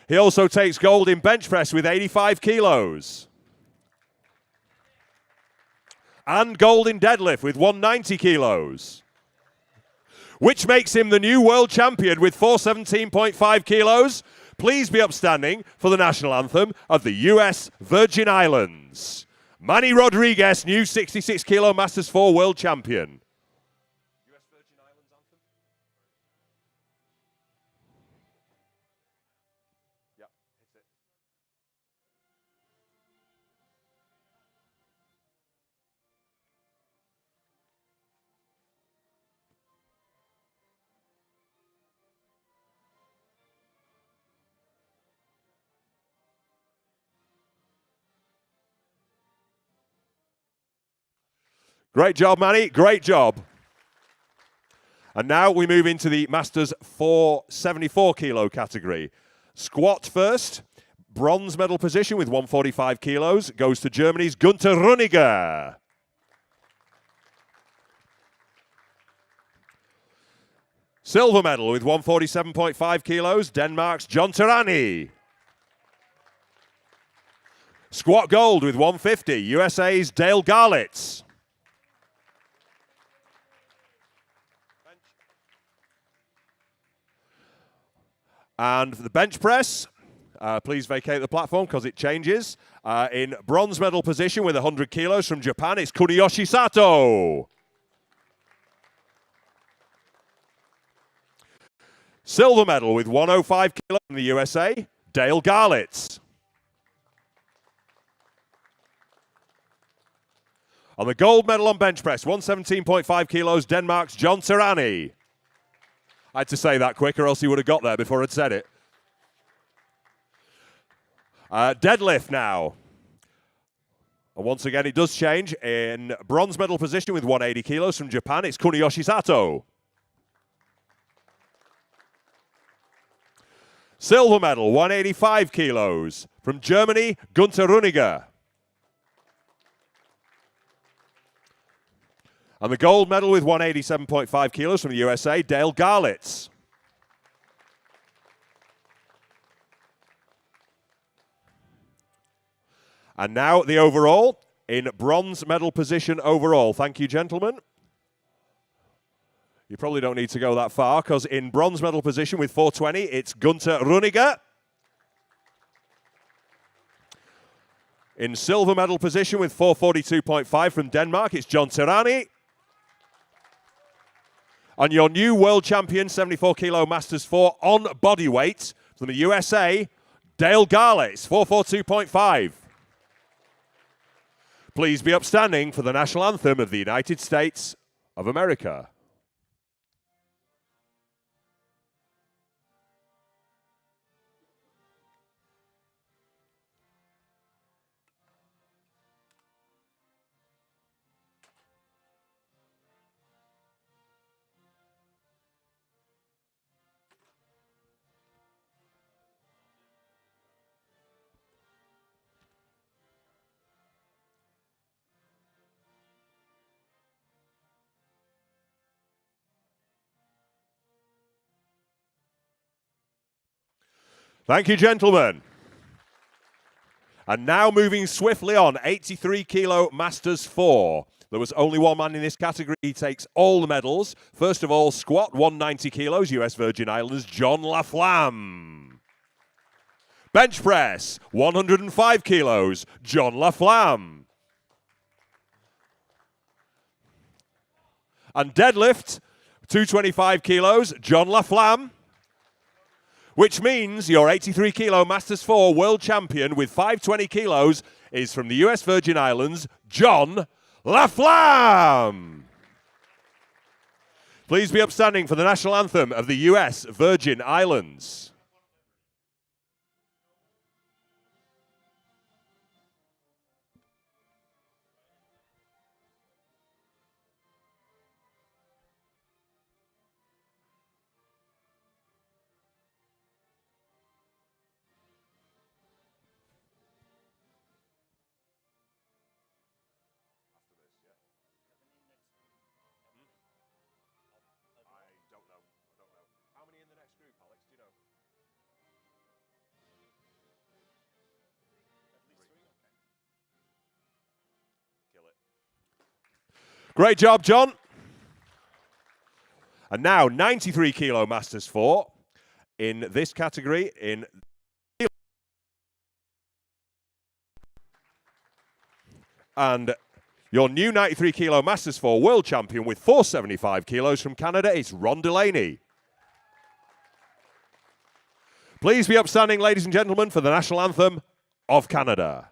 He also takes gold in bench press with 85 kilos. And gold in deadlift with 190 kilos. Which makes him the new world champion with 417.5 kilos. Please be upstanding for the national anthem of the US Virgin Islands. Manny Rodriguez, new 66 kilo Masters 4 world champion. US Virgin Islands anthem. Yep, hits it. Great job, Manny. Great job. And now we move into the Masters 474 kilo category. Squat first. Bronze medal position with 145 kilos goes to Germany's Gunther Runiger. Silver medal with 147.5 kilos, Denmark's John Terani. Squat gold with 150, USA's Dale Garlitz. And for the bench press, please vacate the platform because it changes. In bronze medal position with 100 kilos from Japan, it's Kuniyoshi Sato. Silver medal with 105 kilos from the USA, Dale Garlitz. On the gold medal on bench press, 117.5 kilos, Denmark's John Terani. I had to say that quick or else he would have got there before I'd said it. Deadlift now. And once again, it does change. In bronze medal position with 180 kilos from Japan, it's Kuniyoshi Sato. Silver medal, 185 kilos from Germany, Gunther Runiger. And the gold medal with 187.5 kilos from the USA, Dale Garlitz. And now the overall in bronze medal position overall. Thank you, gentlemen. You probably don't need to go that far because in bronze medal position with 420, it's Gunther Runiger. In silver medal position with 442.5 from Denmark, it's John Terani. And your new world champion, 74 kilo Masters 4 on body weight from the USA, Dale Garlitz, 442.5. Please be upstanding for the national anthem of the United States of America. Thank you, gentlemen. And now moving swiftly on, 83 kilo Masters 4. There was only one man in this category. He takes all the medals. First of all, squat, 190 kilos, US Virgin Islands, John Laflamme. Bench press, 105 kilos, John Laflamme. And deadlift, 225 kilos, John Laflamme. Which means your 83 kilo Masters 4 world champion with 520 kilos is from the US Virgin Islands, John Laflamme. Please be upstanding for the national anthem of the US Virgin Islands. Great job, John. And now 93 kilo Masters 4 in this category in and your new 93 kilo Masters 4 world champion with 475 kilos from Canada is Ron Delaney. Please be upstanding, ladies and gentlemen, for the national anthem of Canada.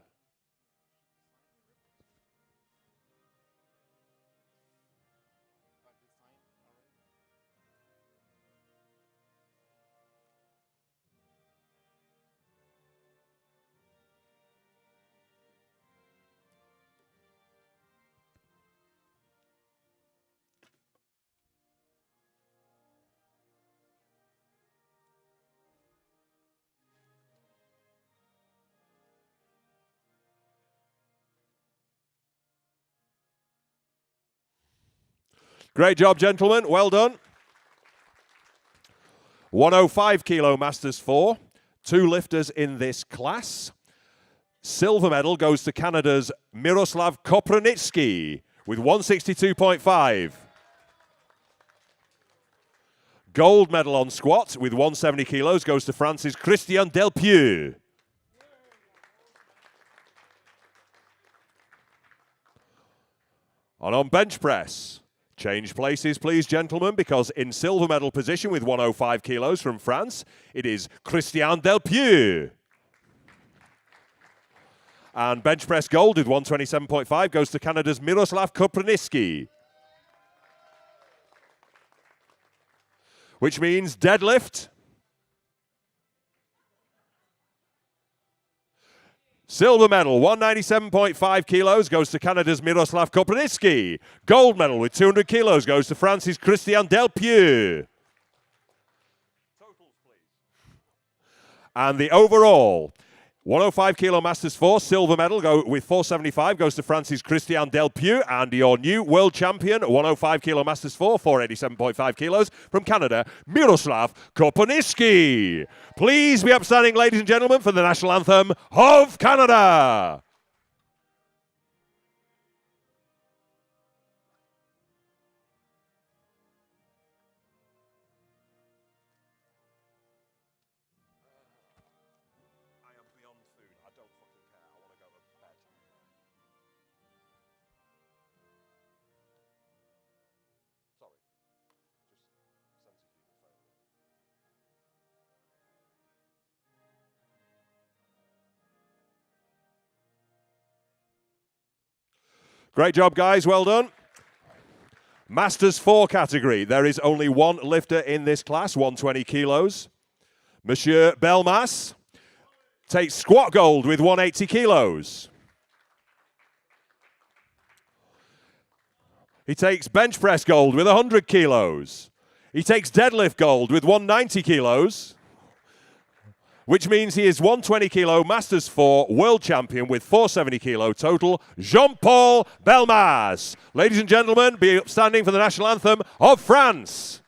Great job, gentlemen. Well done. 105 kilo Masters 4. 2 lifters in this class. Silver medal goes to Canada's Miroslav Kopronitsky with 162.5. Gold medal on squat with 170 kilos goes to France's Christian Delpieux. And on bench press, change places, please, gentlemen, because in silver medal position with 105 kilos from France, it is Christian Delpieux. And bench press gold with 127.5 goes to Canada's Miroslav Kopronitsky. Which means deadlift. Silver medal, 197.5 kilos, goes to Canada's Miroslav Kopronitsky. Gold medal with 200 kilos goes to France's Christian Delpieux. Totals, please. And the overall 105 kilo Masters 4 silver medal with 475 goes to France's Christian Delpieux, and your new world champion 105 kilo Masters 4 487.5 kilos from Canada, Miroslav Kopronitsky. Please be upstanding, ladies and gentlemen, for the national anthem of Canada. Great job, guys. Well done. Masters 4 category. There is only one lifter in this class, 120 kilos. Monsieur Belmas takes squat gold with 180 kilos. He takes bench press gold with 100 kilos. He takes deadlift gold with 190 kilos. Which means he is 120 kilo Masters 4 world champion with 470 kilo total, Jean-Paul Belmas. Ladies and gentlemen, be upstanding for the national anthem of France.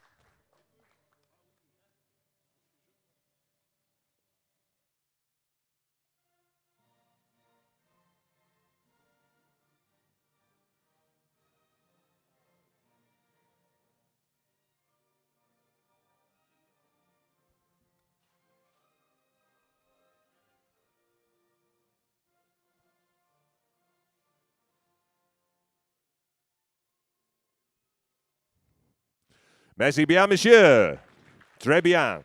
Merci bien, monsieur. Très bien.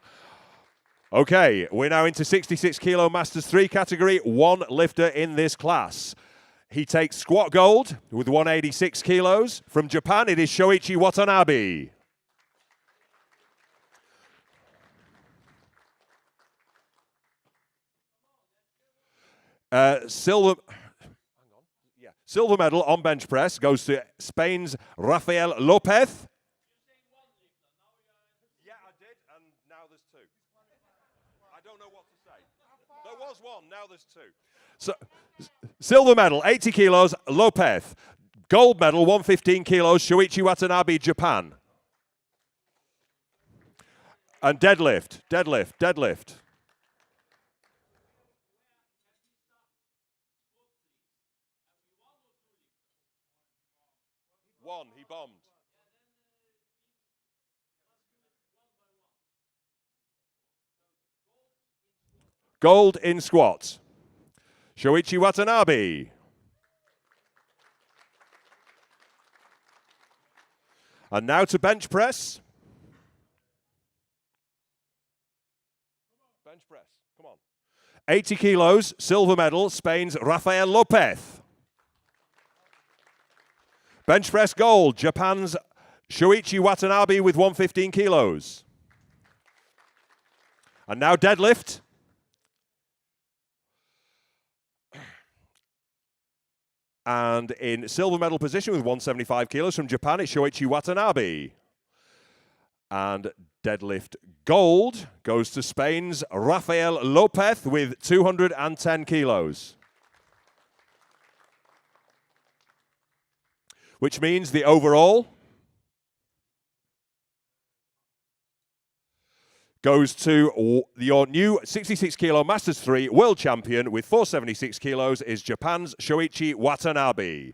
Okay, we're now into 66 kilo Masters 3 category, one lifter in this class. He takes squat gold with 186 kilos. From Japan, it is Shoichi Watanabe. Silver medal on bench press goes to Spain's Rafael Lopez. Yeah, I did, and now there's two. I don't know what to say. There was one, now there's two. So, silver medal, 80 kilos, Lopez. Gold medal, 115 kilos, Shoichi Watanabe, Japan. And deadlift. one. He bombed. Gold in squat. Shoichi Watanabe. And now to bench press. Bench press, come on. 80 kilos, silver medal, Spain's Rafael Lopez. Bench press gold, Japan's Shoichi Watanabe with 115 kilos. And now deadlift. And in silver medal position with 175 kilos from Japan, it's Shoichi Watanabe. And deadlift gold goes to Spain's Rafael Lopez with 210 kilos. Which means the overall goes to your new 66 kilo Masters 3 world champion with 476 kilos is Japan's Shoichi Watanabe.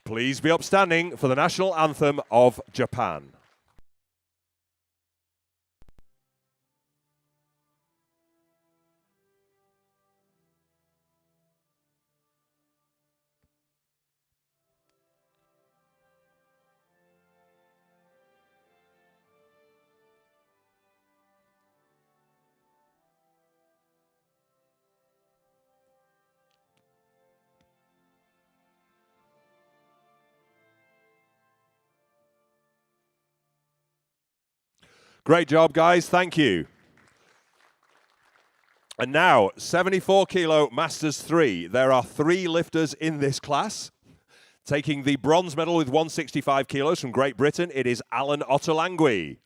Please be upstanding for the national anthem of Japan. Great job, guys. Thank you. And now, 74 kilo Masters 3. There are 3 lifters in this class. Taking the bronze medal with 165 kilos from Great Britain, it is Alan Otolangui.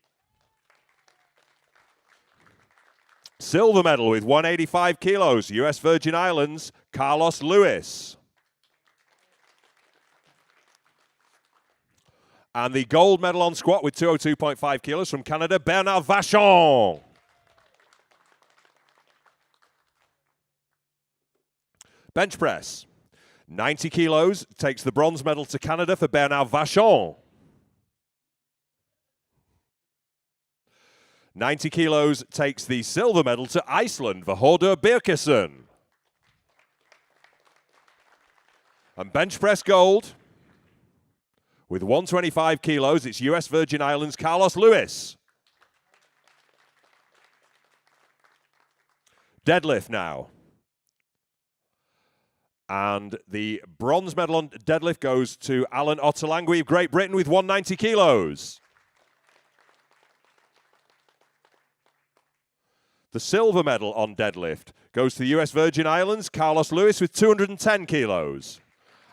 Silver medal with 185 kilos, US Virgin Islands, Carlos Lewis. And the gold medal on squat with 202.5 kilos from Canada, Bernard Vachon. Bench press. 90 kilos takes the bronze medal to Canada for Bernard Vachon. 90 kilos takes the silver medal to Iceland for Hordur Birkesson. And bench press gold. With 125 kilos, it's US Virgin Islands, Carlos Lewis. Deadlift now. And the bronze medal on deadlift goes to Alan Otolangui of Great Britain with 190 kilos. The silver medal on deadlift goes to the US Virgin Islands, Carlos Lewis with 210 kilos.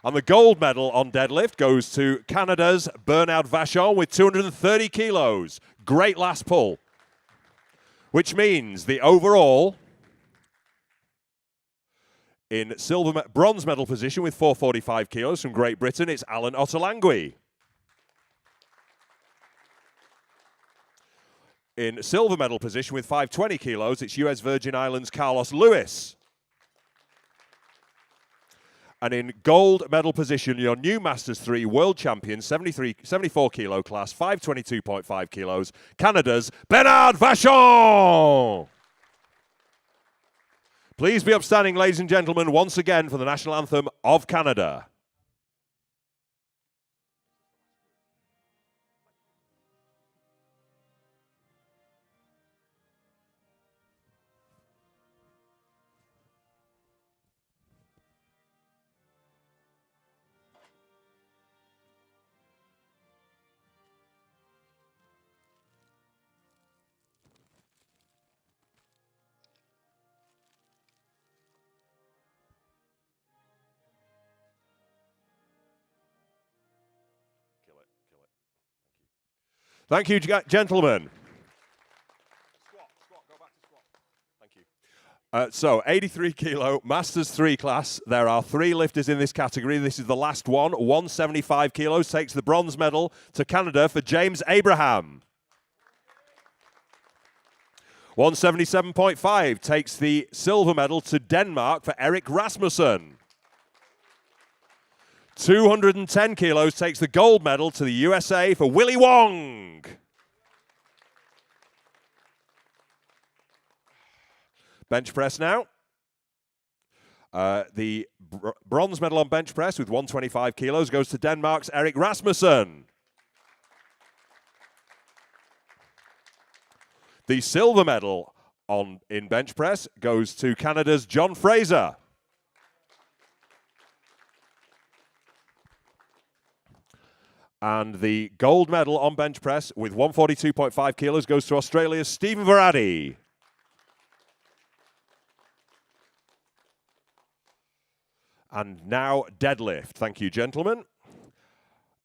And the gold medal on deadlift goes to Canada's Bernard Vachon with 230 kilos. Great last pull. Which means the overall in bronze medal position with 445 kilos from Great Britain, it's Alan Otolangui. In silver medal position with 520 kilos, it's US Virgin Islands, Carlos Lewis. And in gold medal position, your new Masters 3 world champion, 74 kilo class, 522.5 kilos, Canada's Bernard Vachon. Please be upstanding, ladies and gentlemen, once again for the national anthem of Canada. Thank you, gentlemen. Squat, go back to squat. Thank you. So, 83 kilo Masters 3 class. There are 3 lifters in this category. This is the last one. 175 kilos takes the bronze medal to Canada for James Abraham. 177.5 takes the silver medal to Denmark for Erik Rasmussen. 210 kilos takes the gold medal to the USA for Willie Wong. Bench press now. The bronze medal on bench press with 125 kilos goes to Denmark's Erik Rasmussen. The silver medal in bench press goes to Canada's John Fraser. And the gold medal on bench press with 142.5 kilos goes to Australia's Stephen Verratti. And now deadlift. Thank you, gentlemen.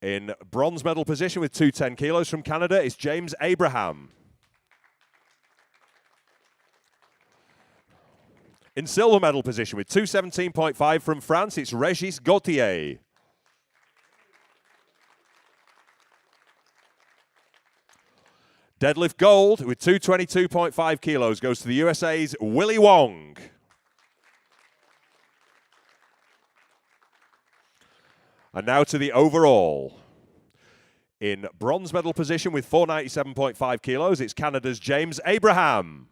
In bronze medal position with 210 kilos from Canada is James Abraham. In silver medal position with 217.5 from France, it's Régis Gauthier. Deadlift gold with 222.5 kilos goes to the USA's Willie Wong. And now to the overall. In bronze medal position with 497.5 kilos, it's Canada's James Abraham.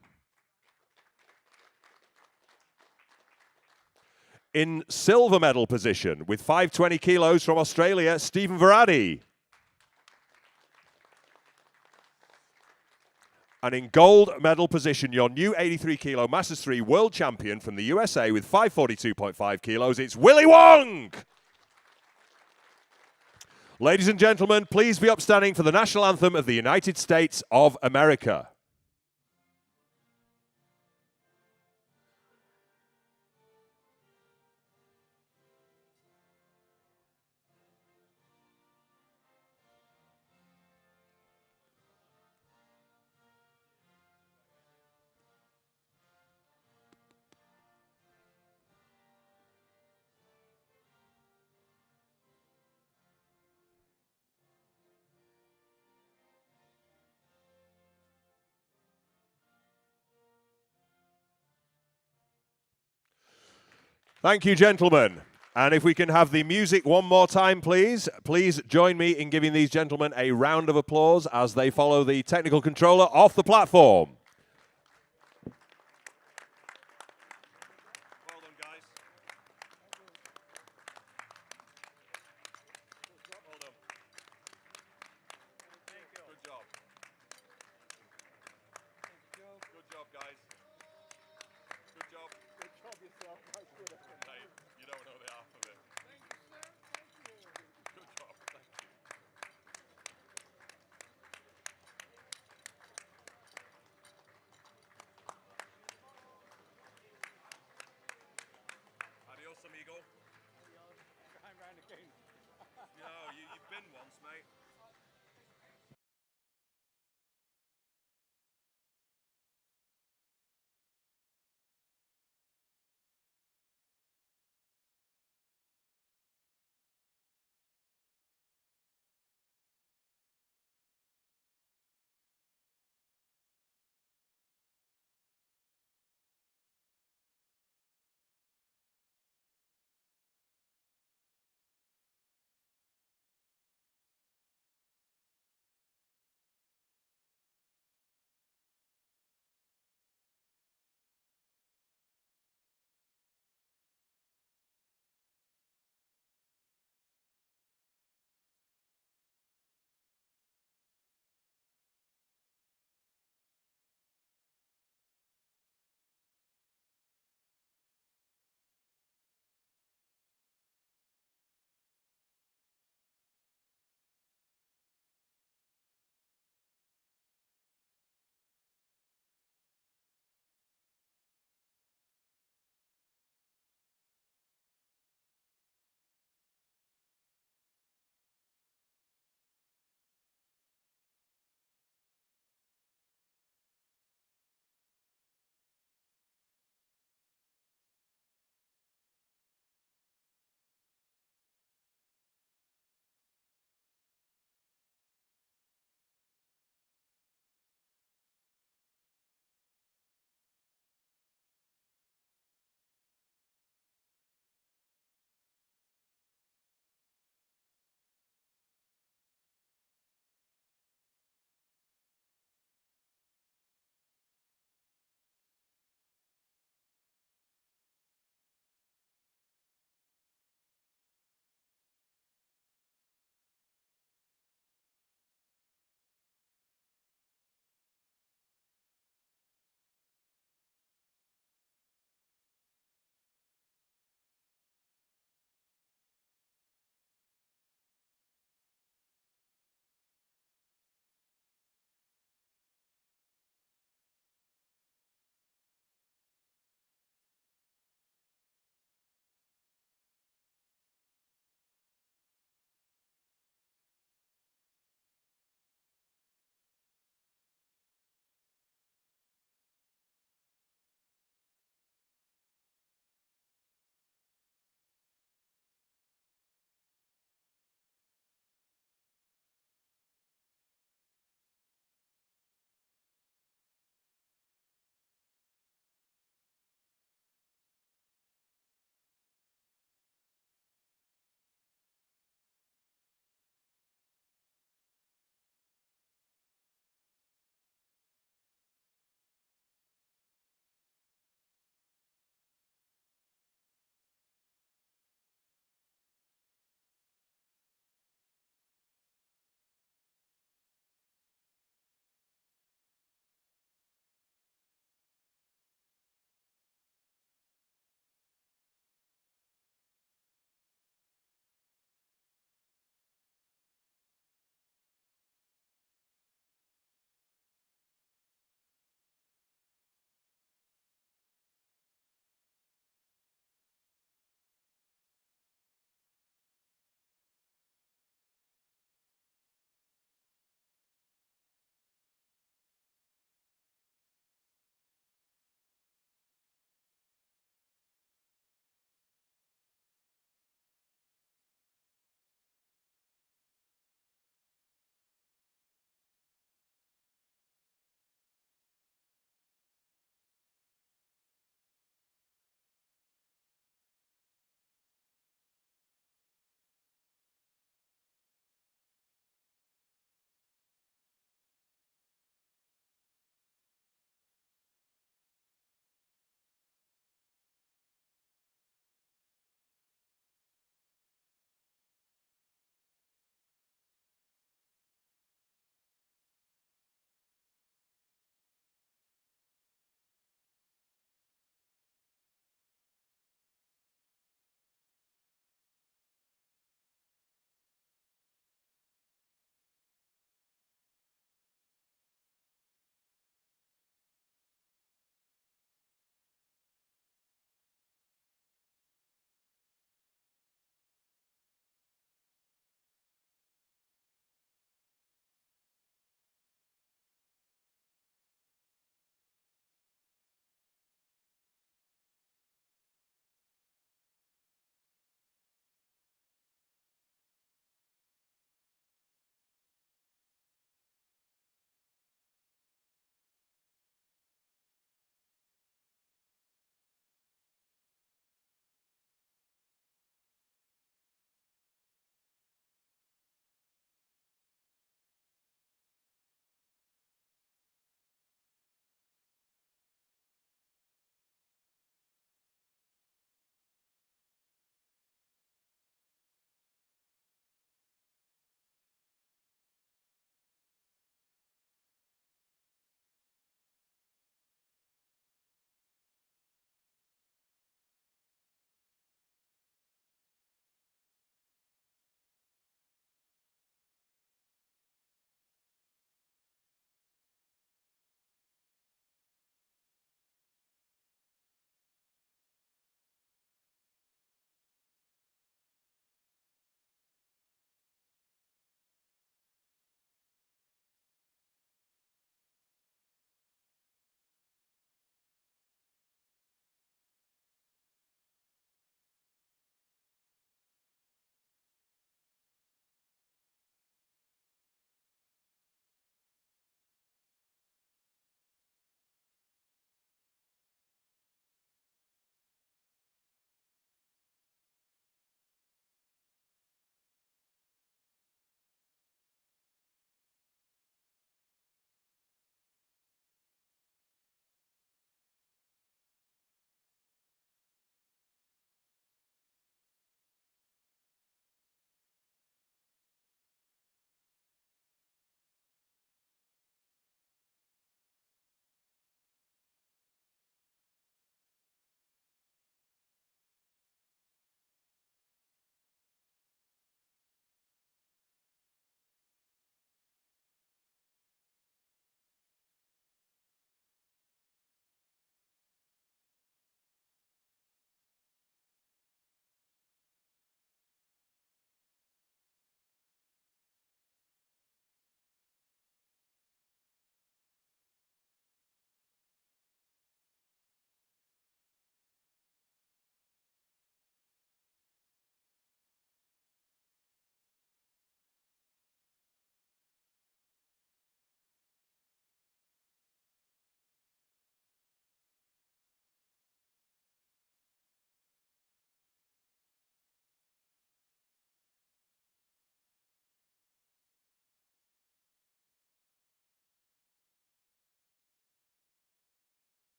In silver medal position with 520 kilos from Australia, Stephen Verratti. And in gold medal position, your new 83 kilo Masters 3 world champion from the USA with 542.5 kilos, it's Willie Wong! Ladies and gentlemen, please be upstanding for the national anthem of the United States of America. Thank you, gentlemen. And if we can have the music one more time, please. Please join me in giving these gentlemen a round of applause as they follow the technical controller off the platform.